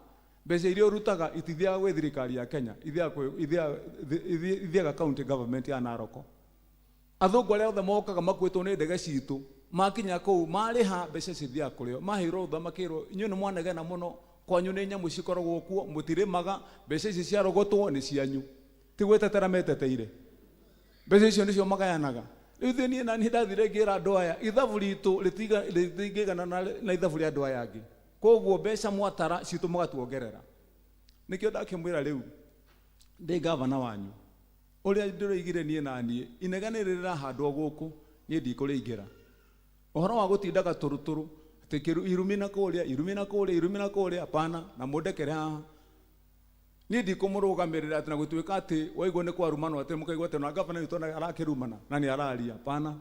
Speaker 13: mbeca iria ũrutaga itithiaga gwĩ thirikari ya Kenya ithiaga county government ya Naroko athũngũ arĩa othe mokaga makuĩtwo nĩ ndege citũ makinya kũu marĩha mbeca cithiaga kũrĩo mahĩrwo thamakĩrwo inyuĩ nĩ mwanegena mũno kwanyu nĩ nyamũ cikoragwo kuo mũtirĩmaga mbeca ici ciarogotwo nĩ cianyu ti gwĩtetera meteteire mbeca icio nĩcio magayanaga rĩu thĩ niĩ nani ndathire ngĩra andũ aya ithabu ritũ rĩtingĩgana na ithabu rĩa andũ aya angĩ koguo mbeca mwatara citũ mũgatuongerera nĩkĩo ndakĩmwĩra rĩu ndĩ gavana wanyu ũrĩa ndĩroigire niĩ naniĩ inegene rĩrahandwo gũkũ niĩ ndikũrĩingĩra ũhoro wa gũtindaga tũrũtũrũ atĩ irumi na kũrĩa hapana na mũndekere haha niĩ ndikũmũrũgamĩrĩra atĩ na gũtuĩka atĩ waigua nĩ kwarumana atĩ mũkaigua atĩ na gavana witũ arakĩrumana na nĩ araria hapana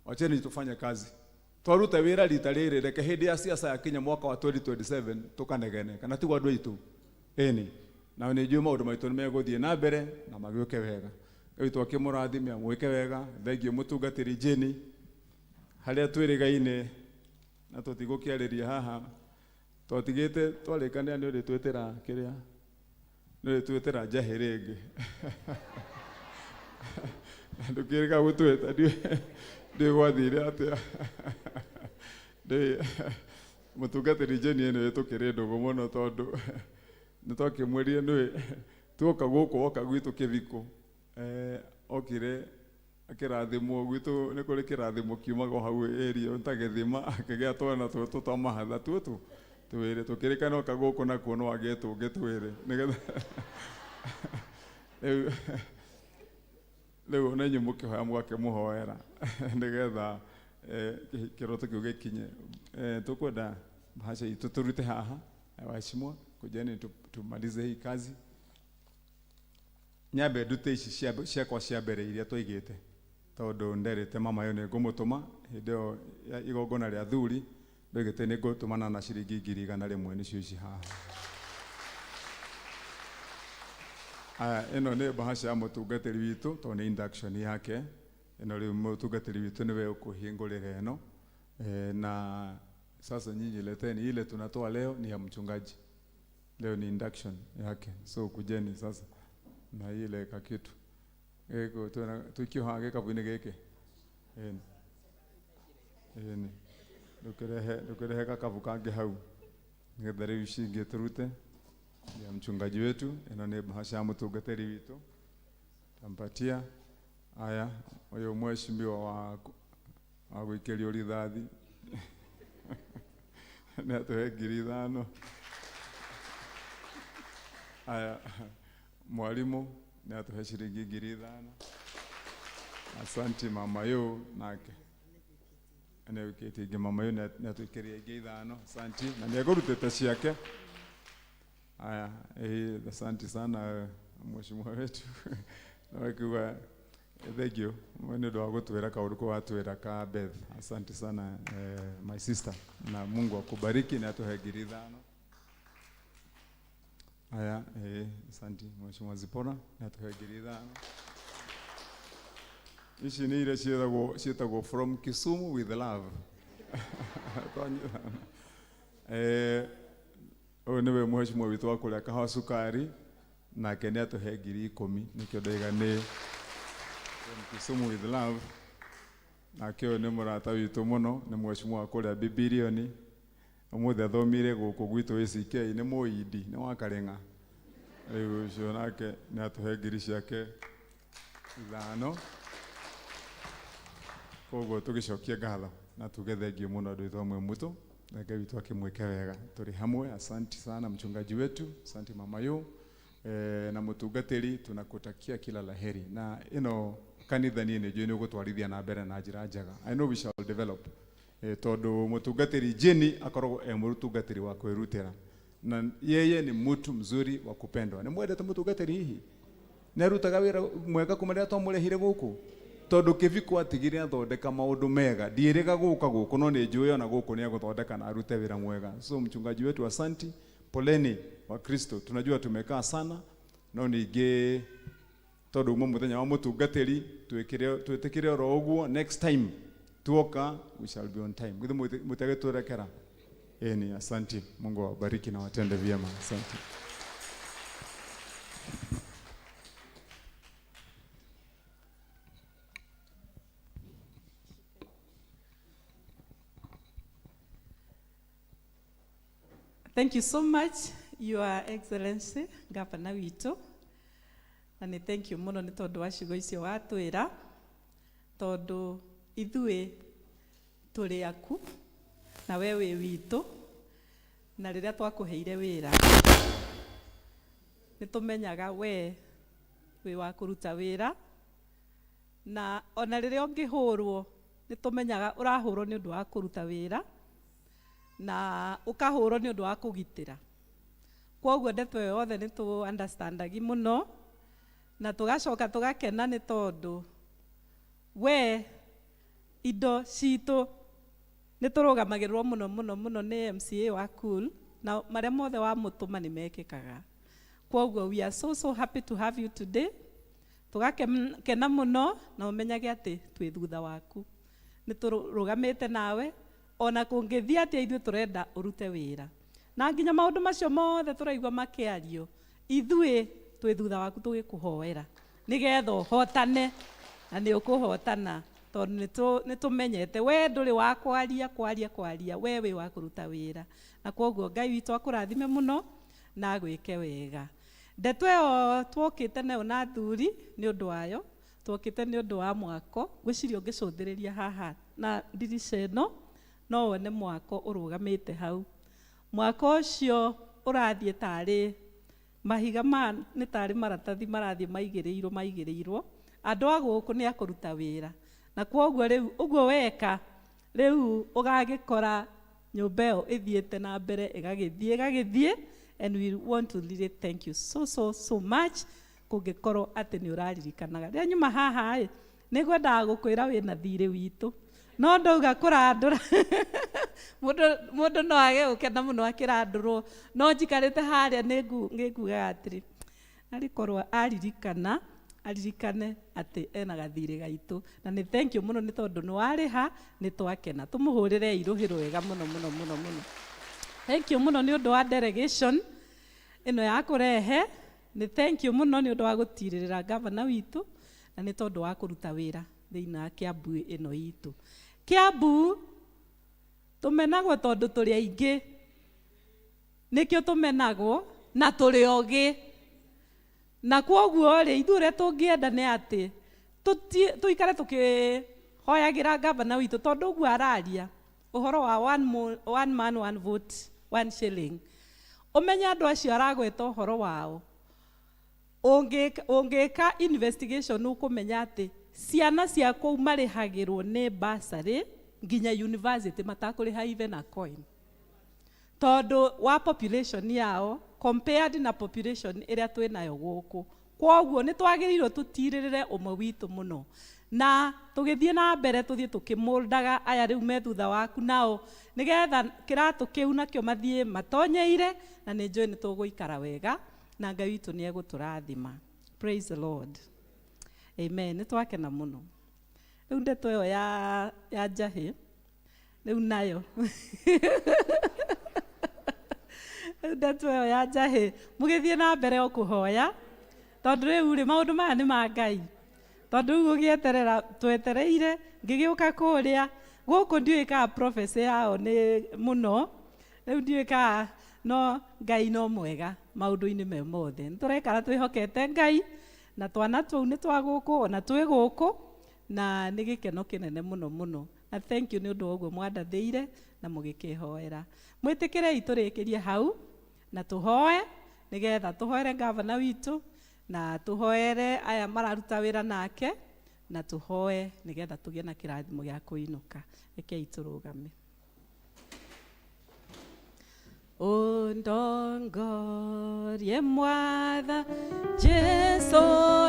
Speaker 13: wacheni tufanye kazi twarute wĩra rita rĩrĩ reke hĩndĩ ya siasa ya Kenya mwaka wa 2027 tũkanegene kana tigwa andũ aitũ ĩni na nĩ njũĩ maũndũ maitũ nĩ megũthiĩ na mbere na magĩũke wega witũ akĩmũrathimia mwĩke wega thengiũ mũtungatĩri Jane harĩa twĩrĩgaine na tũtigũkĩarĩria haha twatigĩte twarĩkania nĩ ũrĩtwĩtĩra kĩrĩa nĩ ũrĩtwĩtĩra njahĩ rĩngĩ ndũkĩrĩga gũtwĩta ndĩgwathire atĩa mũtungatĩri Jane ĩno tũkĩrĩ ndũgũ mũno tondũ nĩ twakĩmwĩrire nĩ tuoka gũkũ woka gwitũ kĩthiko okire akĩrathimwo gwitũ nĩ kũrĩ kĩrathimo kiumaga hau area ntagethima akĩgĩa twana tũtũ twa mahatha tũtũ twĩrĩ tũkĩrĩkana oka gũkũ na kuona wagĩtũngĩ twĩrĩ nĩgetha rĩu ona inyuĩ mũkĩhoya mũgakĩmũhoera nĩgetha kĩroto kĩu gĩkinye tũkwenda bahasha itũ tũrute haha waheshimiwa kujeni tumalize hii kazi nyambe ndute ici ciakwa cia mbere iria twaigĩte tondũ nderĩte mama yo nĩ ngũmũtũma hĩndĩ ĩyo igongona rĩa athuri ndoigĩte nĩ ngũtũmana na ciringi 100 nĩcio ici haha ĩno nĩ bahasha ya mũtungatĩri witũ tondũ nĩ induction yake ĩno rĩu mũtungatĩri witũ nĩwe ũkũhingũrĩra ĩno na sasa nyinyi leteni ile tunatoa leo ni ya mchungaji leo ni induction yake so kujeni sasa na ile kakitu ego tukio hage kabuine geke ndukerehe kakabu kange hau nĩgetha rĩu cinge turute ya mchungaji wetu ĩno nĩ bahasha ya mũtungatĩri witũ tampatia aya uyu mheshimiwa wa gwĩkĩrio rithathi nĩ atuhe 5,000 aya mwalimu nĩ atuhe ciringi 5,000 asanti mama yo nake nĩ wĩkĩtie mama yo nĩ atwĩkĩria ingĩ 5 asanti na nĩ agũrutĩte ciake aya asanti sana mheshimiwa wetu nakiwa thank you nĩ ũndũ wa gũtwĩra kaũndũ kũu watwĩra ka Beth asante sana my sister na Mungu akubariki na atuhe 5,000 aya asante mheshimiwa Zipora na atuhe 5,000 ici nĩ ile cietagwo from Kisumu with love ũyũ nĩwe mheshimiwa witũ wa kũrĩa kahũa cukari nake nĩ atuhe 10,000 nĩkĩo ndaiga nĩ Kisumu with love nake ũyũ nĩ mũrata witũ mũno nĩ mheshimiwa wa kũrĩa Bibilioni ũmũthĩ athomire gũkũ gwitũ ACK nĩ mũindi nĩ wa Kareng'a rĩu ũcio nake nĩ atuhe 10,000 ciake 5 koguo tũgĩcokia ngatho na tuge thengiũ mũno andũ aitũ amwe mũtũ Ngai witũ akĩmwĩke wega tũrĩ hamwe asante sana mchungaji wetu asante mama yo na mũtungatĩri tunakutakia kila laheri na ino kanitha niĩ nĩ njũĩ nĩ ũgũtwarithia na mbere na njĩra njega I know we shall develop
Speaker 12: tondu mutungatiri Jeni akoragwo mutungatiri wa kwirutira na yeye ni mtu mzuri wa kupendwa. Ni mwendete mutungatiri hihi nerutaga wira mwega kumaria twamurehire guku tondu kiviko atigire athondeka maundu mega ndiiriga guka guku no ni njui ona guku ni aguthondeka na arute wira mwega. So mchungaji wetu, asanti, poleni wa Kristo, tunajua tumekaa sana no ningi tondu mo muthenya wa mutungatiri twikire oro uguo next time tuoka we shall be on time githu mutage turekera. Ni asanti, Mungu awabariki na watende vyema. Asanti.
Speaker 2: Thank you so much, Your Excellency, Gavana witũ. Na nĩ thank you mũno nĩ tondũ wa ciugo icio watwĩra, tondũ ithuĩ tũrĩ aku na we wĩ witũ, na rĩrĩa twakũheire wĩra nĩ tũmenyaga we wĩ wa kũruta wĩra, na ona rĩrĩa ũngĩhũrwo nĩ tũmenyaga ũrahũrwo nĩ ũndũ wa kũruta wĩra na ukahũrwo nĩ ũndũ wa kũgitĩra. Kwoguo ndeto yothe nĩ tũ understandagi mũno na tũgacoka tũgakena nĩ tondũ we indo citũ nĩ tũrũgamagĩrĩrwo mũno mũno mũno nĩ MCA wa Cool na marĩa mothe wa mũtũma nĩ mekĩkaga. Kwoguo we are so happy to have you today. Tũgakena mũno na ũmenyage atĩ twĩ thutha waku, nĩ tũrũgamĩte nawe ona kũngĩthiĩ atĩa ithuĩ tũrenda ũrute wĩra na nginya maũndũ macio mothe tũraigua makĩario, ithuĩ twĩ thutha waku tũgĩkũhoera nĩgetha ũhotane na nĩ ũkũhotana tondũ nĩ tũmenyete we ndũrĩ wa kwaria we wĩ wa kũruta wĩra, na kwoguo Ngai witũ akũrathime mũno na agwĩke wega. Ndeto ĩyo twokĩte nayo na thuri nĩ ũndũ wayo, twokĩte nĩ ũndũ wa mwako, gwĩciria ũngĩcũthĩrĩria haha na ndirica ĩno no wone mwako ũrũgamĩte hau. Mwako ũcio ũrathiĩ tarĩ mahiga nĩ tarĩ maratathi marathiĩ maigĩrĩirwo andũ a gũkũ nĩ akũruta wĩra, na kwoguo rĩu ũguo weka rĩu ũgagĩkora nyũmba ĩyo ĩthiĩte na mbere ĩgagĩthiĩ, and we want to really thank you so much kũngĩkorwo atĩ nĩ ũraririkanaga. Rĩrĩa nyuma haha nĩ ngwendaga gũkwĩra wĩna thirĩ witũ no ndauga kũrandũra mũndũ no age gũkena mũno akĩrandũrwo, no njikarĩte harĩa nĩngugaga atĩrĩ arĩkorwo aririkane atĩ ena gathirĩ gaitũ, na nĩ thank you mũno nĩ tondũ nĩ warĩha, nĩ twakena. Tũmũhũrĩre irũhĩro wega mũno. Thank you mũno nĩ ũndũ wa delegation ĩno ya kũrehe, nĩ thank you mũno nĩ ũndũ wa gũtirĩrĩra gavana witũ, na nĩ tondũ wa kũruta wĩra thĩinĩ wa Kiambu ĩno itũ. Kiambu tũmenagwo tondũ tũrĩ aingĩ, nĩkĩo tũmenagwo na tũrĩ ogĩ, na kwoguo rĩ ithuĩ ũrĩa tũngĩenda nĩ atĩ tũikare tũkĩhoyagĩra gavana witũ tondũ ũguo araria ũhoro wa one man one vote 1 shilling. Ũmenye andũ acio aragweta ũhoro wao, ũngĩka investigation ũkũmenya atĩ ciana cia kũu marĩhagĩrwo nĩ bursary nginya university matakũrĩha even a coin, tondũ wa population yao compared na population ĩrĩa twĩnayo gũkũ. Kwoguo nĩ twagĩrĩirwo tũtirĩrĩre ũmwe witũ mũno, na tũgĩthiĩ na mbere tũthiĩ tũkĩmũldaga aya rĩu me thutha waku nao nĩgetha kĩratũ kĩu nakĩo mathiĩ matonyeire, na nĩ njũĩ nĩ tũgũikara wega na Ngai witũ nĩ egũtũrathima. Praise the Lord. Amen. Nĩ twakena mũno. Rĩu ndeto ĩyo ya njahĩ rĩu nayo ndeto ĩyo ya njahĩ mũgĩthiĩ na mbere o kũhoya, tondũ rĩu rĩ maũndũ maya nĩ ma Ngai, tondũ rĩu ũgĩeterera twetereire ngĩgĩũka kũrĩa gũkũ ndiũĩ kana prophecy yao nĩ mũno, rĩu ndiũĩ kana no Ngai no mwega maũndũ-inĩ me mothe. Nĩ tũraikara twĩhokete Ngai na twana tũu nĩ twa gũkũ ona twĩ gũkũ, na nĩ gĩkeno kĩnene mũno, na thank you nĩ ũndũ wa ũguo mwandathĩire na mũgĩkĩhoera. Mwĩtĩkĩrei tũrĩkĩrie hau na tũhoe nĩgetha tũhoere gavana witũ na tũhoere aya mararuta wĩra nake na tuhoe nigetha tugie na kirathimo gya kuinuka. Rekei turugame. Undongorie Mwathani Jesu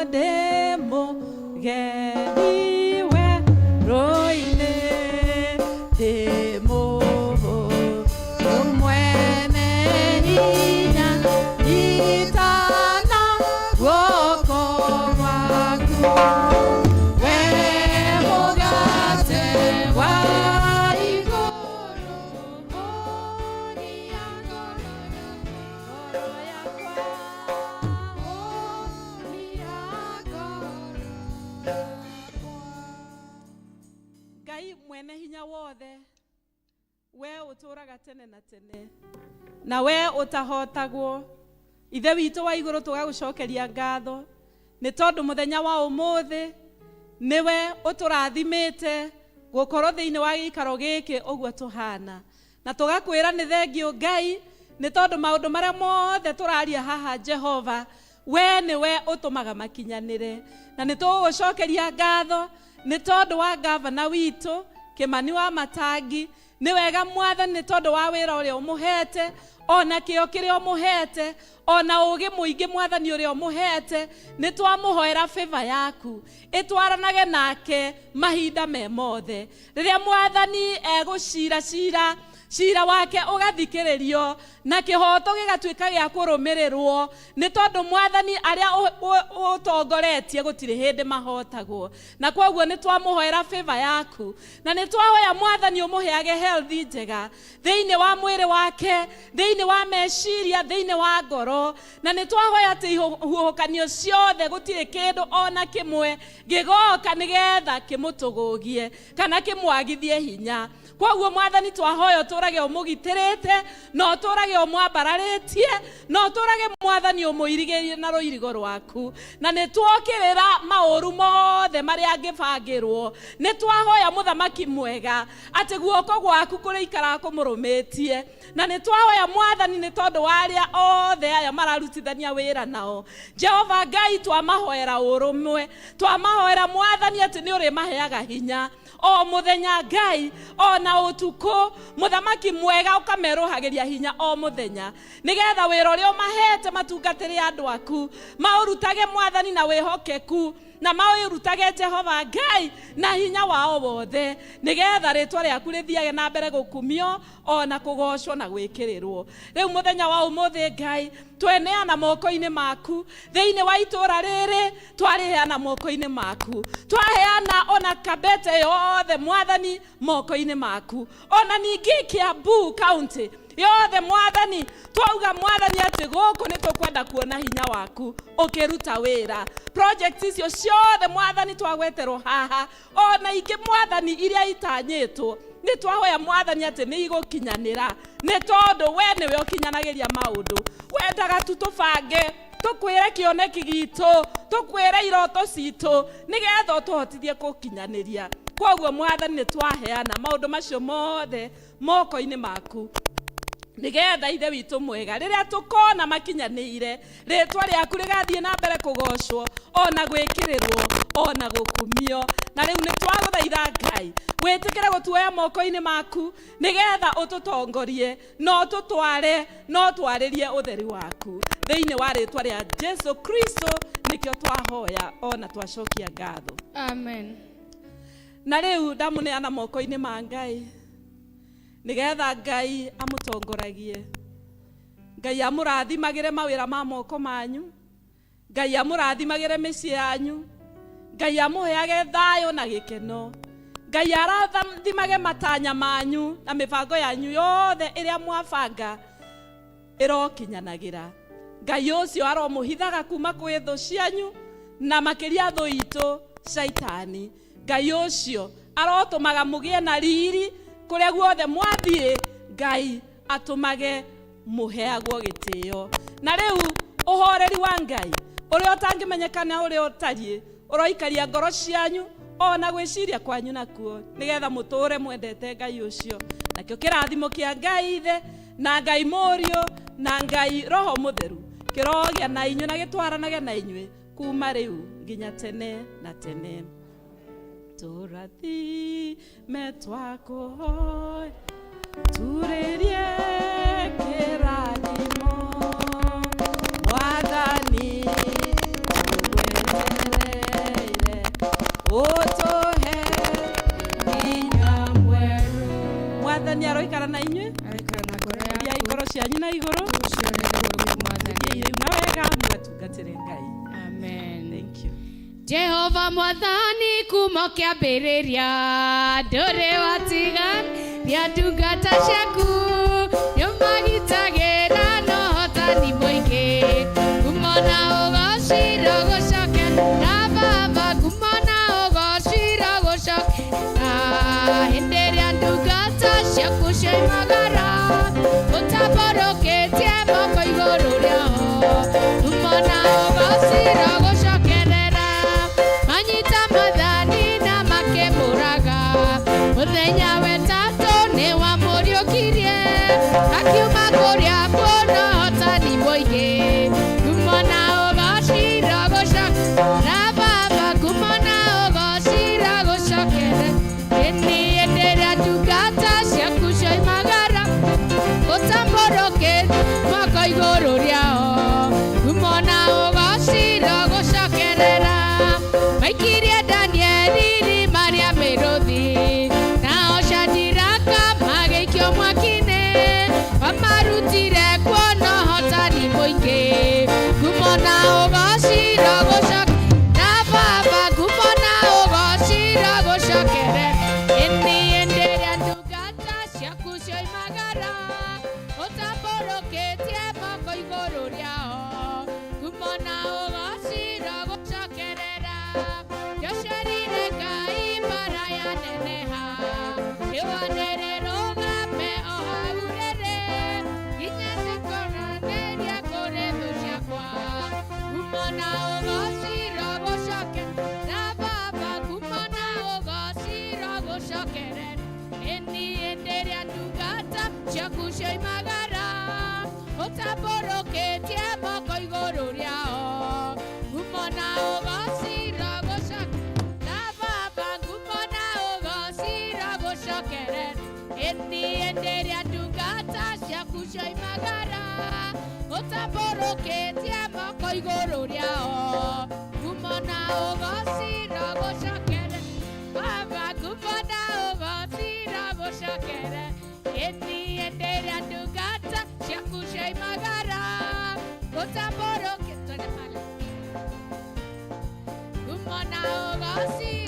Speaker 2: ndemo geniwe roine demo umwene hinya itana woko waku we mugate wa mwene hinya wothe we uturaga tene na tene na we utahotagwo ithe witũ wa igũrũ tũgagũcokeria ngatho nĩ tondũ mũthenya wa ũmũthĩ niwe ũtũrathimĩte gũkorwo thĩinĩ wa gĩikaro gĩkĩ ũguo tũhana na tũgakwĩra nĩ thengio Ngai nĩ tondũ maũndũ marĩa mothe tũraria haha Jehova we niwe ũtũmaga makinyanĩre na nĩ tũgũcokeria ngatho nĩ tondũ wa gavana witũ Kimani wa Matangi nĩ wega Mwathani nĩ tondũ wa wĩra ũrĩa ũmũhete ona kĩo kĩrĩa ũmũhete ona ũgĩ mũingĩ Mwathani ũrĩa ũmũhete nĩ twamũhoera favor yaku ĩtwaranage nake mahinda me mothe rĩrĩa Mwathani egũcira cira wake ũgathikĩrĩrio na kĩhoto gĩgatuĩka gĩa kũrũmĩrĩrwo nĩ tondũ Mwathani arĩa ũtongoretie gũtirĩ hĩndĩ mahotagwo na kwoguo nĩ twamũhoera favor yaku na nĩ twahoya Mwathani ũmũheage health njega thĩinĩ wa mwĩrĩ wake thĩinĩ wa meciria thĩinĩ wa ngoro na nĩ twahoya atĩ ihuhũkanio ciothe gũtirĩ kĩndũ ona kĩmwe gĩgoka nĩgetha kĩmũtũgũgie kana kĩmwagithie hinya kwoguo Mwathani twahoya ũtũrage ũmũgitĩrĩte na ũtũrage ũmwambararĩtie na ũtũrage Mwathani ũmũirigĩrie na rũirigo rwaku na nĩ tuokĩrĩra maũru mothe marĩa angĩbangĩrwo nĩ twahoya mũthamaki mwega atĩ guoko gwaku kũrĩikara kũmũrũmĩtie na nĩ twahoya Mwathani nĩ tondũ wa arĩa othe aya mararutithania wĩra nao Jehova Ngai twamahoera ũrũmwe twamahoera Mwathani atĩ nĩ ũrĩmaheaga hinya o muthenya Ngai ona utuko muthamaki mwega ukameruhagiria hinya o muthenya nigetha wira uria umahete matungatire andu aku maurutage Mwathani na wihokeku na maurutage Jehova Ngai na hinya wao wothe nigetha ritwa riaku rithiage na mbere gukumio ona kugocwo na gwikirirwo riu muthenya wa umuthi Ngai tweneana moko-inĩ maku thĩinĩ wa itũra rĩrĩ twareana moko-inĩ maku twaheana ona Kabete yothe Mwathani moko-inĩ maku ona ningĩ Kiambu County yothe Mwathani twauga Mwathani atĩ gũkũ nĩ tũkwenda kuona hinya waku ũkĩruta wĩra project icio ciothe Mwathani twagweterwo haha ona ingĩ Mwathani iria itanyĩtwo nĩ twahoya Mwathani atĩ nĩ igũkinyanĩra nĩ tondũ we nĩwe ũkinyanagĩria maũndũ wendaga tu tũbange tũkwĩre kĩoneki gitũ tũkwĩre iroto citũ nĩgetha ũtũhotithie gũkinyanĩria kwoguo Mwathani nĩ twaheana maũndũ macio mothe moko-inĩ maku nigetha ithe witũ mwega rĩrĩa tũkona makinyanĩire rĩtwa rĩaku rĩgathiĩ na mbere kũgocwo ona gwĩkĩrĩrwo ona gũkumio na rĩu nĩ twagũthaitha Ngai wĩtĩkĩre gũtuoya moko-inĩ maku nigetha ũtũtongorie no tũtware no twarĩrie ũtheri waku thĩinĩ wa rĩtwa rĩa Jesu Kristo nĩkĩo twahoya ona twacokia ngatho
Speaker 1: amen
Speaker 2: na rĩu ndamũneana moko-inĩ ma Ngai nigetha Ngai amũtongoragie Ngai amũrathimagĩre mawĩra ma moko manyu Ngai amũrathimagĩre mĩciĩ yanyu Ngai amũheage thayũ na gĩkeno Ngai arathimage matanya manyu na mĩbango yanyu yothe ĩrĩa mwabanga ĩrokinyanagĩra Ngai ũcio aromũhithaga kuma kwĩ thũ cianyu na makĩria thũ itũ Shaitani Ngai ũcio arotũmaga mũgĩe na riri kũrĩa guothe mwathiĩ Ngai atũmage mũheagwo gĩtĩo na rĩu ũhoreri wa Ngai ũrĩa ũtangĩmenyekana ũrĩa ũtariĩ ũroikaria ngoro cianyu ona gwĩciria kwanyu nakuo nigetha mũtũre mwendete Ngai ũcio nakĩo kĩrathimo kĩa Ngai Ithe na Ngai Mũriũ na Ngai Roho Mũtheru kĩrogĩa na inyuĩ na gĩtwaranage na inyuĩ kuma rĩu nginya tene na tene tũrathime twakũhoya turĩrie kĩrathimo Mwathani tũgwethereire ũtũhe hinya mwerũ. Mwathani aroikara na inyuĩ ya ikoro cianyu na igũrũ rĩu na wega mũgatungatĩre Ngai.
Speaker 1: Amen.
Speaker 2: Thank you.
Speaker 1: Jehova Mwathani kuma kĩambĩrĩria ndũrĩ watigania ndungata ciaku nĩũmagitagĩra na ũhotani mũingĩ kuma na ũgocira gũcoke na Baba kuma na ũgocira gũcoke na hĩndĩ ĩrĩa ndungata ciaku cioimagara ũtamborũkĩtie moko igũrũ rĩao kuma na ũgocira gũcokerera manyita mathani na makĩmũraga mũthenya wetatũ nĩ wamũriũkirie akiuma kũrĩa kuona ũhotani mũingĩ kuma na ũgocira gũcokera Baba kuma na ũgocira gũcokere ĩni hĩndĩ ĩrĩa ndungata ciaku cioimagara ũtambũrũkĩtie moko igũrũ rĩao kuma na ũgocira gũcokerera maikirie Danieli irima rĩa mĩrũthi nao Shadiraka magĩikio mwaki-inĩ wamarutire kuona ũhotani mũingĩ ngumo na ũgocira gũcokera Baba ngumo na ũgocira gũcokere ĩni hĩndĩ ĩrĩa ndungata ciaku cioimagara ũtambũrũkĩtie moko igũrũ rĩao ngumo na ũgocira gũcokerera nĩũcerire Ngai mbara yaneneha rĩwanĩrĩrũgame o hau rĩrĩ nginya ndĩkoranĩria kũrĩ thũ ciakwa ngumo na ũgocira gũcokerera Baba ngumo na ũgocira gũcokerera ĩni hĩndĩ ĩrĩa ndungata ciaku cioimagara ũtambũrũkĩtie moko igũrũ rĩao ngumo na ũgocira gũcokerera Baba ngumo na ũgocira gũcokerera ĩni hĩndĩ ĩrĩa ndungata ciaku cioimagara ũtambũrũkĩtie moko igũrũ rĩao ngumo na ũgocira gũcokerera Baba ngumo na ũgocira gũcokerera ĩni hĩndĩ ĩrĩa ndungata ciaku cioimagara ũtambũrũkĩtie ngumo na ũgocira